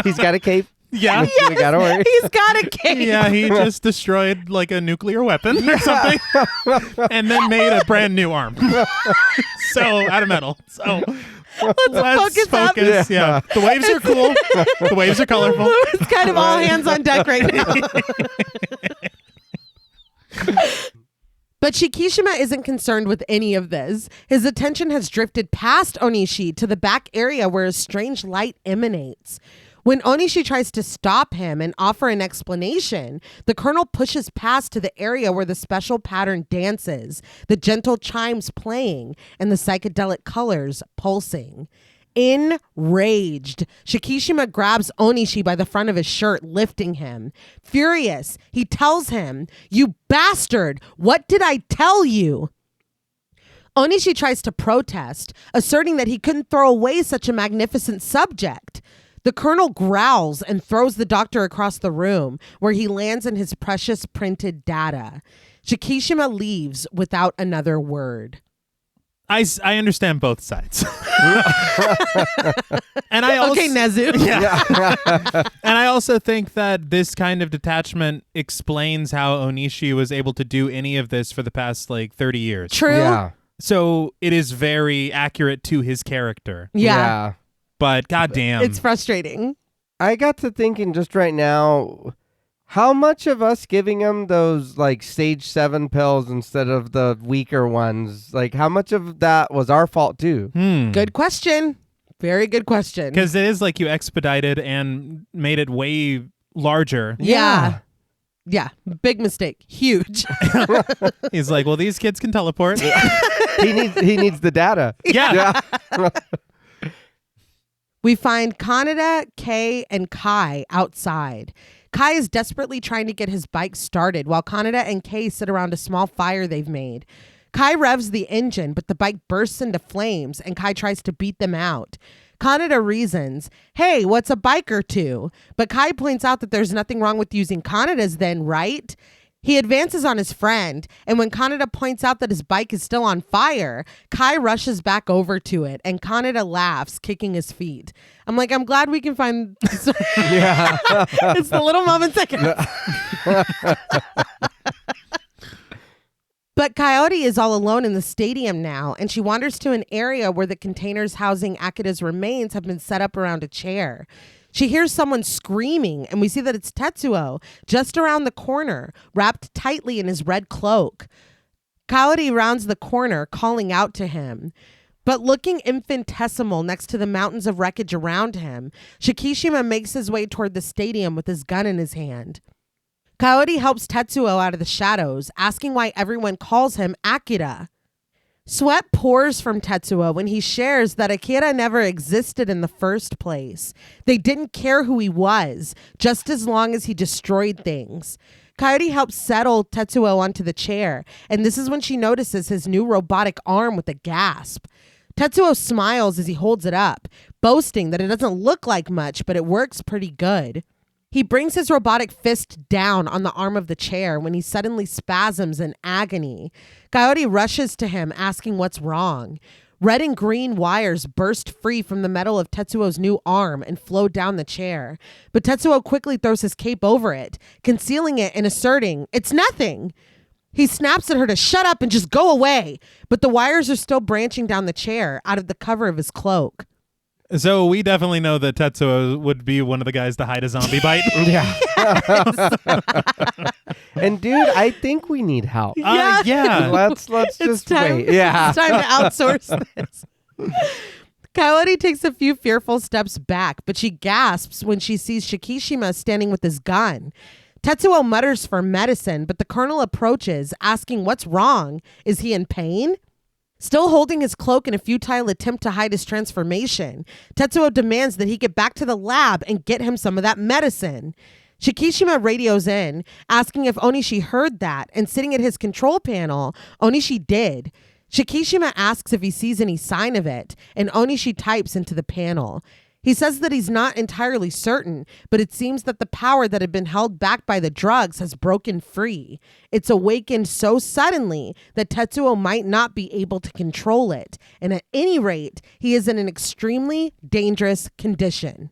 He's got a cape. yeah. We gotta worry. He's got a case. Yeah, he just destroyed like a nuclear weapon or something and then made a brand new arm. So, out of metal. So, let's focus up. Yeah. The waves are cool. The waves are colorful. It's kind of all hands on deck right now. But Shikishima isn't concerned with any of this. His attention has drifted past Onishi to the back area where a strange light emanates. When Onishi tries to stop him and offer an explanation, the colonel pushes past to the area where the special pattern dances, the gentle chimes playing, and the psychedelic colors pulsing. Enraged, Shikishima grabs Onishi by the front of his shirt, lifting him. Furious, he tells him, "You bastard! What did I tell you?" Onishi tries to protest, asserting that he couldn't throw away such a magnificent subject. The colonel growls and throws the doctor across the room, where he lands in his precious printed data. Shikishima leaves without another word. I understand both sides. And I also, Okay, Nezu. Yeah. And I also think that this kind of detachment explains how Onishi was able to do any of this for the past 30 years. True. Yeah. So it is very accurate to his character. Yeah. But goddamn. It's frustrating. I got to thinking just right now, how much of us giving him those stage 7 pills instead of the weaker ones, how much of that was our fault too? Good question. Very good question. Because it is you expedited and made it way larger. Yeah. Big mistake. Huge. He's like, well, these kids can teleport. He needs the data. Yeah. We find Kaneda, Kei, and Kai outside. Kai is desperately trying to get his bike started while Kaneda and Kei sit around a small fire they've made. Kai revs the engine, but the bike bursts into flames and Kai tries to beat them out. Kaneda reasons, "Hey, what's a bike or two?" But Kai points out that there's nothing wrong with using Kaneda's then, right? He advances on his friend, and when Kaneda points out that his bike is still on fire, Kai rushes back over to it, and Kaneda laughs, kicking his feet. I'm glad we can find... Yeah. It's the little moments I can... But Coyote is all alone in the stadium now, and she wanders to an area where the containers housing Akira's remains have been set up around a chair. She hears someone screaming, and we see that it's Tetsuo, just around the corner, wrapped tightly in his red cloak. Coyote rounds the corner, calling out to him. But looking infinitesimal next to the mountains of wreckage around him, Shikishima makes his way toward the stadium with his gun in his hand. Coyote helps Tetsuo out of the shadows, asking why everyone calls him Akira. Sweat pours from Tetsuo when he shares that Akira never existed in the first place. They didn't care who he was, just as long as he destroyed things. Coyote helps settle Tetsuo onto the chair, and this is when she notices his new robotic arm with a gasp. Tetsuo smiles as he holds it up, boasting that it doesn't look like much, but it works pretty good. He brings his robotic fist down on the arm of the chair when he suddenly spasms in agony. Coyote rushes to him, asking what's wrong. Red and green wires burst free from the metal of Tetsuo's new arm and flow down the chair. But Tetsuo quickly throws his cape over it, concealing it and asserting, "It's nothing." He snaps at her to shut up and just go away, but the wires are still branching down the chair out of the cover of his cloak. So we definitely know that Tetsuo would be one of the guys to hide a zombie bite. Yeah. And dude, I think we need help. Yeah. Let's just wait. Yeah. It's time to outsource this. Coyote takes a few fearful steps back, but she gasps when she sees Shikishima standing with his gun. Tetsuo mutters for medicine, but the colonel approaches, asking what's wrong. Is he in pain? Still holding his cloak in a futile attempt to hide his transformation, Tetsuo demands that he get back to the lab and get him some of that medicine. Shikishima radios in, asking if Onishi heard that, and sitting at his control panel, Onishi did. Shikishima asks if he sees any sign of it, and Onishi types into the panel. He says that he's not entirely certain, but it seems that the power that had been held back by the drugs has broken free. It's awakened so suddenly that Tetsuo might not be able to control it, and at any rate, he is in an extremely dangerous condition.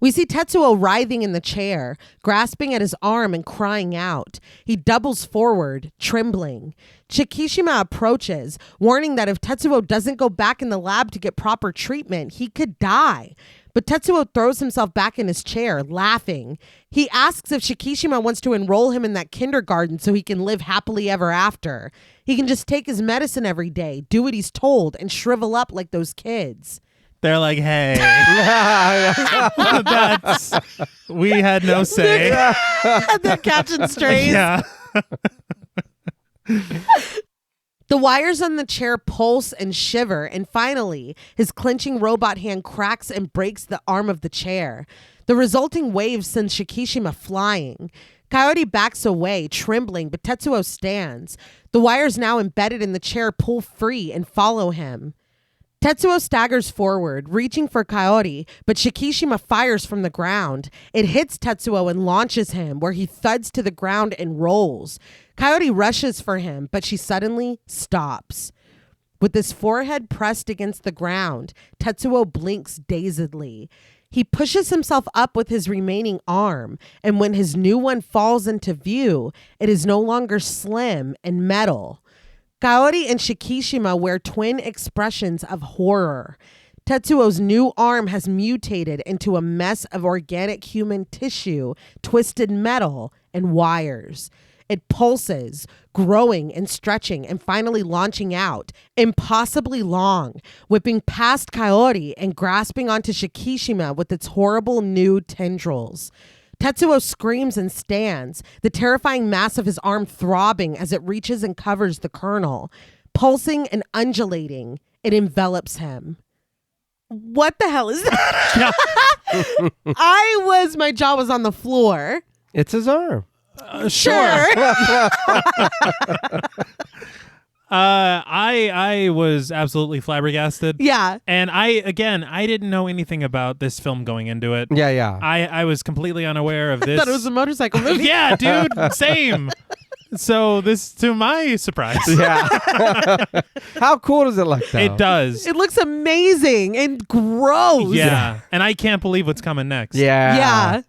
We see Tetsuo writhing in the chair, grasping at his arm and crying out. He doubles forward, trembling. Shikishima approaches, warning that if Tetsuo doesn't go back in the lab to get proper treatment, he could die. But Tetsuo throws himself back in his chair, laughing. He asks if Shikishima wants to enroll him in that kindergarten so he can live happily ever after. He can just take his medicine every day, do what he's told, and shrivel up like those kids. They're like, hey, we had no say. They're catching strays. Yeah. The wires on the chair pulse and shiver, and finally, his clenching robot hand cracks and breaks the arm of the chair. The resulting wave sends Shikishima flying. Coyote backs away, trembling, but Tetsuo stands. The wires now embedded in the chair pull free and follow him. Tetsuo staggers forward, reaching for Coyote, but Shikishima fires from the ground. It hits Tetsuo and launches him, where he thuds to the ground and rolls. Coyote rushes for him, but she suddenly stops. With his forehead pressed against the ground, Tetsuo blinks dazedly. He pushes himself up with his remaining arm, and when his new one falls into view, it is no longer slim and metal. Coyote and Shikishima wear twin expressions of horror. Tetsuo's new arm has mutated into a mess of organic human tissue, twisted metal, and wires. It pulses, growing and stretching and finally launching out, impossibly long, whipping past Coyote and grasping onto Shikishima with its horrible new tendrils. Tetsuo screams and stands, the terrifying mass of his arm throbbing as it reaches and covers the colonel. Pulsing and undulating, it envelops him. What the hell is that? My jaw was on the floor. It's his arm. Sure. I was absolutely flabbergasted. Yeah. And I didn't know anything about this film going into it. Yeah. I was completely unaware of I this. thought it was a motorcycle movie. Yeah, dude, same. So this, to my surprise, Yeah. How cool does it look, though? it does. It looks amazing and gross. Yeah. And I can't believe what's coming next. Yeah. Yeah.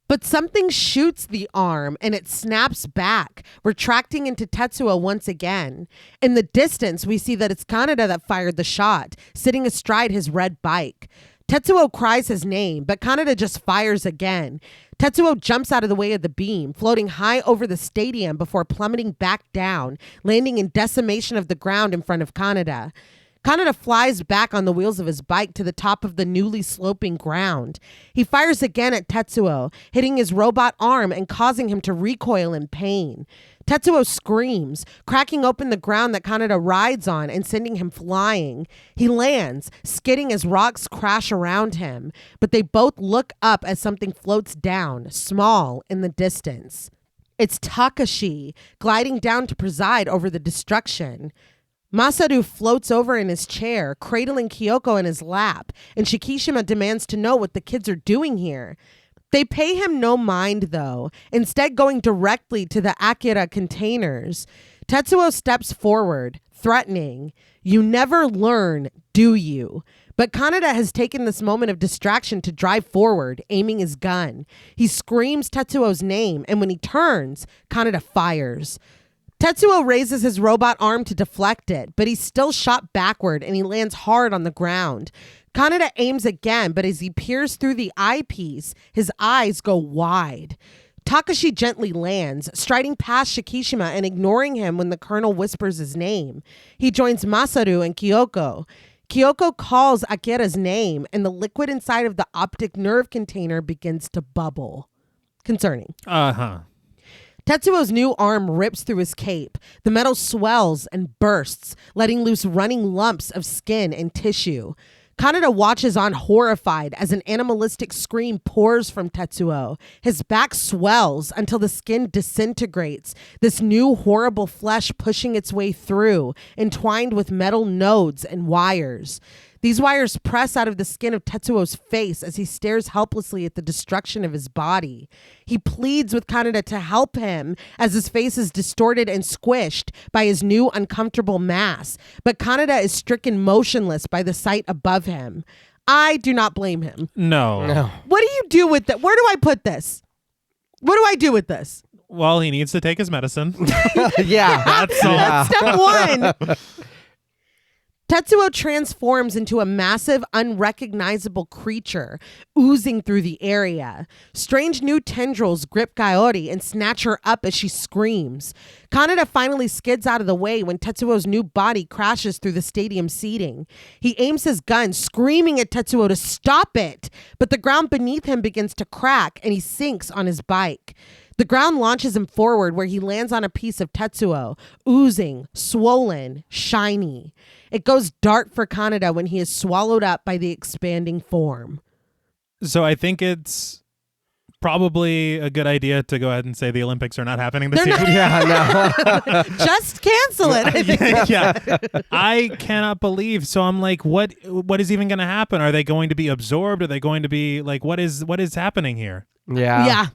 But something shoots the arm and it snaps back, retracting into Tetsuo once again. In the distance, we see that it's Kaneda that fired the shot, sitting astride his red bike. Tetsuo cries his name, but Kaneda just fires again. Tetsuo jumps out of the way of the beam, floating high over the stadium before plummeting back down, landing in decimation of the ground in front of Kaneda. Kaneda flies back on the wheels of his bike to the top of the newly sloping ground. He fires again at Tetsuo, hitting his robot arm and causing him to recoil in pain. Tetsuo screams, cracking open the ground that Kaneda rides on and sending him flying. He lands, skidding as rocks crash around him, but they both look up as something floats down, small in the distance. It's Takashi, gliding down to preside over the destruction. Masaru floats over in his chair, cradling Kyoko in his lap, and Shikishima demands to know what the kids are doing here. They pay him no mind, though, instead going directly to the Akira containers. Tetsuo steps forward, threatening, "You never learn, do you?" But Kaneda has taken this moment of distraction to drive forward, aiming his gun. He screams Tetsuo's name, and when he turns, Kaneda fires. Tetsuo raises his robot arm to deflect it, but he's still shot backward and he lands hard on the ground. Kaneda aims again, but as he peers through the eyepiece, his eyes go wide. Takashi gently lands, striding past Shikishima and ignoring him when the colonel whispers his name. He joins Masaru and Kyoko. Kyoko calls Akira's name, and the liquid inside of the optic nerve container begins to bubble. Concerning. Uh-huh. Tetsuo's new arm rips through his cape. The metal swells and bursts, letting loose running lumps of skin and tissue. Kaneda watches on horrified as an animalistic scream pours from Tetsuo. His back swells until the skin disintegrates, this new horrible flesh pushing its way through, entwined with metal nodes and wires. These wires press out of the skin of Tetsuo's face as he stares helplessly at the destruction of his body. He pleads with Kaneda to help him as his face is distorted and squished by his new uncomfortable mass. But Kaneda is stricken motionless by the sight above him. I do not blame him. No. What do you do with that? Where do I put this? What do I do with this? Well, he needs to take his medicine. Yeah. That's all. That's step one. Tetsuo transforms into a massive, unrecognizable creature, oozing through the area. Strange new tendrils grip Kaori and snatch her up as she screams. Kaneda finally skids out of the way when Tetsuo's new body crashes through the stadium seating. He aims his gun, screaming at Tetsuo to stop it, but the ground beneath him begins to crack and he sinks on his bike. The ground launches him forward where he lands on a piece of Tetsuo, oozing, swollen, shiny. It goes dark for Kaneda when he is swallowed up by the expanding form. So I think it's probably a good idea to go ahead and say the Olympics are not happening this year. Yeah, Just cancel it. I think. Yeah. I cannot believe. So I'm like, what is even going to happen? Are they going to be absorbed? Are they going to be like, what is happening here? no. Yeah. Yeah.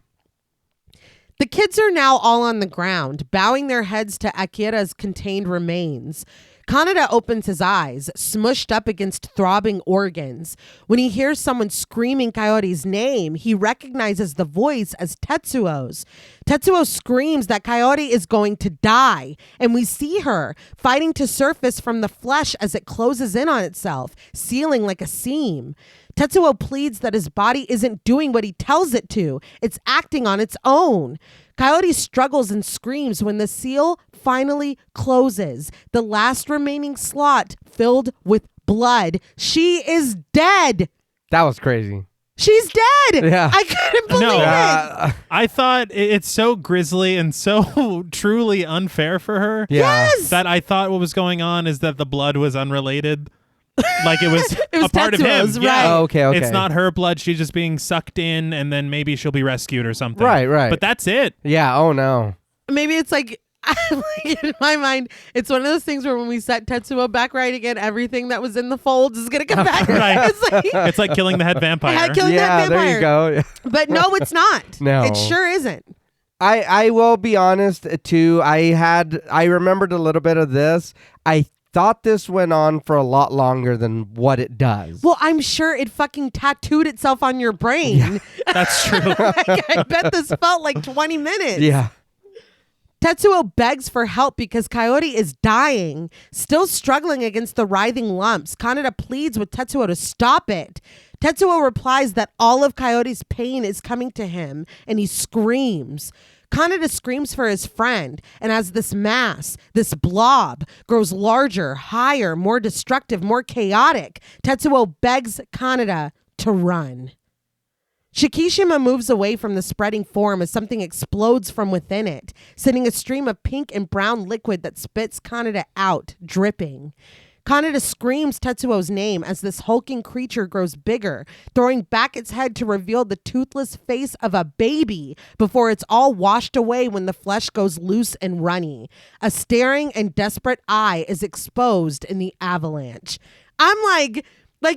The kids are now all on the ground, bowing their heads to Akira's contained remains. Kaneda opens his eyes, smushed up against throbbing organs. When he hears someone screaming Kaori's name, he recognizes the voice as Tetsuo's. Tetsuo screams that Kaori is going to die, and we see her fighting to surface from the flesh as it closes in on itself, sealing like a seam. Tetsuo pleads that his body isn't doing what he tells it to. It's acting on its own. Kaori struggles and screams when the seal finally closes, the last remaining slot filled with blood. She is dead. That was crazy. She's dead. Yeah. I couldn't believe it. I thought it's so grisly and so truly unfair for her. Yeah. Yes. That I thought what was going on is that the blood was unrelated. Like it was a part of him. Tetsuo's, Yeah. right. Oh, okay. It's not her blood. She's just being sucked in, and then maybe she'll be rescued or something. Right. But that's it. Yeah. Oh, no. Maybe it's like, in my mind, it's one of those things where when we set Tetsuo back right again, everything that was in the folds is going to come back. Right. It's like, It's like killing the head vampire. killing Yeah, that vampire. there you go. But no, it's not. No. It sure isn't. I will be honest too. I remembered a little bit of this. I thought this went on for a lot longer than what it does. Well, I'm sure it fucking tattooed itself on your brain. That's true. Like, I bet this felt like 20 minutes. Yeah. Tetsuo begs for help because Kaori is dying, still struggling against the writhing lumps. Kaneda pleads with Tetsuo to stop it. Tetsuo replies that all of Kaori's pain is coming to him, and he screams. Kaneda screams for his friend, and as this mass, this blob, grows larger, higher, more destructive, more chaotic, Tetsuo begs Kaneda to run. Shikishima moves away from the spreading form as something explodes from within it, sending a stream of pink and brown liquid that spits Kaneda out, dripping. Kaneda screams Tetsuo's name as this hulking creature grows bigger, throwing back its head to reveal the toothless face of a baby before it's all washed away when the flesh goes loose and runny. A staring and desperate eye is exposed in the avalanche. I'm like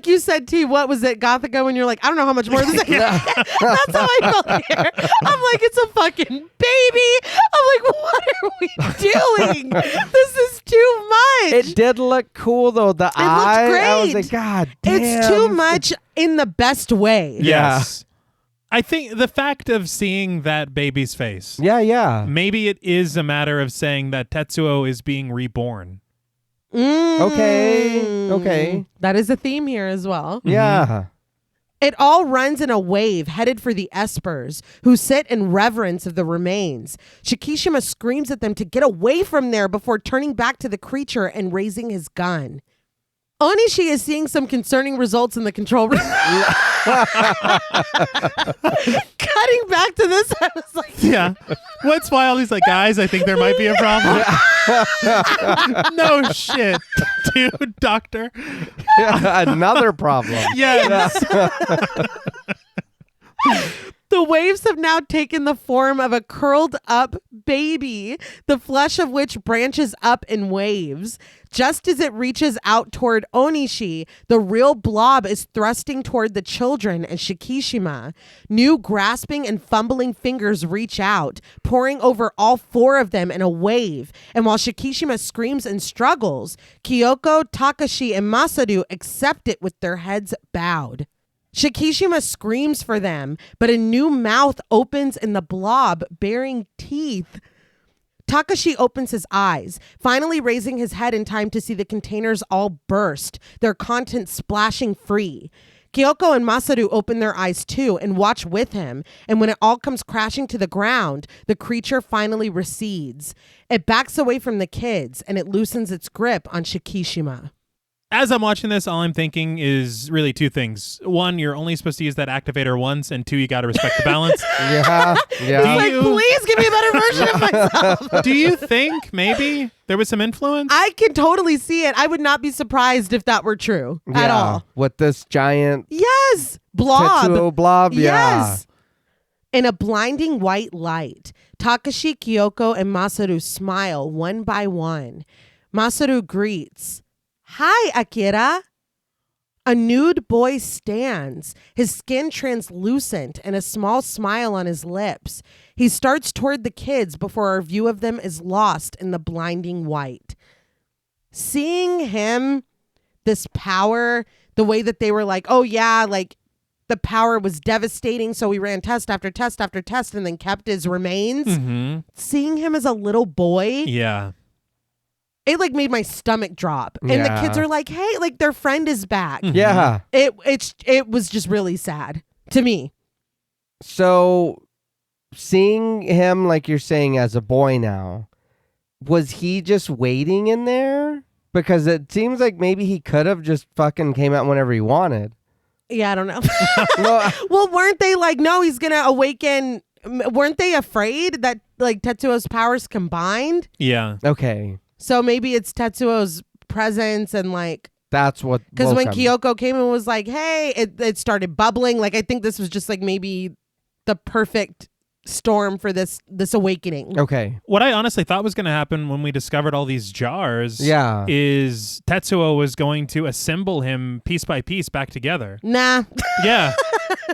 you said, T, what was it, Gothica, when you're like, I don't know how much more this is. That's how I felt here. I'm like, it's a fucking baby. I'm like, what are we doing? This is too much. It did look cool though. The eye. Looked great. I was like, God damn. It's too much in the best way. Yeah. Yes. I think the fact of seeing that baby's face, Yeah. maybe it is a matter of saying that Tetsuo is being reborn. Okay. That is a theme here as well. Yeah. It all runs in a wave headed for the espers, who sit in reverence of the remains. Shikishima screams at them to get away from there before turning back to the creature and raising his gun. Onishi is seeing some concerning results in the control room. Cutting back to this, I was like, Yeah. What's wild? He's like, guys, I think there might be a problem. No shit, dude, doctor. Another problem. Yes. the waves have now taken the form of a curled up baby, the flesh of which branches up in waves. Just as it reaches out toward Onishi, the real blob is thrusting toward the children and Shikishima. New grasping and fumbling fingers reach out, pouring over all four of them in a wave. And while Shikishima screams and struggles, Kyoko, Takashi, and Masaru accept it with their heads bowed. Shikishima screams for them, but a new mouth opens in the blob, bearing teeth. Takashi opens his eyes, finally raising his head in time to see the containers all burst, their contents splashing free. Kyoko and Masaru open their eyes too and watch with him, and when it all comes crashing to the ground, the creature finally recedes. It backs away from the kids, and it loosens its grip on Shikishima. As I'm watching this, all I'm thinking is really two things. One, you're only supposed to use that activator once, and two, you got to respect the balance. Yeah. It's like, please give me a better version of myself. Do you think maybe there was some influence? I can totally see it. I would not be surprised if that were true at all. With this giant Yes. Blob. Tetsuo blob. Yeah. Yes. In a blinding white light, Takashi, Kyoko, and Masaru smile one by one. Masaru greets, "Hi, Akira." A nude boy stands, his skin translucent and a small smile on his lips. He starts toward the kids before our view of them is lost in the blinding white. Seeing him, this power, the way that they were like, oh yeah, like the power was devastating, so we ran test after test after test and then kept his remains. Mm-hmm. Seeing him as a little boy, Yeah. it like made my stomach drop. And Yeah. the kids are like, hey, like their friend is back. Yeah. It was just really sad to me. So seeing him, like you're saying, as a boy now, was he just waiting in there? Because it seems like maybe he could have just fucking came out whenever he wanted. Yeah, I don't know. No, Well, weren't they like, no, he's going to awaken? Weren't they afraid that like Tetsuo's powers combined? Yeah. okay. So maybe it's Tetsuo's presence and like, That's what. because when woke him. Kyoko came and was like, hey, it started bubbling. Like, I think this was just like maybe the perfect storm for this awakening. Okay. What I honestly thought was going to happen when we discovered all these jars Yeah. is Tetsuo was going to assemble him piece by piece back together. Nah. Yeah.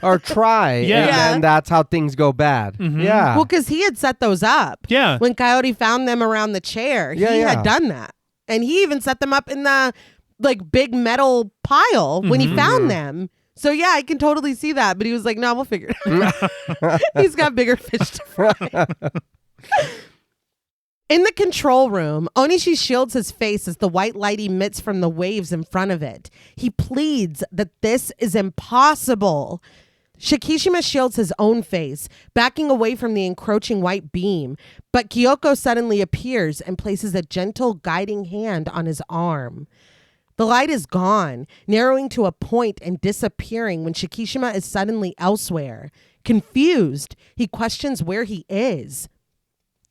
Or try. Yeah. And Yeah. then that's how things go bad. Mhm. Yeah. Well, because he had set those up. Yeah. When Coyote found them around the chair, Yeah, he yeah. had done that. And he even set them up in the like big metal pile when he found them. So yeah, I can totally see that. But he was like, no, we'll figure it out. He's got bigger fish to fry. In the control room, Onishi shields his face as the white light emits from the waves in front of it. He pleads that this is impossible. Shikishima shields his own face, backing away from the encroaching white beam, but Kyoko suddenly appears and places a gentle guiding hand on his arm. The light is gone, narrowing to a point and disappearing when Shikishima is suddenly elsewhere. Confused, he questions where he is.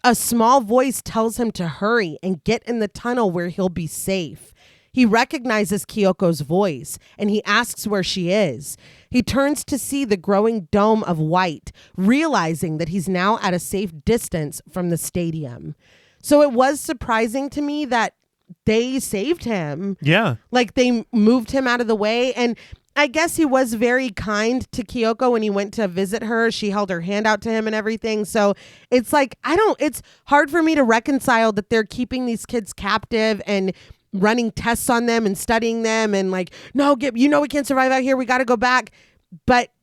A small voice tells him to hurry and get in the tunnel where he'll be safe. He recognizes Kyoko's voice and he asks where she is. He turns to see the growing dome of white, realizing that he's now at a safe distance from the stadium. So it was surprising to me that they saved him. Yeah. Like they moved him out of the way. And I guess he was very kind to Kyoko when he went to visit her. She held her hand out to him and everything. So it's like, it's hard for me to reconcile that they're keeping these kids captive and running tests on them and studying them and like, no, we can't survive out here. We got to go back. But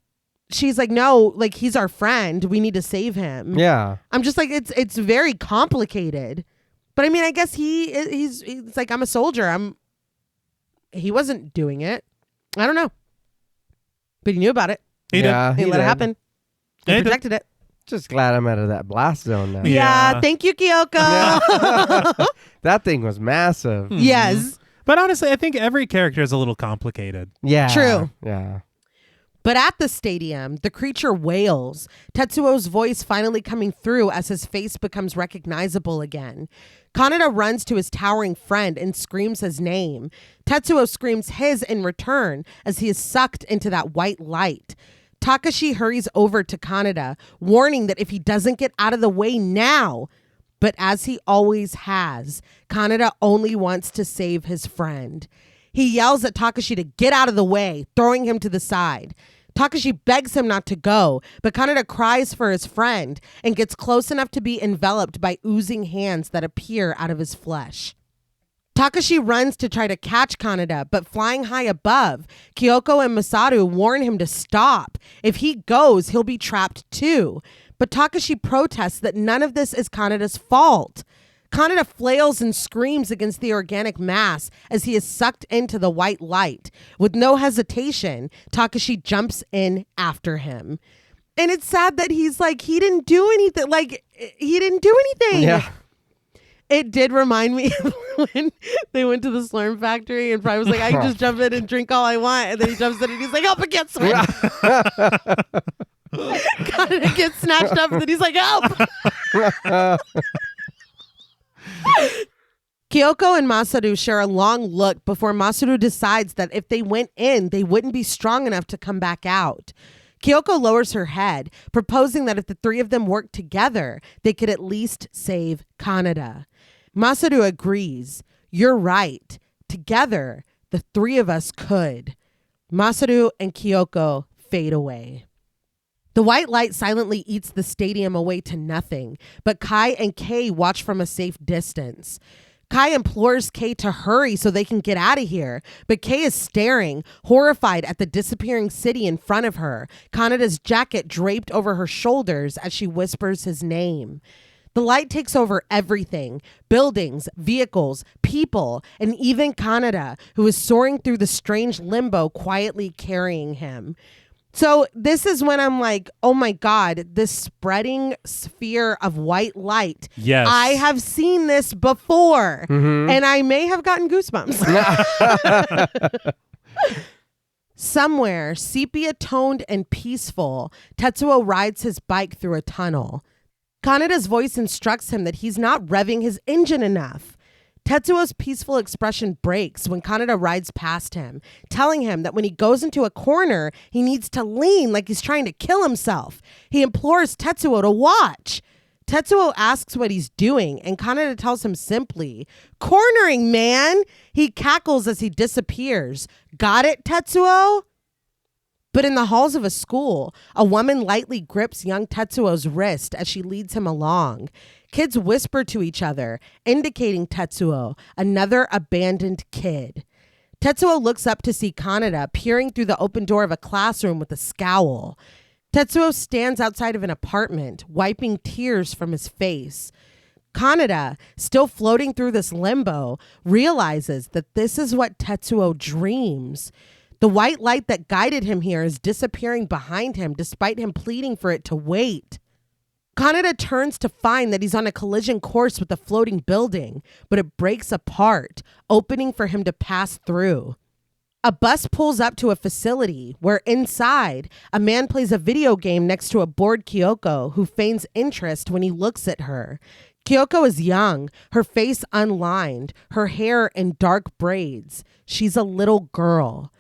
she's like, no, like he's our friend. We need to save him. Yeah. I'm just like, it's very complicated. But I mean, I guess he's like, I'm a soldier. He wasn't doing it. I don't know. But he knew about it. He Yeah. He let it did. happen. He Yeah, he did. protected it. Just glad I'm out of that blast zone now. Yeah. Yeah. Thank you, Kyoko. That thing was massive. Yes. But honestly, I think every character is a little complicated. Yeah. True. Yeah. But at the stadium, the creature wails, Tetsuo's voice finally coming through as his face becomes recognizable again. Kaneda runs to his towering friend and screams his name. Tetsuo screams his in return as he is sucked into that white light. Takashi hurries over to Kaneda, warning that if he doesn't get out of the way now, but as he always has, Kaneda only wants to save his friend. He yells at Takashi to get out of the way, throwing him to the side. Takashi begs him not to go, but Kaneda cries for his friend and gets close enough to be enveloped by oozing hands that appear out of his flesh. Takashi runs to try to catch Kaneda, but flying high above, Kyoko and Masaru warn him to stop. If he goes, he'll be trapped too. But Takashi protests that none of this is Kaneda's fault. Kaneda flails and screams against the organic mass as he is sucked into the white light. With no hesitation, Takashi jumps in after him. And it's sad that he's like, he didn't do anything. Like, he didn't do anything. Yeah. It did remind me of when they went to the Slurm factory and Fry was like, I can just jump in and drink all I want. And then he jumps in and he's like, help against me. Kaneda gets snatched up and then he's like, help. Kyoko and Masaru share a long look before Masaru decides that if they went in, they wouldn't be strong enough to come back out. Kyoko lowers her head, proposing that if the three of them worked together, they could at least save Kaneda. Masaru agrees. You're right. Together, the three of us could. Masaru and Kyoko fade away. The white light silently eats the stadium away to nothing, but Kai and Kei watch from a safe distance. Kai implores Kei to hurry so they can get out of here, but Kei is staring, horrified at the disappearing city in front of her, Kaneda's jacket draped over her shoulders as she whispers his name. The light takes over everything, buildings, vehicles, people, and even Kaneda, who is soaring through the strange limbo quietly carrying him. So this is when I'm like, oh my God, this spreading sphere of white light. Yes. I have seen this before, and I may have gotten goosebumps. Somewhere, sepia-toned and peaceful, Tetsuo rides his bike through a tunnel. Kaneda's voice instructs him that he's not revving his engine enough. Tetsuo's peaceful expression breaks when Kaneda rides past him, telling him that when he goes into a corner, he needs to lean like he's trying to kill himself. He implores Tetsuo to watch. Tetsuo asks what he's doing, and Kaneda tells him simply, "Cornering, man!" He cackles as he disappears. Got it, Tetsuo? But in the halls of a school, a woman lightly grips young Tetsuo's wrist as she leads him along. Kids whisper to each other, indicating Tetsuo, another abandoned kid. Tetsuo looks up to see Kaneda peering through the open door of a classroom with a scowl. Tetsuo stands outside of an apartment, wiping tears from his face. Kaneda, still floating through this limbo, realizes that this is what Tetsuo dreams. The white light that guided him here is disappearing behind him despite him pleading for it to wait. Kaneda turns to find that he's on a collision course with a floating building, but it breaks apart, opening for him to pass through. A bus pulls up to a facility where inside, a man plays a video game next to a bored Kyoko who feigns interest when he looks at her. Kyoko is young, her face unlined, her hair in dark braids. She's a little girl.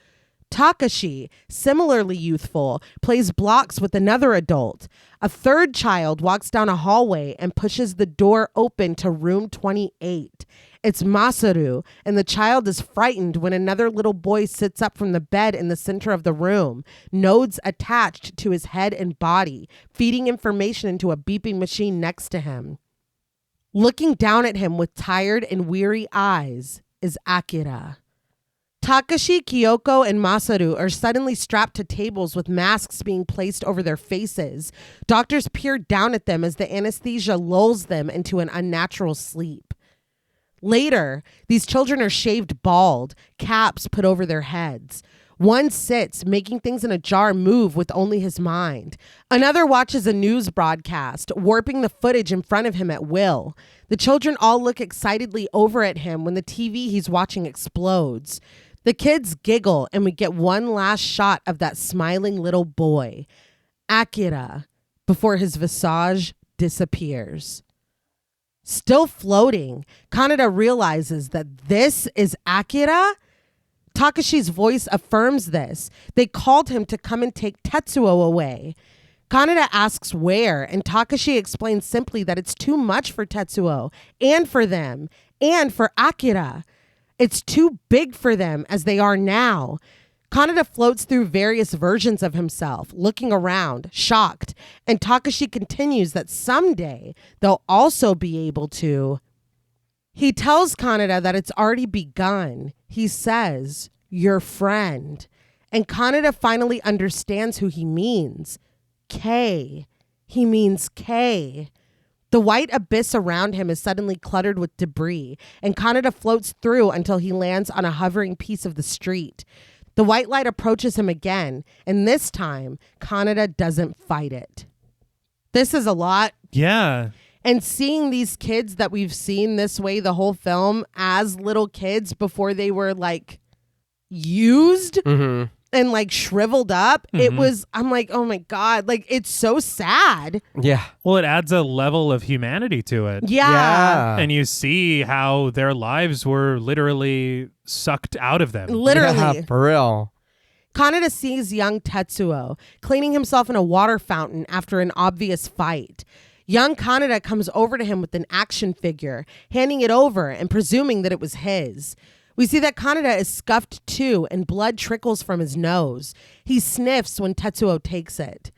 Takashi, similarly youthful, plays blocks with another adult. A third child walks down a hallway and pushes the door open to room 28. It's Masaru, and the child is frightened when another little boy sits up from the bed in the center of the room, nodes attached to his head and body, feeding information into a beeping machine next to him. Looking down at him with tired and weary eyes is Akira. Takashi, Kyoko, and Masaru are suddenly strapped to tables with masks being placed over their faces. Doctors peer down at them as the anesthesia lulls them into an unnatural sleep. Later, these children are shaved bald, caps put over their heads. One sits, making things in a jar move with only his mind. Another watches a news broadcast, warping the footage in front of him at will. The children all look excitedly over at him when the TV he's watching explodes. The kids giggle, and we get one last shot of that smiling little boy, Akira, before his visage disappears. Still floating, Kaneda realizes that this is Akira. Takashi's voice affirms this. They called him to come and take Tetsuo away. Kaneda asks where, and Takashi explains simply that it's too much for Tetsuo, and for them, and for Akira. It's too big for them as they are now. Kaneda floats through various versions of himself, looking around, shocked, and Takashi continues that someday they'll also be able to. He tells Kaneda that it's already begun. He says, "Your friend." And Kaneda finally understands who he means. Kei. He means Kei. The white abyss around him is suddenly cluttered with debris, and Kaneda floats through until he lands on a hovering piece of the street. The white light approaches him again, and this time, Kaneda doesn't fight it. This is a lot. Yeah. And seeing these kids that we've seen this way the whole film as little kids before they were like used and like shriveled up, I'm like, oh my God, like it's so sad. Yeah. Well, it adds a level of humanity to it. Yeah. And you see how their lives were literally sucked out of them. Literally. Yeah, for real. Kaneda sees young Tetsuo cleaning himself in a water fountain after an obvious fight. Young Kaneda comes over to him with an action figure, handing it over and presuming that it was his. We see that Kaneda is scuffed too, and blood trickles from his nose. He sniffs when Tetsuo takes it.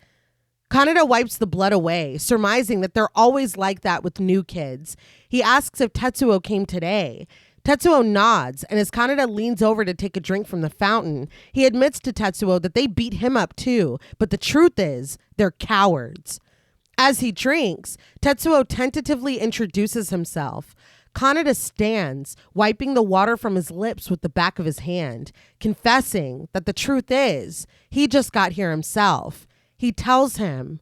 Kaneda wipes the blood away, surmising that they're always like that with new kids. He asks if Tetsuo came today. Tetsuo nods, and as Kaneda leans over to take a drink from the fountain, he admits to Tetsuo that they beat him up too, but the truth is, they're cowards. As he drinks, Tetsuo tentatively introduces himself. Kaneda stands, wiping the water from his lips with the back of his hand, confessing that the truth is, he just got here himself. He tells him,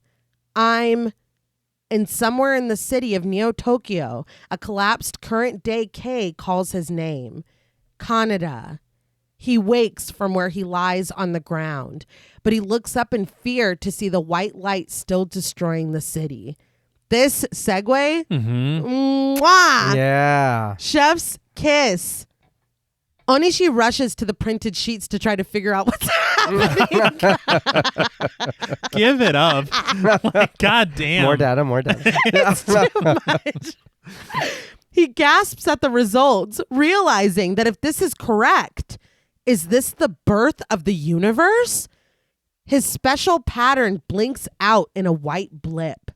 and somewhere in the city of Neo-Tokyo, a collapsed current-day K calls his name, Kaneda. He wakes from where he lies on the ground, but he looks up in fear to see the white light still destroying the city. This segue, mwah! Yeah. Chef's kiss. Onishi rushes to the printed sheets to try to figure out what's happening. Give it up. Like, God damn. More data. It's too much. He gasps at the results, realizing that if this is correct, is this the birth of the universe? His special pattern blinks out in a white blip.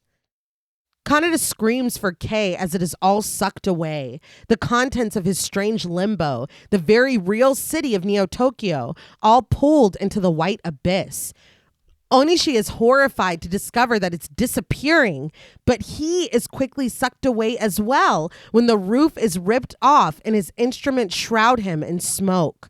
Kaneda screams for K as it is all sucked away. The contents of his strange limbo, the very real city of Neo-Tokyo, all pulled into the white abyss. Onishi is horrified to discover that it's disappearing, but he is quickly sucked away as well when the roof is ripped off and his instruments shroud him in smoke.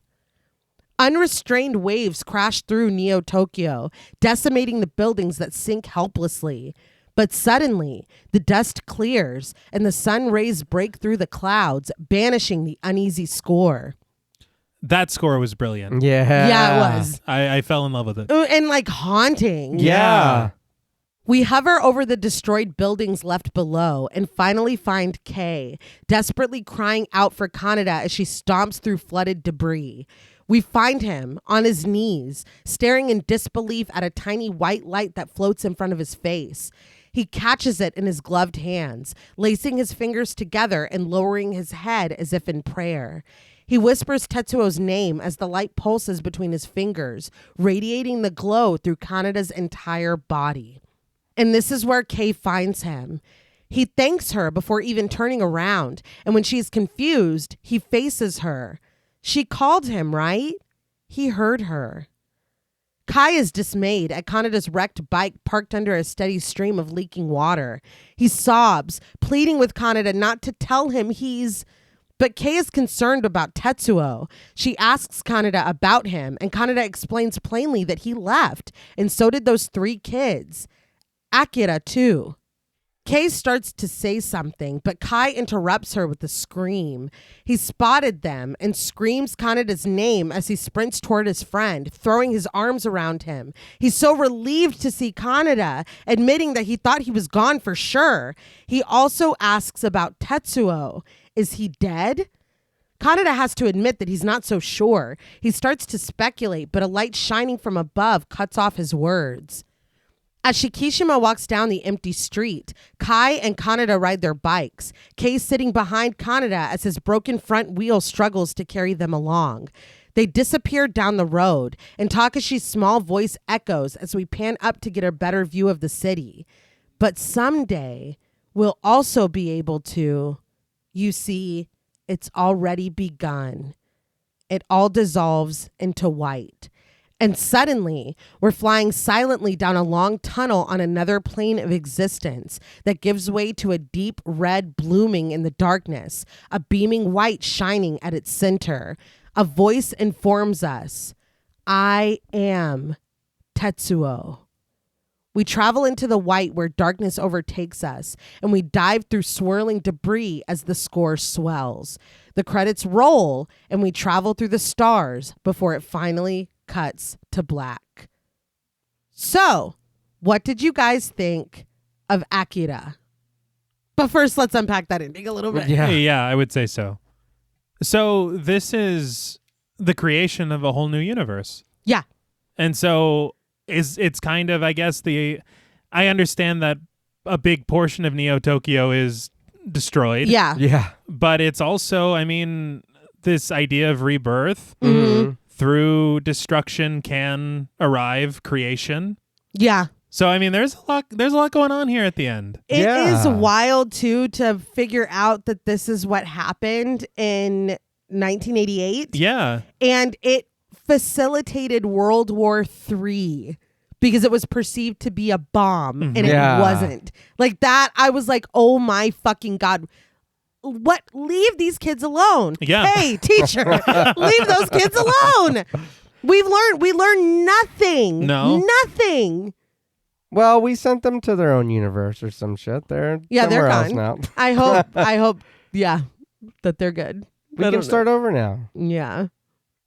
Unrestrained waves crash through Neo-Tokyo, decimating the buildings that sink helplessly. But suddenly, the dust clears and the sun rays break through the clouds, banishing the uneasy score. That score was brilliant. Yeah. Yeah, it was. I fell in love with it. And like haunting. Yeah. We hover over the destroyed buildings left below and finally find Kay, desperately crying out for Kaneda as she stomps through flooded debris. We find him on his knees, staring in disbelief at a tiny white light that floats in front of his face. He catches it in his gloved hands, lacing his fingers together and lowering his head as if in prayer. He whispers Tetsuo's name as the light pulses between his fingers, radiating the glow through Kaneda's entire body. And this is where Kay finds him. He thanks her before even turning around, and when she's confused, he faces her. She called him, right? He heard her. Kai is dismayed at Kaneda's wrecked bike parked under a steady stream of leaking water. He sobs, pleading with Kaneda not to tell him But Kay is concerned about Tetsuo. She asks Kaneda about him, and Kaneda explains plainly that he left, and so did those 3 kids. Akira, too. Kay starts to say something, but Kai interrupts her with a scream. He spotted them and screams Kaneda's name as he sprints toward his friend, throwing his arms around him. He's so relieved to see Kaneda, admitting that he thought he was gone for sure. He also asks about Tetsuo. Is he dead? Kaneda has to admit that he's not so sure. He starts to speculate, but a light shining from above cuts off his words. As Shikishima walks down the empty street, Kai and Kaneda ride their bikes, Kay sitting behind Kaneda as his broken front wheel struggles to carry them along. They disappear down the road, and Takashi's small voice echoes as we pan up to get a better view of the city. But someday, we'll also be able to, you see, it's already begun. It all dissolves into white. And suddenly, we're flying silently down a long tunnel on another plane of existence that gives way to a deep red blooming in the darkness, a beaming white shining at its center. A voice informs us, I am Tetsuo. We travel into the white where darkness overtakes us, and we dive through swirling debris as the score swells. The credits roll, and we travel through the stars before it finally cuts to black. So, what did you guys think of Akira? But first, let's unpack that ending a little bit. Yeah, I would say so. So this is the creation of a whole new universe. Yeah. And so it's kind of, I guess, I understand that a big portion of Neo Tokyo is destroyed. Yeah. Yeah. But it's also, I mean, this idea of rebirth through destruction can arrive creation. Yeah. So I mean, there's a lot going on here at the end. It is wild too to figure out that this is what happened in 1988. Yeah. And it facilitated World War III because it was perceived to be a bomb and it wasn't. Like that, I was like, oh my fucking God. What? Leave these kids alone. Yeah. Hey, teacher, leave those kids alone. We learned nothing. No. Nothing. Well, we sent them to their own universe or some shit. They're They're else gone. now. I hope, that they're good. We can start over now. Yeah.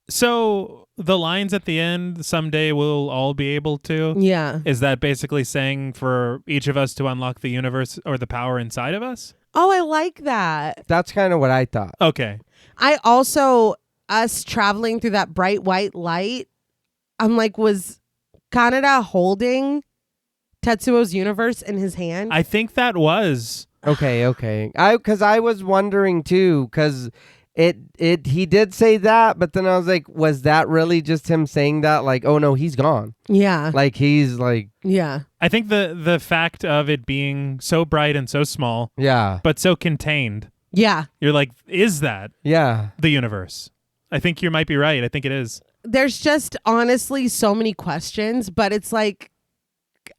So the lines at the end, someday we'll all be able to. Yeah. Is that basically saying for each of us to unlock the universe or the power inside of us? Oh, I like that. That's kind of what I thought. Okay. I also, us traveling through that bright white light, I'm like, was Kaneda holding Tetsuo's universe in his hand? I think that was. Okay. Because I was wondering too, because he did say that, but then I was like, was that really just him saying that? Like, oh no, he's gone. Yeah. Like he's like, Yeah. I think the fact of it being so bright and so small, yeah, but so contained, Yeah. you're like, is that yeah. the universe? I think you might be right. I think it is. There's just honestly so many questions, but it's like,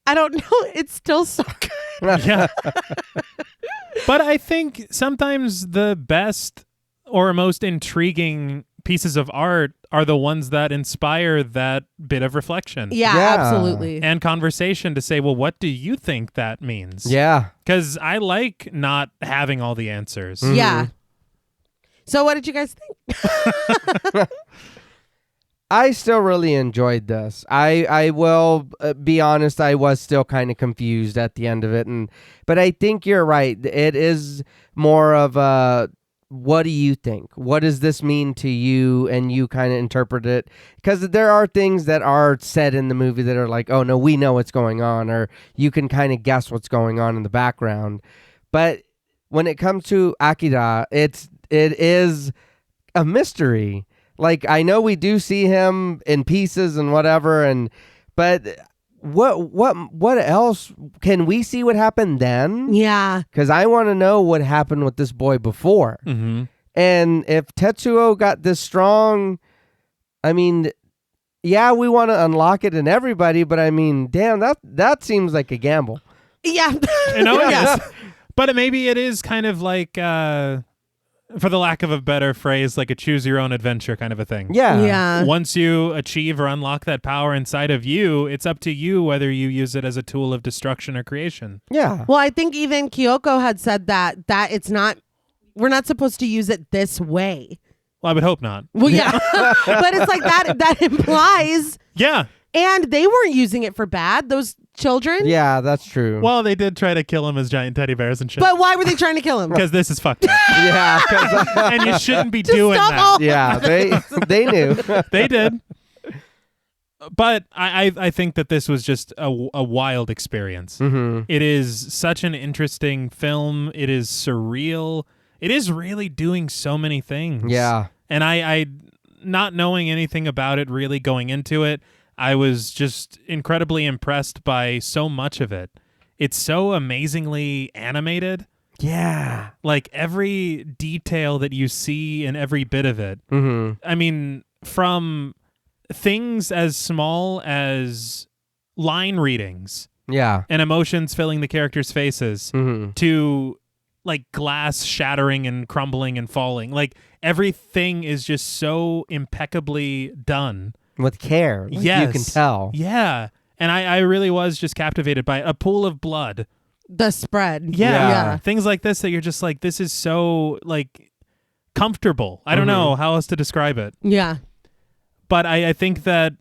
I don't know. It's still so good. Yeah. But I think sometimes the best or most intriguing pieces of art are the ones that inspire that bit of reflection. Yeah, Yeah. absolutely. And conversation to say, well, what do you think that means? Yeah. Because I like not having all the answers. Yeah. So what did you guys think? I still really enjoyed this. I will be honest, I was still kind of confused at the end of it, but I think you're right. It is more of a, what do you think? What does this mean to you? And you kind of interpret it, because there are things that are said in the movie that are like, oh no, we know what's going on, or you can kind of guess what's going on in the background. But when it comes to Akira, it is a mystery. Like, I know we do see him in pieces and whatever, but what else can we see? What happened then? Yeah. Because I want to know what happened with this boy before. Mm-hmm. And if Tetsuo got this strong, I mean, yeah, we want to unlock it in everybody, but I mean, damn, that seems like a gamble. Yeah. You know, Yeah. But maybe it is kind of like, for the lack of a better phrase, like a choose your own adventure kind of a thing. Yeah. Yeah. Once you achieve or unlock that power inside of you, it's up to you whether you use it as a tool of destruction or creation. Yeah. Well, I think even Kyoko had said that it's not, we're not supposed to use it this way. Well, I would hope not. Well, yeah. But it's like that implies, Yeah. and they weren't using it for bad, those children. Yeah, that's true. Well, they did try to kill him as giant teddy bears and shit. But why were they trying to kill him? Because this is fucked up. yeah, 'cause, And you shouldn't be Just doing stop that. all- yeah, they knew. They did. But I think that this was just a wild experience. Mm-hmm. It is such an interesting film. It is surreal. It is really doing so many things. Yeah. And I not knowing anything about it, really going into it, I was just incredibly impressed by so much of it. It's so amazingly animated. Yeah. Like every detail that you see in every bit of it. Mm-hmm. I mean, from things as small as line readings Yeah. and emotions filling the characters' faces to like glass shattering and crumbling and falling. Like everything is just so impeccably done. With care. Like, Yes. you can tell. Yeah. And I really was just captivated by it. A pool of blood. The spread. Yeah. Things like this that you're just like, this is so like comfortable. I don't know how else to describe it. Yeah. But I think that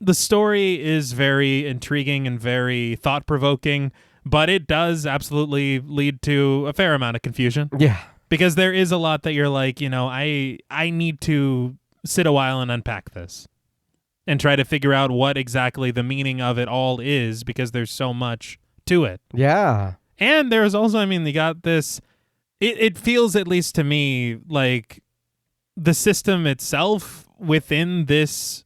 the story is very intriguing and very thought-provoking, but it does absolutely lead to a fair amount of confusion. Yeah. Because there is a lot that you're like, I need to sit a while and unpack this and try to figure out what exactly the meaning of it all is, because there's so much to it. Yeah. And there's also, you got this, it feels, at least to me, like the system itself within this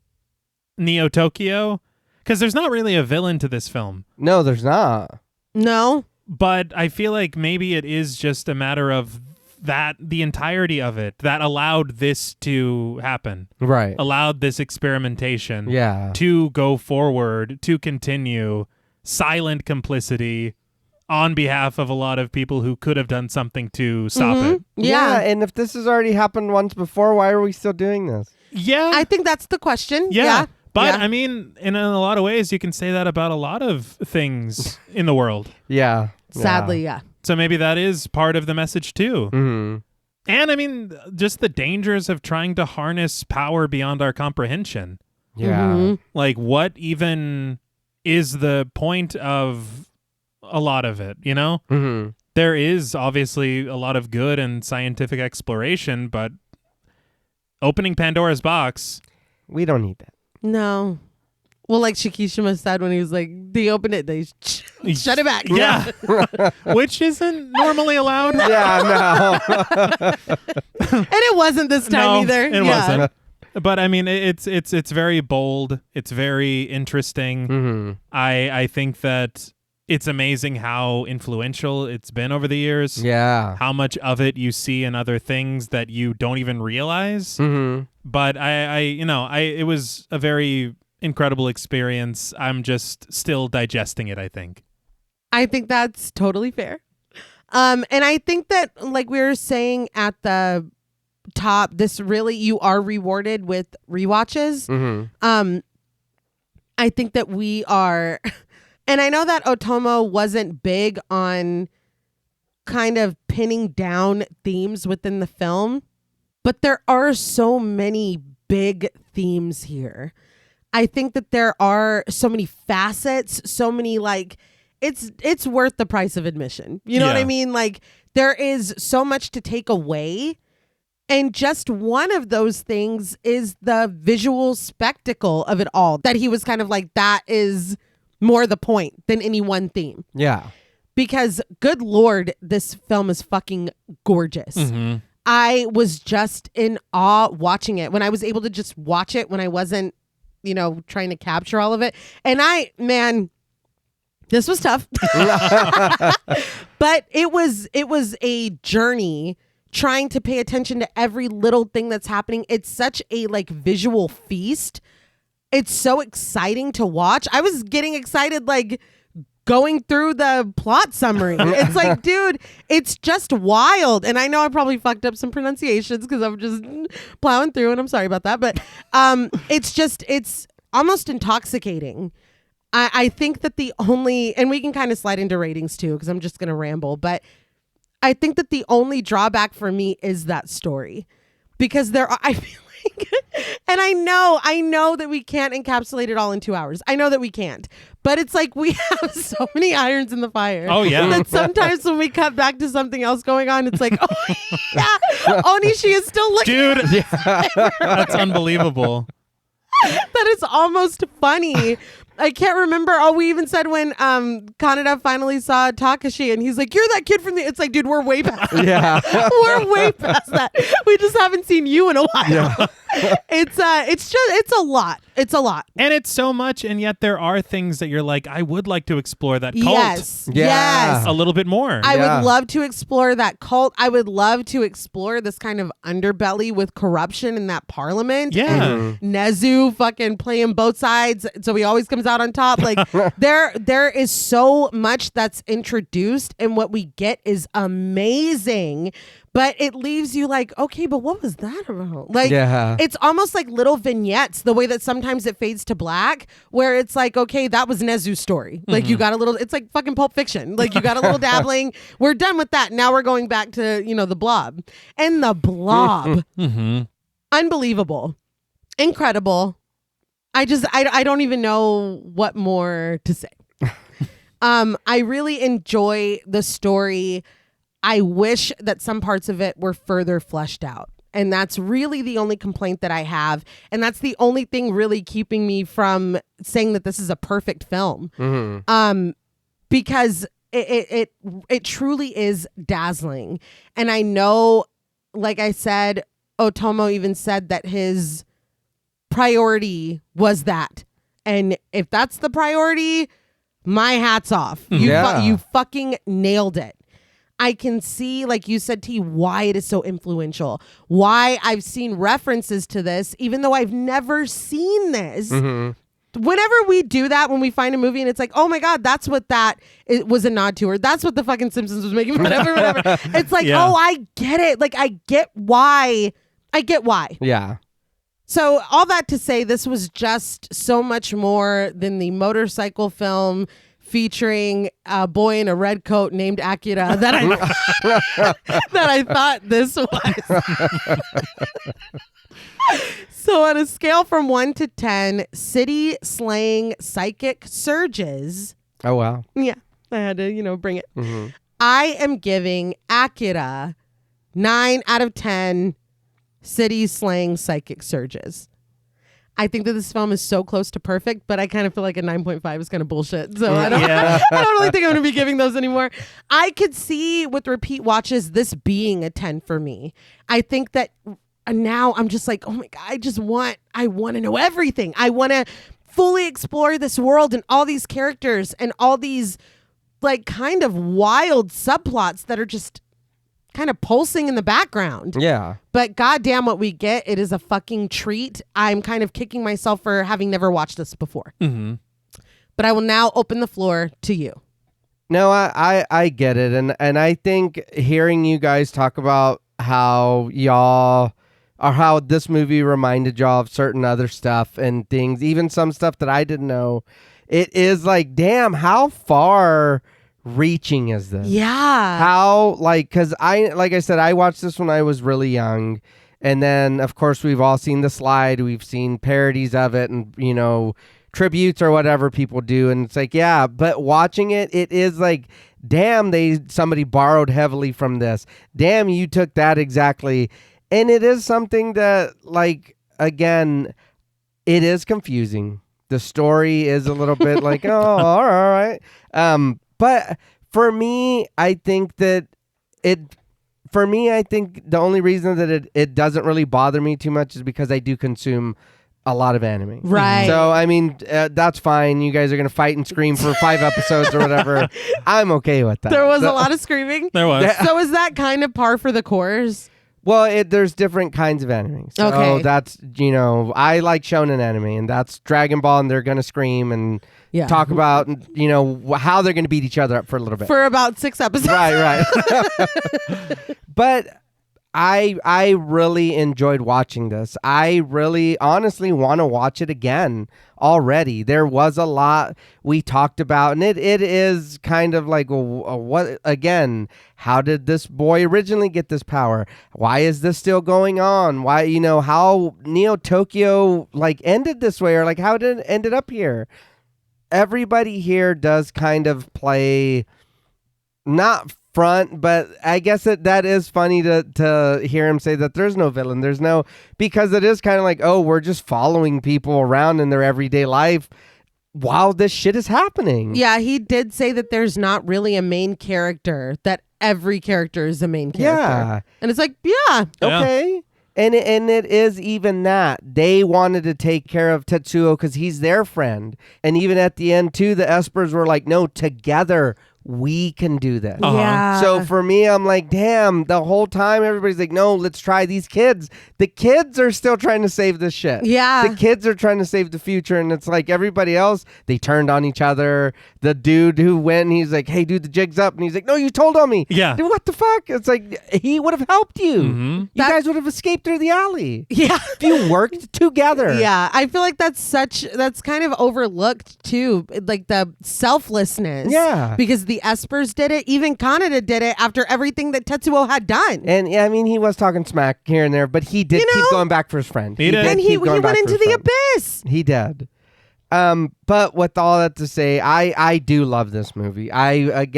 Neo Tokyo, because there's not really a villain to this film. No, there's not. No. But I feel like maybe it is just a matter of that the entirety of it that allowed this to happen. Right. Allowed this experimentation Yeah. to go forward, to continue, silent complicity on behalf of a lot of people who could have done something to stop it. Yeah. And if this has already happened once before, why are we still doing this? Yeah. I think that's the question. Yeah. But, Yeah. in a lot of ways, you can say that about a lot of things in the world. Yeah. Sadly, yeah. So maybe that is part of the message, too. Mm-hmm. And, just the dangers of trying to harness power beyond our comprehension. Yeah. Like, what even is the point of a lot of it, Mm-hmm. There is obviously a lot of good and scientific exploration, but opening Pandora's box... We don't need that. No. Well, like Shikishima said when he was like, they opened it, they shut it back. Yeah. Which isn't normally allowed. Yeah, no. And it wasn't this time either. It wasn't. But it's very bold. It's very interesting. Mm-hmm. I think that it's amazing how influential it's been over the years. Yeah. How much of it you see in other things that you don't even realize. Mm-hmm. But it was a very incredible experience. I'm just still digesting it, I think. I think that's totally fair. And I think that, like we were saying at the top, this really, you are rewarded with rewatches. Mm-hmm. I think that we are, and I know that Otomo wasn't big on kind of pinning down themes within the film, but there are so many big themes here. I think that there are so many facets, so many, like, it's worth the price of admission. You know what I mean? Like, there is so much to take away. And just one of those things is the visual spectacle of it all, that he was kind of like, that is more the point than any one theme. Yeah. Because, good Lord, this film is fucking gorgeous. Mm-hmm. I was just in awe watching it when I was able to just watch it when I wasn't, trying to capture all of it. And this was tough. But it was a journey trying to pay attention to every little thing that's happening. It's such a visual feast. It's so exciting to watch. I was getting excited going through the plot summary. It's like, dude, it's just wild. And I know I probably fucked up some pronunciations because I'm just plowing through, and I'm sorry about that. But it's almost intoxicating. I think that and we can kind of slide into ratings too, because I'm just going to ramble. But I think that the only drawback for me is that story, because I feel like, and I know that we can't encapsulate it all in 2 hours. I know that we can't, but it's like we have so many irons in the fire. Oh, yeah. That sometimes when we cut back to something else going on, it's like, oh yeah, Onishi is still looking. Dude, that's unbelievable. That is almost funny. I can't remember. Oh, we even said when Kaneda finally saw Takashi and he's like, you're that kid from the... It's like, dude, we're way past that. Yeah. We're way past that. We just haven't seen you in a while. Yeah. it's a lot. It's a lot. And it's so much, and yet there are things that you're like, I would like to explore that cult Yes. a little bit more. I would love to explore that cult. I would love to explore this kind of underbelly with corruption in that parliament. Yeah. Nezu fucking playing both sides, so he always comes out on top. Like there is so much that's introduced, and what we get is amazing. But it leaves you like, okay, but what was that about? Like, it's almost like little vignettes, the way that sometimes it fades to black, where it's like, okay, that was Nezu's story. Like, you got a little, it's like fucking Pulp Fiction. Like, you got a little dabbling. We're done with that. Now we're going back to, the Blob. And the Blob. Unbelievable. Incredible. I don't even know what more to say. I really enjoy the story. I wish that some parts of it were further fleshed out. And that's really the only complaint that I have. And that's the only thing really keeping me from saying that this is a perfect film. Because it truly is dazzling. And I know, like I said, Otomo even said that his priority was that. And if that's the priority, my hat's off. You fucking nailed it. I can see, like you said, T, why it is so influential. Why I've seen references to this, even though I've never seen this. Whenever we do that, when we find a movie and it's like, oh my God, that's what it was a nod to, or that's what the fucking Simpsons was making, whatever. It's like, oh, I get it. Like, I get why. Yeah. So all that to say, this was just so much more than the motorcycle film featuring a boy in a red coat named Akira that I thought this was. So on a scale from 1 to 10, city slaying psychic surges. Oh, wow. Yeah, I had to, bring it. I am giving Akira 9 out of 10 city slaying psychic surges. I think that this film is so close to perfect, but I kind of feel like a 9.5 is kind of bullshit. So I don't really think I'm going to be giving those anymore. I could see with repeat watches this being a 10 for me. I think that now I'm just like, oh my God, I want to know everything. I want to fully explore this world and all these characters and all these like kind of wild subplots that are just kind of pulsing in the background. Yeah. But goddamn what we get, it is a fucking treat. I'm kind of kicking myself for having never watched this before. But I will now open the floor to you. No, I get it. And I think hearing you guys talk about how y'all or how this movie reminded y'all of certain other stuff and things, even some stuff that I didn't know, it is like, damn, how far reaching is this? Yeah. How, because like I said, I watched this when I was really young. And then, of course, we've all seen the slide. We've seen parodies of it and, tributes or whatever people do. And it's like, yeah, but watching it is like, damn, somebody borrowed heavily from this. Damn, you took that exactly. And it is something that, again, it is confusing. The story is a little bit like, oh, all right. But for me, I think the only reason that it doesn't really bother me too much is because I do consume a lot of anime. Right. So, I mean, that's fine. You guys are going to fight and scream for 5 episodes or whatever. I'm okay with that. There was a lot of screaming. There was. So is that kind of par for the course? Well, there's different kinds of anime. So okay. That's, I like shonen anime, and that's Dragon Ball, and they're going to scream and talk about, how they're going to beat each other up for a little bit. For about 6 episodes. Right. But I really enjoyed watching this. I really honestly want to watch it again already. There was a lot we talked about, and it is kind of like, what again? How did this boy originally get this power? Why is this still going on? Why, how Neo Tokyo ended this way, or how did it ended up here? Everybody here does kind of play not front, but I guess that is funny to hear him say that there's no villain, because it is kind of like, oh, we're just following people around in their everyday life while this shit is happening. Yeah, he did say that there's not really a main character, that every character is a main character. Yeah. And it's like, yeah. Okay. And it is even that. They wanted to take care of Tetsuo because he's their friend. And even at the end, too, the Espers were like, no, together we can do this. Yeah. So for me, I'm like, damn, the whole time everybody's like, no, let's try these kids. The kids are still trying to save this shit. Yeah. The kids are trying to save the future. And it's like everybody else, they turned on each other. The dude who went, he's like, hey, dude, the jig's up. And he's like, no, you told on me. Yeah. Dude, what the fuck? It's like, he would have helped you. Mm-hmm. You guys would have escaped through the alley. Yeah. If you worked together. Yeah, I feel like that's kind of overlooked too, like the selflessness. Yeah. Because the Espers did it, even Kaneda did it after everything that Tetsuo had done. And yeah, I mean, he was talking smack here and there, but he did keep going back for his friend. He did. And he went into the abyss. He did. But with all that to say, I do love this movie. I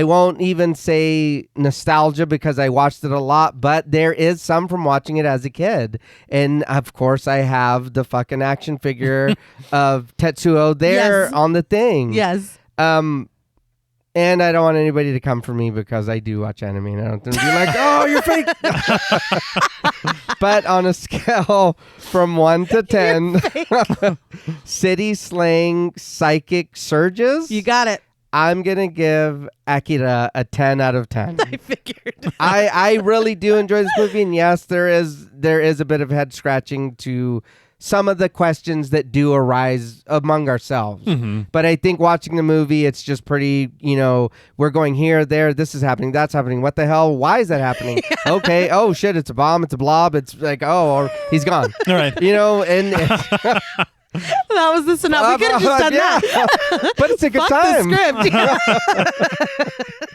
won't even say nostalgia because I watched it a lot, but there is some from watching it as a kid. And of course I have the fucking action figure of Tetsuo there Yes. on the thing. Yes. And I don't want anybody to come for me because I do watch anime and I don't think be like, oh, you're fake. But on a scale from 1 to 10, city slang psychic surges, You got it. I'm going to give Akira a 10 out of 10. I figured. I really do enjoy this movie. And yes, there is a bit of head scratching to some of the questions that do arise among ourselves. Mm-hmm. But I think watching the movie, it's just pretty, we're going here, there, this is happening, that's happening. What the hell? Why is that happening? Okay. Oh, shit. It's a bomb. It's a blob. It's like, or he's gone. All right. And That was the synopsis. We could have just done that. But it's a good Fuck time. the script.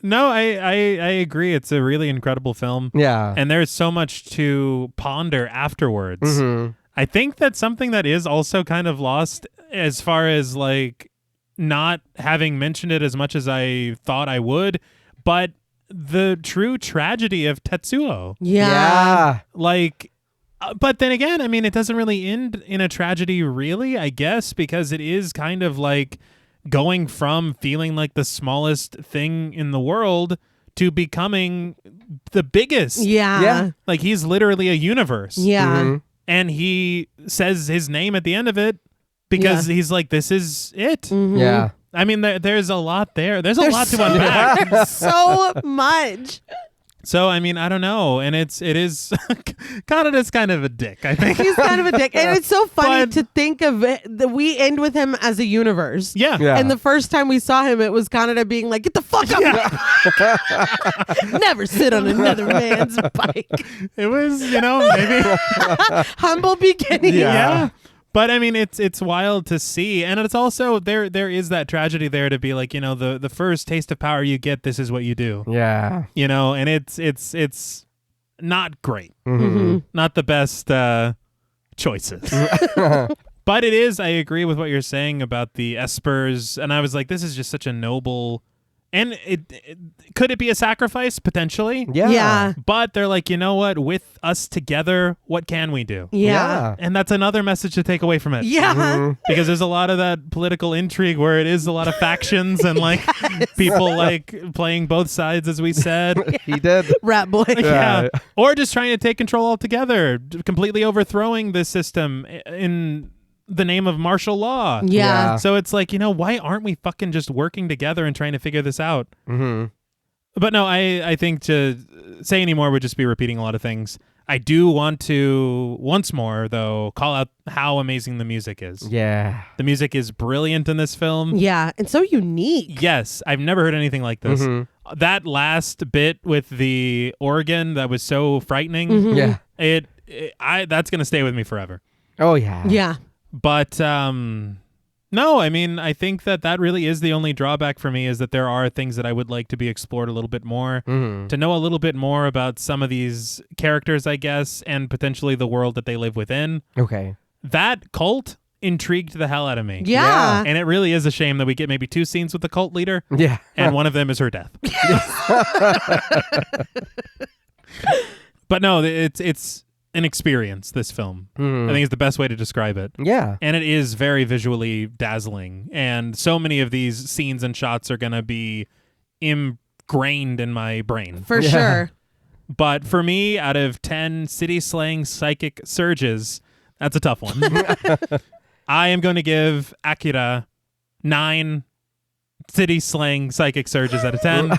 No, I agree. It's a really incredible film. Yeah. And there's so much to ponder afterwards. Mm-hmm. I think that's something that is also kind of lost as far as like not having mentioned it as much as I thought I would, but the true tragedy of Tetsuo. Yeah. Like, but then again, I mean, it doesn't really end in a tragedy, really, I guess, because it is kind of like going from feeling like the smallest thing in the world to becoming the biggest. Yeah. Yeah. Like, he's literally a universe. Yeah. Mm-hmm. And he says his name at the end of it because he's like, this is it. Mhm. Yeah. I mean, there's a lot there. There's a lot to unpack. So much. So, I mean, I don't know. And it is Kaneda's kind of a dick, I think. He's kind of a dick. And it's so funny But- to think of it that we end with him as a universe. Yeah. Yeah. And the first time we saw him, it was Kaneda being like, get the fuck up. Never sit on another man's bike. It was, maybe. Humble beginning. Yeah. But I mean, it's wild to see, and it's also there is that tragedy there to be like, the first taste of power you get, this is what you do. Yeah. And it's not great, Mm-hmm. not the best choices. But it is. I agree with what you're saying about the Espers, and I was like, this is just such a noble. And could it be a sacrifice potentially? Yeah. Yeah. But they're like, you know what? With us together, what can we do? Yeah. And that's another message to take away from it. Yeah. Mhm. Because there's a lot of that political intrigue where it is a lot of factions and like people like playing both sides, as we said. He did. Rat boy. Yeah. Yeah. Or just trying to take control altogether, completely overthrowing the system in the name of martial law. Yeah. So it's like, why aren't we fucking just working together and trying to figure this out? Mm-hmm. But no, I think to say any more would just be repeating a lot of things. I do want to, once more, though, call out how amazing the music is. Yeah. The music is brilliant in this film. Yeah. And so unique. Yes, I've never heard anything like this. Mhm. That last bit with the organ that was so frightening, Mhm. Yeah. that's going to stay with me forever. Oh, yeah. Yeah. But no, I mean, I think that really is the only drawback for me, is that there are things that I would like to be explored a little bit more, Mm-hmm. to know a little bit more about some of these characters, I guess, and potentially the world that they live within. Okay. That cult intrigued the hell out of me. Yeah. And it really is a shame that we get maybe 2 scenes with the cult leader, Yeah. and one of them is her death. But no, it's an experience, this film. Mhm. I think is the best way to describe it. Yeah. And it is very visually dazzling. And so many of these scenes and shots are going to be ingrained in my brain. For Yeah. sure. But for me, out of 10 city slang psychic surges, that's a tough one. I am going to give Akira 9 city slang psychic surges out of 10.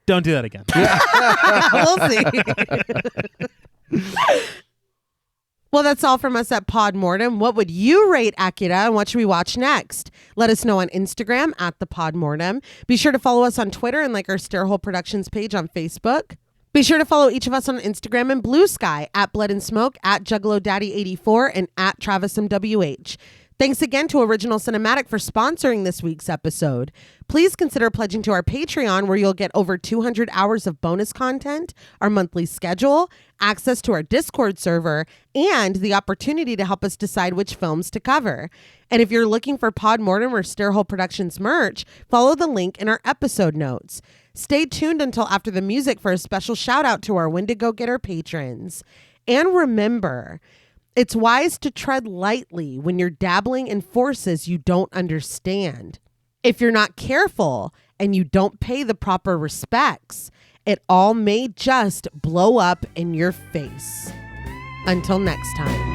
Don't do that again. We'll see. Well, that's all from us at Pod Mortem. What would you rate Akira, and what should we watch next? Let us know on Instagram at the Pod Mortem. Be sure to follow us on Twitter and like our Stairhole Productions page on Facebook. Be sure to follow each of us on Instagram and Blue Sky at Blood and Smoke, at Juggalo Daddy 84, and at Travis MWH. Thanks again to Original Cinematic for sponsoring this week's episode. Please consider pledging to our Patreon, where you'll get over 200 hours of bonus content, our monthly schedule, access to our Discord server, and the opportunity to help us decide which films to cover. And if you're looking for Pod Mortem or Stairhole Productions merch, follow the link in our episode notes. Stay tuned until after the music for a special shout out to our Wendigo Getter patrons. And remember, it's wise to tread lightly when you're dabbling in forces you don't understand. If you're not careful and you don't pay the proper respects, it all may just blow up in your face. Until next time.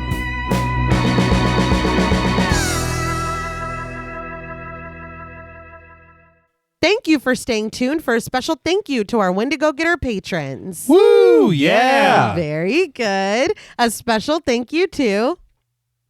Thank you for staying tuned for a special thank you to our Wendigo Getter patrons. Woo! Yeah! Very good. A special thank you to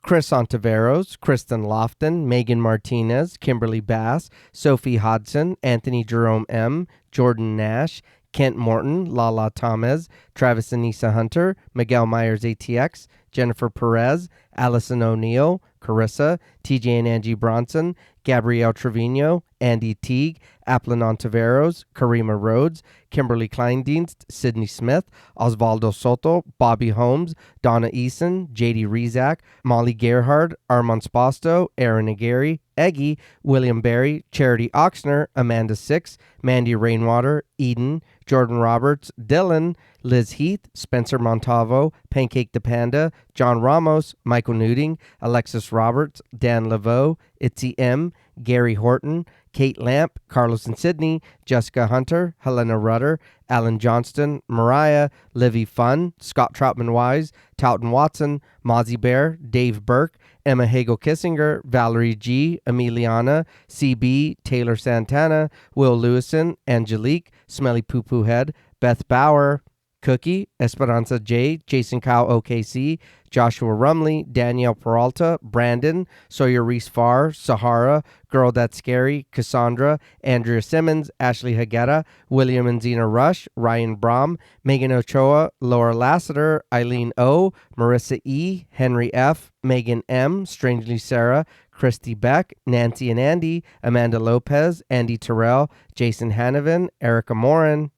Chris Ontiveros, Kristen Lofton, Megan Martinez, Kimberly Bass, Sophie Hodson, Anthony Jerome M., Jordan Nash, Kent Morton, Lala Thomas, Travis Anissa Hunter, Miguel Myers ATX, Jennifer Perez, Allison O'Neill, Carissa, TJ and Angie Bronson, Gabrielle Trevino, Andy Teague, Applin Ontiveros, Karima Rhodes, Kimberly Kleindienst, Sydney Smith, Osvaldo Soto, Bobby Holmes, Donna Eason, JD Rezak, Molly Gerhard, Armand Spasto, Aaron Aguirre, Eggy, William Berry, Charity Oxner, Amanda Six, Mandy Rainwater, Eden, Jordan Roberts, Dylan, Liz Heath, Spencer Montavo, Pancake the Panda, John Ramos, Michael Nuding, Alexis Roberts, Dan Laveau, Itzy M, Gary Horton, Kate Lamp, Carlos and Sydney, Jessica Hunter, Helena Rudder, Alan Johnston, Mariah, Livy Fun, Scott Troutman Wise, Towton Watson, Mozzie Bear, Dave Burke, Emma Hagel Kissinger, Valerie G, Emiliana, CB, Taylor Santana, Will Lewison, Angelique, Smelly Poo Poo Head, Beth Bauer, Cookie, Esperanza J, Jason Kyle OKC, Joshua Rumley, Danielle Peralta, Brandon, Sawyer Reese Farr, Sahara, Girl That's Scary, Cassandra, Andrea Simmons, Ashley Hagetta, William and Xxena Rush, Ryan Brom, Megan Ochoa, Laura Lassiter, Eileen O, Marissa E, Henry F, Megan M, Strangely Sarah, Christy Beck, Nancy and Andy, Amanda Lopez, Andy Terrell, Jason Hanovan, Erica Morin,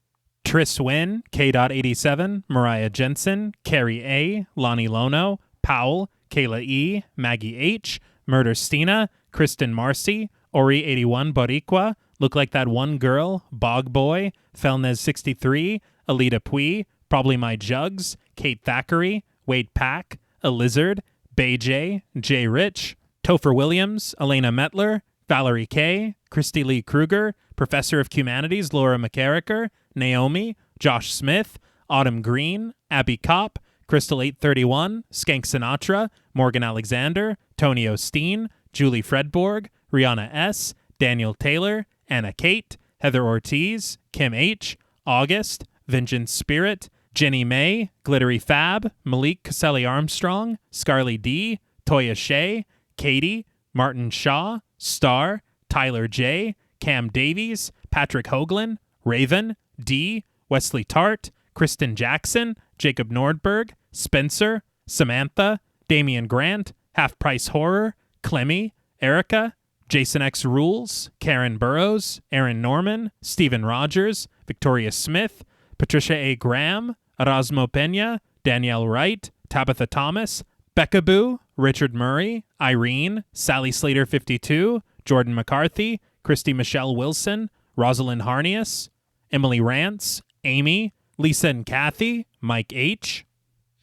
Tris Wynn, K.87, Mariah Jensen, Carrie A, Lonnie Lono, Powell, Kayla E, Maggie H, Murder Stina, Kristen Marcy, Ori81 Boricua, Look Like That One Girl, Bog Boy, Felnez63, Alita Pui, Probably My Jugs, Kate Thackeray, Wade Pack, A Lizard, Bay J, Jay Rich, Topher Williams, Elena Metler, Valerie K, Christy Lee Kruger, Professor of Humanities Laura McCarricker, Naomi, Josh Smith, Autumn Green, Abby Kopp, Crystal 831, Skank Sinatra, Morgan Alexander, Tony Osteen, Julie Fredborg, Rihanna S., Daniel Taylor, Anna Kate, Heather Ortiz, Kim H., August, Vengeance Spirit, Jenny May, Glittery Fab, Malik Caselli Armstrong, Scarly D., Toya Shea, Katie, Martin Shaw, Star, Tyler J., Cam Davies, Patrick Hoagland, Raven, D., Wesley Tart, Kristen Jackson, Jacob Nordberg, Spencer, Samantha, Damian Grant, Half Price Horror, Clemmy, Erica, Jason X Rules, Karen Burrows, Aaron Norman, Stephen Rogers, Victoria Smith, Patricia A. Graham, Erasmo Pena, Danielle Wright, Tabitha Thomas, Becca Boo, Richard Murray, Irene, Sally Slater 52, Jordan McCarthy, Christy Michelle Wilson, Rosalind Harnius, Emily Rance, Amy, Lisa and Kathy, Mike H.,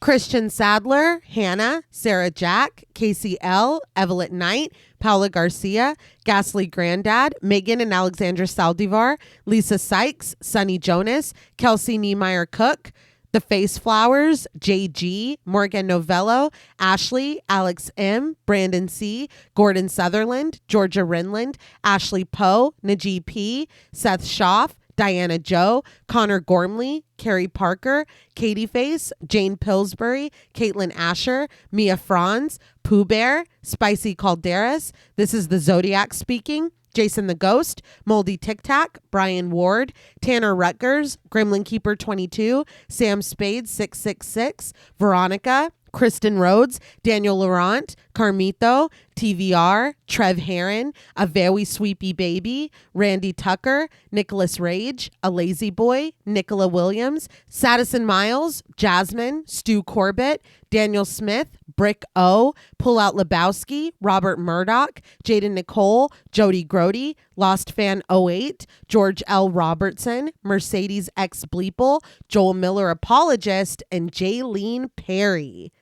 Christian Sadler, Hannah, Sarah Jack, Casey L., Evelyn Knight, Paula Garcia, Ghastly Grandad, Megan and Alexandra Saldivar, Lisa Sykes, Sunny Jonas, Kelsey Niemeyer Cook, The Face Flowers, JG, Morgan Novello, Ashley, Alex M, Brandon C, Gordon Sutherland, Georgia Renland, Ashley Poe, Najee P, Seth Schaff, Diana Joe, Connor Gormley, Carrie Parker, Katie Face, Jane Pillsbury, Caitlin Asher, Mia Franz, Pooh Bear, Spicy Calderas, This is the Zodiac Speaking, Jason the Ghost, Moldy Tic Tac, Brian Ward, Tanner Rutgers, Gremlin Keeper 22, Sam Spade 666, Veronica, Kristen Rhodes, Daniel Laurent, Carmito, TVR, Trev Heron, A Very Sweepy Baby, Randy Tucker, Nicholas Rage, A Lazy Boy, Nicola Williams, Sadison Miles, Jasmine, Stu Corbett, Daniel Smith, Brick O, Pull Out Lebowski, Robert Murdoch, Jaden Nicole, Jody Grody, Lost Fan 08, George L. Robertson, Mercedes X Bleeple, Joel Miller Apologist, and Jaylene Perry.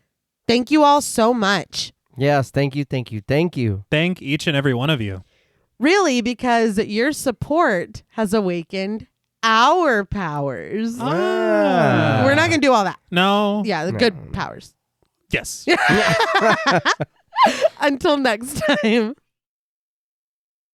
Thank you all so much. Yes, thank you. Thank each and every one of you. Really, because your support has awakened our powers. Ah. We're not going to do all that. No. Yeah, the good powers. Yes. Until next time.